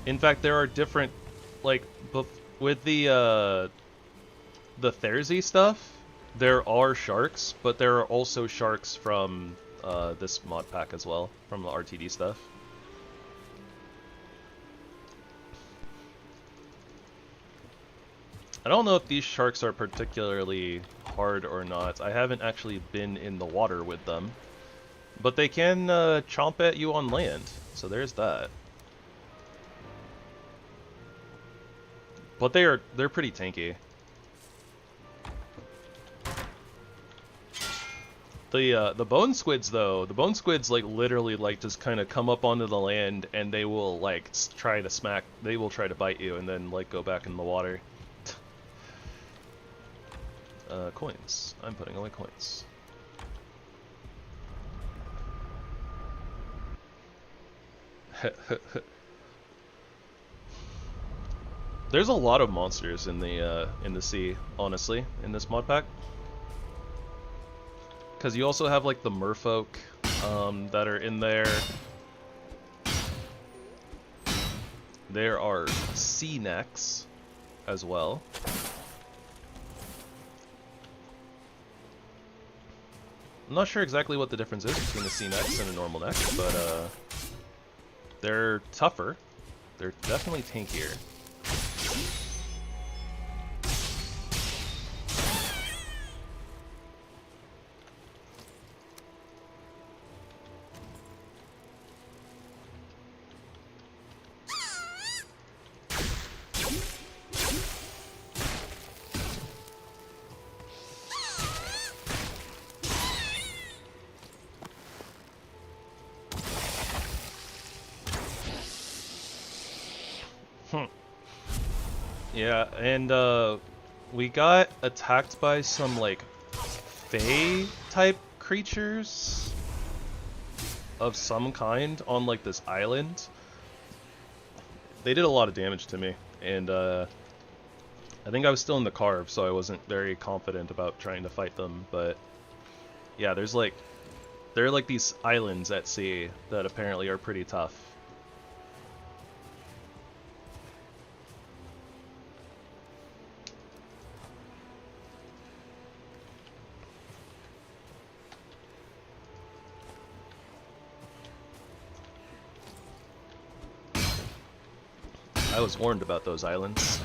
In fact, there are different, like, with the Thersey stuff, there are sharks, but there are also sharks from this mod pack as well, from the RtD stuff. I don't know if these sharks are particularly hard or not. I haven't actually been in the water with them. But they can chomp at you on land, so there's that. But they're pretty tanky. The bone squids though, the bone squids like literally like just kind of come up onto the land and they will like try to bite you and then like go back in the water. Coins. I'm putting away coins. There's a lot of monsters in the sea, honestly, in this mod pack. Because you also have like the merfolk that are in there. There are sea necks as well. I'm not sure exactly what the difference is between a sea neck and a normal neck, but they're tougher. They're definitely tankier. Yeah, and we got attacked by some like Fae type creatures of some kind on like this island. They did a lot of damage to me, and I think I was still in the carve, so I wasn't very confident about trying to fight them, but yeah, there are like these islands at sea that apparently are pretty tough. I was warned about those islands.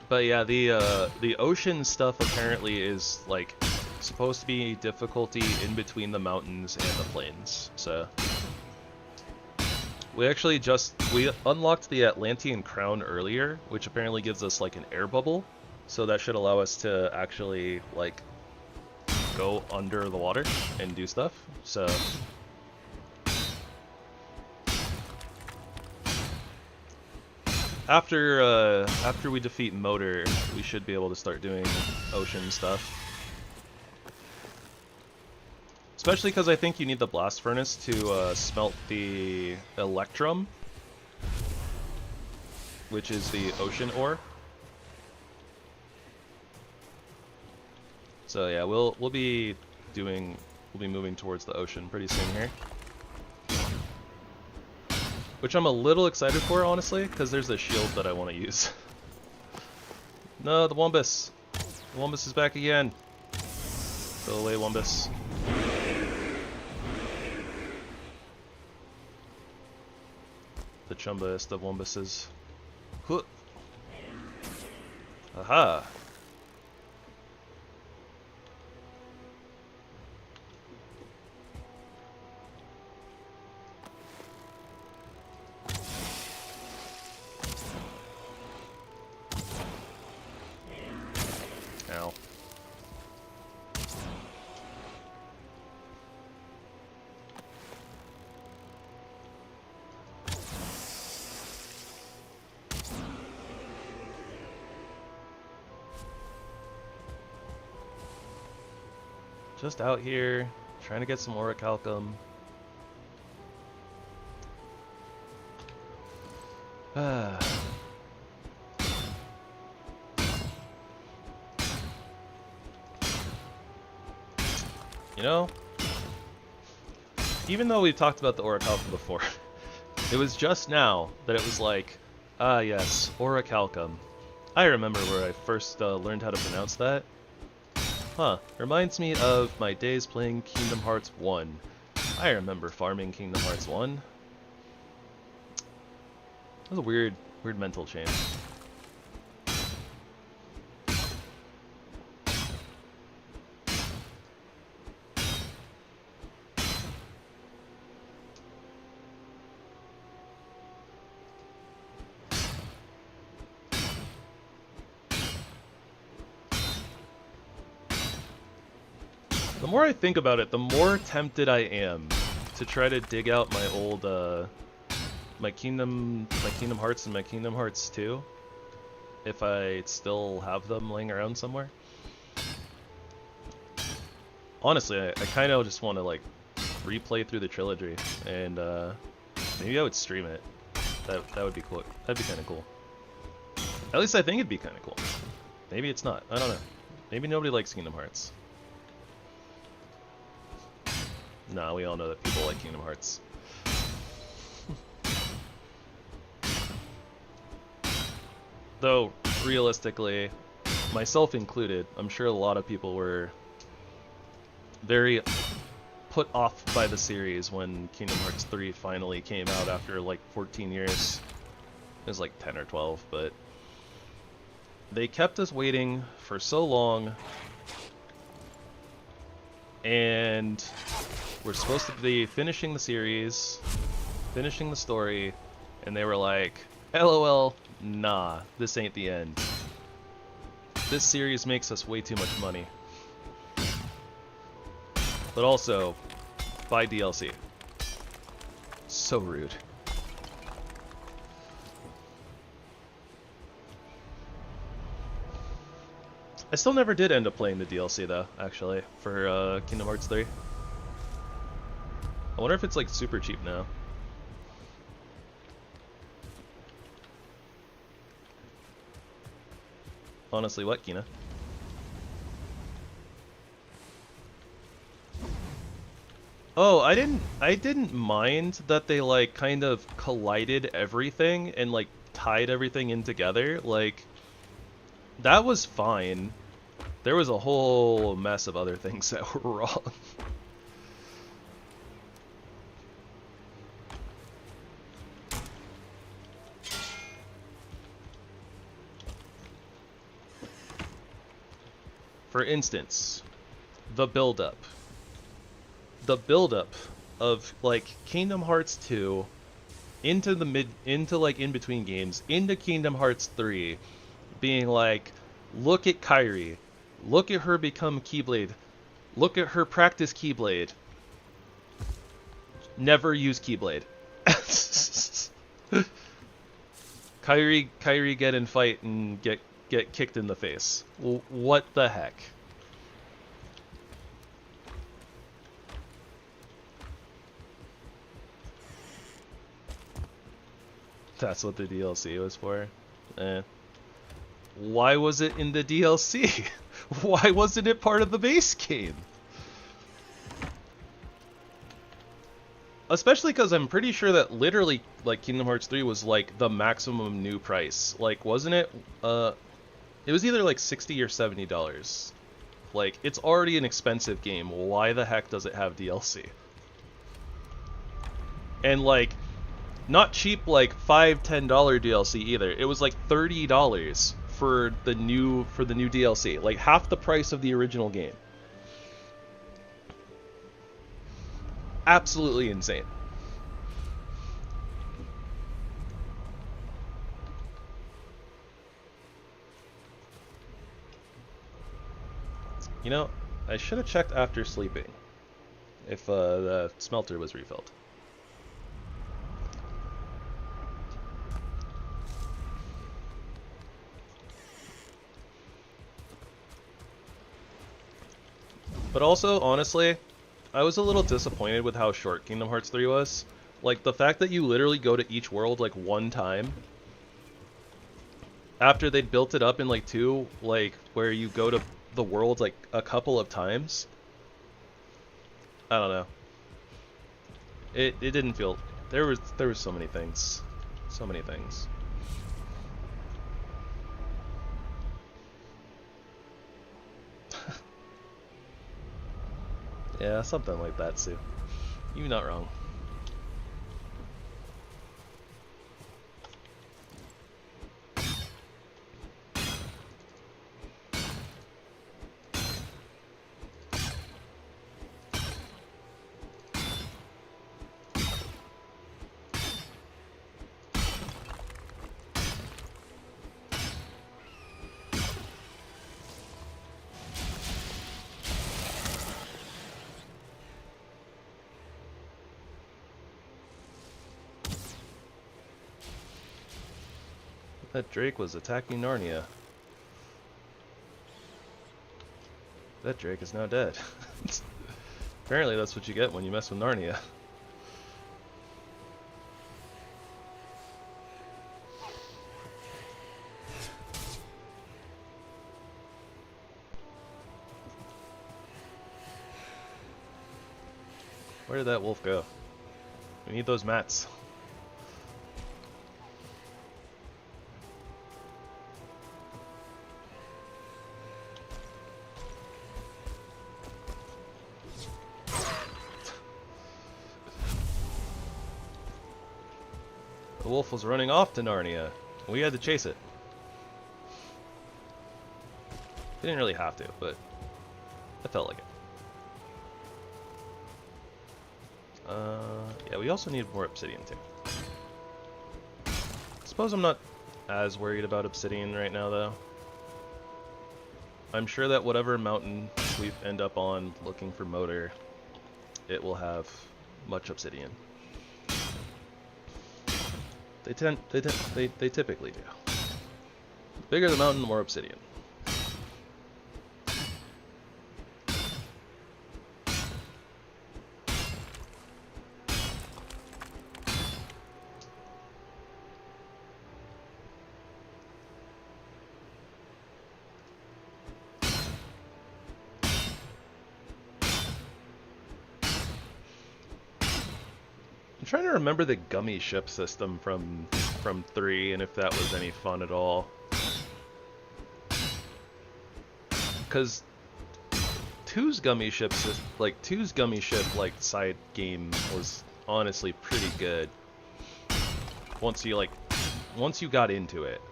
But yeah, the ocean stuff apparently is like supposed to be difficulty in between the mountains and the plains. So we unlocked the Atlantean Crown earlier, which apparently gives us like an air bubble. So that should allow us to actually like go under the water and do stuff. So after we defeat Motor, we should be able to start doing ocean stuff. Especially because I think you need the blast furnace to smelt the electrum, which is the ocean ore. So yeah, we'll be moving towards the ocean pretty soon here. Which I'm a little excited for, honestly, because there's a shield that I want to use. No, the Wumbus! The Wumbus is back again! Go away, Wumbus. The chumbaest of Wumbuses. Huh. Aha! Ow. Just out here, trying to get some orichalcum. You know, even though we've talked about the orichalcum before, it was just now that it was like, ah yes, orichalcum. I remember where I first learned how to pronounce that. Huh, reminds me of my days playing Kingdom Hearts 1. I remember farming Kingdom Hearts 1. That was a weird mental change. The more I think about it, the more tempted I am to try to dig out my old, my Kingdom Hearts and my Kingdom Hearts 2, if I still have them laying around somewhere. Honestly, I kind of just want to like replay through the trilogy, and maybe I would stream it. That would be cool. That'd be kind of cool. At least I think it'd be kind of cool. Maybe it's not. I don't know. Maybe nobody likes Kingdom Hearts. Nah, we all know that people like Kingdom Hearts. Though, realistically, myself included, I'm sure a lot of people were very put off by the series when Kingdom Hearts 3 finally came out after like 14 years. It was like 10 or 12, but they kept us waiting for so long, and we're supposed to be finishing the series, finishing the story, and they were like, LOL, nah, this ain't the end. This series makes us way too much money. But also, buy DLC. So rude. I still never did end up playing the DLC though, actually, for Kingdom Hearts 3. I wonder if it's like super cheap now. Honestly, what, Kina? Oh, I didn't mind that they like kind of collided everything and like tied everything in together. Like that was fine. There was a whole mess of other things that were wrong. For instance, the build-up. The build-up of like Kingdom Hearts 2 into like in between games, into Kingdom Hearts 3, being like, look at Kairi, look at her become Keyblade, look at her practice Keyblade. Never use Keyblade. Kairi get in fight and get kicked in the face. What the heck? That's what the DLC was for? Why was it in the DLC? Why wasn't it part of the base game? Especially because I'm pretty sure that literally, like, Kingdom Hearts 3 was, like, the maximum new price. Like, wasn't it, it was either, like, $60 or $70. Like, it's already an expensive game. Why the heck does it have DLC? And, like, not cheap, like, $5, $10 DLC either. It was, like, $30 for the new DLC. Like, half the price of the original game. Absolutely insane. You know, I should have checked after sleeping if the smelter was refilled. But also, honestly, I was a little disappointed with how short Kingdom Hearts 3 was. Like, the fact that you literally go to each world, like, one time. After they'd built it up in, like, 2, like, where you go to the world, like, a couple of times. I don't know. It didn't feel... There was so many things. So many things. Yeah, something like that, Sue. You're not wrong. That Drake was attacking Narnia. That Drake is now dead. Apparently that's what you get when you mess with Narnia. Where did that wolf go? We need those mats. The wolf was running off to Narnia. We had to chase it. We didn't really have to, but it felt like it. Yeah, we also need more obsidian too. I suppose I'm not as worried about obsidian right now, though. I'm sure that whatever mountain we end up on looking for motor, it will have much obsidian. They typically do. The bigger the mountain, the more obsidian. trying to remember the gummy ship system from 3 and if that was any fun at all. Because 2's gummy ship like side game was honestly pretty good. Once you got into it.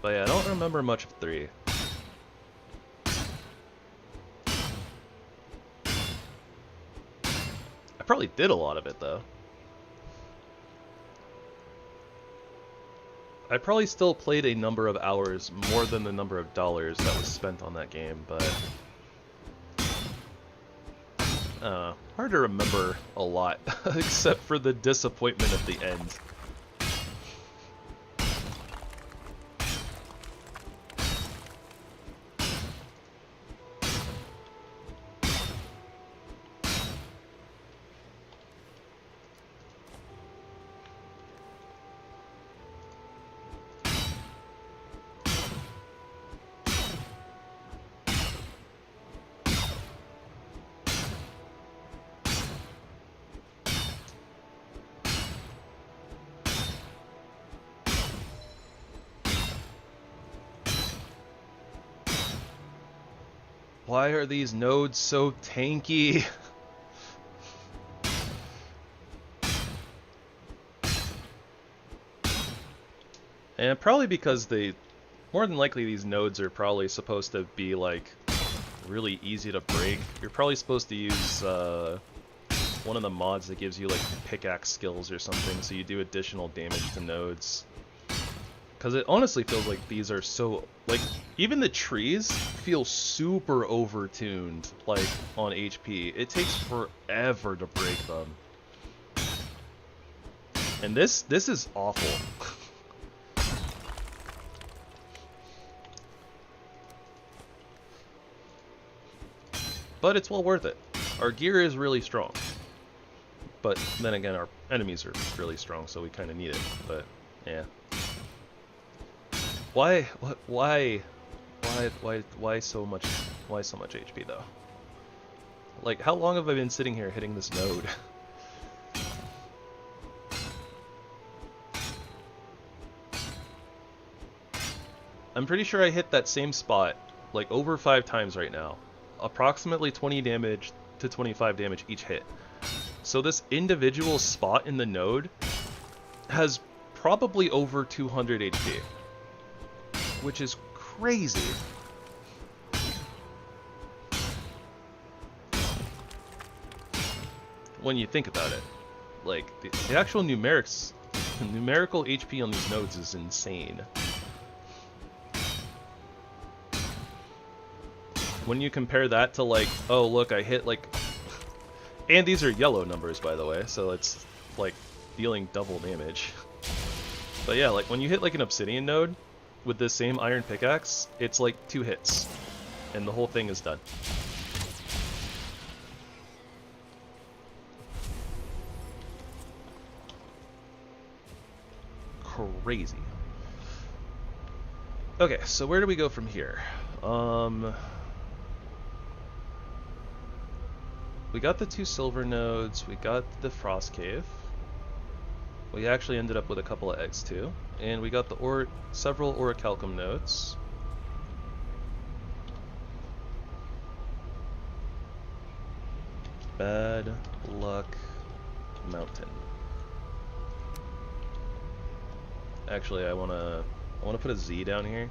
But yeah, I don't remember much of 3. I probably did a lot of it though. I probably still played a number of hours more than the number of dollars that was spent on that game, but hard to remember a lot, except for the disappointment at the end. Why are these nodes so tanky? And probably because more than likely these nodes are probably supposed to be like really easy to break. You're probably supposed to use one of the mods that gives you like pickaxe skills or something, so you do additional damage to nodes. Because it honestly feels like these are so, like, even the trees feel super over-tuned, like, on HP. It takes forever to break them. And this is awful. But it's well worth it. Our gear is really strong. But then again, our enemies are really strong, so we kind of need it. But, yeah. Why so much HP though? Like, how long have I been sitting here hitting this node? I'm pretty sure I hit that same spot like over 5 times right now. Approximately 20 damage to 25 damage each hit. So this individual spot in the node has probably over 200 HP. Which is crazy. When you think about it. Like, the actual numerical HP on these nodes is insane. When you compare that to like, oh look, I hit like... And these are yellow numbers, by the way, so it's like dealing double damage. But yeah, like when you hit like an obsidian node, with this same iron pickaxe, it's like 2 hits, and the whole thing is done. Crazy. Okay, so where do we go from here? We got the 2 silver nodes, we got the frost cave. We actually ended up with a couple of eggs too. And we got the several orichalcum nodes. Bad Luck Mountain. Actually, I wanna put a Z down here,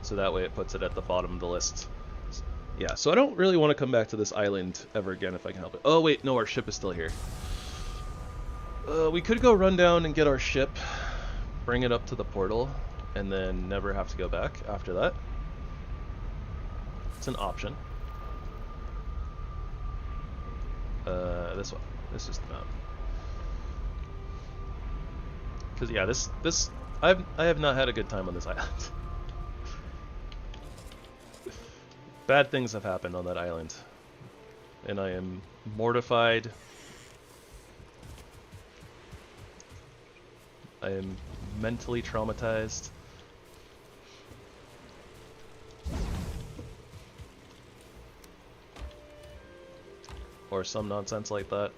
so that way it puts it at the bottom of the list. Yeah, so I don't really want to come back to this island ever again if I can help it. Oh wait, no, our ship is still here. We could go run down and get our ship, bring it up to the portal, and then never have to go back after that. It's an option. This one. This is the map. Because yeah, I have not had a good time on this island. Bad things have happened on that island, and I am mortified. I am mentally traumatized. or some nonsense like that.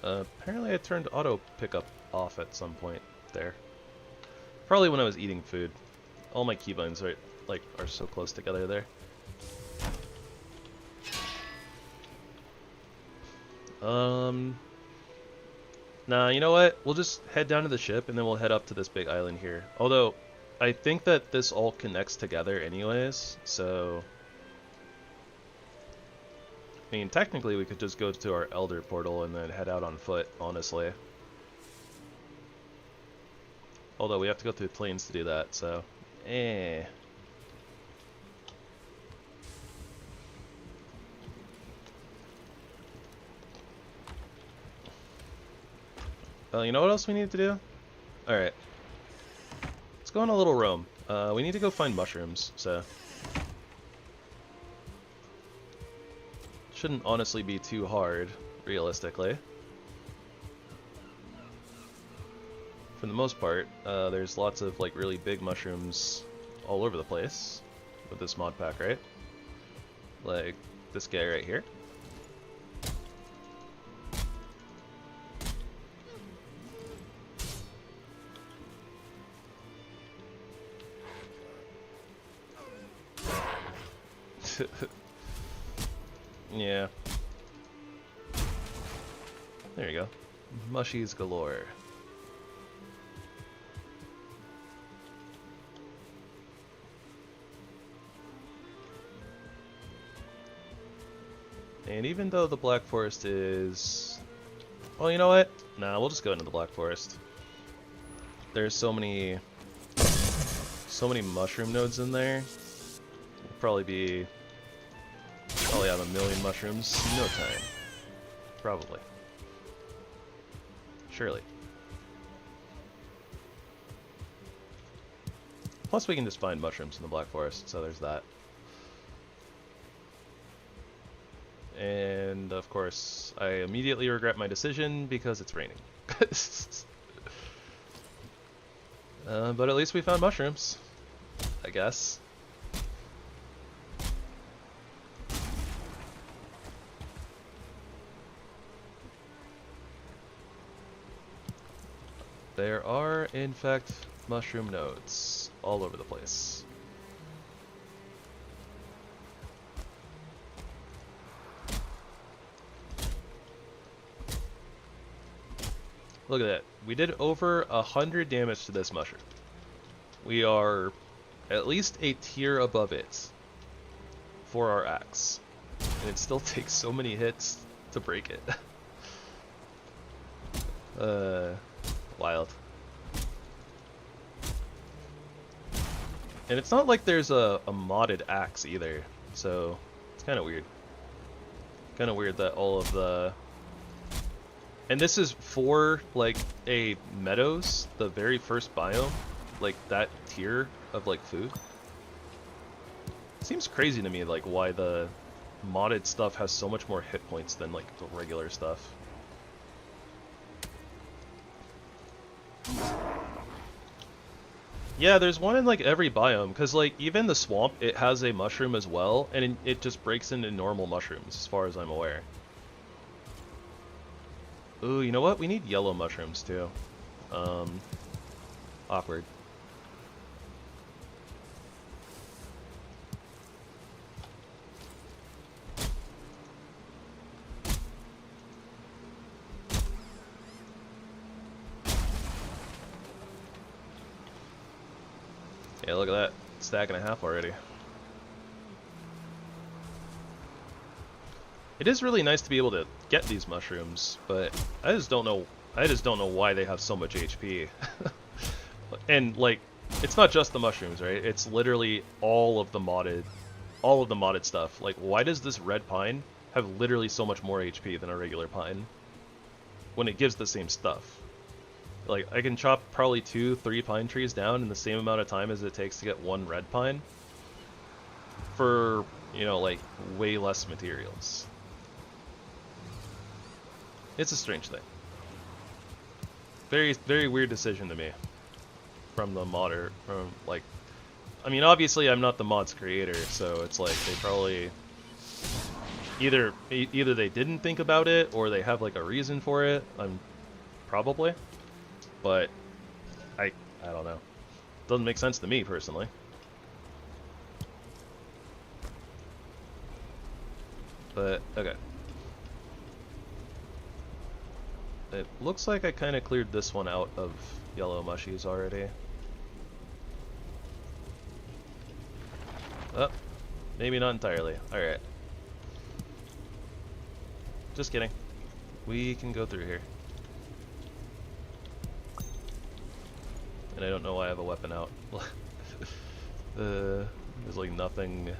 Apparently I turned auto pickup off at some point there. Probably when I was eating food. All my keybinds are so close together there. Nah, you know what? We'll just head down to the ship and then we'll head up to this big island here. Although, I think that this all connects together anyways, so... I mean, technically we could just go to our Elder portal and then head out on foot, honestly. Although we have to go through plains to do that, so... You know what else we need to do? Alright. Let's go on a little roam. We need to go find mushrooms, so... Shouldn't honestly be too hard, realistically. For the most part, there's lots of like really big mushrooms all over the place with this mod pack, right? Like this guy right here. Yeah. There you go. Mushies galore. And even though the Black Forest is... Well, you know what? Nah, we'll just go into the Black Forest. There's so many mushroom nodes in there. We'll probably have a million mushrooms in no time. Probably. Surely. Plus we can just find mushrooms in the Black Forest, so there's that. And of course, I immediately regret my decision because it's raining. But at least we found mushrooms, I guess. There are, in fact, mushroom nodes all over the place. Look at that. We did over 100 damage to this mushroom. We are at least a tier above it for our axe. And it still takes so many hits to break it. Wild. And it's not like there's a modded axe either, so it's kind of weird. Kind of weird that all of the... And this is for, like, a meadows, the very first biome, like, that tier of, like, food. It seems crazy to me, like, why the modded stuff has so much more hit points than, like, the regular stuff. Yeah, there's one in, like, every biome, because, like, even the swamp, it has a mushroom as well, and it just breaks into normal mushrooms, as far as I'm aware. Ooh, you know what? We need yellow mushrooms, too. Awkward. Yeah, look at that. Stack and a half already. It is really nice to be able to get these mushrooms, but I just don't know why they have so much HP. And like, it's not just the mushrooms, right? It's literally all of the modded stuff. Like, why does this red pine have literally so much more HP than a regular pine when it gives the same stuff? Like, I can chop probably 2-3 pine trees down in the same amount of time as it takes to get one red pine for, you know, like, way less materials. It's a strange thing. Very, very weird decision to me. From the modder, from, like... I mean, obviously I'm not the mod's creator, so it's like, they probably... Either they didn't think about it, or they have, like, a reason for it. Probably. But, I don't know. Doesn't make sense to me, personally. But, okay. It looks like I kind of cleared this one out of yellow mushies already. Oh, maybe not entirely. Alright. Just kidding. We can go through here. And I don't know why I have a weapon out. There's like nothing...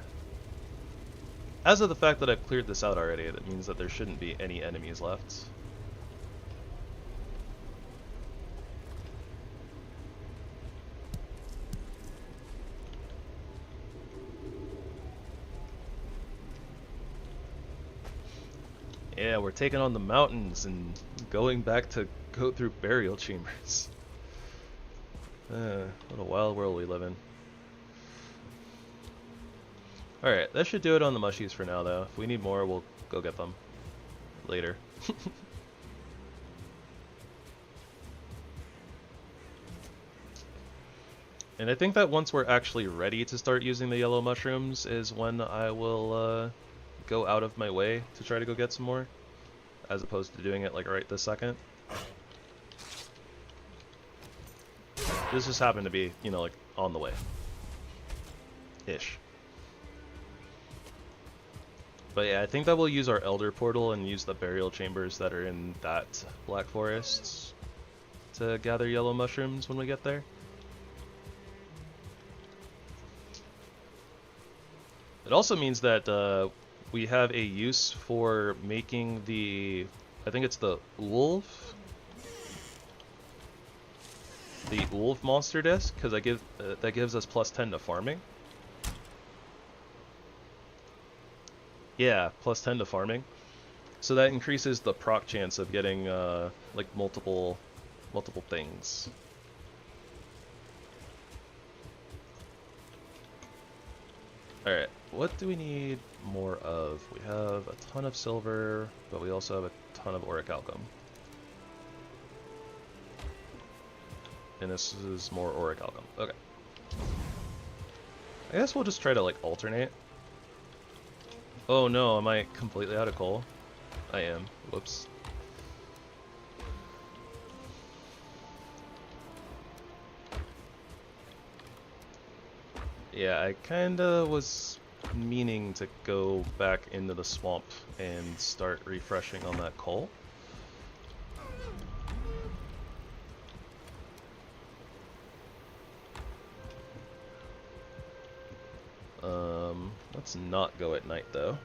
As of the fact that I've cleared this out already, that means that there shouldn't be any enemies left. Yeah, we're taking on the mountains and going back to go through burial chambers. What a wild world we live in. Alright, that should do it on the mushies for now, though. If we need more, we'll go get them later. And I think that once we're actually ready to start using the yellow mushrooms is when I will go out of my way to try to go get some more, as opposed to doing it like right this second. This just happened to be, you know, like on the way. Ish. But yeah, I think that we'll use our Elder Portal and use the burial chambers that are in that Black Forest to gather yellow mushrooms when we get there. It also means that we have a use for making the, I think it's the wolf monster disc, because that gives us +10 to farming. Yeah, +10 to farming. So that increases the proc chance of getting like multiple things. Alright, what do we need more of? We have a ton of silver, but we also have a ton of orichalcum. And this is more orichalcum. Okay. I guess we'll just try to like alternate. Oh no, am I completely out of coal? I am. Whoops. Yeah, I kinda was meaning to go back into the swamp and start refreshing on that coal. Let's not go at night though.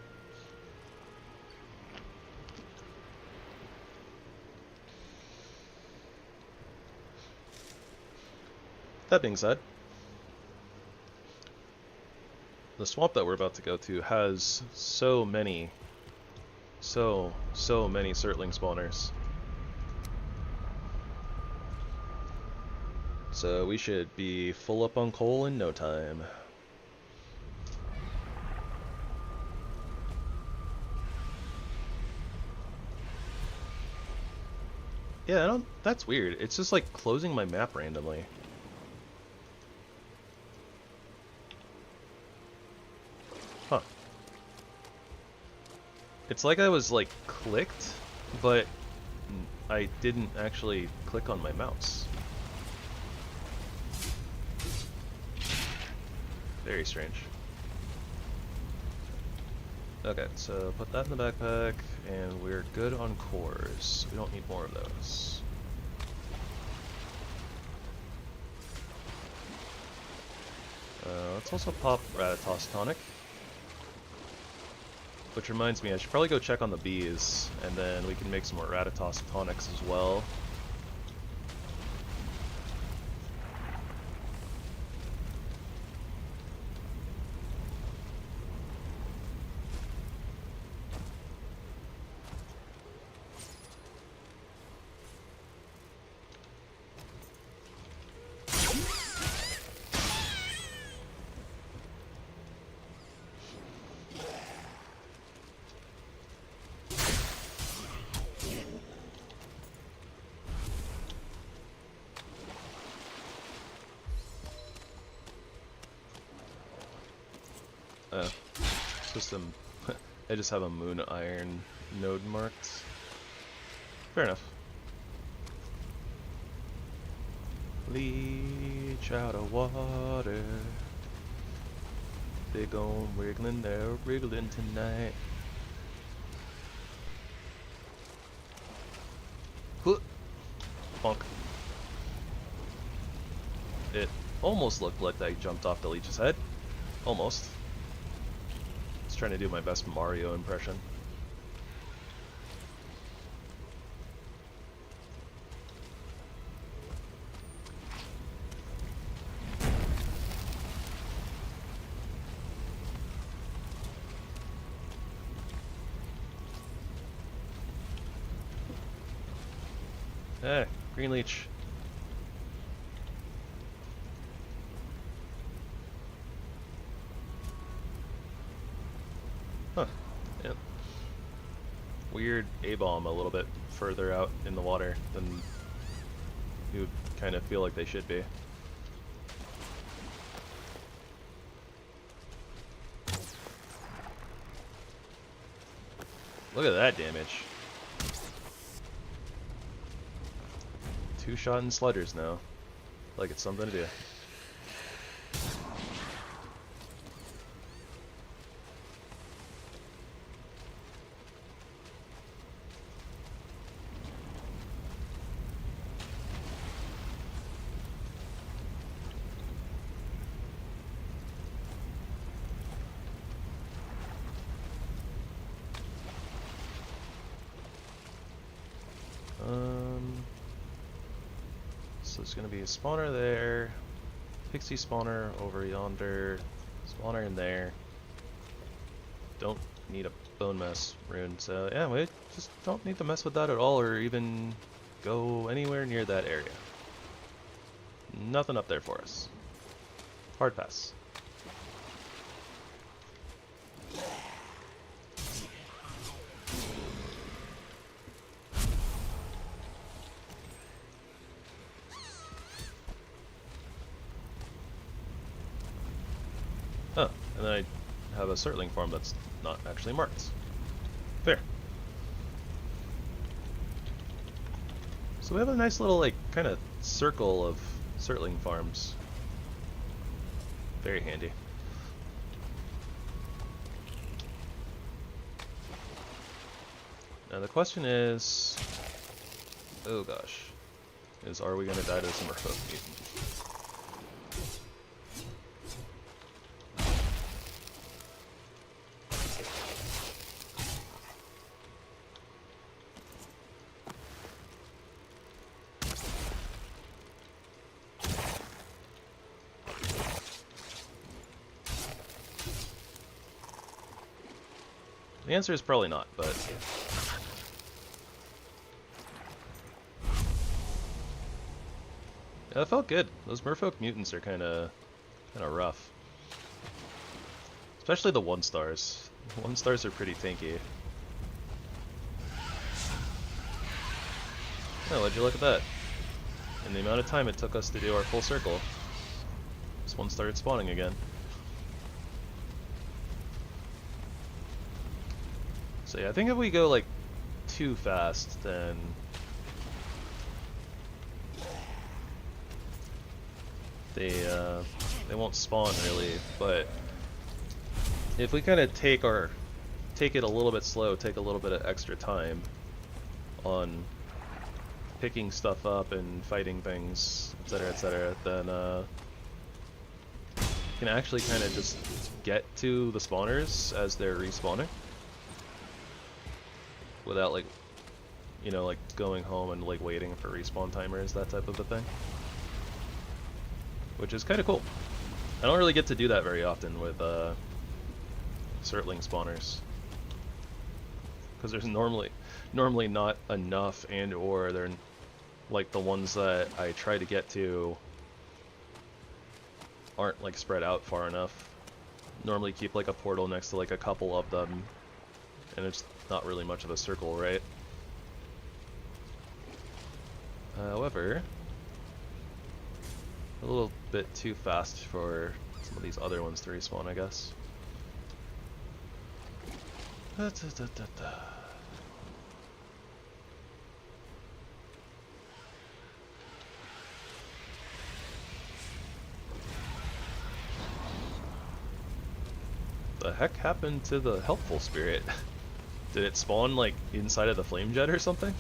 That being said, the swamp that we're about to go to has so many Surtling spawners. So we should be full up on coal in no time. Yeah, that's weird. It's just like closing my map randomly. Huh. It's like I was like clicked, but I didn't actually click on my mouse. Very strange. Okay, so put that in the backpack, and we're good on cores. We don't need more of those. Let's also pop Ratatos Tonic. Which reminds me, I should probably go check on the bees, and then we can make some more Ratatos Tonics as well. just some. I just have a moon iron node marked. Fair enough. Leech out of water. Big ol' wiggling, they're wriggling tonight. Bonk. It almost looked like I jumped off the leech's head. Almost. I was trying to do my best Mario impression. Hey, green leech. Huh. Yeah. Weird A-bomb a little bit further out in the water than you would kind of feel like they should be. Look at that damage. 2-shot and sludders now. Like it's something to do. So there's going to be a spawner there, pixie spawner over yonder, spawner in there. Don't need a bone mess rune, so yeah, we just don't need to mess with that at all or even go anywhere near that area. Nothing up there for us. Hard pass. Oh, and then I have a Surtling farm that's not actually marked. Fair. So we have a nice little, like, kind of circle of Surtling farms. Very handy. Now the question is, oh gosh, are we going to die to some Merfolk mutant? The answer is probably not, but yeah, that felt good. Those Merfolk mutants are kind of rough, especially the 1-stars. 1-stars are pretty tanky. Oh, would you look at that? And the amount of time it took us to do our full circle, this one started spawning again. So yeah, I think if we go like too fast, then they won't spawn really. But if we kind of take it a little bit slow, take a little bit of extra time on picking stuff up and fighting things, etc., then you can actually kind of just get to the spawners as they're respawning. Without, like, you know, like going home and like waiting for respawn timers, that type of a thing. Which is kind of cool. I don't really get to do that very often with Surtling spawners, because there's normally not enough, and or they're like the ones that I try to get to aren't like spread out far enough. Normally keep like a portal next to like a couple of them, and it's not really much of a circle, right? However, a little bit too fast for some of these other ones to respawn, I guess. Da, da, da, da, da. The heck happened to the helpful spirit? Did it spawn like inside of the flame jet or something?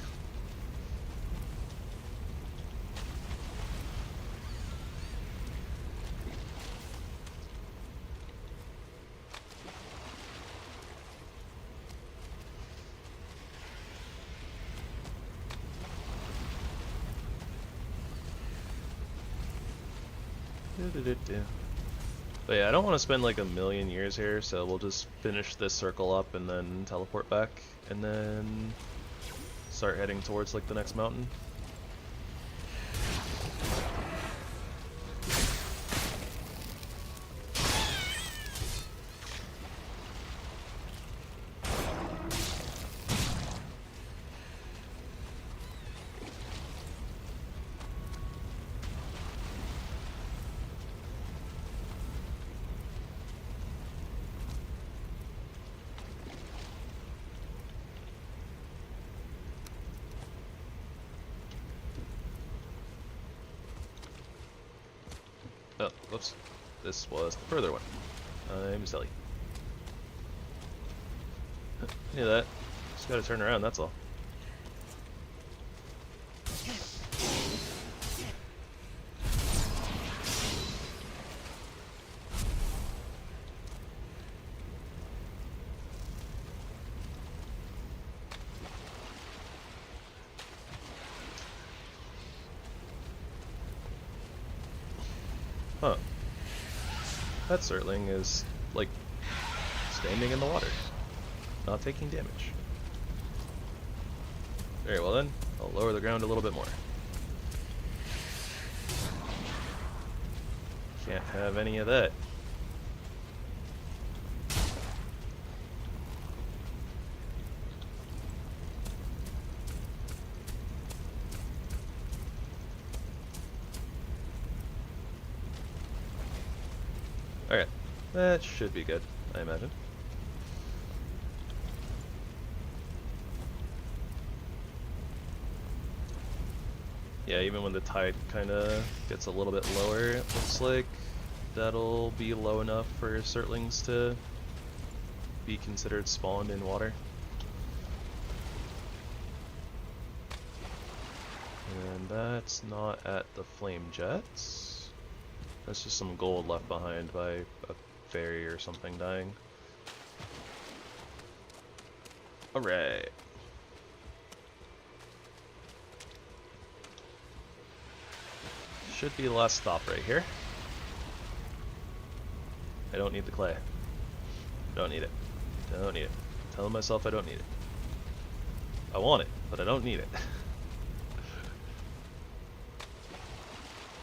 But yeah, I don't want to spend like a million years here, so we'll just finish this circle up and then teleport back, and then start heading towards like the next mountain. Oh, whoops. This was the further one. I'm silly. Yeah, that. Just gotta turn around, that's all. Huh. That Surtling is, like, standing in the water, not taking damage. Very well then, I'll lower the ground a little bit more. Can't have any of that. Alright, that should be good, I imagine. Yeah, even when the tide kind of gets a little bit lower, it looks like that'll be low enough for Surtlings to be considered spawned in water. And that's not at the flame jets. That's just some gold left behind by a fairy or something dying. Alright. Should be the last stop right here. I don't need the clay. Don't need it. Don't need it. I'm telling myself I don't need it. I want it, but I don't need it.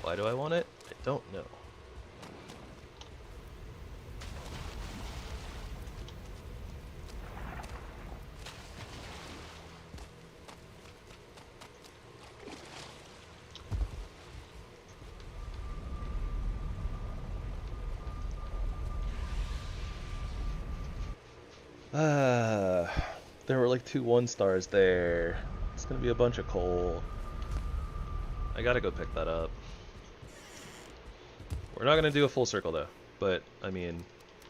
Why do I want it? I don't know. There were like 2 1-stars there. It's gonna be a bunch of coal. I gotta go pick that up. We're not gonna do a full circle though, but I mean,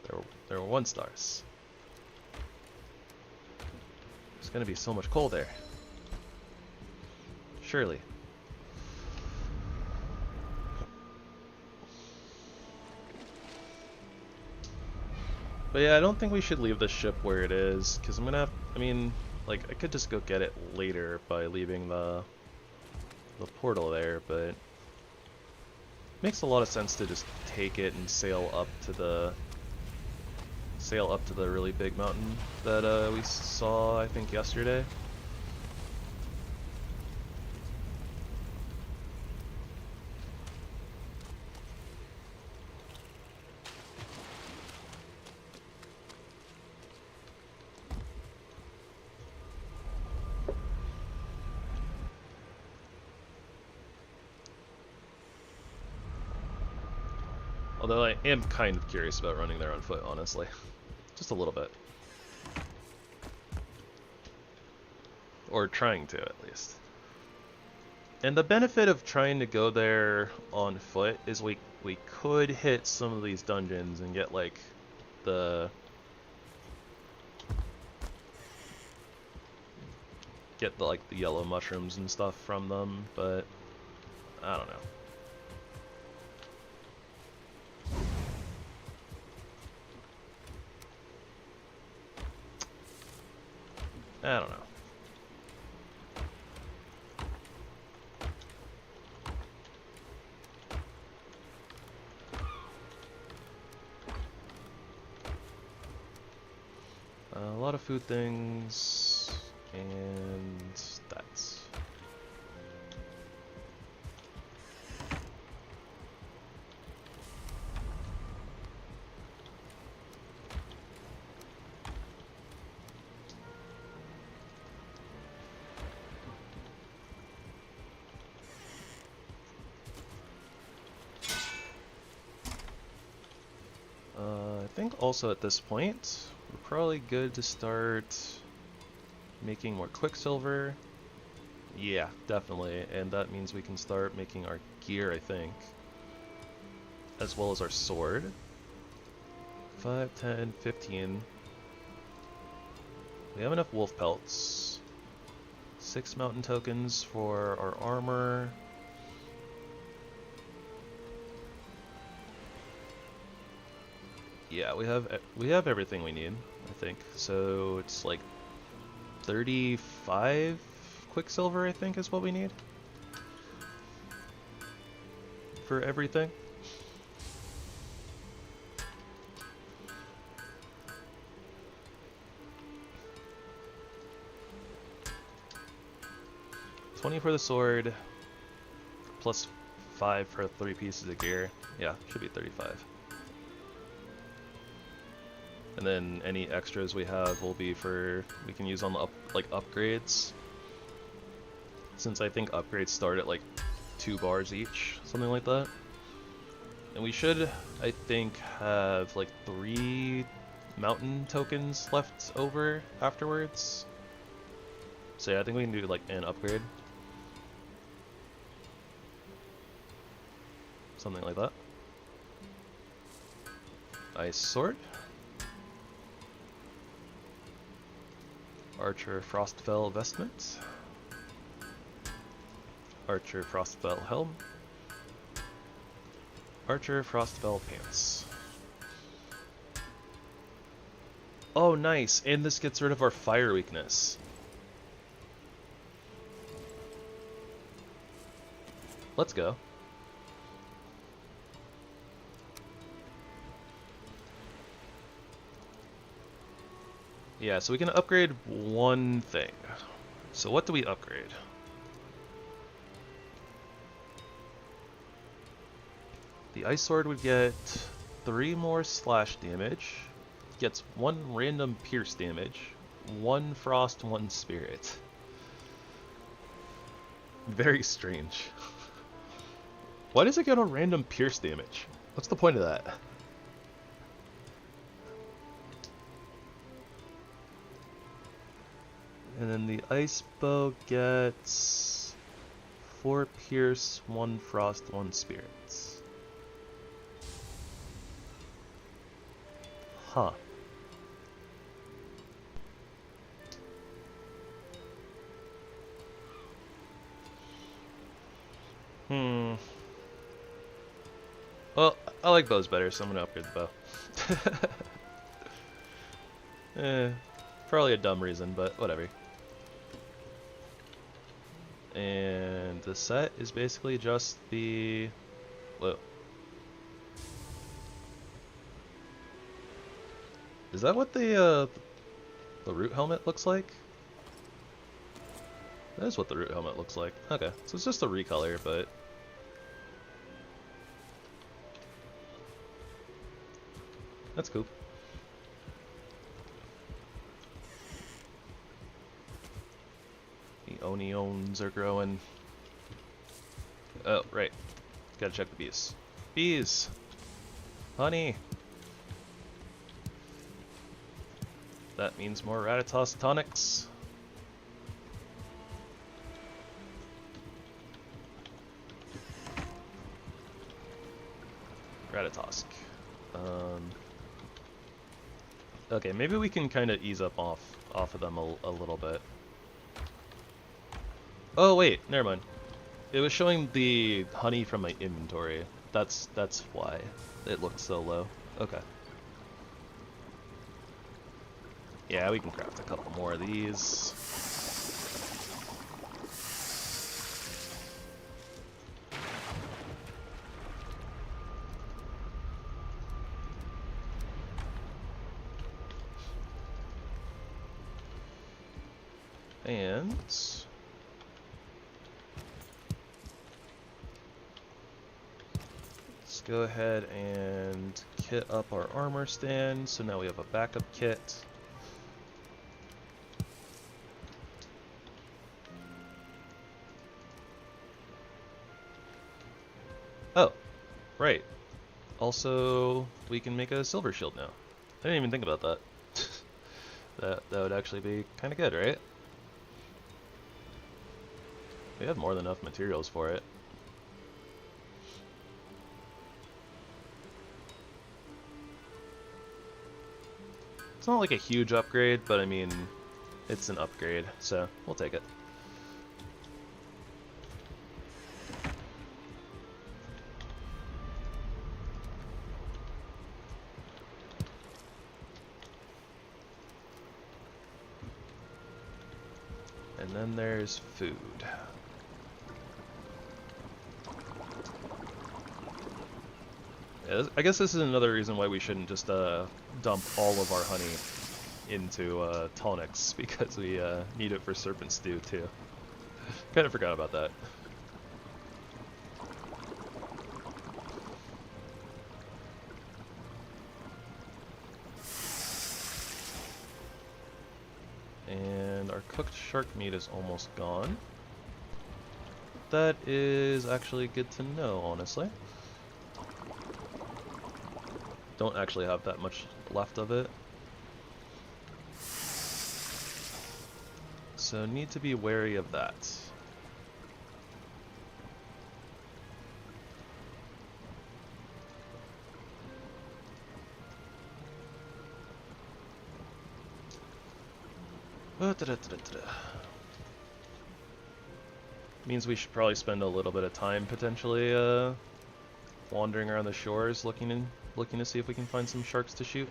there were 1-stars. There's gonna be so much coal there. Surely. But yeah, I don't think we should leave the ship where it is, because I'm gonna have, I mean, like, I could just go get it later by leaving the portal there, but it makes a lot of sense to just take it and sail up to the really big mountain that we saw, I think, yesterday. Although I am kind of curious about running there on foot, honestly. Just a little bit. or trying to at least. And the benefit of trying to go there on foot is we could hit some of these dungeons and get like the like the yellow mushrooms and stuff from them, but I don't know. I don't know. A lot of food things, and that's... I think also at this point, we're probably good to start making more Quicksilver. Yeah, definitely, and that means we can start making our gear, I think, as well as our sword. 5, 10, 15. We have enough wolf pelts. 6 mountain tokens for our armor. Yeah, we have everything we need, I think. So it's like 35 Quicksilver, I think, is what we need for everything. $20 for the sword, plus 5 for 3 pieces of gear. Yeah, should be 35. And then any extras we have will be we can use on the upgrades. Since I think upgrades start at like 2 bars each, something like that. And we should, I think, have like 3 mountain tokens left over afterwards. So yeah, I think we can do like an upgrade. Something like that. Ice sword. Archer Frostfell vestment. Archer Frostfell helm. Archer Frostfell pants. Oh, nice! And this gets rid of our fire weakness. Let's go. Yeah, so we can upgrade one thing. So what do we upgrade? The ice sword would get 3 more slash damage, gets 1 random pierce damage, 1 frost, 1 spirit. Very strange. Why does it get a random pierce damage? What's the point of that? And then the ice bow gets 4 pierce, 1 frost, 1 spirits. Huh. Well, I like bows better, so I'm gonna upgrade the bow. Probably a dumb reason, but whatever. And the set is basically just the... Whoa. Is that what the root helmet looks like? That is what the root helmet looks like. Okay, so it's just a recolor, but... That's cool. The onions are growing. Oh, right. Gotta check the bees. Bees! Honey! That means more Ratatoss tonics. Ratatosk. Okay, maybe we can kind of ease up off of them a little bit. Oh wait, never mind. It was showing the honey from my inventory. That's why it looked so low. Okay. Yeah, we can craft a couple more of these. And let's go ahead and kit up our armor stand. So now we have a backup kit. Oh, right. Also, we can make a silver shield now. I didn't even think about that. That would actually be kind of good, right? We have more than enough materials for it. It's not like a huge upgrade, but I mean, it's an upgrade, so we'll take it. And then there's food. I guess this is another reason why we shouldn't just dump all of our honey into tonics, because we need it for serpent stew too. Kind of forgot about that. And our cooked shark meat is almost gone. That is actually good to know, honestly. Don't actually have that much left of it. So need to be wary of that. Means we should probably spend a little bit of time potentially wandering around the shores looking to see if we can find some sharks to shoot.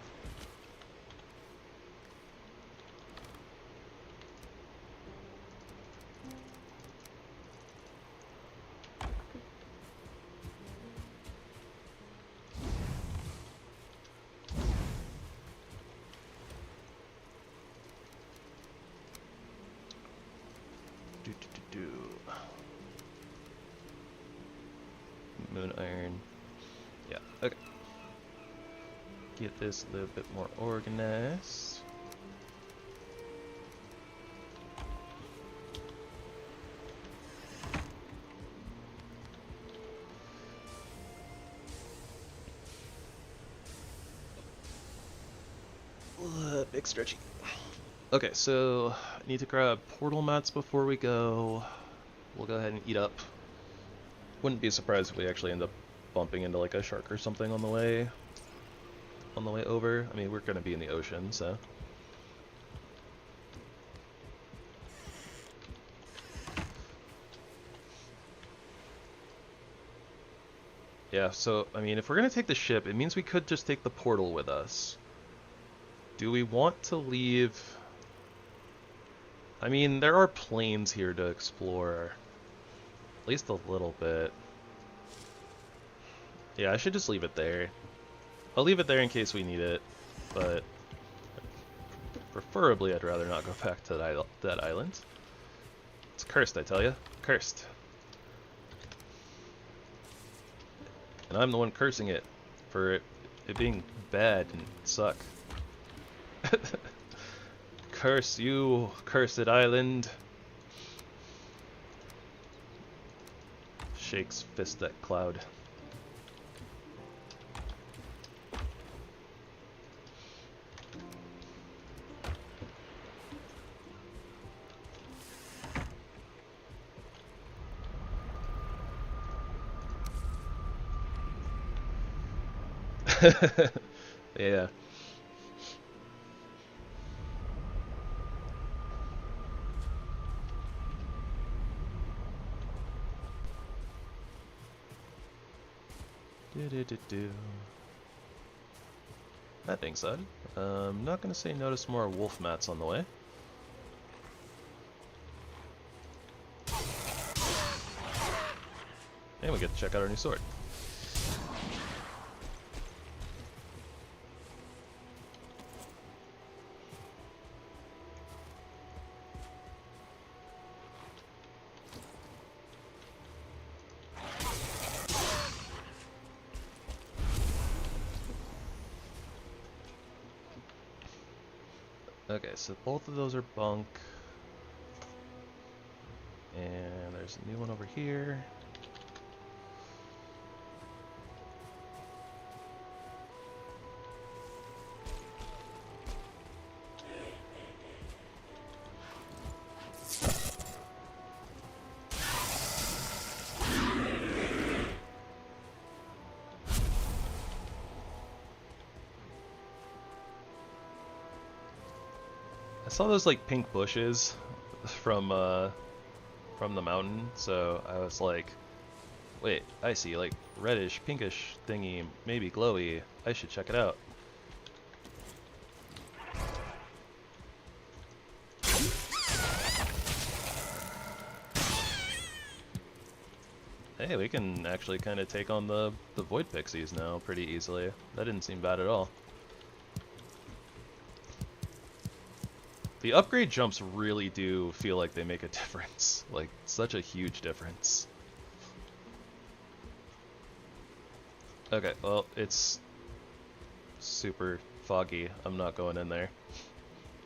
Moon iron. Yeah, okay. Get this a little bit more organized. Big stretchy. Okay, so I need to grab portal mats before we go. We'll go ahead and eat up. Wouldn't be surprised if we actually end up bumping into like a shark or something on the way over. I mean, we're gonna be in the ocean, so. Yeah, so I mean, if we're gonna take the ship, it means we could just take the portal with us. Do we want to leave? I mean, there are planes here to explore. At least a little bit. Yeah, I should just leave it there. I'll leave it there in case we need it, but preferably I'd rather not go back to that island. It's cursed, I tell you. Cursed. And I'm the one cursing it for it being bad and suck. Curse you, cursed island. Shakes fist at cloud. Yeah. That being said, I'm not going to say no to some more wolf mats on the way. And we get to check out our new sword. Okay, so both of those are bunk. And there's a new one over here. I saw those like pink bushes from the mountain, so I was like, wait, I see like reddish, pinkish thingy, maybe glowy. I should check it out. Hey, we can actually kind of take on the void pixies now pretty easily. That didn't seem bad at all. The upgrade jumps really do feel like they make a difference. Like, such a huge difference. Okay, well, it's super foggy. I'm not going in there.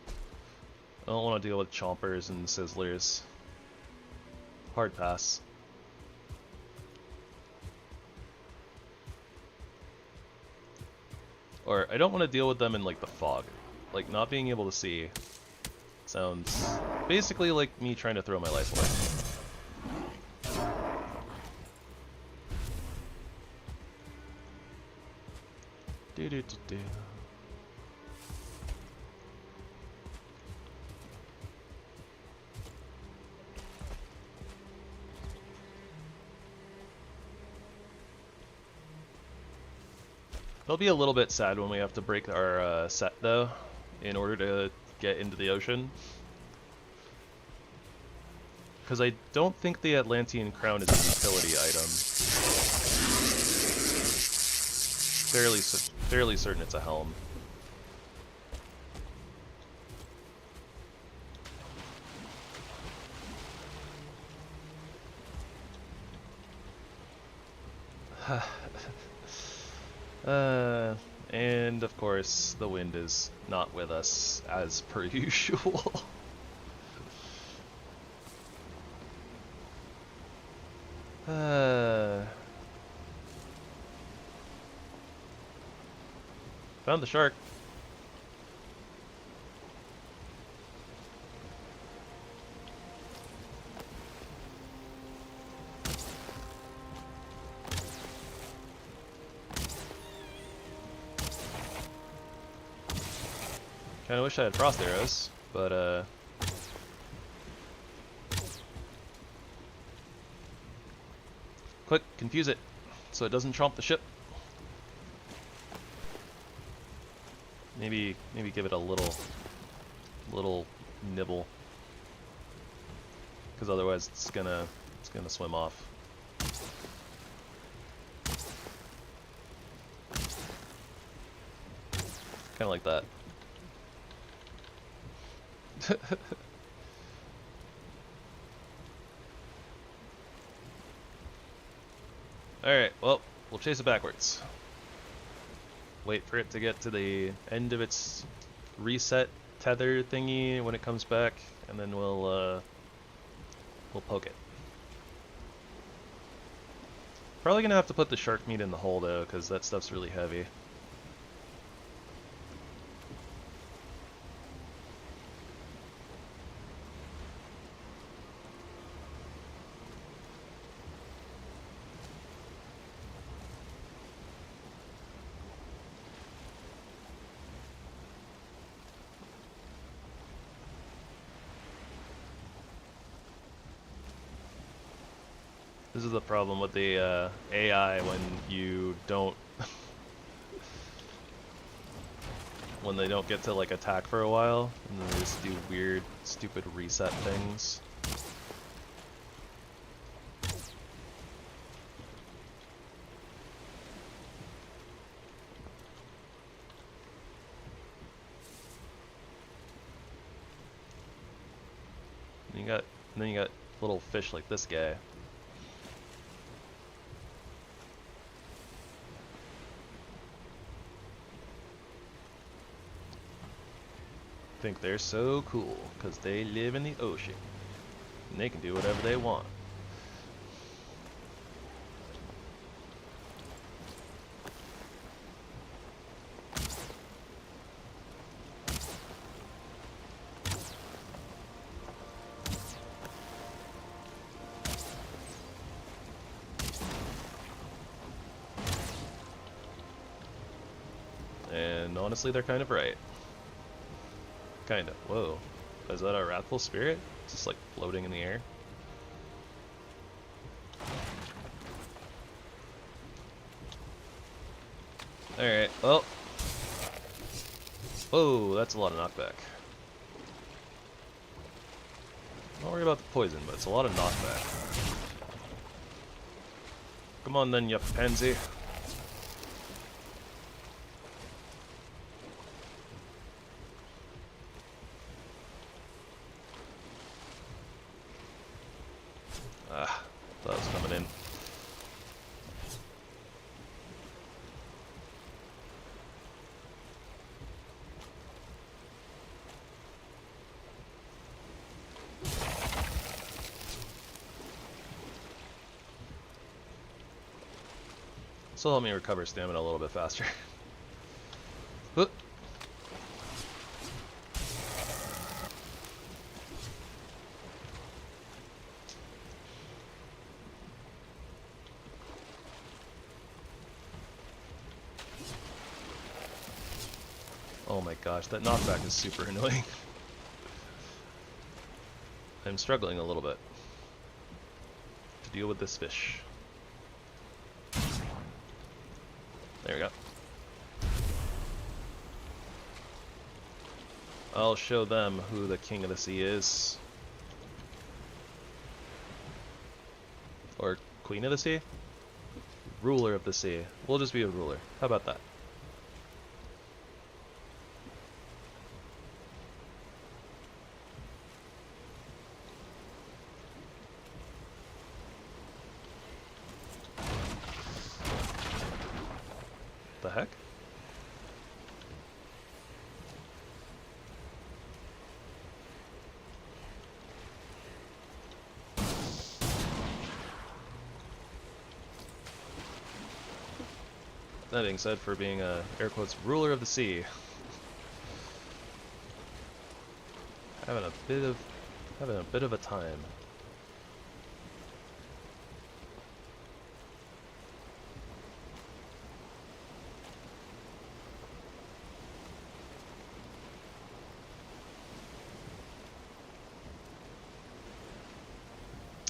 I don't want to deal with chompers and sizzlers. Hard pass. Or, I don't want to deal with them in, like, the fog. Like, not being able to see sounds basically like me trying to throw my life away. Do-do-do-do. It'll be a little bit sad when we have to break our set, though, in order to get into the ocean. Because I don't think the Atlantean crown is a utility item. Fairly certain it's a helm. And of course, the wind is not with us as per usual. Found the shark. Kinda wish I had frost arrows, but quick, confuse it so it doesn't tromp the ship. Maybe give it a little nibble, because otherwise it's gonna swim off. Kind of like that. Alright, well, we'll chase it backwards. Wait for it to get to the end of its reset tether thingy when it comes back, and then we'll poke it. Probably gonna have to put the shark meat in the hole though, because that stuff's really heavy. This is the problem with the AI when you don't... when they don't get to like attack for a while, and then they just do weird, stupid reset things. And then you got little fish like this guy. Think they're so cool because they live in the ocean and they can do whatever they want. And honestly, they're kind of right. Kinda. Whoa. Is that a wrathful spirit? It's just like floating in the air. Alright, well. Whoa, that's a lot of knockback. Don't worry about the poison, but it's a lot of knockback. Come on then, you pansy. Thought it was coming in. This will help me recover stamina a little bit faster. Oop. Oh my gosh, that knockback is super annoying. I'm struggling a little bit to deal with this fish. There we go. I'll show them who the king of the sea is. Or queen of the sea? Ruler of the sea. We'll just be a ruler. How about that? The heck? That being said, for being a air quotes ruler of the sea, having a bit of a time.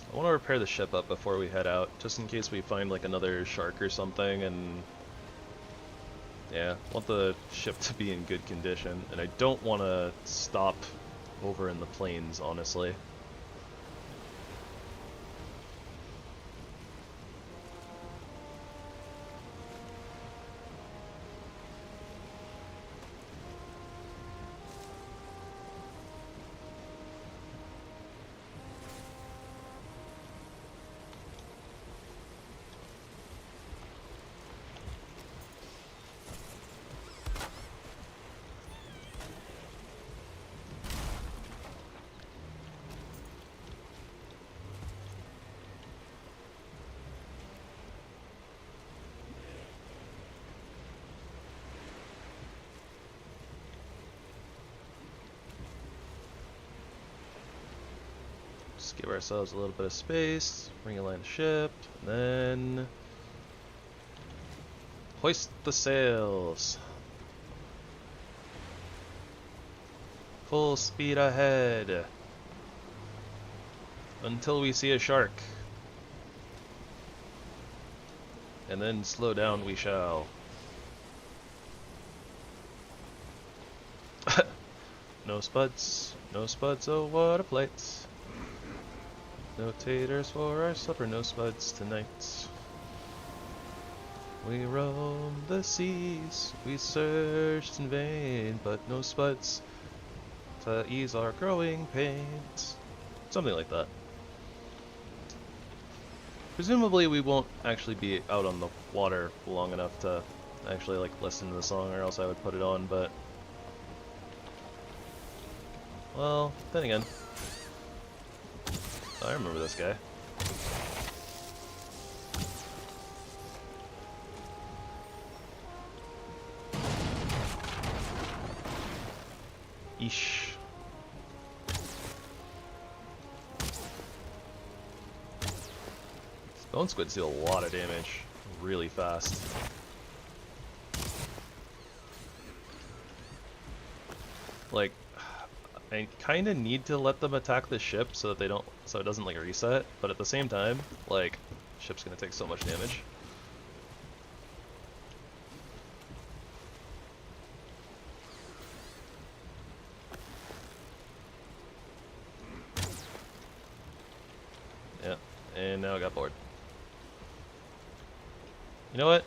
I want to repair the ship up before we head out, just in case we find like another shark or something, and yeah, I want the ship to be in good condition, and I don't want to stop over in the plains, honestly. Just give ourselves a little bit of space, realign the ship, and then hoist the sails. Full speed ahead until we see a shark. And then slow down we shall. No spuds, oh what a plight. No taters for our supper, no spuds tonight. We roamed the seas, we searched in vain, but no spuds to ease our growing pains. Something like that. Presumably we won't actually be out on the water long enough to actually like listen to the song, or else I would put it on, but well, then again, I remember this guy. Eesh. Bone squids do a lot of damage really fast. Like, I kind of need to let them attack the ship so that they don't, so it doesn't like reset. But at the same time, like, ship's gonna take so much damage. Yeah, and now I got bored. You know what?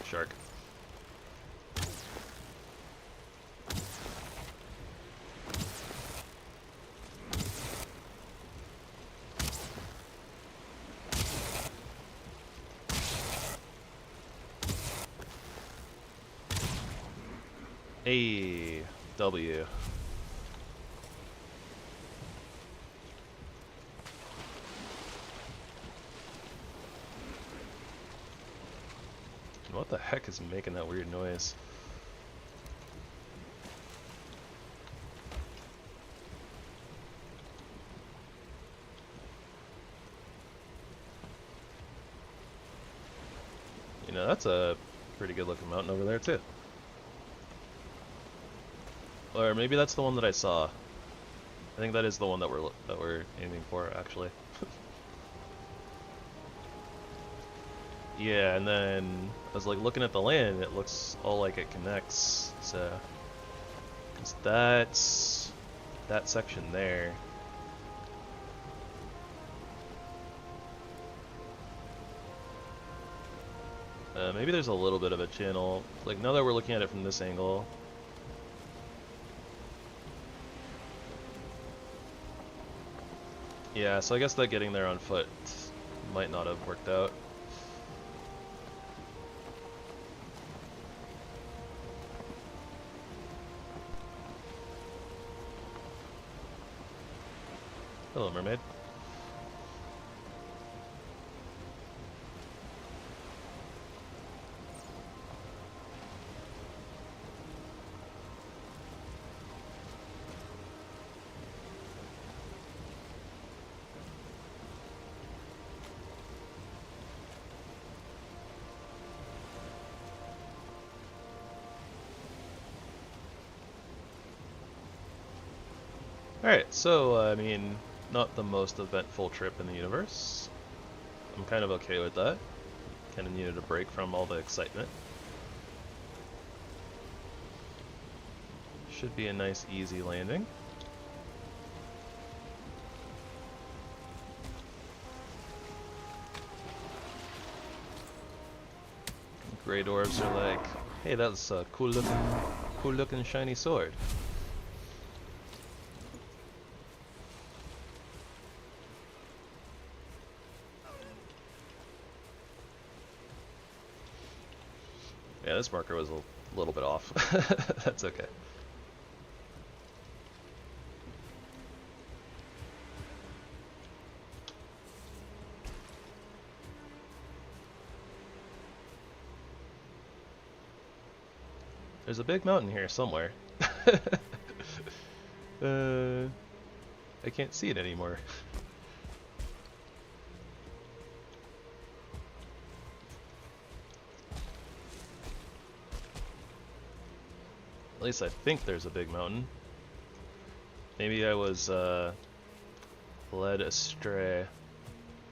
Shark. A W. What the heck is making that weird noise? You know, that's a pretty good looking mountain over there too. Or maybe that's the one that I saw. I think that is the one that we're aiming for, actually. Yeah, and then I was like looking at the land, it looks all like it connects, so 'cause that's that section there. Maybe there's a little bit of a channel. Like now that we're looking at it from this angle. Yeah, so I guess that getting there on foot might not have worked out. Hello, mermaid. Alright, so, I mean, not the most eventful trip in the universe. I'm kind of okay with that. Kind of needed a break from all the excitement. Should be a nice, easy landing. Grey dwarves are like, hey, that's a cool looking shiny sword. Yeah, this marker was a little bit off. That's okay. There's a big mountain here somewhere. I can't see it anymore. At least I think there's a big mountain. Maybe I was led astray.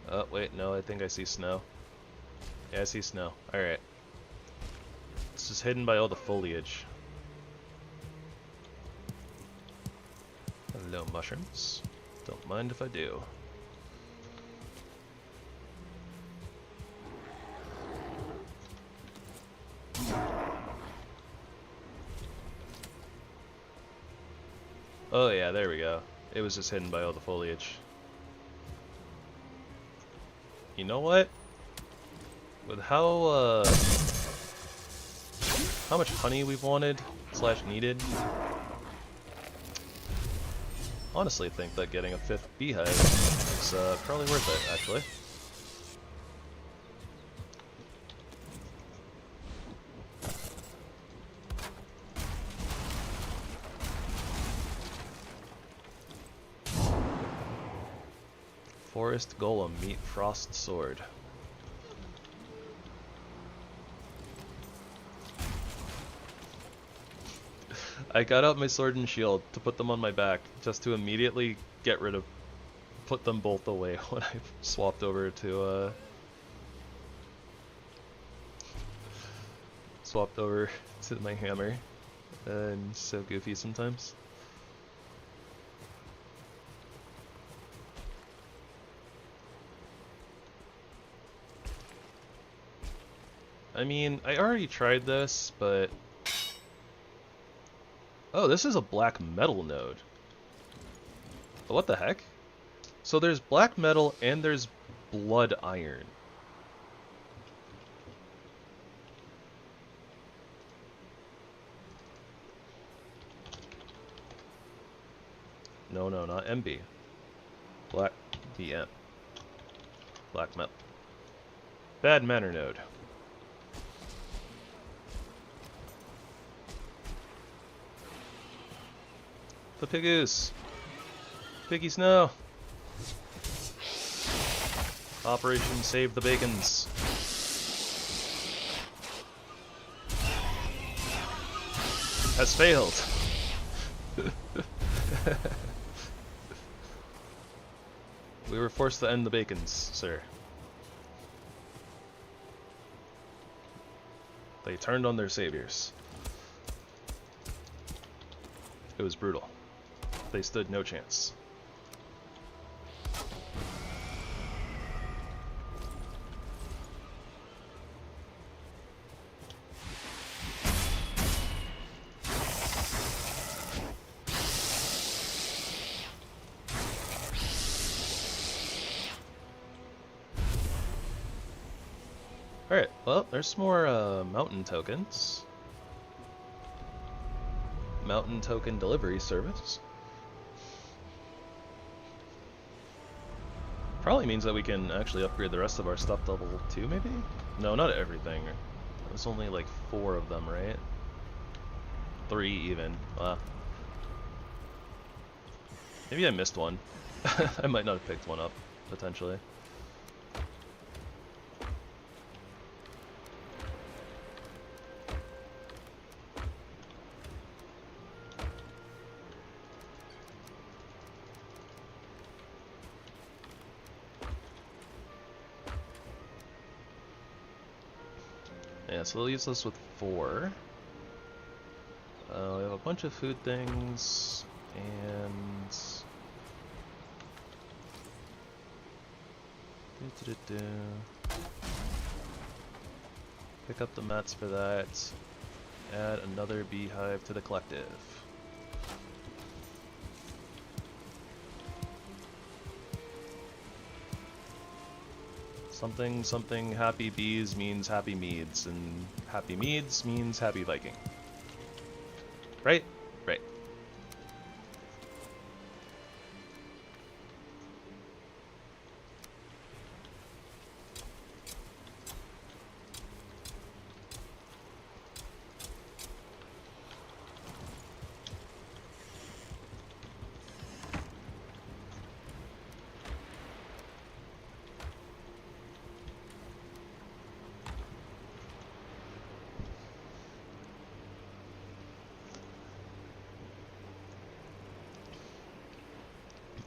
Oh, wait, no, I think I see snow. Yeah, I see snow. Alright. It's just hidden by all the foliage. Hello, mushrooms. Don't mind if I do. Oh yeah, there we go. It was just hidden by all the foliage. You know what? With how much honey we've wanted / needed, honestly think that getting a 5th beehive is probably worth it, actually. Forest Golem, meet Frost Sword. I got out my sword and shield to put them on my back, just to immediately put them both away when I swapped over to my hammer. I'm so goofy sometimes. I mean, I already tried this, but... Oh, this is a black metal node. What the heck? So there's black metal and there's blood iron. No, not MB. Black DM. Black metal. Bad manner node. The Piggoose! Piggy Snow! Operation Save the Bacons. Has failed. We were forced to end the bacons, sir. They turned on their saviors. It was brutal. They stood no chance. Alright, well, there's more mountain tokens. Mountain token delivery service. Probably means that we can actually upgrade the rest of our stuff to level 2, maybe? No, not everything. There's only like 4 of them, right? 3 even. Maybe I missed one. I might not have picked one up, potentially. Yeah, so they'll use this with 4. We have a bunch of food things, and... Pick up the mats for that. Add another beehive to the collective. Something, something, happy bees means happy meads, and happy meads means happy Viking. Right? Right.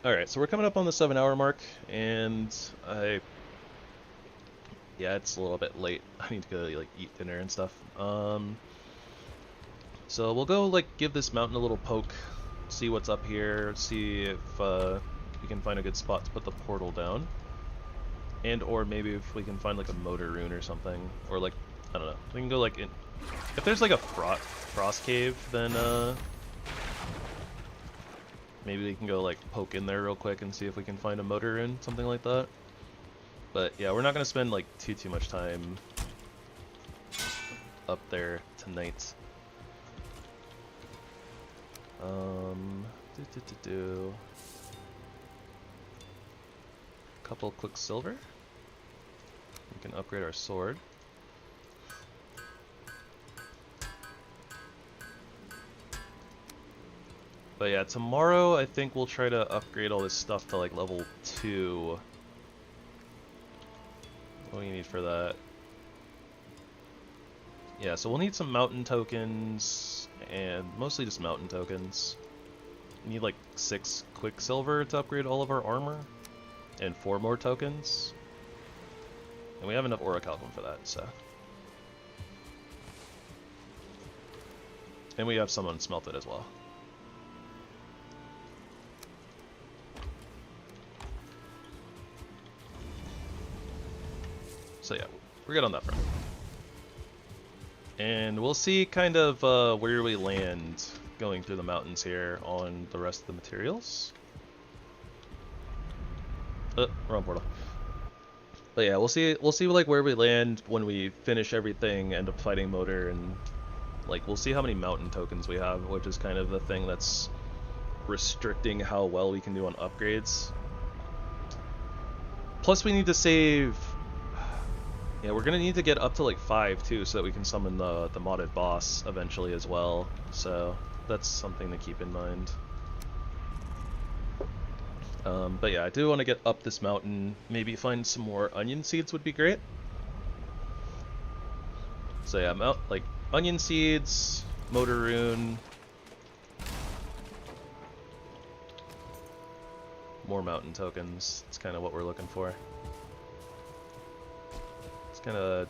Alright, so we're coming up on the 7-hour mark, and yeah, it's a little bit late. I need to go, like, eat dinner and stuff. So we'll go, like, give this mountain a little poke, see what's up here, see if we can find a good spot to put the portal down. And or maybe if we can find, like, a motor rune or something. Or, like, I don't know. We can go, like, in... If there's, like, a frost cave, then, maybe we can go, like, poke in there real quick and see if we can find a motor rune, something like that. But, yeah, we're not going to spend, like, too much time up there tonight. Couple quick silver. We can upgrade our sword. But yeah, tomorrow I think we'll try to upgrade all this stuff to like level 2. What do you need for that? Yeah, so we'll need some mountain tokens, and mostly just mountain tokens. We need like 6 quicksilver to upgrade all of our armor, and 4 more tokens. And we have enough orichalcum for that, so. And we have some unsmelted as well. So yeah, we're good on that front. And we'll see kind of where we land going through the mountains here on the rest of the materials. Wrong portal. But yeah, we'll see like where we land when we finish everything, end up fighting motor, and like we'll see how many mountain tokens we have, which is kind of the thing that's restricting how well we can do on upgrades. Plus we need to save. Yeah, we're gonna need to get up to like 5 too, so that we can summon the modded boss eventually as well. So that's something to keep in mind. But yeah, I do want to get up this mountain. Maybe find some more onion seeds would be great. So yeah, like onion seeds, motor rune, more mountain tokens. That's kind of what we're looking for. Just gonna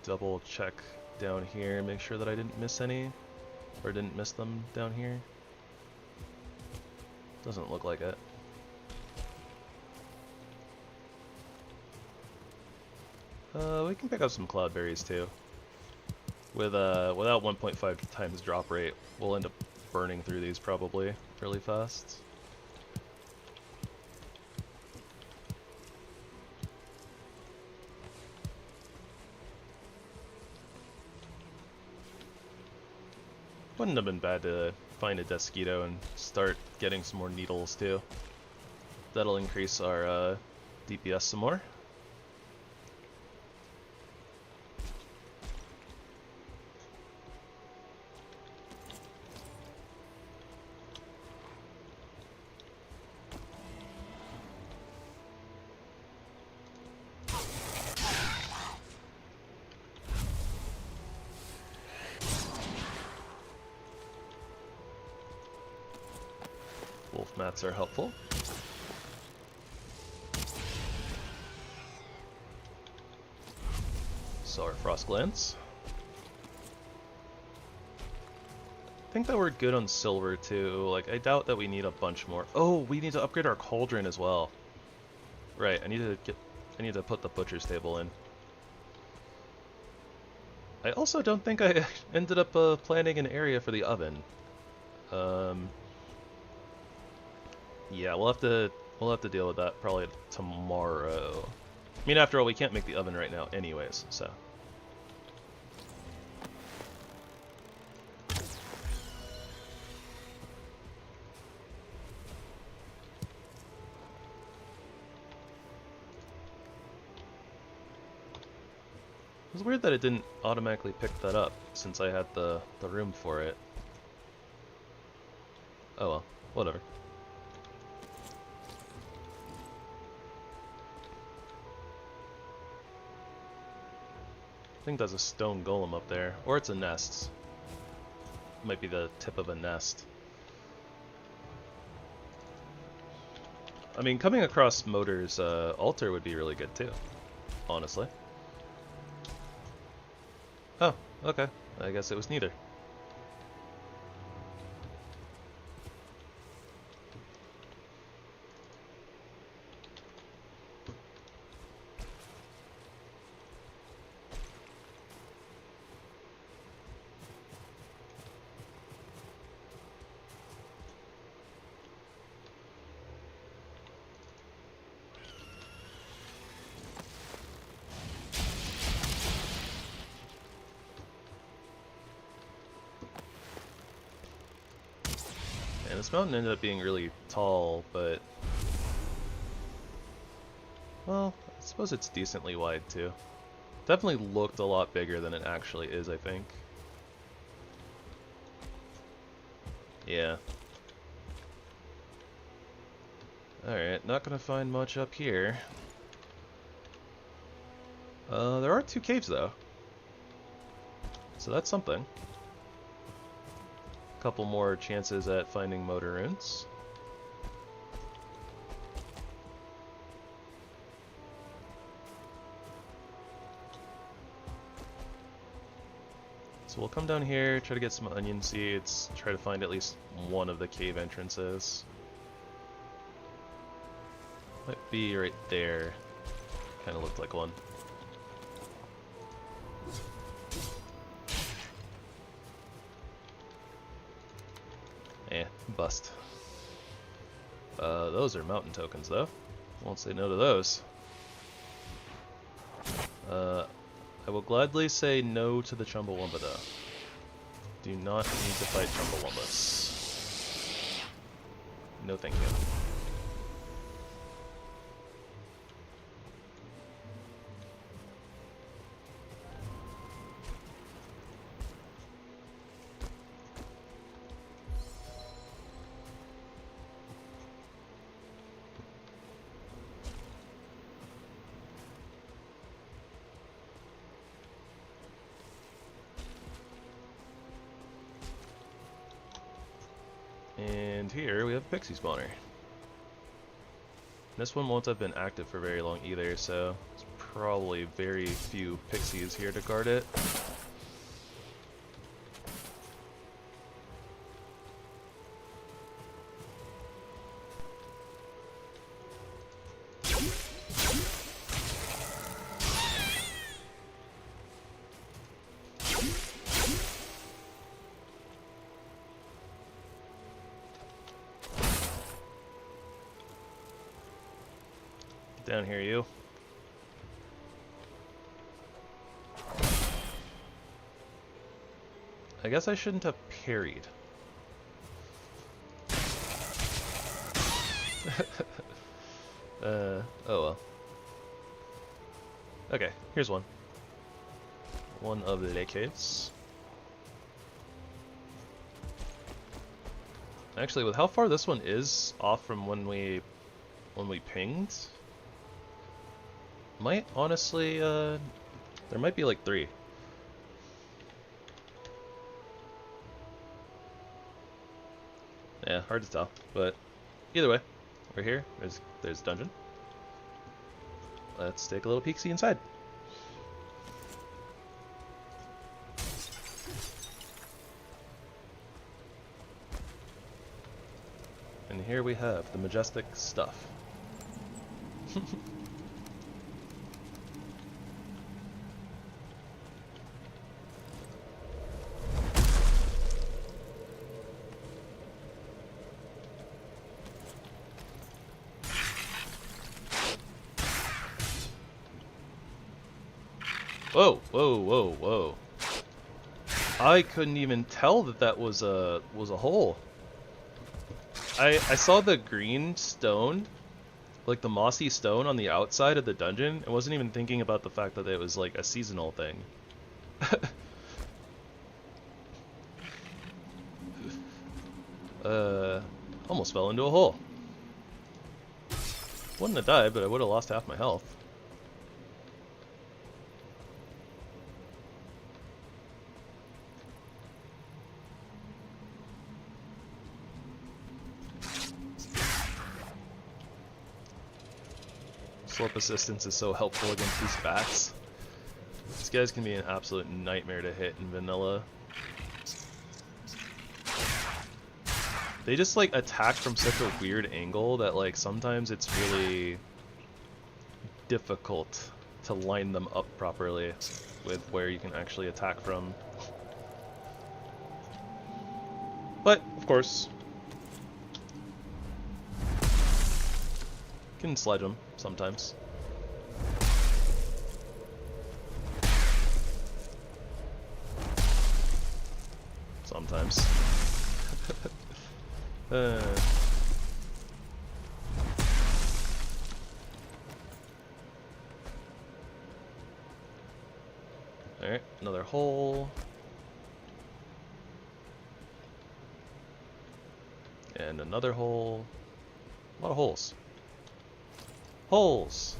double check down here, make sure that I didn't miss any, or didn't miss them down here. Doesn't look like it. We can pick up some cloudberries too. Without 1.5 times drop rate, we'll end up burning through these probably really fast. Wouldn't have been bad to find a Desquito and start getting some more needles too. That'll increase our DPS some more. Wolf mats are helpful. So our frost glands. I think that we're good on silver too. Like I doubt that we need a bunch more. Oh, we need to upgrade our cauldron as well. Right, I need to put the butcher's table in. I also don't think I ended up planning an area for the oven. Yeah, we'll have to deal with that probably tomorrow. I mean, after all, we can't make the oven right now anyways, so. It was weird that it didn't automatically pick that up since I had the room for it. Oh well, whatever. I think there's a stone golem up there, or it's a nest. Might be the tip of a nest. I mean, coming across Motor's altar would be really good too, honestly. Oh, okay. I guess it was neither. And this mountain ended up being really tall, but... well, I suppose it's decently wide too. Definitely looked a lot bigger than it actually is, I think. Yeah. Alright, not gonna find much up here. There are 2 caves though. So that's something. Couple more chances at finding motor runes. So we'll come down here, try to get some onion seeds, try to find at least one of the cave entrances. Might be right there. Kind of looked like one. Bust. Those are mountain tokens, though. Won't say no to those. I will gladly say no to the Chumbawamba, though. Do not need to fight Chumbawambas. No thank you. And here we have a pixie spawner. This one won't have been active for very long either, so there's probably very few pixies here to guard it. Down here, you. I guess I shouldn't have parried. Oh well. Okay, here's one. One of the lake caves. Actually, with how far this one is off from when we pinged, might honestly, there might be like 3. Yeah, hard to tell, but either way, we're here. There's a dungeon. Let's take a little peek-see inside. And here we have the majestic stuff. Whoa, whoa, whoa, whoa. I couldn't even tell that that was a hole. I saw the green stone, like the mossy stone on the outside of the dungeon. I wasn't even thinking about the fact that it was like a seasonal thing. Almost fell into a hole. Wouldn't have died, but I would have lost half my health. Slope assistance is so helpful against these bats. These guys can be an absolute nightmare to hit in vanilla. They just like attack from such a weird angle that like sometimes it's really difficult to line them up properly with where you can actually attack from. But, of course, you can sledge them sometimes. Sometimes. Alright, another hole. And another hole. A lot of holes. Holes!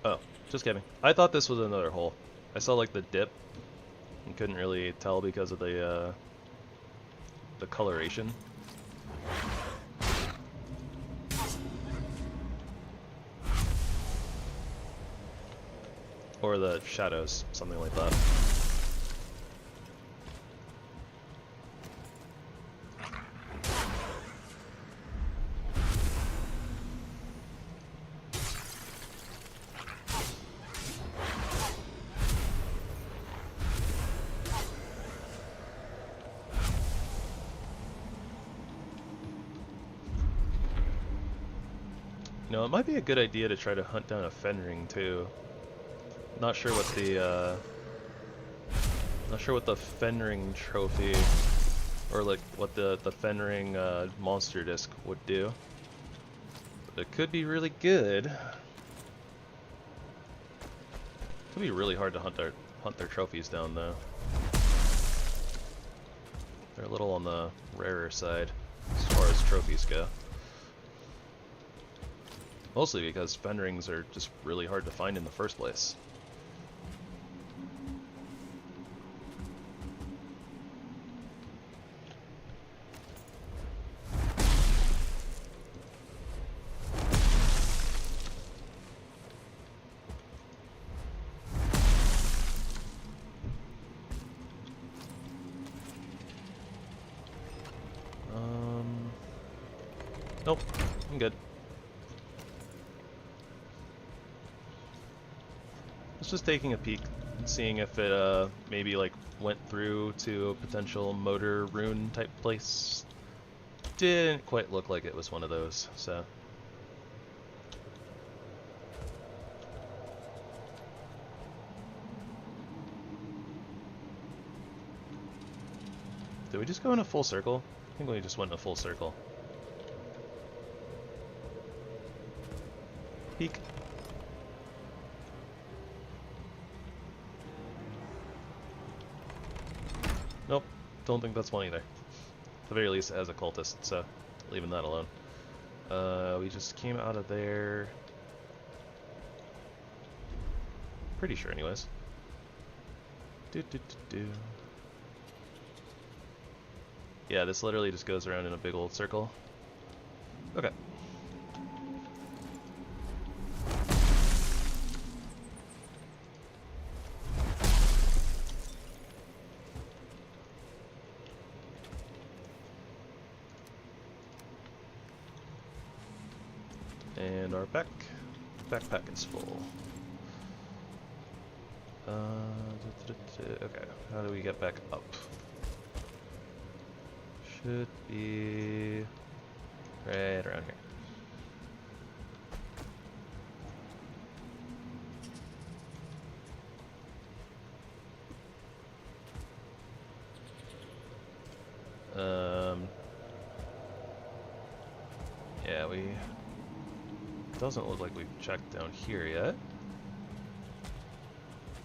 Oh, just kidding. I thought this was another hole. I saw like the dip and couldn't really tell because of the coloration. Or the shadows, something like that. You know, it might be a good idea to try to hunt down a Fenring too. Not sure what the Fenring trophy or like what the Fenring monster disc would do. But it could be really good. Could be really hard to hunt their trophies down though. They're a little on the rarer side as far as trophies go. Mostly because Fenrings are just really hard to find in the first place. Nope, I'm good. Just taking a peek and seeing if it maybe like went through to a potential motor rune type place. Didn't quite look like it was one of those, so. Did we just go in a full circle? I think we just went in a full circle. Peek. Nope, don't think that's one either. At the very least, it has a cultist, so leaving that alone. We just came out of there. Pretty sure, anyways. Yeah, this literally just goes around in a big old circle. Okay. And our backpack is full. Okay, how do we get back up? Should be right around here. Yeah, doesn't look like we've checked down here yet.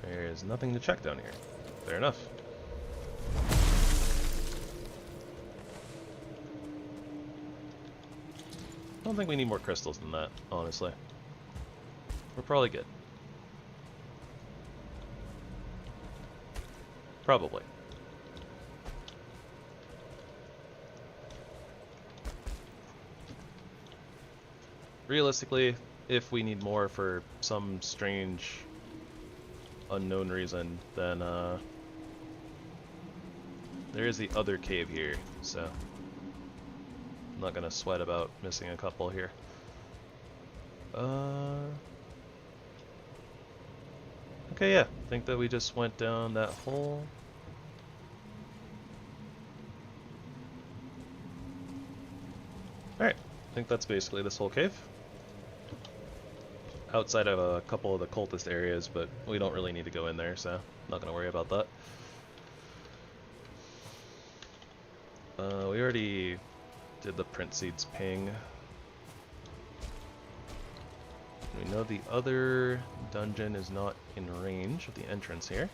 There's nothing to check down here. Fair enough. I don't think we need more crystals than that, honestly. We're probably good. Probably. realistically, if we need more for some strange, unknown reason, then there is the other cave here, so I'm not gonna sweat about missing a couple here. Okay, yeah, I think that we just went down that hole. Alright, I think that's basically this whole cave. Outside of a couple of the cultist areas, but we don't really need to go in there, so I'm not going to worry about that. We already did the print seeds ping. We know the other dungeon is not in range of the entrance here.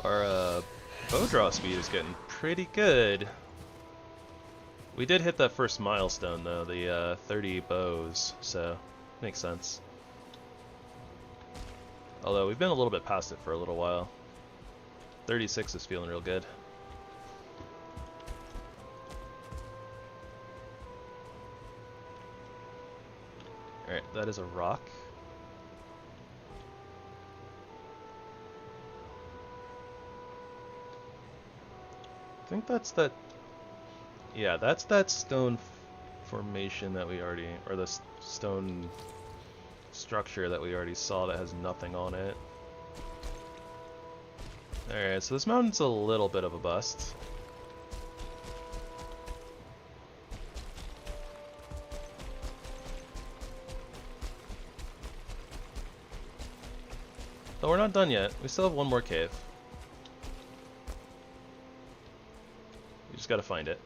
Our bow draw speed is getting pretty good. We did hit that first milestone though, the 30 bows, so makes sense. Although we've been a little bit past it for a little while. 36 is feeling real good. Alright, that is a rock. I think that's that. Yeah, that's that stone formation that we already, or the stone structure that we already saw that has nothing on it. Alright, so this mountain's a little bit of a bust. But we're not done yet. We still have one more cave. Gotta find it.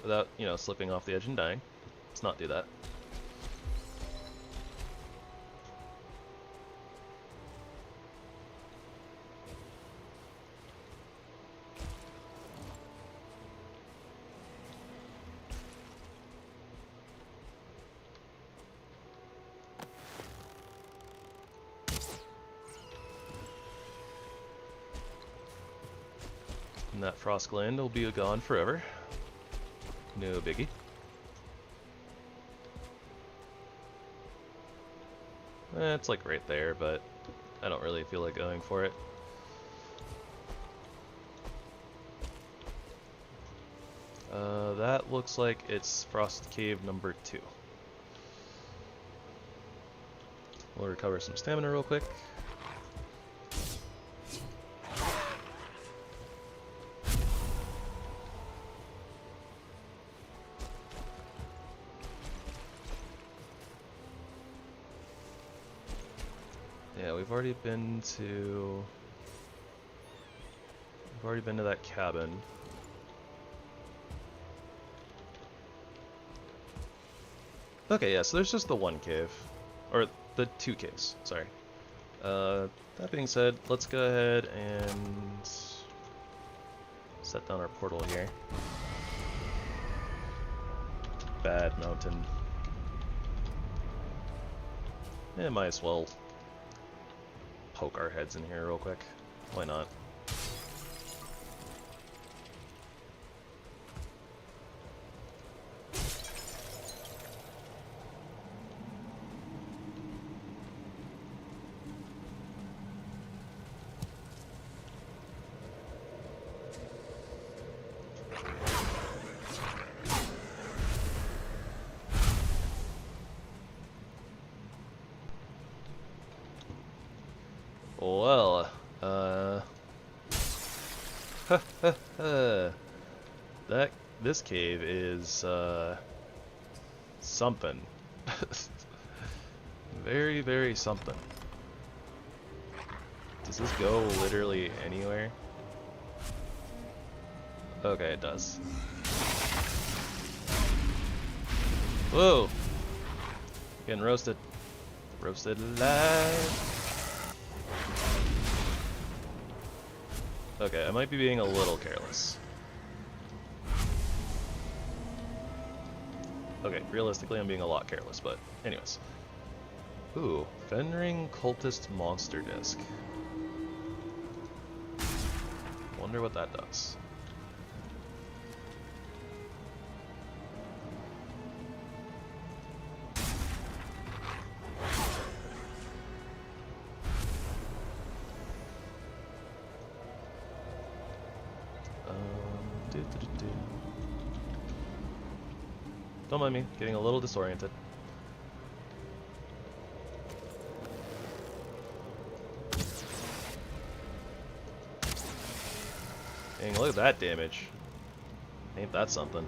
Without, you know, slipping off the edge and dying. Let's not do that. And that frost gland will be gone forever. No biggie. It's like right there, but I don't really feel like going for it. That looks like it's Frost Cave number 2. We'll recover some stamina real quick. Yeah, we've already been to that cabin. Okay, yeah, so there's just the one cave. Or the 2 caves, sorry. That being said, let's go ahead and set down our portal here. Bad mountain. Yeah, might as well poke our heads in here real quick. Why not? Well, this cave is, something. Very, very something. Does this go literally anywhere? Okay, it does. Whoa! Getting roasted. Roasted alive. Okay, I might be being a little careless. Okay, realistically I'm being a lot careless, but anyways. Ooh, Fenring Cultist Monster Disc. Wonder what that does. Don't mind me, getting a little disoriented. Dang, look at that damage. Ain't that something?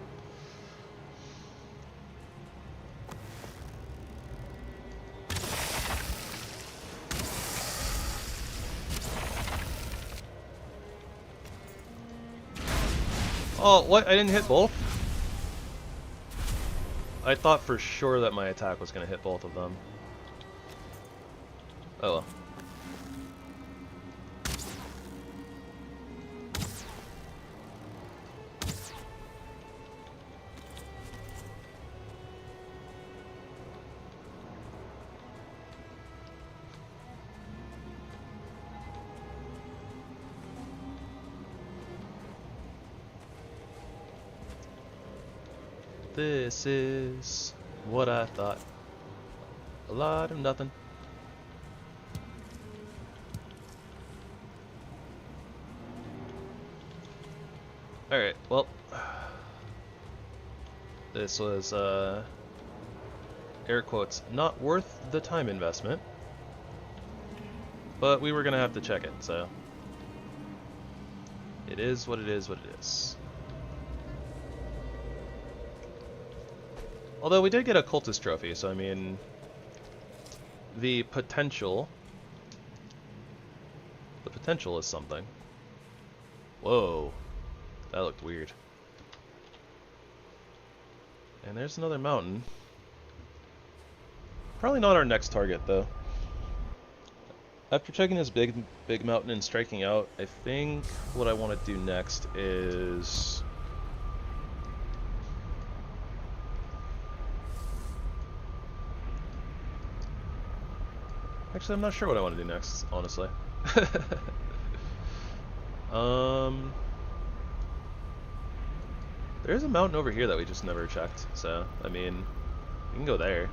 Oh, what? I didn't hit both? I thought for sure that my attack was going to hit both of them. Oh well. This is what I thought. A lot of nothing. Alright, well. This was, air quotes, not worth the time investment. But we were gonna have to check it, so. It is what it is what it is. Although we did get a cultist trophy, so I mean, the potential is something. Whoa, that looked weird. And there's another mountain. Probably not our next target though. After checking this big mountain and striking out, I think what I want to do next is actually, I'm not sure what I want to do next, honestly. There's a mountain over here that we just never checked, so, I mean, we can go there.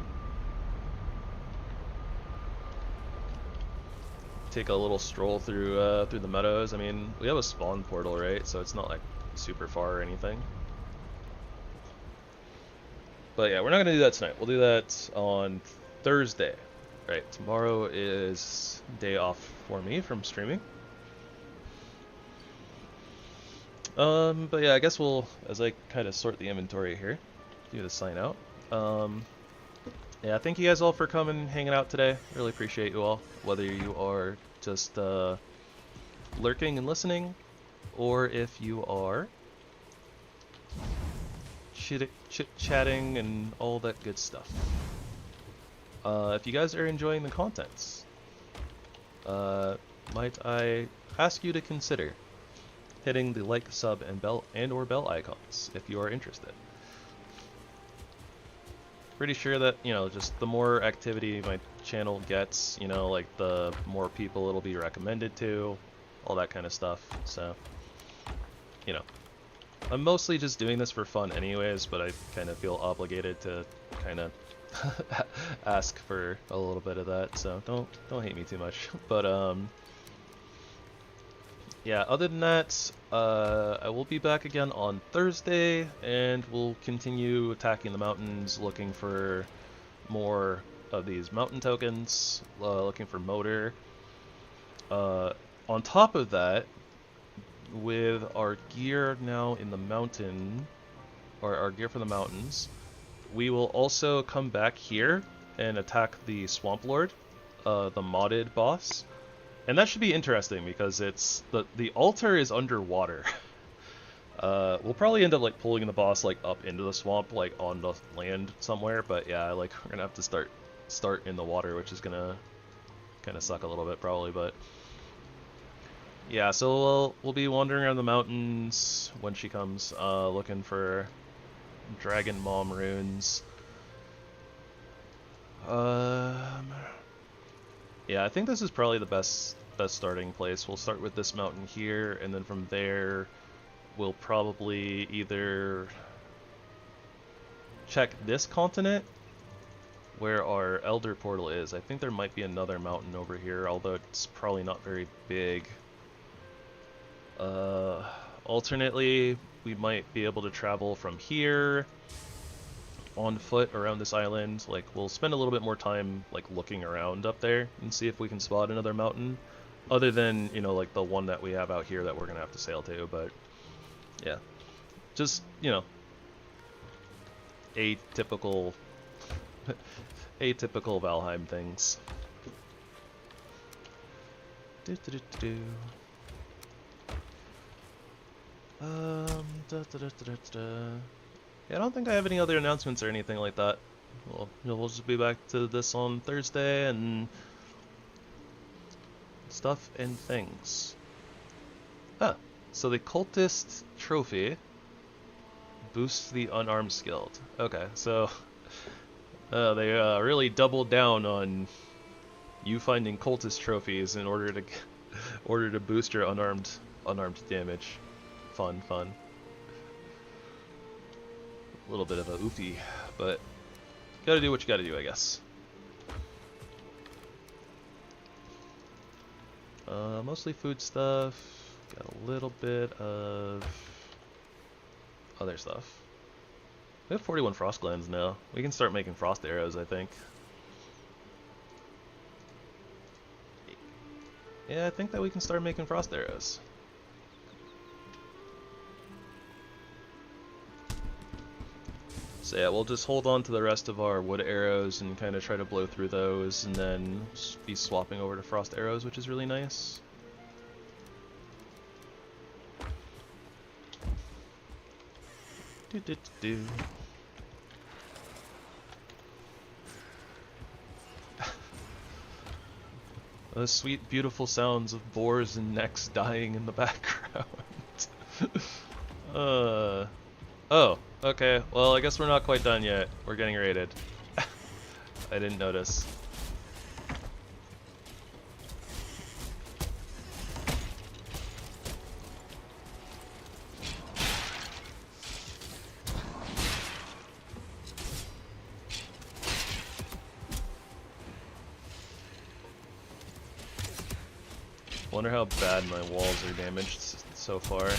Take a little stroll through through the meadows. I mean, we have a spawn portal, right? So it's not like super far or anything. But yeah, we're not gonna do that tonight. We'll do that on Thursday. Right, tomorrow is day off for me from streaming. But yeah, I guess we'll, as I kind of sort the inventory here, do the sign out. Yeah, thank you guys all for coming and hanging out today. Really appreciate you all, whether you are just lurking and listening, or if you are chit-chatting and all that good stuff. If you guys are enjoying the contents, might I ask you to consider hitting the like, sub, and or bell icons if you are interested. Pretty sure that, you know, just the more activity my channel gets, you know, like the more people it'll be recommended to, all that kind of stuff. So, you know, I'm mostly just doing this for fun anyways, but I kind of feel obligated to kind of ask for a little bit of that, so don't hate me too much. But yeah, other than that, I will be back again on Thursday, and we'll continue attacking the mountains, looking for more of these mountain tokens, looking for motor. On top of that, with our gear now in the mountain, or our gear for the mountains, we will also come back here and attack the Swamp Lord, the modded boss. And that should be interesting because it's the altar is underwater. We'll probably end up like pulling the boss like up into the swamp, like on the land somewhere. But yeah, like we're gonna have to start in the water, which is gonna kind of suck a little bit probably. But yeah, so we'll be wandering around the mountains when she comes, looking for Dragon Mom runes. Yeah, I think this is probably the best starting place. We'll start with this mountain here, and then from there, we'll probably either check this continent, where our Elder Portal is. I think there might be another mountain over here, although it's probably not very big. Alternately, we might be able to travel from here on foot around this island. Like, we'll spend a little bit more time like looking around up there and see if we can spot another mountain, other than, you know, like the one that we have out here that we're gonna have to sail to. But yeah, just, you know, atypical Valheim things. Yeah, I don't think I have any other announcements or anything like that. Well, we'll just be back to this on Thursday and stuff and things. So the Cultist Trophy boosts the unarmed skilled. Okay, so they really doubled down on you finding Cultist trophies in order to boost your unarmed damage. Fun. A little bit of a oofy, but gotta do what you gotta do, I guess. Mostly food stuff. Got a little bit of other stuff. We have 41 frost glands now. We can start making frost arrows, I think. Yeah, I think that we can start making frost arrows. So yeah, we'll just hold on to the rest of our wood arrows and kind of try to blow through those, and then be swapping over to frost arrows, which is really nice. Those sweet, beautiful sounds of boars and necks dying in the background. Oh, okay. Well, I guess we're not quite done yet. We're getting raided. I didn't notice. Wonder how bad my walls are damaged so far.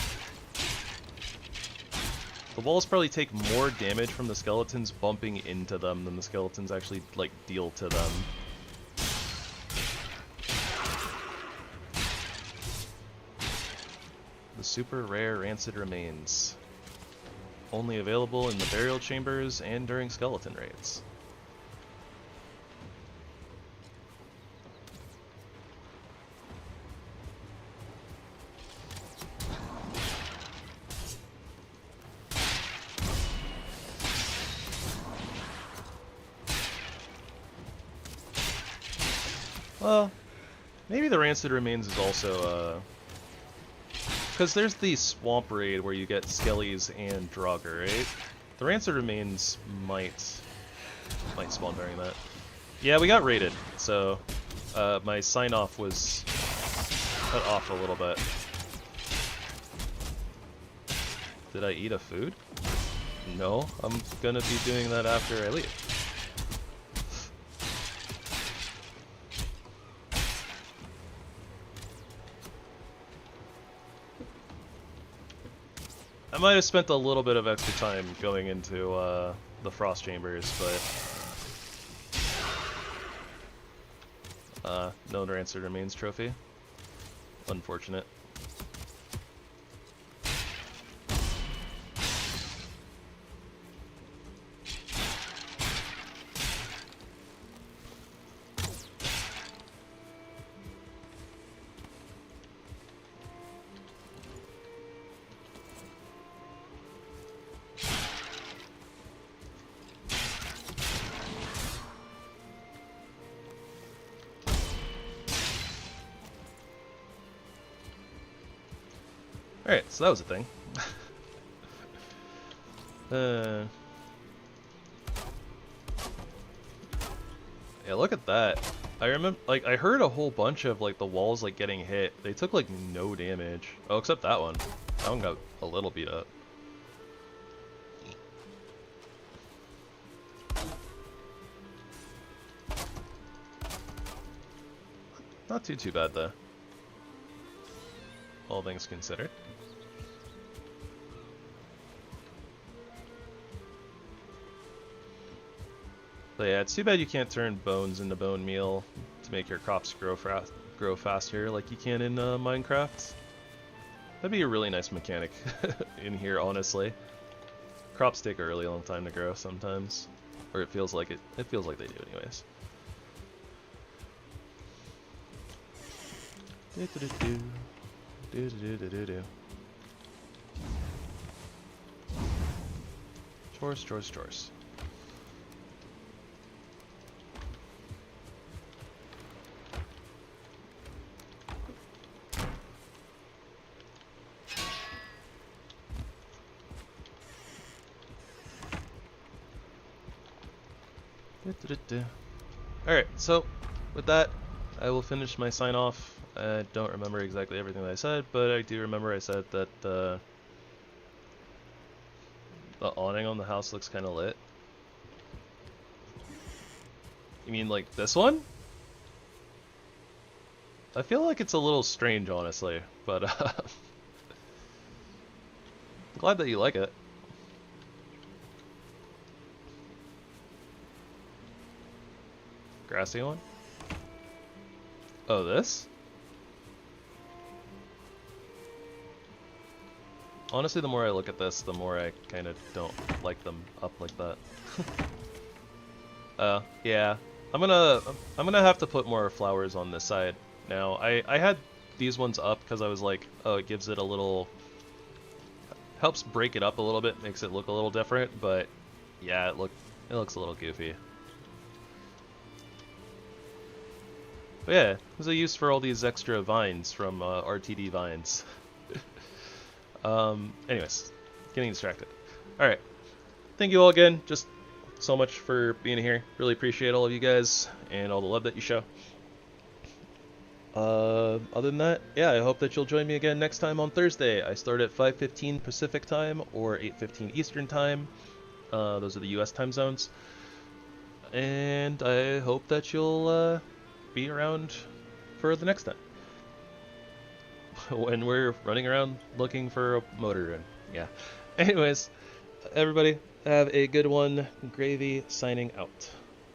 The walls probably take more damage from the skeletons bumping into them than the skeletons actually, like, deal to them. The super rare rancid remains. Only available in the burial chambers and during skeleton raids. Well, maybe the Rancid Remains is also, because there's the Swamp Raid where you get Skellies and Draugr, right? The Rancid Remains might spawn during that. Yeah, we got raided, so my sign-off was cut off a little bit. Did I eat a food? No, I'm gonna be doing that after I leave. I might have spent a little bit of extra time going into the frost chambers, but no Rancid Remains trophy. unfortunate. Alright, so that was a thing. Yeah, look at that. I remember, like, I heard a whole bunch of, like, the walls, like, getting hit. They took, like, no damage. Oh, except that one. That one got a little beat up. Not too bad, though. All things considered. But yeah, it's too bad you can't turn bones into bone meal to make your crops grow faster like you can in Minecraft. That'd be a really nice mechanic in here, honestly. Crops take a really long time to grow sometimes, or it feels like it feels like they do, anyways. Chores. Alright, so with that, I will finish my sign off. I don't remember exactly everything that I said, but I do remember I said that the awning on the house looks kind of lit. You mean like this one? I feel like it's a little strange, honestly, but I'm glad that you like it. Grassy one? Oh, this? Honestly, the more I look at this, the more I kind of don't like them up like that. Yeah. I'm gonna have to put more flowers on this side now. I had these ones up because I was like, oh, it gives it a little... helps break it up a little bit, makes it look a little different, but yeah, it looks a little goofy. But yeah, there's a use for all these extra vines from RtDVines. Anyways, getting distracted. Alright, thank you all again, just so much for being here. Really appreciate all of you guys and all the love that you show. Other than that, yeah, I hope that you'll join me again next time on Thursday. I start at 5:15 Pacific time or 8:15 Eastern time. Those are the US time zones. And I hope that you'll be around for the next time. When we're running around looking for a motor run. Yeah. Anyways, everybody, have a good one. Gravy signing out.